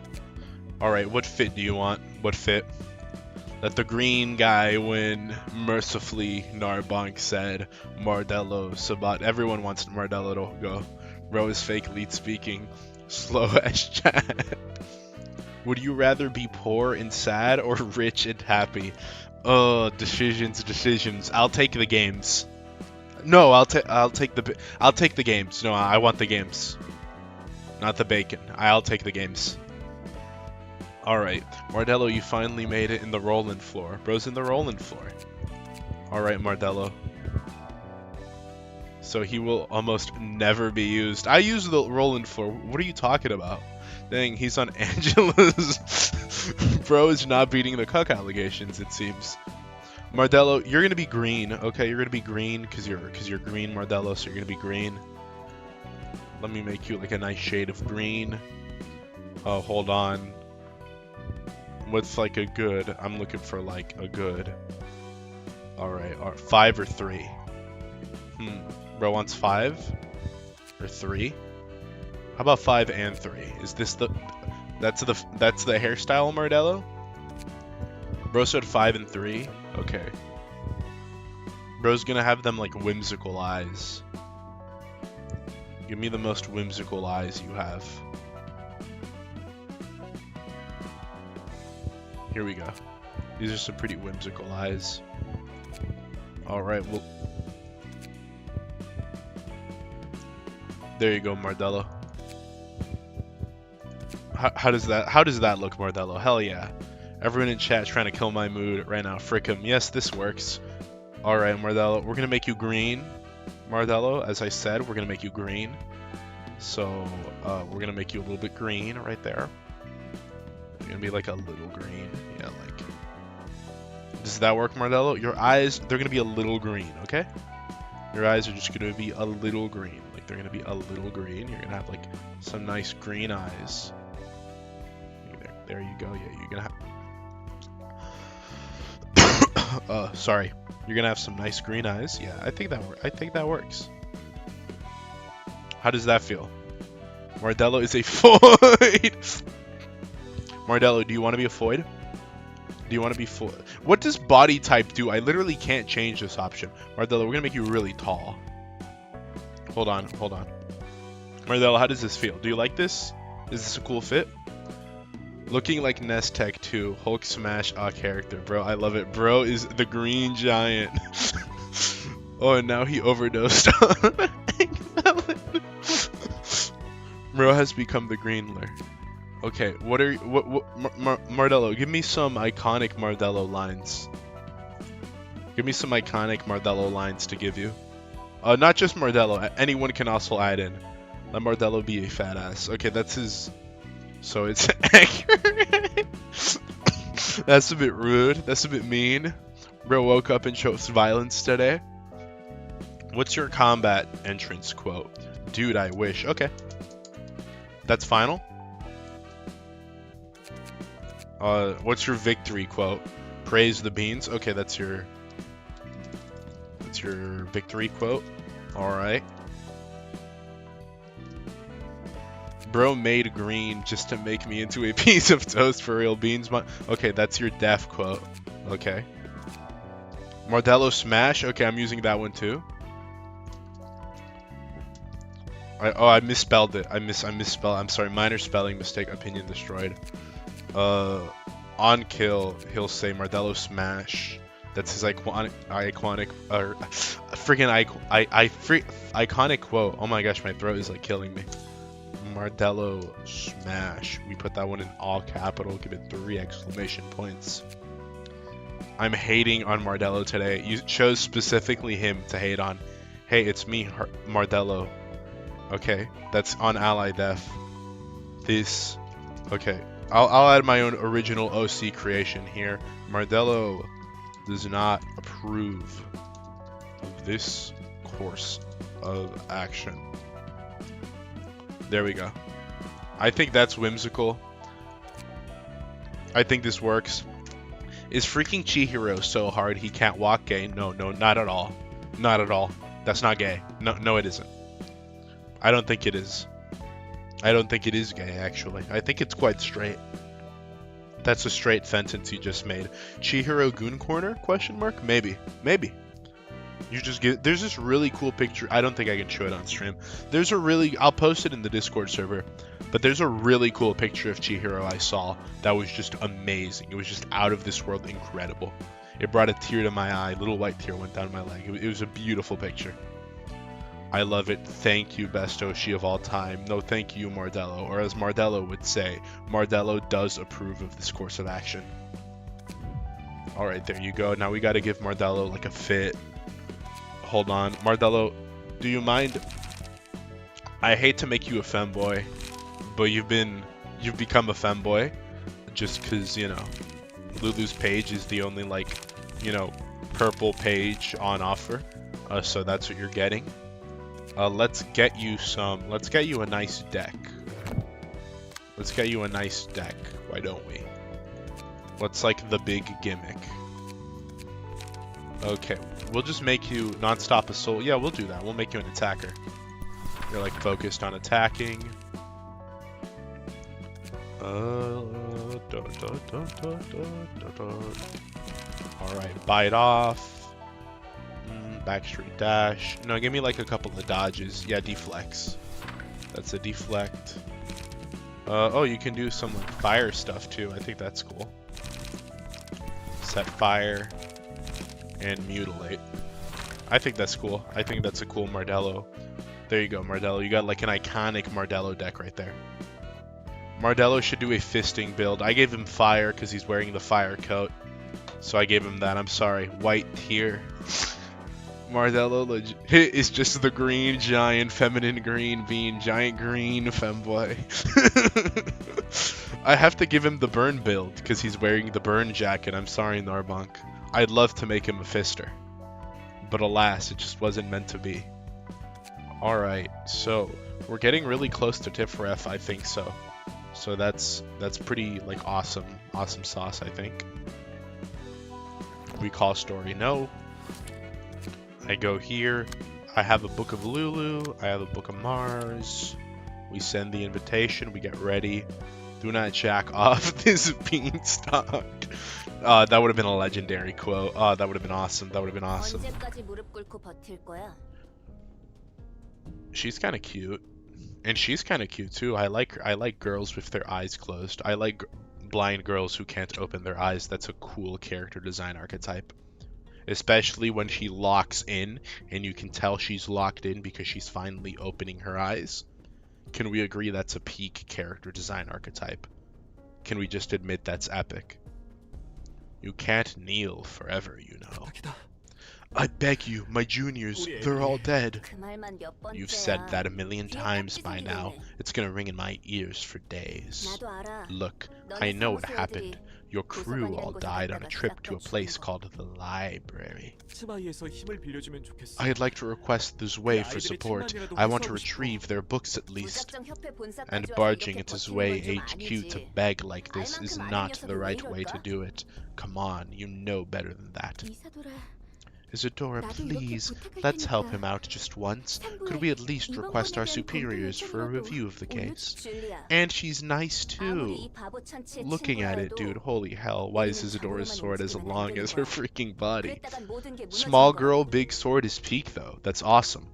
Alright, what fit do you want? What fit? Let the green guy win. Mercifully, Narbonk said. Mardello, Sabat. Everyone wants Mardello to go. Rose fake lead speaking. Slow as chat. Would you rather be poor and sad or rich and happy? Oh, decisions. I'll take the games. No, I'll take the games. No, I want the games. Not the bacon. I'll take the games. Alright, Mardello, you finally made it in the roll-in floor. Bro's in the roll-in floor. Alright, Mardello. So he will almost never be used. I use the roll-in floor. What are you talking about? Dang, he's on Angela's. Bro is not beating the cuck allegations, it seems. Mardello, you're gonna be green. Okay, you're gonna be green because you're green, Mardello. So you're gonna be green. Let me make you like a nice shade of green. Oh, hold on. What's like a good? I'm looking for like a good. Alright, 5 or 3? Bro wants 5 or 3? How about 5 and 3? Is this that's the hairstyle, Mardello? Bro said 5 and 3? Okay. Bro's gonna have them like whimsical eyes. Give me the most whimsical eyes you have. Here we go. These are some pretty whimsical eyes. Alright, well. There you go, Mardello. How does that look, Mardello? Hell yeah. Everyone in chat trying to kill my mood right now. Frick him. Yes, this works. Alright, Mardello. We're gonna make you green. Mardello, as I said, we're gonna make you green. So, we're gonna make you a little bit green right there. You're gonna be like a little green. Yeah, like. Does that work, Mardello? Your eyes, they're gonna be a little green, okay? Your eyes are just gonna be a little green. Like, they're gonna be a little green. You're gonna have like some nice green eyes. There you go. Yeah, you're gonna have. Sorry. You're gonna have some nice green eyes. Yeah, I think that works. How does that feel? Mardello is a foid. Mardello, do you want to be a foid? Do you want to be foid? What does body type do? I literally can't change this option. Mardello, we're gonna make you really tall. Hold on. Mardello, how does this feel? Do you like this? Is this a cool fit? Looking like Nest Tech 2, Hulk Smash character, bro. I love it. Bro is the green giant. Oh, and now he overdosed on Bro has become the Greenler. Okay, what are Mardello? Give me some iconic Mardello lines. Give me some iconic Mardello lines to give you. Not just Mardello. Anyone can also add in. Let Mardello be a fat ass. Okay, that's his. So it's accurate. That's a bit rude. That's a bit mean. Bro woke up and chose violence today. What's your combat entrance quote? Dude, I wish. Okay. That's final. What's your victory quote? Praise the beans. Okay, that's your victory quote. All right. Bro made green just to make me into a piece of toast for real beans. Okay, that's your death quote. Okay. Mardello smash. Okay, I'm using that one too. I misspelled it. I misspelled. I'm sorry. Minor spelling mistake. Opinion destroyed. On kill, he'll say Mardello smash. That's his iconic quote. Oh my gosh, my throat is like killing me. Mardello smash. We put that one in all capital. Give it 3 exclamation points. I'm hating on Mardello today. You chose specifically him to hate on. Hey, it's me, Mardello. Okay, that's on ally def. This. Okay, I'll add my own original OC creation here. Mardello does not approve of this course of action. There we go. I think that's whimsical. I think this works. Is freaking Chihiro so hard he can't walk gay? No, not at all. Not at all. That's not gay. No, it isn't. I don't think it is. I don't think it is gay, actually. I think it's quite straight. That's a straight sentence you just made. Chihiro Goon Corner? Question mark? Maybe. You just get. There's this really cool picture. I don't think I can show it on stream. There's a really. I'll post it in the Discord server. But there's a really cool picture of Chihiro I saw that was just amazing. It was just out of this world incredible. It brought a tear to my eye. Little white tear went down my leg. It was a beautiful picture. I love it. Thank you, best Oshi of all time. No, thank you, Mardello. Or as Mardello would say, Mardello does approve of this course of action. Alright, there you go. Now we gotta give Mardello like a fit. Hold on. Mardello, do you mind? I hate to make you a femboy, but you've become a femboy just because, you know, Lulu's page is the only, like, you know, purple page on offer. So that's what you're getting. Let's get you a nice deck. Let's get you a nice deck. Why don't we? What's like the big gimmick? Okay, we'll just make you non-stop assault. Yeah, we'll do that. We'll make you an attacker. You're like focused on attacking. Alright, bite off. Backstreet dash. No, give me like a couple of dodges. Yeah, deflects. That's a deflect. Oh, you can do some like fire stuff too. I think that's cool. Set fire and mutilate. I think that's cool. I think that's a cool Mardello. There you go, Mardello. You got like an iconic Mardello deck right there. Mardello should do a fisting build. I gave him fire because he's wearing the fire coat. So I gave him that. I'm sorry. White tier. Mardello is just the green giant feminine green bean, giant green femboy. I have to give him the burn build because he's wearing the burn jacket. I'm sorry, Narbonk. I'd love to make him a fister, but alas, it just wasn't meant to be. Alright, so we're getting really close to Tiphereth, I think so. So that's pretty like awesome sauce, I think. Recall story, no. I go here. I have a book of Lulu. I have a book of Mars. We send the invitation. We get ready. Do not jack off this beanstalk. That would have been a legendary quote. That would have been awesome. That would have been awesome. She's kind of cute. And she's kind of cute too. I like girls with their eyes closed. I like blind girls who can't open their eyes. That's a cool character design archetype. Especially when she locks in and you can tell she's locked in because she's finally opening her eyes. Can we agree that's a peak character design archetype? Can we just admit that's epic? You can't kneel forever, you know. I beg you, my juniors, they're all dead. 그 말만 몇 You've 번째야. said that a million 귀에 times 딱지 by 생기고 now. 있네. It's gonna ring in my ears for days. 나도 알아. Look, 너네 I know what 사무소 happened. 애들이 Your crew 도서관이란 all 곳에 died on a 갔다가 trip to a 싹다 place 죽은 거. called the library. 치마이에서 힘을 빌려주면 좋겠어. I'd like to request this way for 아이들의 support. 책만이라도 I want to 회수하고 싶어. retrieve their books at least. 무작정 협회 And 본사까지 와서 barging 이렇게 into 버티는 Zway 건 좀 HQ to 아니지. beg like this is 알만큼 아는 not 녀석이 the 왜 right way to 이럴까? do it. Come on, you know better than that. 이사돌아, Isadora, 나도 이렇게 please, 부탁할 let's help 테니까 him out just once. Could 참고해. we at least 이번 request our 건에 대한 superiors for a 검토 review of the 요청이라도 case? 줄리아. And she's nice 아무리 too. 이 바보 천치의 Looking at it, 친구라 dude, 해도 holy hell, why is 우리는 Isadora's 자고로만 sword as 움직이면 안 long 되는 as her 거야. freaking body? 그랬다간 모든 게 무너지는 Small 거야. girl, big sword is peak though. That's awesome.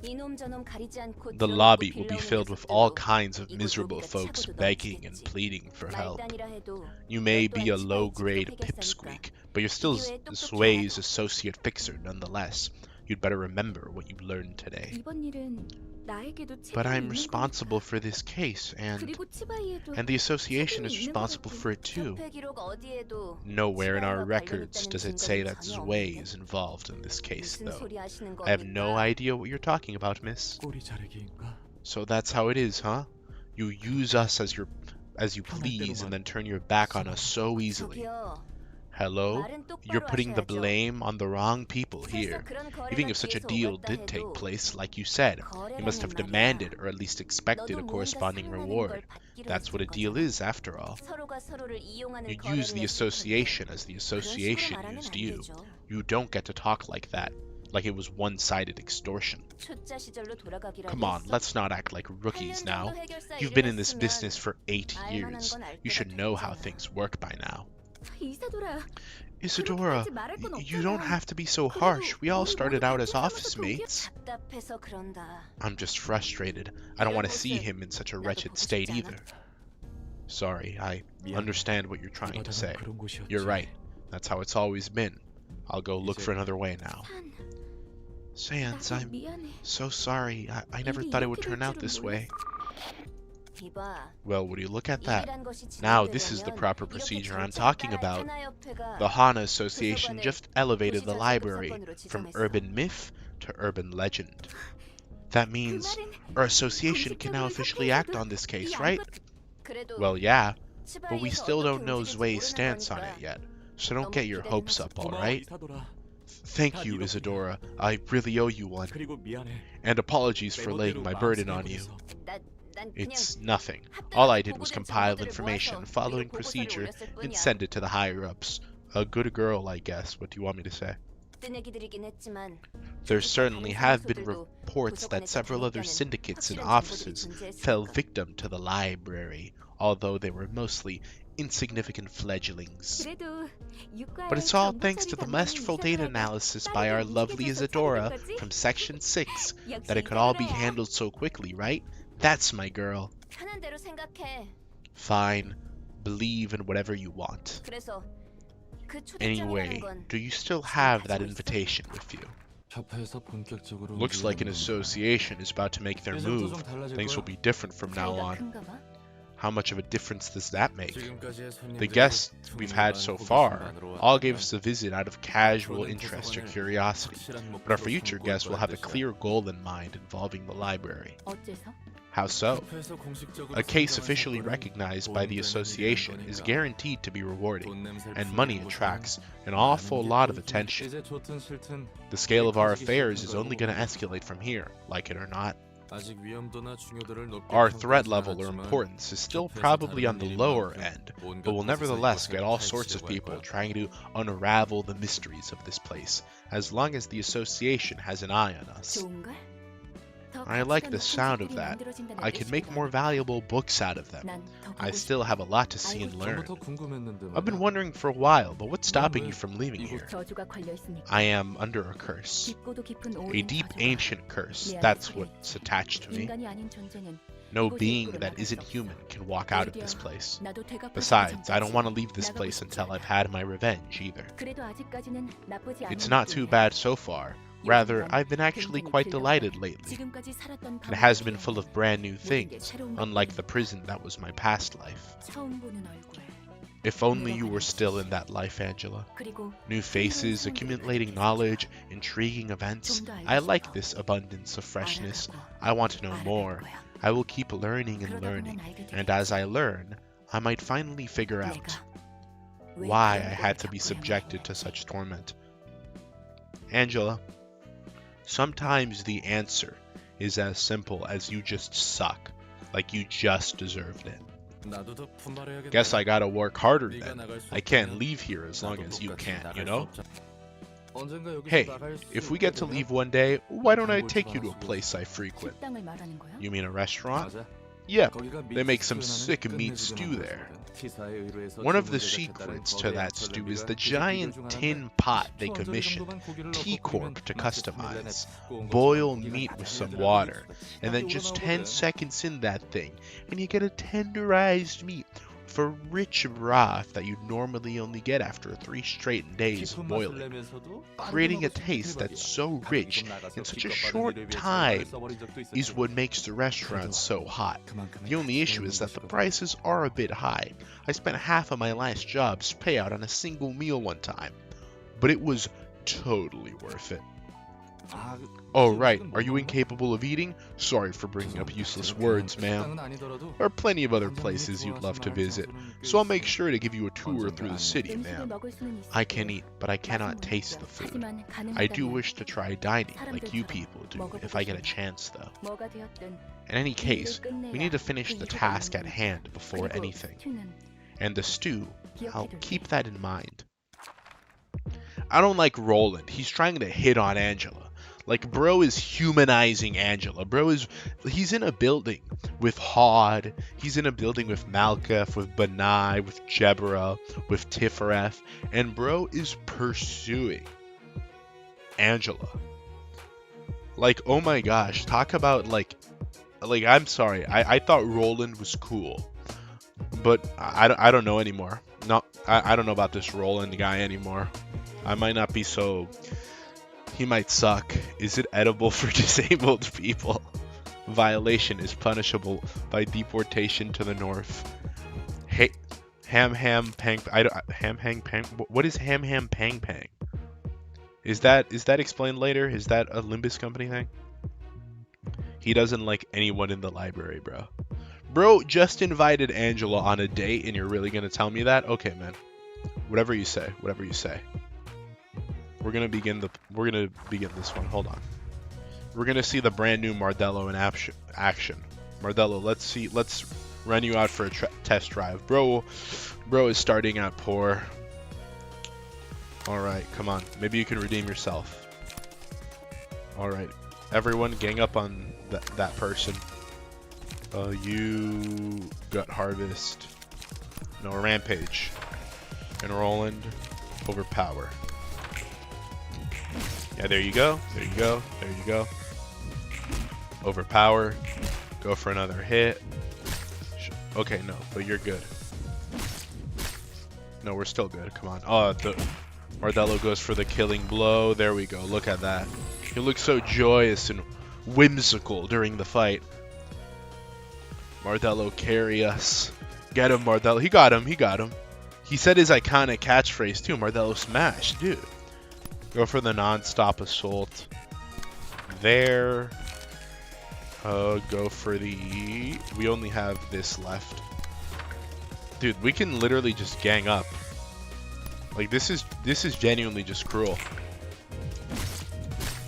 이놈 저놈 가리지 않고 The 들어오고 lobby will be 빌려오는 filled with all 녀석들도 kinds of 이곳 miserable 로비가 folks 차고도 begging and 넘치겠지. pleading for help. 말단이라 해도 You may be a 또한 치마의 low-grade 직속 해결사니까 pipsqueak, but you're still 이 기회에 똑똑히 Sway's 알아둬. associate fixer nonetheless. You'd better remember what you learned today. 이번 일은 나에게도 But 책임이 I'm 있는 responsible 거니까. for this case, and 그리고 치바이에도 the association is 책임이 있는 responsible 것 for it too. 협회 기록 어디에도 Nowhere in our 치마와 records 관련있다는 does it say 증거는 that 전혀 Zwei 없는데? is involved in this case, 무슨 though. 소리 하시는 I have no 겁니까? idea what you're talking about, miss. 꼬리 자르기인가? So that's how it is, huh? You use us as you please and then turn your back on us so easily. 저기요. Hello? 말은 똑바로 You're putting the 하셔야죠. blame on the wrong people 설사 here. 그런 Even 거래가 if such a 뒤에서 deal 오갔다 did take 해도 place, like you said, you must have 거래라는 demanded 말이야. or at least expected a 너도 뭔가 corresponding 상관된 reward. 걸 받기로 That's what a 했을 deal 거잖아. is, after all. 서로가 서로를 이용하는 You 거래를 use the 했을 텐데 association as the 그런 식으로 association 말하면 used 안 you. 되죠. You don't get to talk like that, like it was one-sided extortion. 초짜 시절로 돌아가기라도 Come on, 했어? let's not act like rookies 8년 now. 정도 해결사 You've 일을 been in this 했으면 business for 8 알만한 years. 건 알 You 때가 should know how 됐잖아. things work by now. 이사돌아, Isadora, 그렇게까지 말할 건 you don't 없잖아. have to be so harsh. We all 우리 started 모두 out as 같은 office 사무소 동기야. mates. 답답해서 그런다. I'm just frustrated. I don't want to see him in such a wretched state either. Sorry, I 미안해. understand what you're 이 trying to 바다는 say. 그런 곳이었지. You're right. That's how it's always been. I'll go look for another way now. 산, Sans, 나도 I'm 미안해. so sorry. I never 일이 thought it would 이렇게 turn 될 out 줄은 this way. 이봐, Well, would you look at that? 일이란 것이 Now this is the 진행되려면 proper 이렇게 procedure I'm 절차에 talking 따라 about. 하나협회가 The Hana Association 도서관을 just elevated the 도시전체 library 도서관으로 from 지정했어. urban myth to urban legend. That 그 means 말은 our association can now 공식적으로 officially act 협회에서도 on this case, 이 right? 그래도 Well, yeah, but we 치바이에서 still 어떻게 don't know 움직일지 Zway's 모르는 stance on 거니까 it yet. So don't 너무 get your 기대는 hopes 하지 up, 고마워, alright? 이사돌아. Thank you, Isadora. I really owe you one. 그리고 미안해. And apologies for 내 laying 멋대로 my 마음 burden on you. 쓰내버려서. 난 그냥 It's nothing. 합당하게 All I did was 보고된 compile 정보들을 information 모아서 following 위로 보고서를 procedure 올렸을 and 뿐이야. send it to the higher-ups. A good girl, I guess. What do you want me to say? 뜨내기들이긴 했지만 There 조직과 certainly 다른 have been 사무소들도 reports that 도서관에 several other 접근했다는 syndicates and 확실한 정보들이 offices fell 존재했으니까. victim to the library, although they were mostly insignificant fledglings. 그래도 유과의 But it's all 정보 thanks to 처리 the 담당인 masterful data 이사돌아가 analysis by our 빠르게 lovely 움직여줘서 Isadora 처리된 거지? from Section 6 역시 that it could all be 이사돌아야. handled so quickly, right? That's my girl. 편한 대로 생각해. Fine. Believe in whatever you want. 그래서 그 Anyway, 초대장이라는 건 do you still have that invitation with you? 협회에서 본격적으로 Looks like an 움직이는 association is about to make their 예전부터 move. 좀 달라질 Things 거야. will be different from now 차이가 on. 큰가 봐. How much of a difference does that make? 지금까지의 The 손님들이 guests we've had so far 호기심만으로 all 왔다면 gave us a visit out of casual 앞으로는 interest or 도서관을 curiosity. 확실한 But our 목표로 future 삼고 guests will have a 있다는 clear goal in mind involving the library. 어째서? How so? 협회에서 공식적으로 A case 선정한 officially 사건은 recognized 돈 by the 되는 association 일이라는 is 거니까. guaranteed to be rewarding, 돈 냄새를 and 풍기는 money 곳은 attracts an awful 많은 게 lot of 보이지. attention. 이제 좋든 싫든 The scale of our 커지기 affairs 시작한 is only going to 거고. escalate from here, like it or not. 아직 위험도나 중요도를 높게 Our threat 평가하지 level or 않았지만 importance is still 협회에서 probably on 다른 the 일인 lower 만큼 end, 온갖 but we'll 곳에서 nevertheless 이곳을 get all sorts of 파헤치려고 할 people 거야. trying to unravel the mysteries of this place, as long as the association has an eye on us. 좋은걸? 더 I like 가치가 the 높은 sound of 책들이 that. 만들어진다는 I can make 뜻이구나. more valuable books out of them. 난더 I 보고 still 싶어. have a lot to see and 알고 learn. 전부터 궁금했는데 I've been 말이야. wondering for a while, but what's stopping 왜 you from leaving here? 저주가 걸려 있으니까. I am under a curse. 깊고도 깊은 A 오랜 deep 저주가 ancient curse. 내 안에 That's 서려 what's 있지. attached to me. 인간이 아닌 존재는 No 이곳에 being 입구를 that 막을 수 isn't 없어. human can walk out of this 오히려 place. 나도 되갚아주기 Besides, I don't 전까지 want to leave this 나가고 place 싶지 until 않아. I've had my revenge either. 그래도 아직까지는 나쁘지 않은 It's not too 느낌이야. bad so far. Rather, I've been actually quite delighted lately. It has been full of brand new things, unlike the prison that was my past life. If only you were still in that life, Angela. New faces, accumulating knowledge, intriguing events. I like this abundance of freshness. I want to know more. I will keep learning and learning, and as I learn, I might finally figure out why I had to be subjected to such torment. Angela, sometimes the answer is as simple as you just suck, like you just deserved it. Guess I gotta work harder then. I can't leave here as long as you can, you know? Hey, if we get to leave one day, why don't I take you to a place I frequent? You mean a restaurant? Yep, they make some sick meat stew there. One of the secrets to that stew is the giant tin pot they commissioned T-Corp to customize. Boil meat with some water, and then just 10 seconds in that thing, and you get a tenderized meat for rich broth that you'd normally only get after 3 straight days of boiling, creating a taste that's so rich in such a short time is what makes the restaurant so hot. The only issue is that the prices are a bit high. I spent half of my last job's payout on a single meal one time, but it was totally worth it. Oh right, are you incapable of eating? Sorry for bringing up useless words, ma'am. There are plenty of other places you'd love to visit, so I'll make sure to give you a tour through the city, ma'am. I can eat, but I cannot taste the food. I do wish to try dining, like you people do, if I get a chance though. In any case, we need to finish the task at hand before anything. And the stew, I'll keep that in mind. I don't like Roland. He's trying to hit on Angela. Like, bro is humanizing Angela. He's in a building with Hod. He's in a building with Malkath, with Benai, with Jebra, with Tiphereth. And bro is pursuing Angela. Like, oh my gosh. Talk about, like I'm sorry. I thought Roland was cool. But I don't know anymore. No, I don't know about this Roland guy anymore. I might not be so... He might suck. Is it edible for disabled people? Violation is punishable by deportation to the north. Hey, ham pang. Ham pang. What is ham pang pang? Is that explained later? Is that a Limbus company thing? He doesn't like anyone in the library, bro. Bro just invited Angela on a date, and you're really gonna tell me that? Okay, man. Whatever you say. Whatever you say. We're gonna begin this one. Hold on. We're gonna see the brand new Mardello in action. Mardello, let's run you out for a test drive. Bro is starting out poor. All right, come on. Maybe you can redeem yourself. All right, everyone, gang up on that person. You gut harvest. No, rampage. And Roland, overpower. Yeah, there you go. There you go. There you go. Overpower. Go for another hit. Okay, no, but you're good. No, we're still good. Come on. Oh, the Mardello goes for the killing blow. There we go. Look at that. He looks so joyous and whimsical during the fight. Mardello, carry us. Get him, Mardello. He got him. He got him. He said his iconic catchphrase, too. Mardello smash. Dude. Go for the non-stop assault. There. Go for the... We only have this left. Dude, we can literally just gang up. Like, this is genuinely just cruel.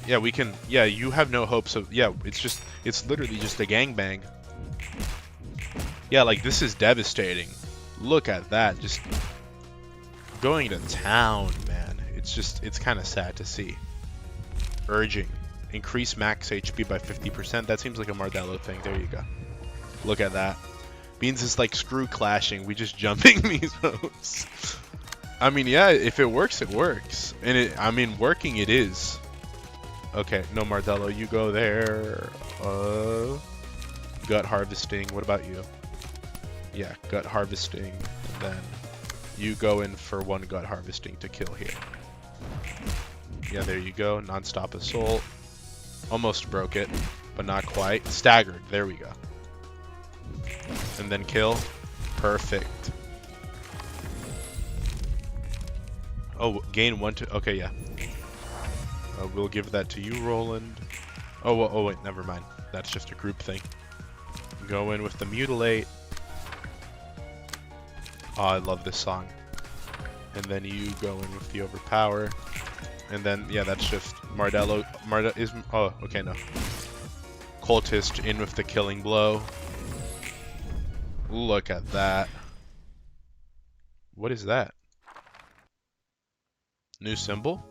Yeah, we can... Yeah, you have no hopes of... Yeah, it's literally just a gangbang. Yeah, like, this is devastating. Look at that. Just going to town, man. It's kind of sad to see. Urging. Increase max HP by 50%. That seems like a Mardello thing. There you go. Look at that. Beans is like screw clashing. We just jumping these moves. I mean, yeah, if it works, it works. And I mean, working it is. Okay, no Mardello. You go there. Gut harvesting. What about you? Yeah, gut harvesting. And then you go in for one gut harvesting to kill here. Yeah, there you go. Non-stop assault. Almost broke it, but not quite. Staggered. There we go. And then kill. Perfect. Oh, gain 1 to... Okay, yeah. We'll give that to you, Roland. Oh, wait, never mind. That's just a group thing. Go in with the mutilate. Oh, I love this song. And then you go in with the overpower. And then, yeah, that's just Mardello. Oh, okay, no. Cultist in with the killing blow. Look at that. What is that? New symbol?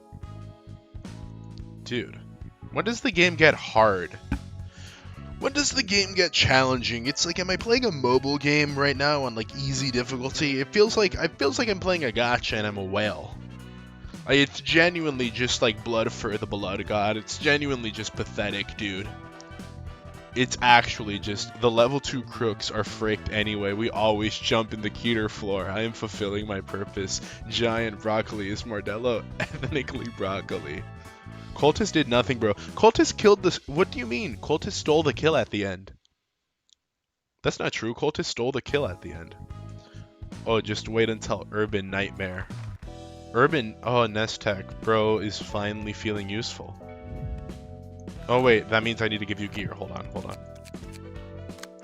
Dude, when does the game get hard? When does the game get challenging? It's like, am I playing a mobile game right now on like easy difficulty? It feels like I'm playing a gacha and I'm a whale. It's genuinely just like blood for the blood god. It's genuinely just pathetic, dude. It's actually just, the level 2 crooks are fricked anyway. We always jump in the Keter floor. I am fulfilling my purpose. Giant broccoli is Mardello, ethnically broccoli. Cultist did nothing, bro. Cultist killed this. What do you mean? Cultist stole the kill at the end. That's not true. Cultist stole the kill at the end. Oh, just wait until Urban Nightmare. Urban, oh, Nestech, bro, is finally feeling useful. Oh wait, that means I need to give you gear. Hold on.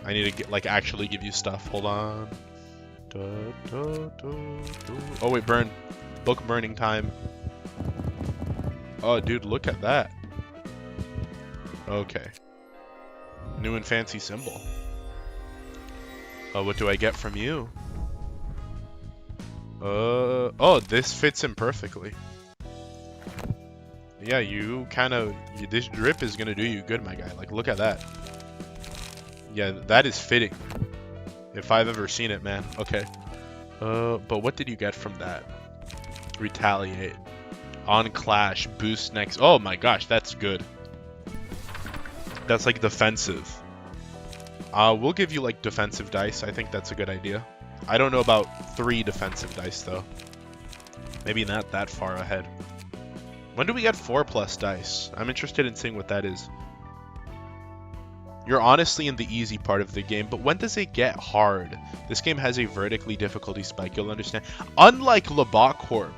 I need to get, like, actually give you stuff. Hold on. Oh wait, burn. Book burning time. Oh dude, look at that. Okay. New and fancy symbol. Oh, what do I get from you? Oh, this fits him perfectly. Yeah, you kind of, this drip is gonna do you good, my guy. Like, look at that. Yeah, that is fitting. If I've ever seen it, man. Okay. But what did you get from that? Retaliate. On clash, boost next. Oh my gosh, that's good. That's like defensive. We'll give you like defensive dice. I think that's a good idea. I don't know about 3 defensive dice though. Maybe not that far ahead. When do we get 4+ dice? I'm interested in seeing what that is. You're honestly in the easy part of the game, but when does it get hard? This game has a vertically difficulty spike, you'll understand. Unlike Lebot Corp,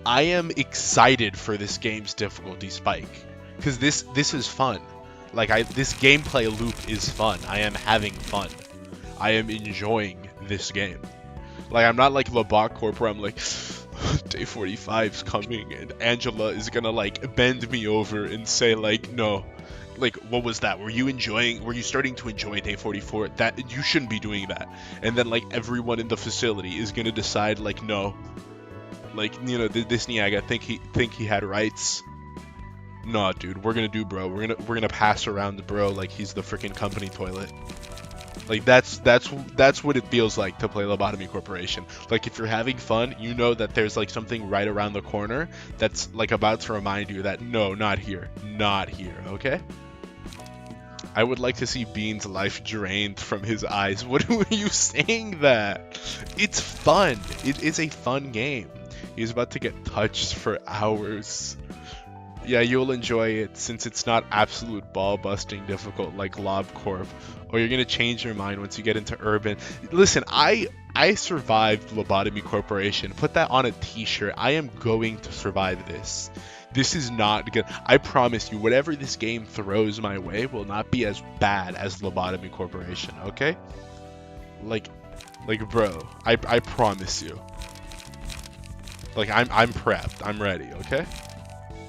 I am excited for this game's difficulty spike. Because this is fun. Like, this gameplay loop is fun. I am having fun. I am enjoying this game. Like, I'm not like Lebot Corp where I'm like, day 45's coming and Angela is gonna like bend me over and say like, no, like, what was that? Were you starting to enjoy day 44? That you shouldn't be doing that. And then like everyone in the facility is gonna decide like, no, like, you know, this Niaga think he had rights. No, dude, we're gonna do bro. We're gonna pass around the bro like he's the freaking company toilet. Like, that's what it feels like to play Lobotomy Corporation. Like, if you're having fun, you know that there's like something right around the corner that's like about to remind you that no, not here, okay? I would like to see Bean's life drained from his eyes. What were you saying that? It's fun. It is a fun game. He's about to get touched for hours. Yeah, you'll enjoy it since it's not absolute ball-busting difficult like Lob Corp. Or you're gonna change your mind once you get into Urban. Listen, I survived Lobotomy Corporation. Put that on a t-shirt. I am going to survive this. This is not good. I promise you, whatever this game throws my way will not be as bad as Lobotomy Corporation, okay? Like bro, I promise you. Like, I'm prepped. I'm ready, okay?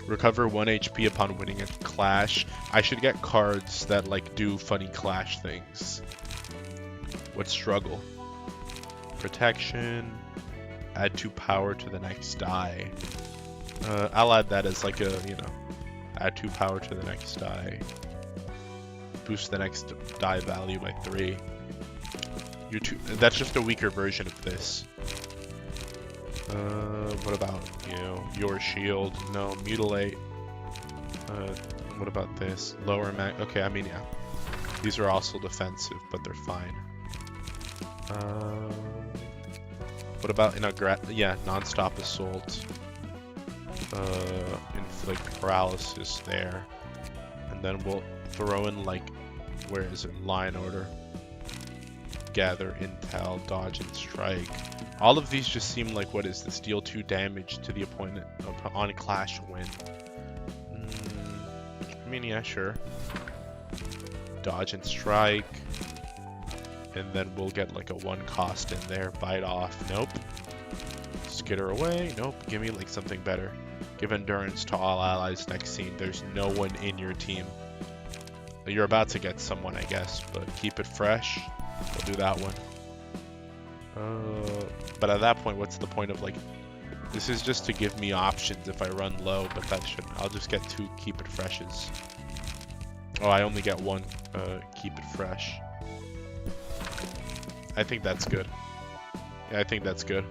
Recover 1 HP upon winning a clash. I should get cards that like do funny clash things. What struggle? Protection. Add 2 power to the next die. I'll add that as like a, you know, add 2 power to the next die. Boost the next die value by 3. That's just a weaker version of this. What about, you know, your shield? No, mutilate. What about this? Lower mag. Okay, I mean, yeah. These are also defensive, but they're fine. What about in a non-stop assault? inflict paralysis there. And then we'll throw in like, where is it? Line order. Gather intel, dodge and strike. All of these just seem like, what is this? Deal 2 damage to the opponent on clash win. I mean, yeah, sure. Dodge and strike. And then we'll get like a 1 cost in there. Bite off. Nope. Skitter away. Nope. Give me like something better. Give endurance to all allies next scene. There's no one in your team. You're about to get someone, I guess, but keep it fresh. We'll do that one. But at that point, what's the point of like... This is just to give me options if I run low, but that shouldn't. I'll just get 2 keep it freshes. Oh, I only get 1 keep it fresh. I think that's good. Yeah, I think that's good.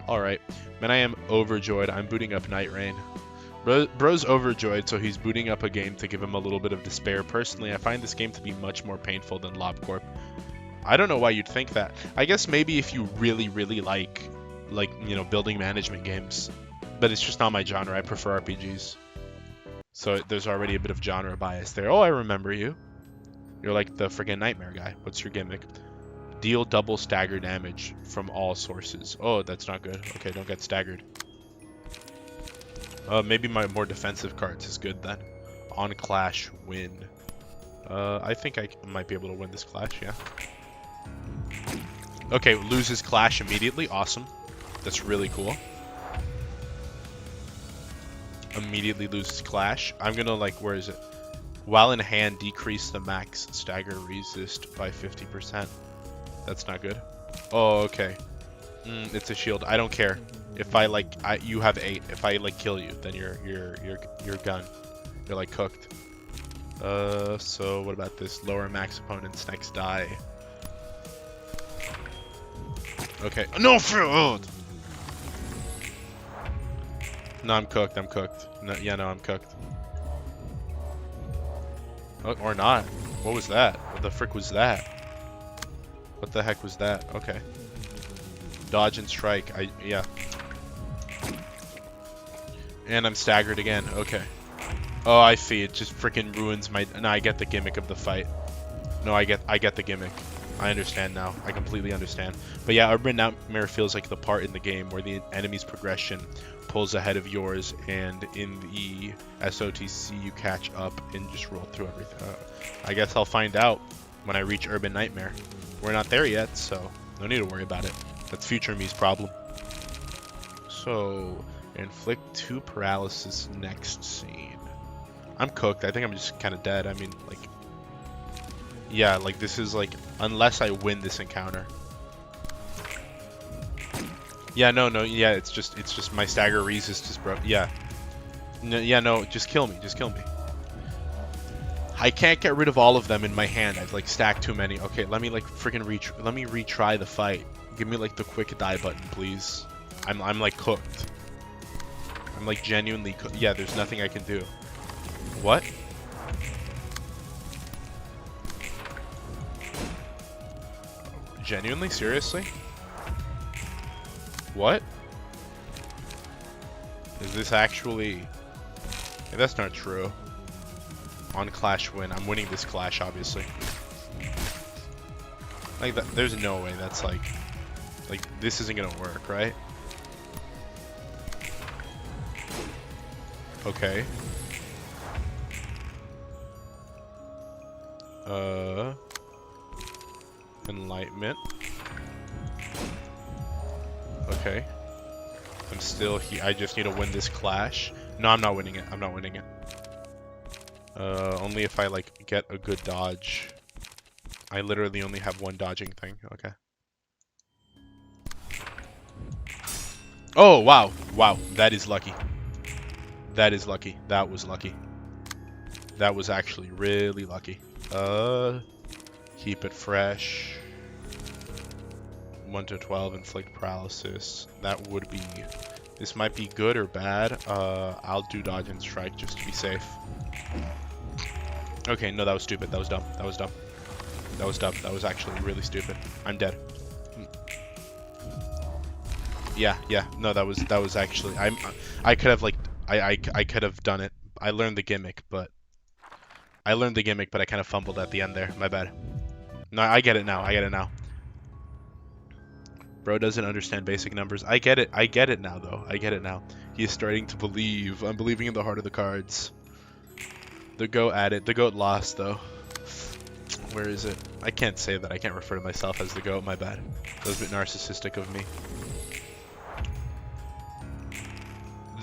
Alright. Man, I am overjoyed. I'm booting up Night Rain. Bro's overjoyed, so he's booting up a game to give him a little bit of despair. Personally, I find this game to be much more painful than LobCorp. I don't know why you'd think that. I guess maybe if you really, really like, you know, building management games. But it's just not my genre. I prefer RPGs. So there's already a bit of genre bias there. Oh, I remember you. You're like the friggin' nightmare guy. What's your gimmick? Deal double stagger damage from all sources. Oh, that's not good. Okay, don't get staggered. Maybe my more defensive cards is good then. On clash, win. I think I might be able to win this clash, yeah. Okay, loses clash immediately. Awesome. That's really cool. Immediately loses clash. I'm gonna like, where is it? While in hand, decrease the max stagger resist by 50%. That's not good. Oh, okay. It's a shield. I don't care. If I like, you have 8. If I like kill you, then you're gone. You're like cooked. So what about this? Lower max opponent's next die. Okay. No, field. No, I'm cooked. I'm cooked. No, yeah, no, I'm cooked. Oh, or not. What was that? What the frick was that? What the heck was that? Okay. Dodge and strike. Yeah. And I'm staggered again. Okay. Oh, I see. It just freaking ruins my... No, I get the gimmick of the fight. No, I get the gimmick. I understand now. I completely understand. But yeah, Urban Nightmare feels like the part in the game where the enemy's progression pulls ahead of yours, and in the SOTC you catch up and just roll through everything. I guess I'll find out when I reach Urban Nightmare. We're not there yet, so no need to worry about it. That's future me's problem. So, inflict 2 paralysis next scene. I'm cooked. I think I'm just kind of dead. I mean, like, yeah, like this is like, unless I win this encounter. Yeah, no, yeah, it's just my stagger resist is broke. Yeah. No, yeah, no, just kill me. Just kill me. I can't get rid of all of them in my hand. I've like stacked too many. Okay, let me like freaking let me retry the fight. Give me like the quick die button, please. I'm like cooked. I'm like genuinely cooked. Yeah, there's nothing I can do. What? Genuinely? Seriously? What? Is this actually... Yeah, that's not true. On clash win. I'm winning this clash, obviously. Like, that, there's no way that's like, this isn't gonna work, right? Okay. Enlightenment. Okay. I'm still here. I just need to win this clash. No, I'm not winning it. I'm not winning it. Only if I like get a good dodge. I literally only have 1 dodging thing. Okay. Oh, wow. Wow. That is lucky. That is lucky. That was lucky. That was actually really lucky. Keep it fresh. 1 to 12, inflict paralysis. That would be... This might be good or bad. I'll do dodge and strike just to be safe. Okay, no, that was stupid. That was dumb. That was dumb. That was dumb. That was actually really stupid. I'm dead. Yeah. No, that was actually... I could have like... I could have done it. I learned the gimmick, but I kind of fumbled at the end there. My bad. No, I get it now. I get it now. Bro doesn't understand basic numbers. I get it. I get it now, though. I get it now. He is starting to believe. I'm believing in the heart of the cards. The goat at it. The goat lost, though. Where is it? I can't say that. I can't refer to myself as the goat. My bad. That was a bit narcissistic of me.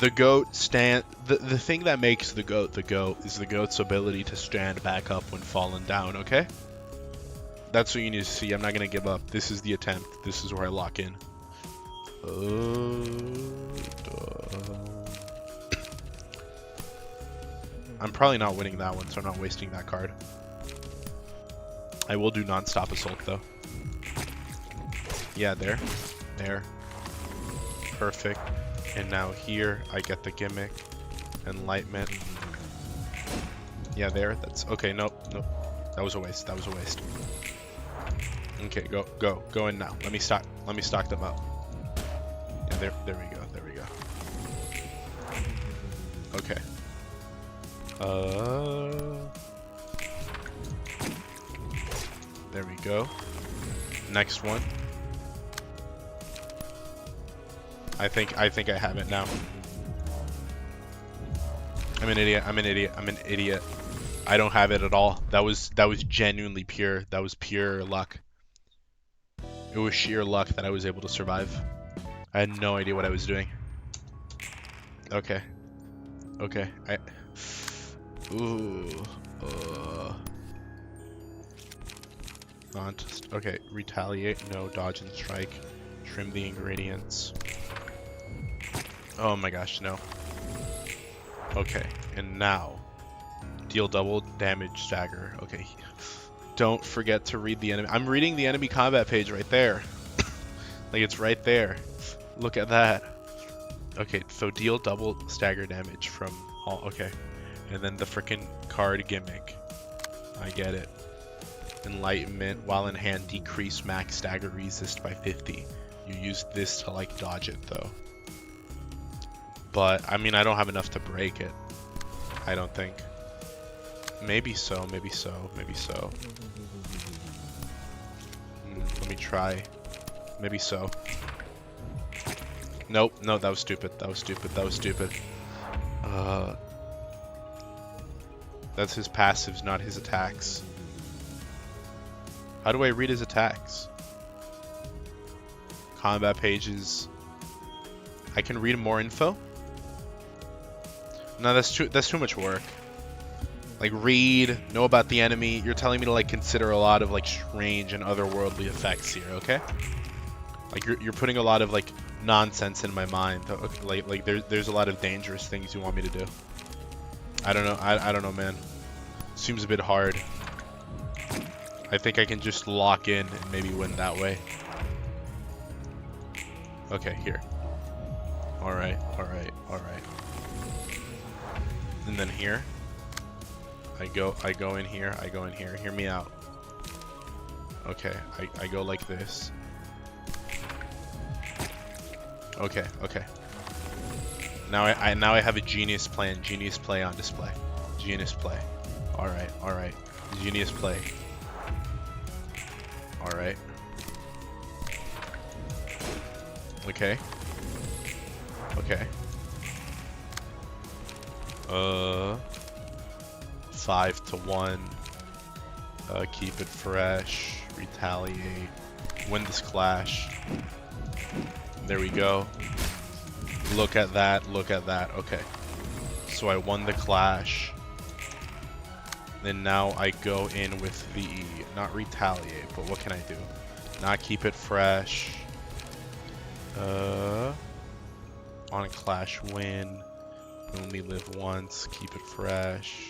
The goat stand. The thing that makes the goat is the goat's ability to stand back up when fallen down. Okay. That's what you need to see. I'm not gonna give up. This is the attempt. This is where I lock in. I'm probably not winning that one, so I'm not wasting that card. I will do non-stop assault though. Yeah, there. Perfect. And now here, I get the gimmick. Enlightenment. Yeah, there. That's okay. Nope. That was a waste. Okay, go in now. Let me stock them up. Yeah, there we go. Okay. There we go. Next one. I think I have it now. I'm an idiot. I don't have it at all. That was genuinely pure. That was pure luck. It was sheer luck that I was able to survive. I had no idea what I was doing. Okay. Okay, retaliate, no, dodge and strike. Trim the ingredients. Oh my gosh, no. Okay, and now deal double damage stagger. Okay. Don't forget to read the enemy. I'm reading the enemy combat page right there. Like it's right there. Look at that. Okay, so deal double stagger damage from all. Okay. And then the freaking card gimmick. I get it. Enlightenment, while in hand, decrease max stagger resist by 50. You use this to like dodge it though. But I mean, I don't have enough to break it. I don't think. Maybe so. Let me try. Maybe so. Nope. No, that was stupid. That's his passives, not his attacks. How do I read his attacks? Combat pages. I can read more info? No, that's too much work. Like read, know about the enemy. You're telling me to like consider a lot of like strange and otherworldly effects here, okay? Like you're putting a lot of like nonsense in my mind. Like there's a lot of dangerous things you want me to do. I don't know. I don't know, man. Seems a bit hard. I think I can just lock in and maybe win that way. Okay, here. All right. And then here. I go in here. Hear me out. Okay, I go like this. Okay. Now I have a genius plan. Genius play on display. Genius play. All right. Genius play. All right. Okay. 5 to 1. Keep it fresh. Retaliate. Win this clash. There we go. Look at that. Okay. So I won the clash. Then now I go in with the not retaliate, but what can I do? Not keep it fresh. On clash win. Only live once. Keep it fresh.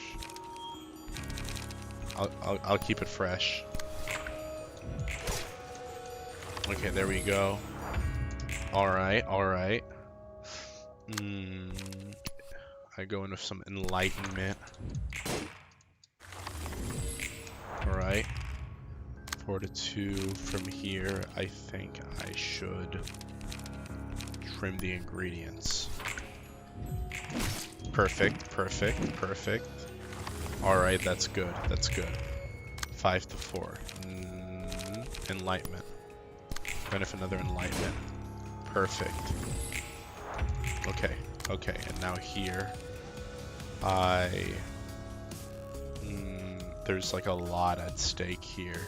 I'll keep it fresh. Okay, there we go. All right. I go in with some enlightenment. All right. 4 to 2 from here. I think I should trim the ingredients. Perfect, perfect, perfect. Alright, that's good, that's good. 5 to 4. Enlightenment. Benefit another enlightenment. Perfect. Okay, okay, and now here, there's like a lot at stake here.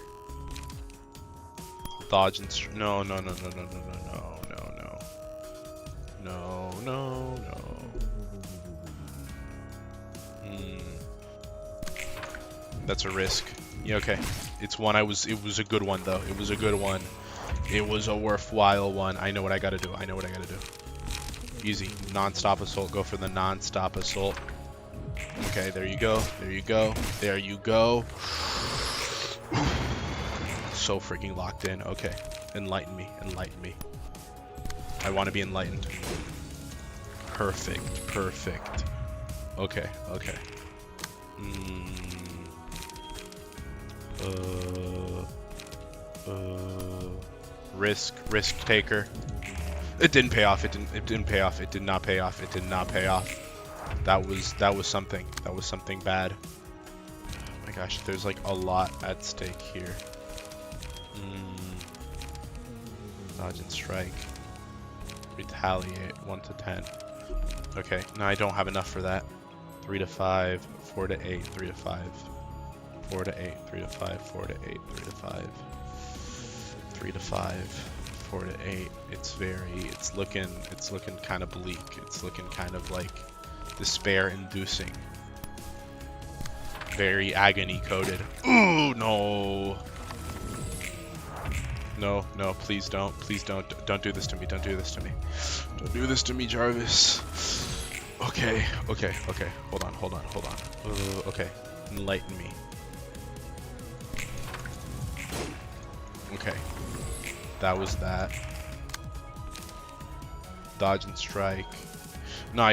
Dodge and no, no, no, no, no, no, no, no, no, no, no, no. That's a risk. Yeah, okay. It's one it was a good one though. It was a good one. It was a worthwhile one. I know what I gotta do. I know what I gotta do. Easy. Non-stop assault. Go for the non-stop assault. Okay, there you go. There you go. There you go. So freaking locked in. Okay. Enlighten me. Enlighten me. I want to be enlightened. Perfect. Perfect. Okay. Okay. Risk taker. It didn't pay off. It didn't pay off. It did not pay off. It did not pay off. That was something. That was something bad. Oh my gosh, there's like a lot at stake here. Dodge and strike. Retaliate. 1 to 10. Okay, no, I don't have enough for that. 3 to 5, 4 to 8, 3 to 5. 4 to 8, 3 to 5, 4 to 8, 3 to 5. 3 to 5, 4 to 8. It's looking kind of bleak. It's looking kind of like despair inducing. Very agony coded. Ooh, no. No, no, please don't. Please don't do this to me. Don't do this to me. Don't do this to me, Jarvis. Okay, okay, okay. Hold on, hold on, hold on. Okay. Enlighten me. Okay. That was that. Dodge and strike. No, I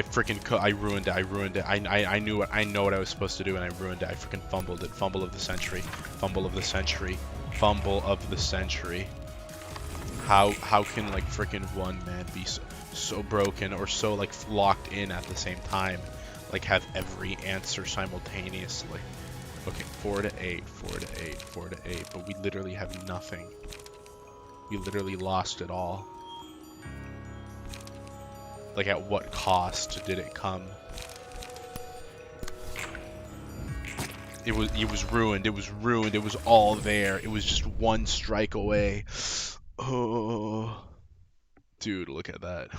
ruined it. I ruined it. I know what I was supposed to do, and I ruined it. I freaking fumbled it. Fumble of the century. Fumble of the century. Fumble of the century. How can like freaking one man be so broken or so like locked in at the same time? Like have every answer simultaneously. Okay, 4 to 8, 4 to 8, 4 to 8, but we literally have nothing. We literally lost it all. Like at what cost did it come? It was ruined. It was ruined. It was all there. It was just one strike away. Oh, dude, look at that.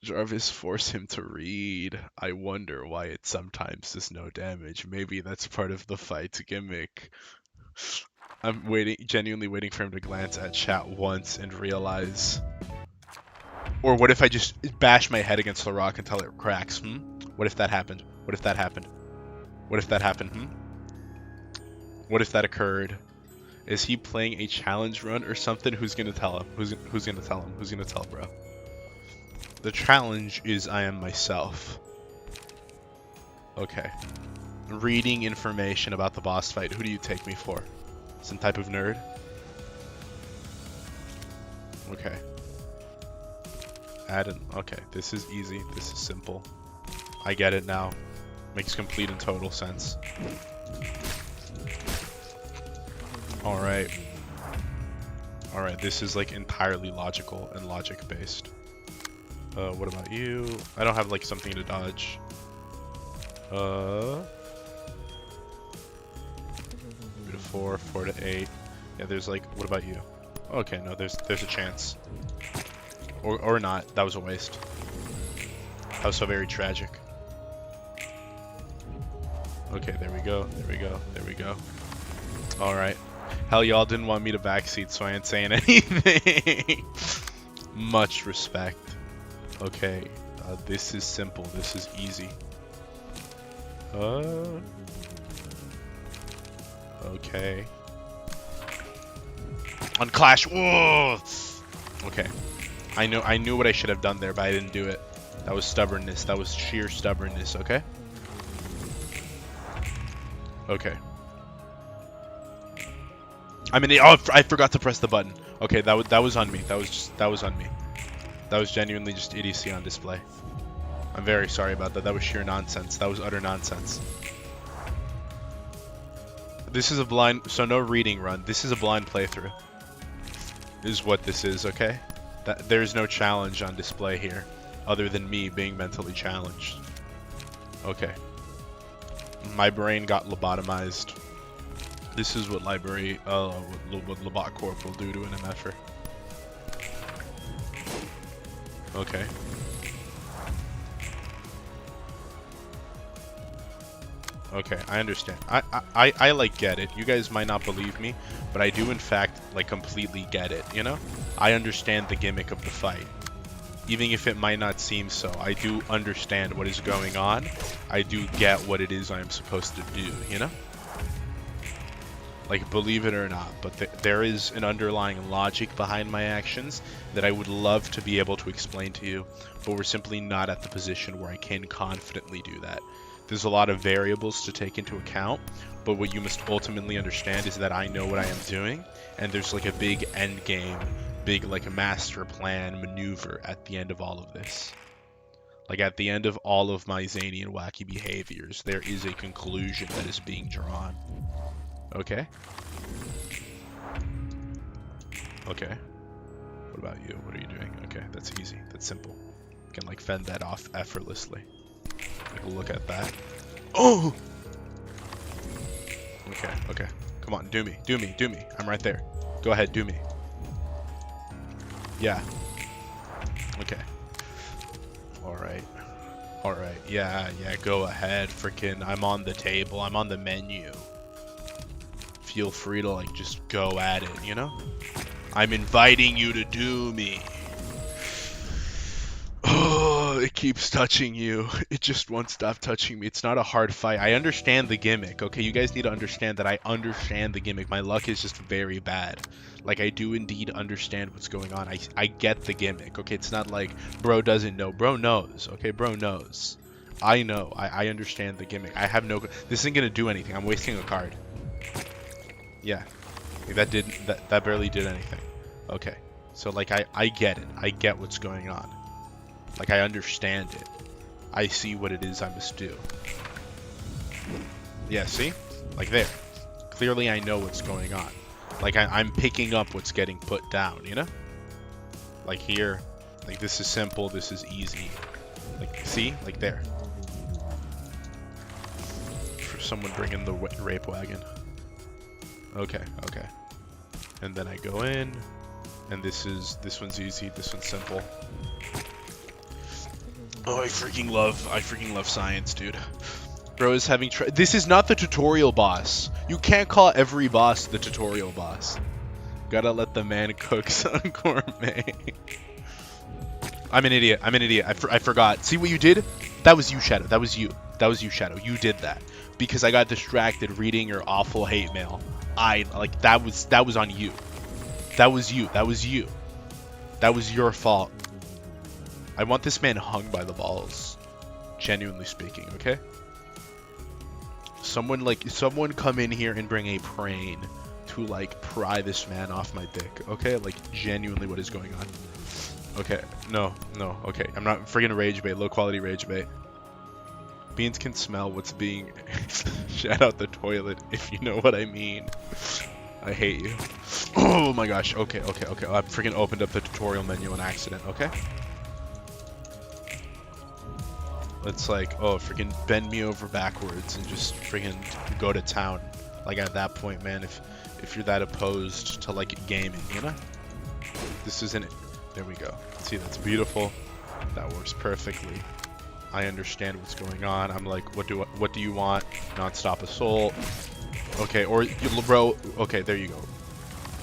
Jarvis forced him to read. I wonder why it sometimes does no damage. Maybe that's part of the fight's gimmick. I'm genuinely waiting for him to glance at chat once and realize. Or what if I just bash my head against the rock until it cracks? What if that happened? What if that happened? What if that happened? What if that occurred? Is he playing a challenge run or something? Who's gonna tell him? Who's gonna tell him? Who's gonna tell bro? The challenge is I am myself. Okay. Reading information about the boss fight. Who do you take me for? Some type of nerd? Okay. Add an... Okay, this is easy. This is simple. I get it now. Makes complete and total sense. Alright. Alright, this is like entirely logical and logic based. What about you? I don't have like something to dodge. 3 to 4, 4 to 8. Yeah, there's like, what about you? Okay, no, there's a chance. Or not. That was a waste. That was so very tragic. Okay, there we go. There we go. There we go. Alright. Hell, y'all didn't want me to backseat, so I ain't saying anything. Much respect. Okay. This is simple. This is easy. Okay. On Clash. Whoa! Okay. I knew what I should have done there, but I didn't do it. That was stubbornness. That was sheer stubbornness, okay? Okay. I mean, oh, I forgot to press the button. Okay, that was on me. That was on me. That was genuinely just idiocy on display. I'm very sorry about that. That was sheer nonsense. That was utter nonsense. This is a blind, so no reading run. This is a blind playthrough. Is what this is, okay? There's no challenge on display here, other than me being mentally challenged. Okay. My brain got lobotomized. This is what what Lobot Corp will do to an MFer. Okay. Okay, I understand. I like get it. You guys might not believe me, but I do in fact like completely get it, you know? I understand the gimmick of the fight. Even if it might not seem so, I do understand what is going on. I do get what it is I am supposed to do, you know? Like, believe it or not, but there is an underlying logic behind my actions that I would love to be able to explain to you, but we're simply not at the position where I can confidently do that. There's a lot of variables to take into account, but what you must ultimately understand is that I know what I am doing, and there's like a big end game, big like a master plan maneuver at the end of all of this. Like at the end of all of my zany and wacky behaviors, there is a conclusion that is being drawn. Okay? Okay. What about you? What are you doing? Okay, that's easy. That's simple. You can like fend that off effortlessly. Take a look at that. Oh! Okay, okay. Come on, do me, do me, do me. I'm right there. Go ahead, do me. Yeah. Okay. Alright. Alright, yeah, go ahead. Freaking, I'm on the table. I'm on the menu. Feel free to, like, just go at it, you know? I'm inviting you to do me. Oh, it keeps touching you. It just won't stop touching me. It's not a hard fight. I understand the gimmick, okay? You guys need to understand that I understand the gimmick. My luck is just very bad. Like, I do indeed understand what's going on. I get the gimmick, okay? It's not like bro doesn't know. Bro knows, okay? Bro knows. I know. I understand the gimmick. I have no... This isn't going to do anything. I'm wasting a card. Yeah. Like, that barely did anything. Okay. So, like, I get it. I get what's going on. Like, I understand it. I see what it is I must do. Yeah, see? Like there. Clearly I know what's going on. Like, I'm picking up what's getting put down, you know? Like here. Like, this is simple, this is easy. Like, see? Like there. For someone bringing the rape wagon. Okay, okay. And then I go in. And this one's easy, this one's simple. Oh, I freaking love science, dude. Bro is having this is not the tutorial boss. You can't call every boss the tutorial boss. Gotta let the man cook some gourmet. I'm an idiot. I'm an idiot. I forgot. See what you did? That was you, Shadow. That was you. That was you, Shadow. You did that. Because I got distracted reading your awful hate mail. That was on you. That was you. That was you. That was your fault. I want this man hung by the balls. Genuinely speaking, okay? Someone come in here and bring a crane to, like, pry this man off my dick, okay? Like, genuinely what is going on. Okay, no, okay. I'm not friggin' rage bait, low quality rage bait. Beans can smell what's being... Shout out the toilet, if you know what I mean. I hate you. Oh my gosh, okay. I friggin' opened up the tutorial menu on accident, okay? Let's like, oh, freaking bend me over backwards and just freaking go to town. Like at that point, man, if you're that opposed to like gaming, you know? This isn't it. There we go. See, that's beautiful. That works perfectly. I understand what's going on. I'm like, what do you want? Non-stop assault. Okay, or row. Okay, there you go.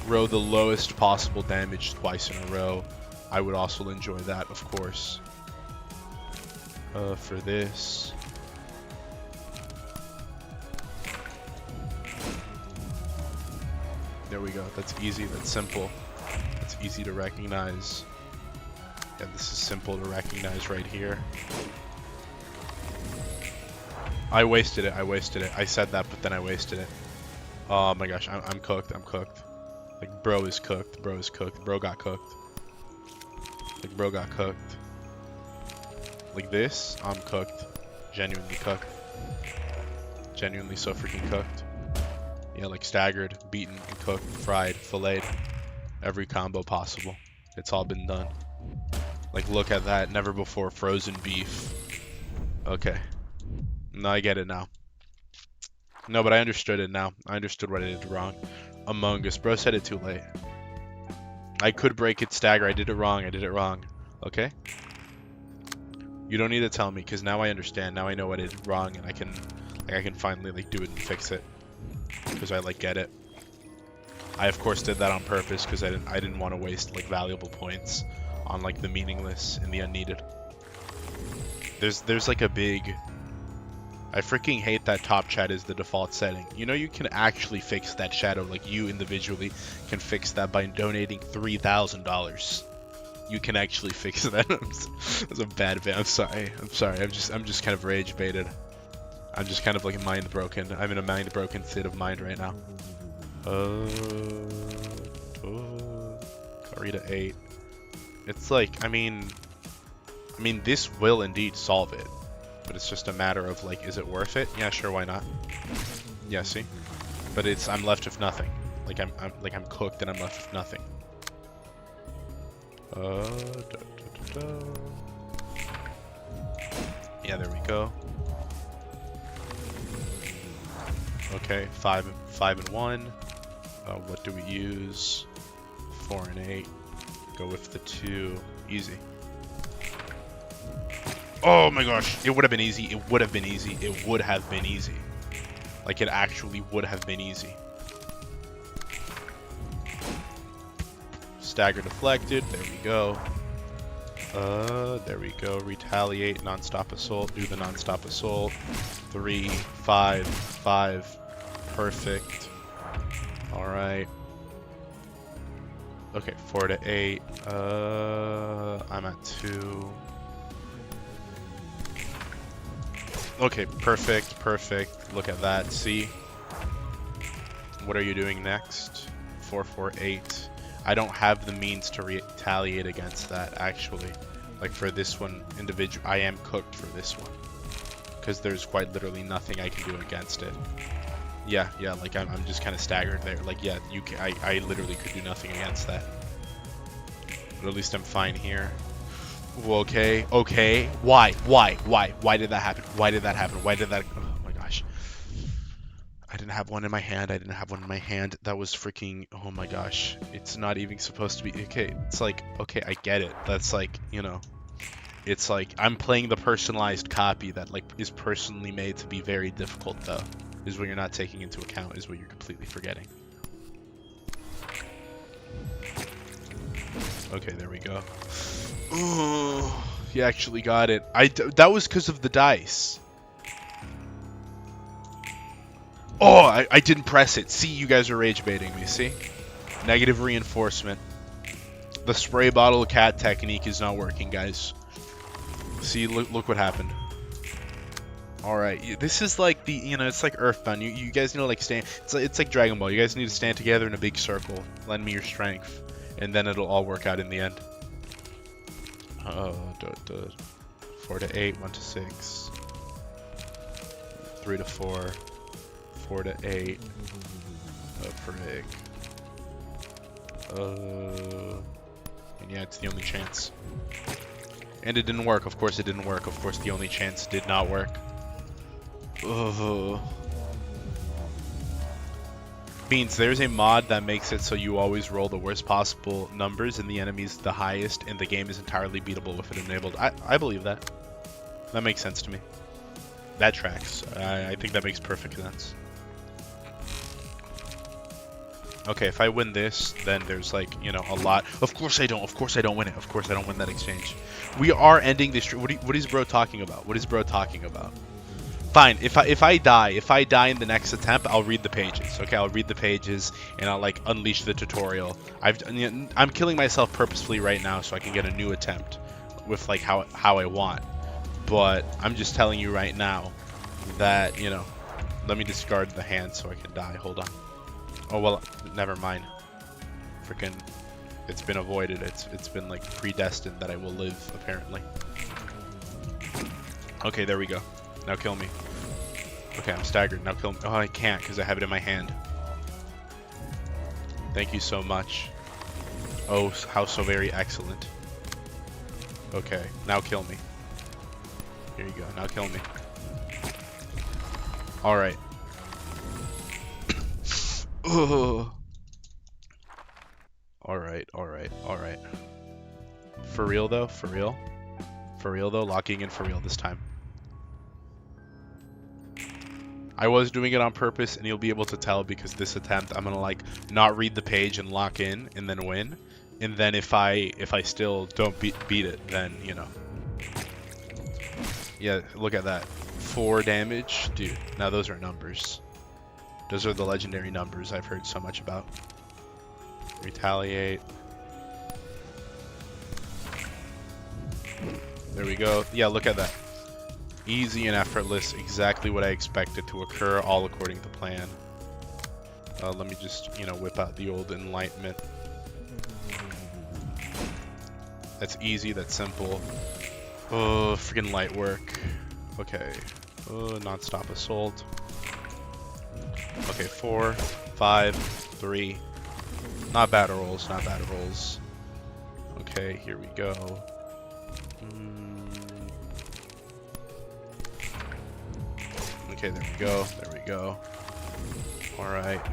Row the lowest possible damage twice in a row. I would also enjoy that, of course. For this. There we go. That's easy. That's simple. That's easy to recognize. Yeah, this is simple to recognize right here. I wasted it. I said that, but then I wasted it. Oh my gosh, I'm cooked. Like, bro is cooked. Bro got cooked. Like, bro got cooked. Like this, I'm cooked. Genuinely cooked. Genuinely so freaking cooked. Yeah, like staggered, beaten, and cooked, fried, filleted. Every combo possible. It's all been done. Like, look at that. Never before frozen beef. Okay. No, I get it now. No, but I understood it now. I understood what I did wrong. Among Us. Bro said it too late. I could break it stagger. I did it wrong. I did it wrong. Okay? You don't need to tell me, because now I understand. Now I know what I did wrong, and I can finally, like, do it and fix it. Because I, like, get it. I, of course, did that on purpose, because I didn't want to waste, like, valuable points on, like, the meaningless and the unneeded. There's like a big... I freaking hate that top chat is the default setting. You know, you can actually fix that shadow. Like, you individually can fix that by donating $3,000. You can actually fix that. That's a bad bit. I'm sorry. I'm just kind of rage baited. I'm just kind of like mind broken. I'm in a mind broken state of mind right now. Karita 8. It's like, I mean, this will indeed solve it. But it's just a matter of, like, is it worth it? Yeah, sure, why not? Yeah, see? But I'm left with nothing. Like, I'm cooked and I'm left with nothing. Yeah, there we go. Okay, 5 and 1. What do we use? 4 and 8. Go with the 2. Easy. Oh my gosh, it would have been easy. It would have been easy. It would have been easy. Like, it actually would have been easy. Stagger deflected. There we go. There we go. Retaliate. Non-stop assault. Do the non-stop assault. 3, 5, 5. Perfect. Alright. Okay, 4 to 8. I'm at 2. Okay, perfect, perfect. Look at that. See? What are you doing next? 4, 4, 8. I don't have the means to retaliate against that, actually. Like, for this one, I am cooked for this one. Because there's quite literally nothing I can do against it. Yeah, like, I'm just kind of staggered there. Like, yeah, I literally could do nothing against that. But at least I'm fine here. Okay. Why did that happen? Why did that? Oh my gosh. I didn't have one in my hand. That was freaking, oh my gosh. It's not even supposed to be, okay. It's like, okay, I get it. That's like, you know, it's like, I'm playing the personalized copy that, like, is personally made to be very difficult, though. Is what you're not taking into account, is what you're completely forgetting. Okay, there we go. Oh, he actually got it. That was because of the dice. Oh, I didn't press it. See, you guys are rage baiting me. See? Negative reinforcement. The spray bottle cat technique is not working, guys. See, look what happened. Alright, this is like the, you know, it's like Earthbound. You guys know, like, it's like Dragon Ball. You guys need to stand together in a big circle. Lend me your strength. And then it'll all work out in the end. 4 to 8, 1 to 6. 3 to 4. 4 to 8. Oh, frick. And yeah, it's the only chance. And it didn't work. Of course it didn't work. Of course the only chance did not work. Means there's a mod that makes it so you always roll the worst possible numbers and the enemy's the highest, and the game is entirely beatable with it enabled. I believe that. That makes sense to me. That tracks. I think that makes perfect sense. Okay, if I win this, then there's, like, you know, a lot. Of course I don't win it. Of course I don't win that exchange. We are ending this. What is bro talking about? What is bro talking about? Fine, if I die in the next attempt, I'll read the pages. Okay, I'll read the pages and I'll, like, unleash the tutorial. I'm killing myself purposefully right now so I can get a new attempt with, like, how I want. But I'm just telling you right now that, you know, let me discard the hand so I can die. Hold on. Oh well, never mind. Freaking, it's been avoided. It's been, like, predestined that I will live, apparently. Okay, there we go. Now kill me. Okay, I'm staggered. Now kill me. Oh, I can't because I have it in my hand. Thank you so much. Oh, how so very excellent. Okay, now kill me. Here you go. Now kill me. Alright. Alright, alright, alright. For real though? For real? For real though? Locking in for real this time. I was doing it on purpose, and you'll be able to tell because this attempt I'm gonna like not read the page and lock in and then win. And then if I still don't beat it, then you know. Yeah, look at that. 4 damage, dude. Now those are numbers. Those are the legendary numbers I've heard so much about. Retaliate. There we go. Yeah, look at that. Easy and effortless, exactly what I expected to occur, all according to plan. Let me just, you know, whip out the old enlightenment. That's easy, that's simple. Oh, freaking light work. Okay. Oh, non-stop assault. Okay, 4, 5, 3. Not bad rolls, not bad rolls. Okay, here we go. Okay, there we go, there we go. Alright.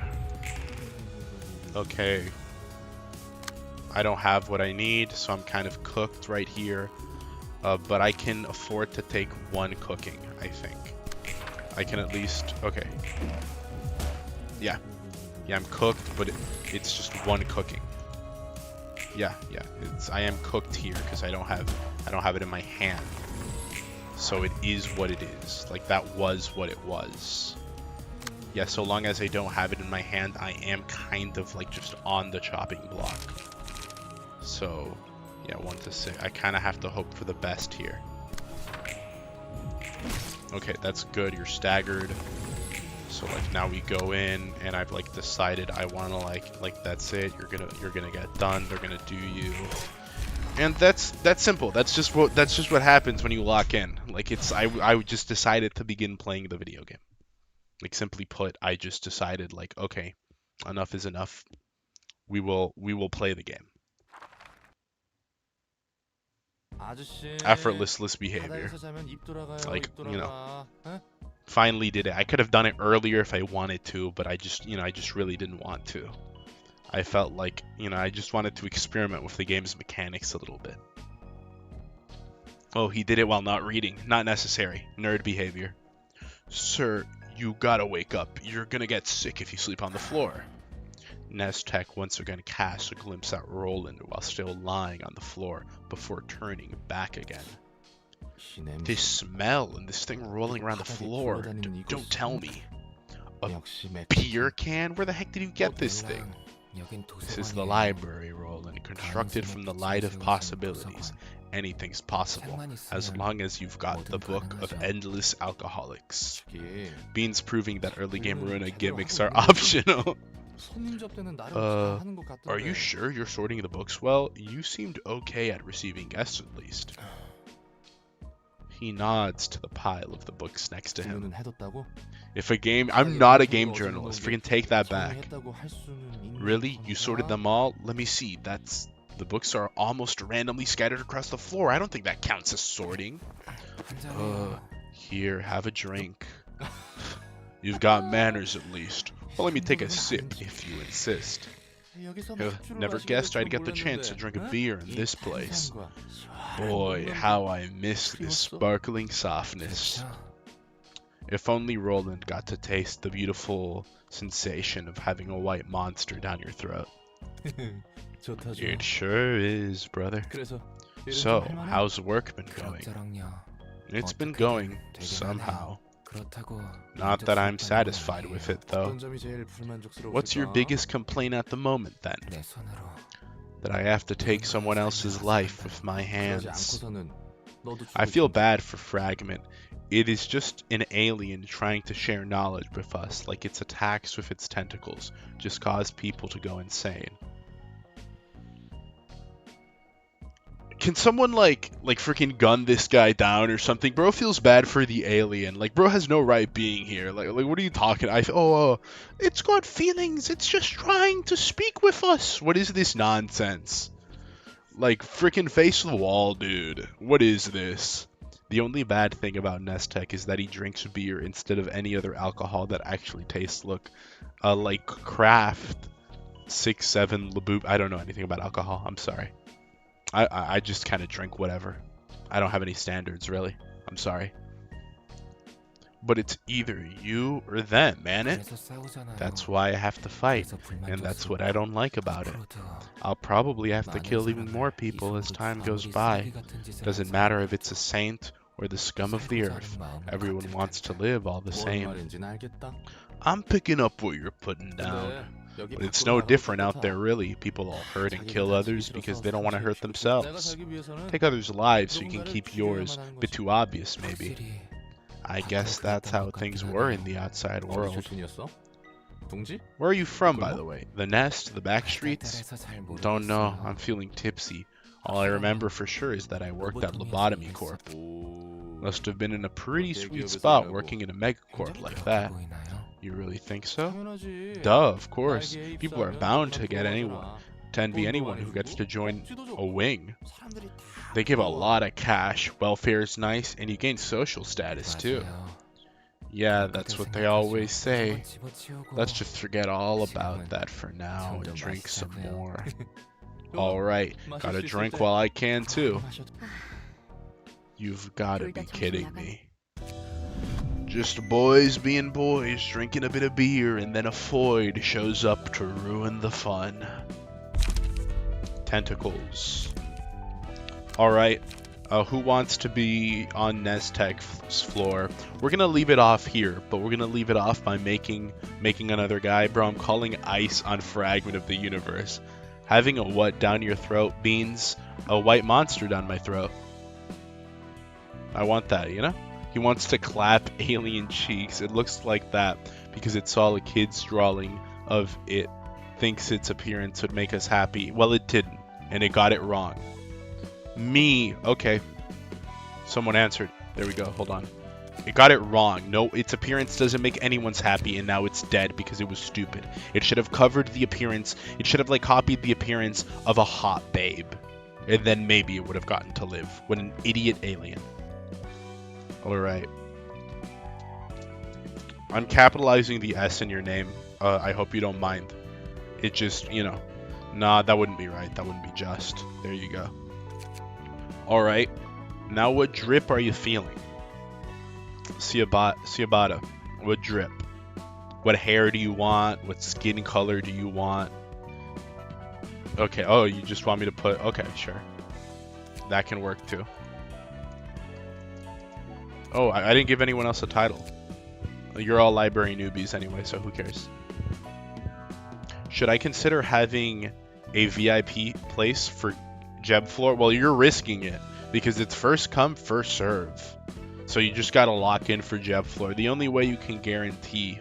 Okay. I don't have what I need, so I'm kind of cooked right here. But I can afford to take 1 cooking, I think. I can at least... Okay. Yeah. Yeah, I'm cooked, but it's just 1 cooking. Yeah, yeah. I am cooked here because I don't have it in my hand. So it is what it is. Like, that was what it was. Yeah, so long as I don't have it in my hand, I am kind of like just on the chopping block. So, yeah, 1 to 6. I kind of have to hope for the best here. Okay, that's good. You're staggered. So like now we go in, and I've like decided I want to like that's it. You're gonna get done. They're gonna do you. And that's simple. That's just what happens when you lock in. Like I just decided to begin playing the video game. Like simply put, I just decided like, okay, enough is enough. We will play the game. Effortless behavior. Like, you know, finally did it. I could have done it earlier if I wanted to, but I just really didn't want to. I felt like, you know, I just wanted to experiment with the game's mechanics a little bit. Oh, he did it while not reading. Not necessary. Nerd behavior. Sir, you gotta wake up. You're gonna get sick if you sleep on the floor. Neztec once again casts a glimpse at Roland while still lying on the floor before turning back again. This smell and this thing rolling around the floor. Don't tell me. A beer can? Where the heck did you get this thing? This is the library, Roland, constructed from the light of possibilities. Anything's possible, as long as you've got the book of endless alcoholics. Beans proving that early game Ruina gimmicks are optional. Are you sure you're sorting the books well? You seemed okay at receiving guests at least. He nods to the pile of the books next to him. If a game... I'm not a game journalist. Freaking take that back. Really? You sorted them all? Let me see. The books are almost randomly scattered across the floor. I don't think that counts as sorting. Here, have a drink. You've got manners at least. Well, let me take a sip if you insist. Never guessed I'd get the chance to drink a beer in this place. Boy, how I miss this sparkling softness. If only Roland got to taste the beautiful sensation of having a white monster down your throat. It sure is, brother. So, how's work been going? It's been going, somehow. Not that I'm satisfied with it, though. What's your biggest complaint at the moment, then? That I have to take someone else's life with my hands. I feel bad for Fragment. It is just an alien trying to share knowledge with us, like its attacks with its tentacles just cause people to go insane. Can someone like freaking gun this guy down or something? Bro feels bad for the alien. Like, bro has no right being here. Like what are you talking? It's got feelings. It's just trying to speak with us. What is this nonsense? Like, freaking face the wall, dude. What is this? The only bad thing about Nestek is that he drinks beer instead of any other alcohol that actually tastes like craft 6-7 Laboop. I don't know anything about alcohol. I'm sorry. I just kind of drink whatever. I don't have any standards, really. I'm sorry. But it's either you or them, man. That's why I have to fight. And that's what I don't like about it. I'll probably have to kill even more people as time goes by. Doesn't matter if it's a saint or the scum of the earth. Everyone wants to live all the same. I'm picking up what you're putting down. But it's no different out there, really. People all hurt and kill others because they don't want to hurt themselves. Take others' lives so you can keep yours. Bit too obvious, maybe. I guess that's how things were in the outside world. Where are you from, by the way? The Nest? The back streets? Don't know. I'm feeling tipsy. All I remember for sure is that I worked at Lobotomy Corp. Must have been in a pretty sweet spot working in a megacorp like that. You really think so? Duh, of course. People are bound to envy anyone who gets to join a wing. They give a lot of cash, welfare is nice, and you gain social status too. Yeah, that's what they always say. Let's just forget all about that for now and drink some more. Alright, gotta drink while I can too. You've gotta be kidding me. Just boys being boys, drinking a bit of beer, and then a Foyd shows up to ruin the fun. Tentacles. Alright, who wants to be on Nestek's floor? We're gonna leave it off here, but we're gonna leave it off by making another guy. Bro, I'm calling ice on Fragment of the Universe. Having a what down your throat means a white monster down my throat. I want that, you know? He wants to clap alien cheeks. It looks like that because it saw a kid's drawing of it. Thinks its appearance would make us happy. Well, it didn't, and it got it wrong. Me. Okay. Someone answered. There we go. Hold on. It got it wrong. No, its appearance doesn't make anyone's happy, and now it's dead because it was stupid. It should have covered the appearance. It should have, like, copied the appearance of a hot babe. And then maybe it would have gotten to live. What an idiot alien. Alright. I'm capitalizing the S in your name. I hope you don't mind. It just, you know. Nah, that wouldn't be right. That wouldn't be just. There you go. Alright. Now what drip are you feeling? Ciabatta. What drip? What hair do you want? What skin color do you want? Okay. Oh, you just want me to put... Okay, sure. That can work too. Oh, I didn't give anyone else a title. You're all library newbies anyway, so who cares? Should I consider having a VIP place for Jeb Floor? Well, you're risking it because it's first come, first serve. So you just gotta lock in for Jeb Floor. The only way you can guarantee...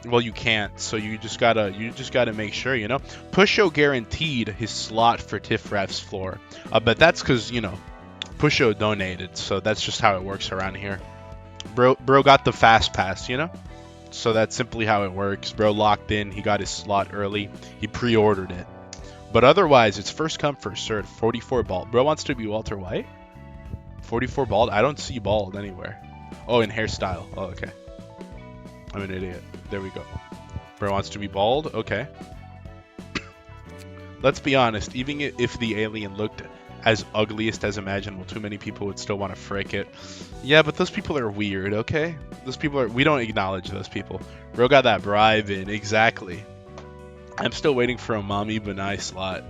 Well, you can't, so you just gotta make sure, you know? Pusho guaranteed his slot for Tiphereth's floor. But that's because, you know, Pusho donated, so that's just how it works around here. Bro got the fast pass, you know? So that's simply how it works. Bro locked in, he got his slot early, he pre-ordered it. But otherwise, it's first come, first served. 44 bald. Bro wants to be Walter White? 44 bald? I don't see bald anywhere. Oh, in hairstyle. Oh, okay. I'm an idiot. There we go. Bro wants to be bald? Okay. Let's be honest, even if the alien looked as ugliest as imaginable, too many people would still want to frick it. Yeah, but those people are weird, okay? Those people are... We don't acknowledge those people. Bro got that bribe in. Exactly. I'm still waiting for a Mommy Benai slot.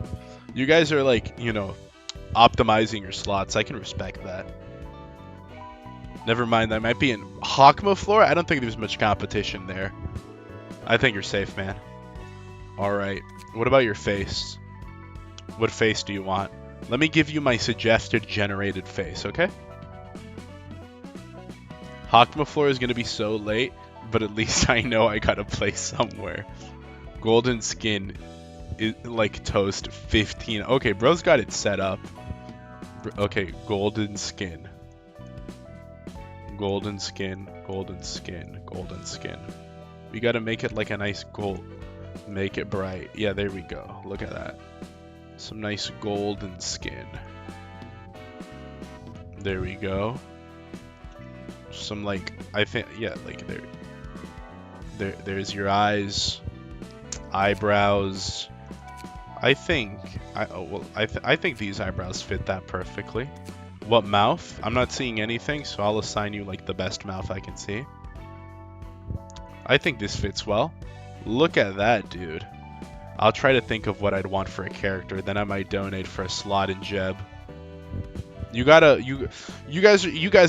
You guys are like, you know, optimizing your slots. I can respect that. Never mind, that might be in Hakma floor. I don't think there's much competition there. I think you're safe, man. Alright. What about your face? What face do you want? Let me give you my suggested generated face, okay? Hakma floor is going to be so late, but at least I know I got a place somewhere. Golden skin is like toast 15. Okay, bro's got it set up. Okay, golden skin. Golden skin, golden skin, golden skin. We gotta make it like a nice gold. Make it bright. Yeah, there we go. Look at that. Some nice golden skin. There we go. Some like, I think, yeah, like there's your eyes, eyebrows. I think, I think these eyebrows fit that perfectly. What mouth? I'm not seeing anything, so I'll assign you like the best mouth I can see. I think this fits well. Look at that, dude. I'll try to think of what I'd want for a character, then I might donate for a slot in Jeb. You guys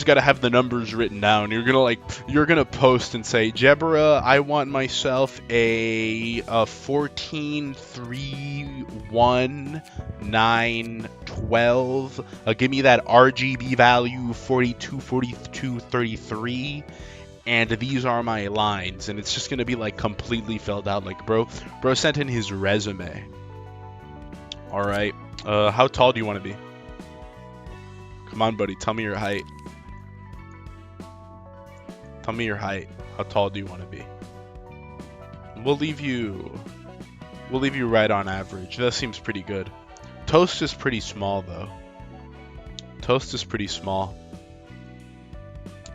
gotta have the numbers written down. You're gonna post and say, Jebra, I want myself a 14, 3, 1, 9, 12. Give me that RGB value 42, 42, 33. And these are my lines, and it's just gonna be like completely filled out. Like bro sent in his resume. All right. How tall do you want to be? Come on, buddy. Tell me your height. Tell me your height. How tall do you want to be? We'll leave you right on average. That seems pretty good. Toast is pretty small though. Toast is pretty small.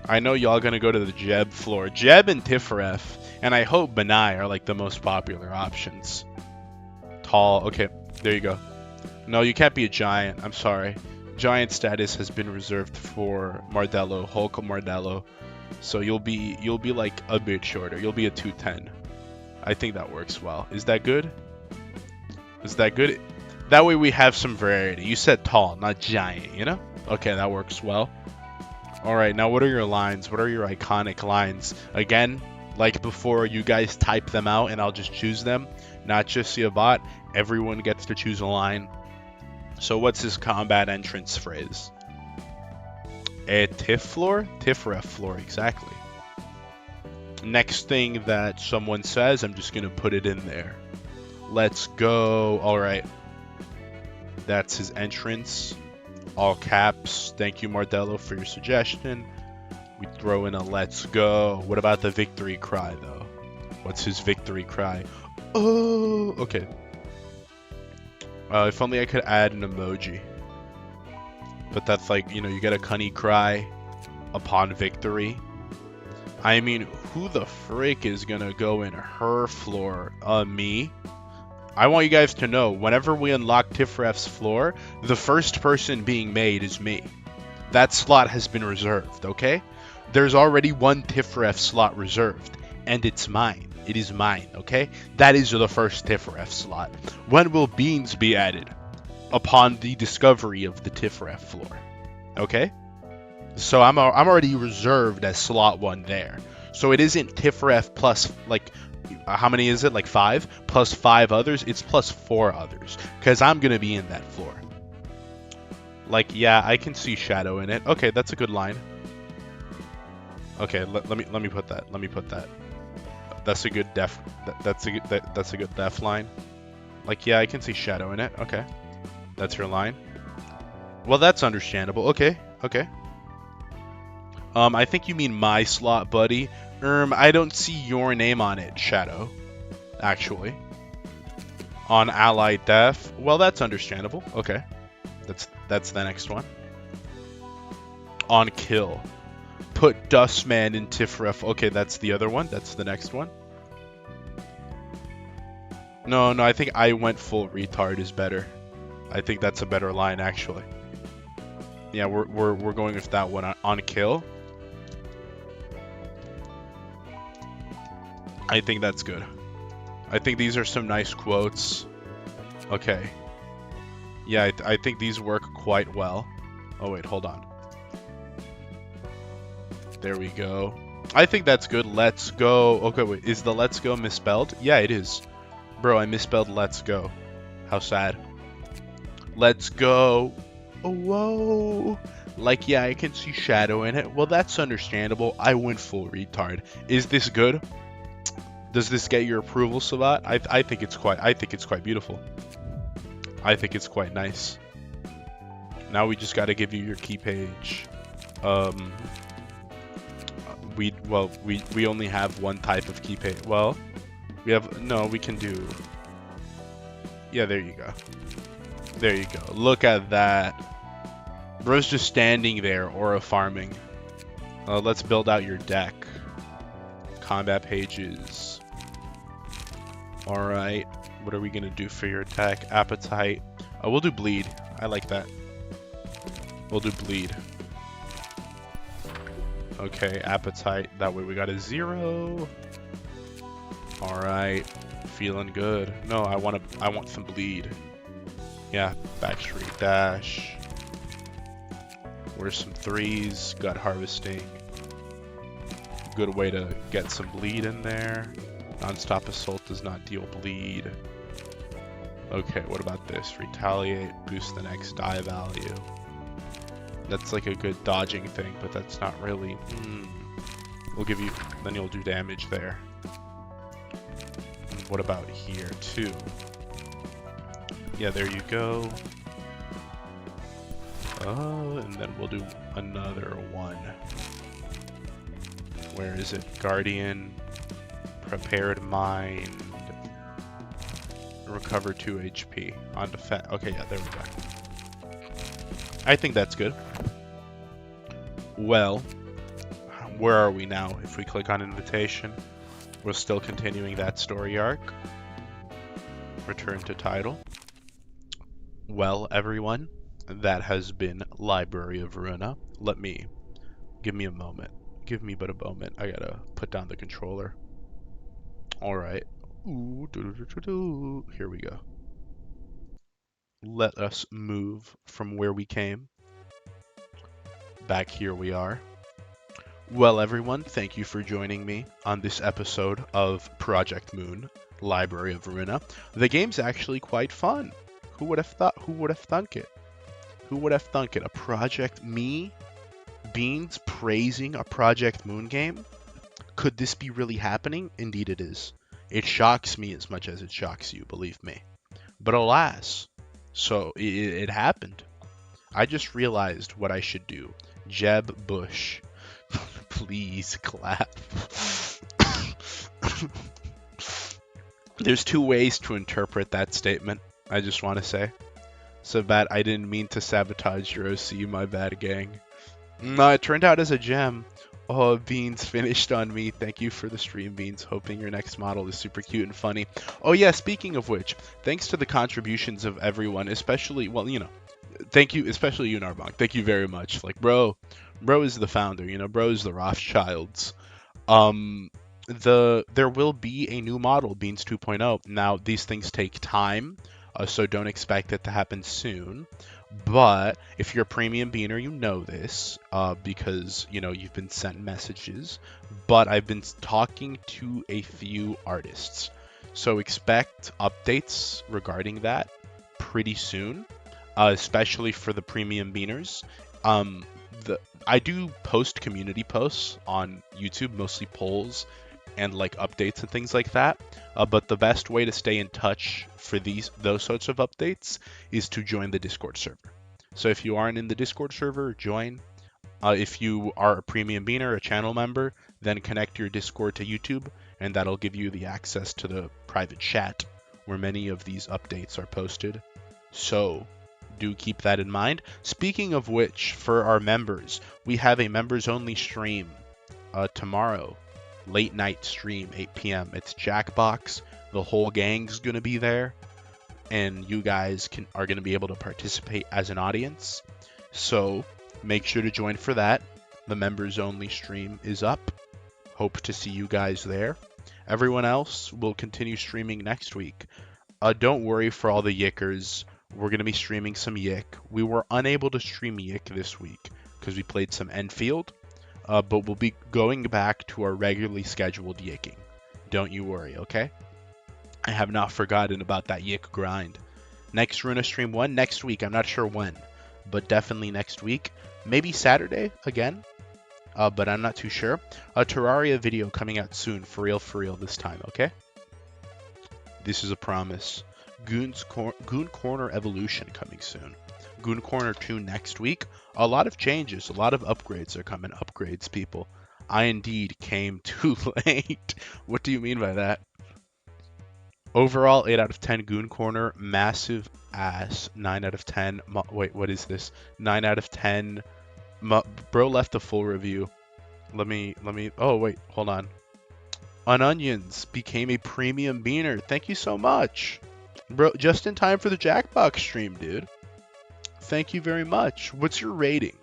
I know y'all gonna go to the Jeb floor. Jeb and Tiphereth, and I hope Benai are like the most popular options. Tall. Okay, there you go. No, you can't be a giant. I'm sorry. Giant status has been reserved for Mardello, Hulk Mardello. So you'll be like a bit shorter. You'll be a 210. I think that works well. Is that good? Is that good? That way we have some variety. You said tall, not giant, you know? Okay, that works well. All right, now what are your lines? What are your iconic lines? Again, like before, you guys type them out and I'll just choose them. Not just a bot. Everyone gets to choose a line. So what's his combat entrance phrase? A Tiff floor? Tiphereth floor, exactly. Next thing that someone says, I'm just going to put it in there. Let's go. All right. That's his entrance. All caps. Thank you, Mardello, for your suggestion. We throw in a let's go. What about the victory cry, though? What's his victory cry? Oh, okay. If only I could add an emoji. But that's like, you know, you get a cunny cry upon victory. I mean, who the frick is gonna go in her floor? Me? I want you guys to know, whenever we unlock Tiphereth's floor, the first person being made is me. That slot has been reserved, okay? There's already one Tiphereth slot reserved, and it's mine. It is mine, okay? That is the first Tiphereth slot. When will beans be added? Upon the discovery of the Tiphereth floor, okay? So I'm already reserved as slot 1 there. So it isn't Tiphereth plus, like, how many is it? Like 5? Plus 5 others? It's plus 4 others. Because I'm going to be in that floor. Like, yeah, I can see shadow in it. Okay, that's a good line. Okay, let me put that. Let me put that. That's a good def. That's a good def line. Like, yeah, I can see shadow in it. Okay, that's your line. Well, that's understandable. Okay, okay. I think you mean my slot, buddy. I don't see your name on it, Shadow. Actually, on allied def. Well, that's understandable. Okay, that's the next one. On kill. Put Dustman in Tiphereth. Okay, that's the other one. That's the next one. No, I think I went full retard is better. I think that's a better line, actually. Yeah, we're going with that one on kill. I think that's good. I think these are some nice quotes. Okay. Yeah, I think these work quite well. Oh, wait, hold on. There we go. I think that's good. Let's go. Okay, wait. Is the let's go misspelled? Yeah, it is. Bro, I misspelled let's go. How sad. Let's go. Oh, whoa. Like, yeah, I can see shadow in it. Well, that's understandable. I went full retard. Is this good? Does this get your approval, Savat? I think it's quite beautiful. I think it's quite nice. Now we just got to give you your key page. We only have one type of key page. Well, we can do. Yeah, there you go. There you go. Look at that. Bro's just standing there, aura farming. Let's build out your deck. Combat pages. Alright. What are we going to do for your deck? Appetite. Oh, we'll do bleed. I like that. We'll do bleed. Okay, appetite. That way we got a 0. Alright. Feeling good. No, I want some bleed. Yeah, backstreet dash. Where's some 3s? Gut harvesting. Good way to get some bleed in there. Non-stop assault does not deal bleed. Okay, what about this? Retaliate, boost the next die value. That's like a good dodging thing, but that's not really. We'll give you. Then you'll do damage there. And what about here too? Yeah, there you go. And then we'll do another one. Where is it? Guardian, Prepared Mind, Recover 2 HP on defense. Okay, yeah, there we go. I think that's good. Well, where are we now? If we click on invitation, we're still continuing that story arc. Return to title. Well, everyone, that has been Library of Ruina. Give me a moment. Give me but a moment. I gotta put down the controller. Alright. Here we go. Let us move from where we came. Back here we are. Well, everyone, thank you for joining me on this episode of Project Moon, Library of Ruina. The game's actually quite fun. Who would have thought? Who would have thunk it? Who would have thunk it? A Project Beans praising a Project Moon game? Could this be really happening? Indeed it is. It shocks me as much as it shocks you, believe me. But alas, so it happened. I just realized what I should do. Jeb Bush. Please clap. There's two ways to interpret that statement, I just want to say. So bad, I didn't mean to sabotage your OC, my bad, gang. No, it turned out as a gem. Oh, Beans finished on me. Thank you for the stream, Beans. Hoping your next model is super cute and funny. Oh yeah, speaking of which, thanks to the contributions of everyone, especially, well, you know, thank you, especially you, Narbonk. Thank you very much. Like, bro is the founder, you know, bro is the Rothschilds. There will be a new model, Beans 2.0. Now, these things take time, so don't expect it to happen soon. But if you're a premium beaner, you know this, because, you know, you've been sent messages. But I've been talking to a few artists, so expect updates regarding that pretty soon, especially for the premium beaners. I do post community posts on YouTube, mostly polls and like updates and things like that. But the best way to stay in touch for those sorts of updates is to join the Discord server. So if you aren't in the Discord server, join. If you are a premium beaner, a channel member, then connect your Discord to YouTube, and that'll give you the access to the private chat where many of these updates are posted. So do keep that in mind. Speaking of which, for our members, we have a members only stream tomorrow, late night stream, 8 p.m. It's Jackbox. The whole gang's gonna be there, and you guys are gonna be able to participate as an audience. So make sure to join for that. The members only stream is up. Hope to see you guys there. Everyone else will continue streaming next week. Don't worry for all the yickers. We're going to be streaming some Yick. We were unable to stream Yick this week because we played some Enfield, but we'll be going back to our regularly scheduled Yicking. Don't you worry, okay? I have not forgotten about that Yick grind. Next Ruina stream one next week. I'm not sure when, but definitely next week. Maybe Saturday again, but I'm not too sure. A Terraria video coming out soon, for real this time, okay? This is a promise. Goon Corner Evolution coming soon. Goon Corner 2 next week. A lot of changes, a lot of upgrades are coming. Upgrades, people. I indeed came too late. What do you mean by that? Overall, 8 out of 10 Goon Corner. Massive ass. 9 out of 10. Wait, what is this? 9 out of 10. Bro left a full review. Let me. Oh, wait, hold on. Onions became a premium beaner. Thank you so much. Bro, just in time for the Jackbox stream, dude. Thank you very much. What's your rating?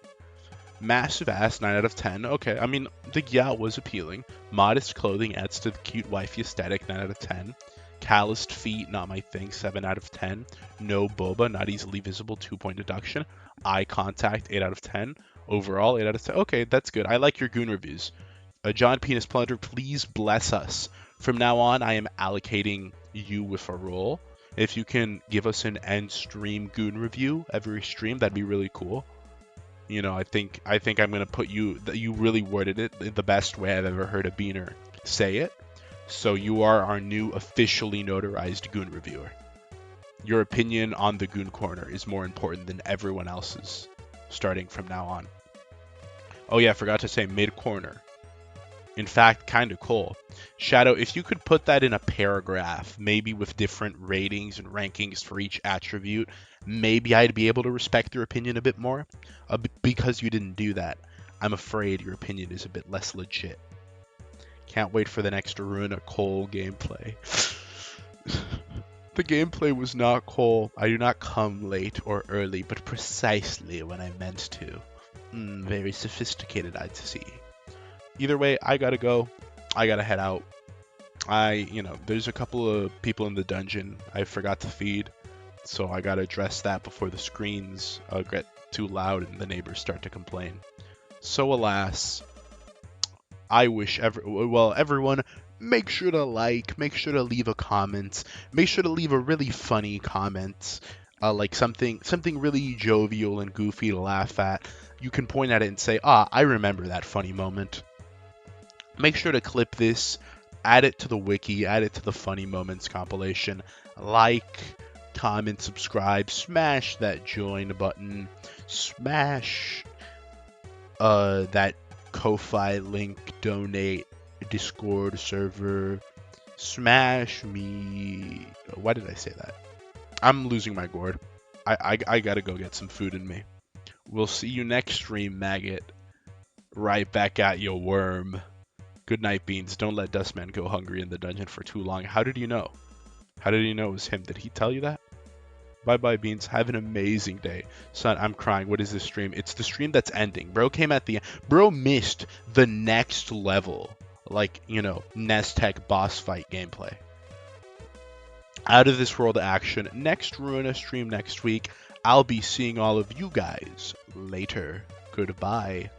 Massive ass, 9 out of 10. Okay, I mean, the yeah was appealing. Modest clothing adds to the cute wifey aesthetic, 9 out of 10. Calloused feet, not my thing, 7 out of 10. No boba, not easily visible, 2-point deduction. Eye contact, 8 out of 10. Overall, 8 out of 10. Okay, that's good. I like your goon reviews. John Penis Plunder, please bless us. From now on, I am allocating you with a role. If you can give us an end stream goon review every stream, that'd be really cool. You know, I think I'm gonna put you. You really worded it the best way I've ever heard a beaner say it. So you are our new officially notarized goon reviewer. Your opinion on the Goon Corner is more important than everyone else's, starting from now on. Oh yeah, I forgot to say mid corner. In fact, kind of cool. Shadow, if you could put that in a paragraph, maybe with different ratings and rankings for each attribute, maybe I'd be able to respect your opinion a bit more. Because you didn't do that, I'm afraid your opinion is a bit less legit. Can't wait for the next Ruina Cole gameplay. The gameplay was not Cole. I do not come late or early, but precisely when I meant to. Very sophisticated, I'd see. Either way, I gotta go. I gotta head out. There's a couple of people in the dungeon I forgot to feed, so I gotta address that before the screens get too loud and the neighbors start to complain. So alas, I wish everyone, make sure to like, make sure to leave a comment, make sure to leave a really funny comment, like something really jovial and goofy to laugh at. You can point at it and say, I remember that funny moment. Make sure to clip this, add it to the wiki, add it to the funny moments compilation, like, comment, subscribe, smash that join button, smash that Ko-Fi link, donate, Discord server, smash me. Why did I say that? I'm losing my gourd. I gotta go get some food in me. We'll see you next stream, maggot. Right back at you, worm. Good night, Beans. Don't let Dustman go hungry in the dungeon for too long. How did you know? How did he know it was him? Did he tell you that? Bye-bye, Beans. Have an amazing day. Son, I'm crying. What is this stream? It's the stream that's ending. Bro came at the end. Bro missed the next level. Like, Nestec boss fight gameplay. Out of this world action. Next Ruina stream next week. I'll be seeing all of you guys later. Goodbye.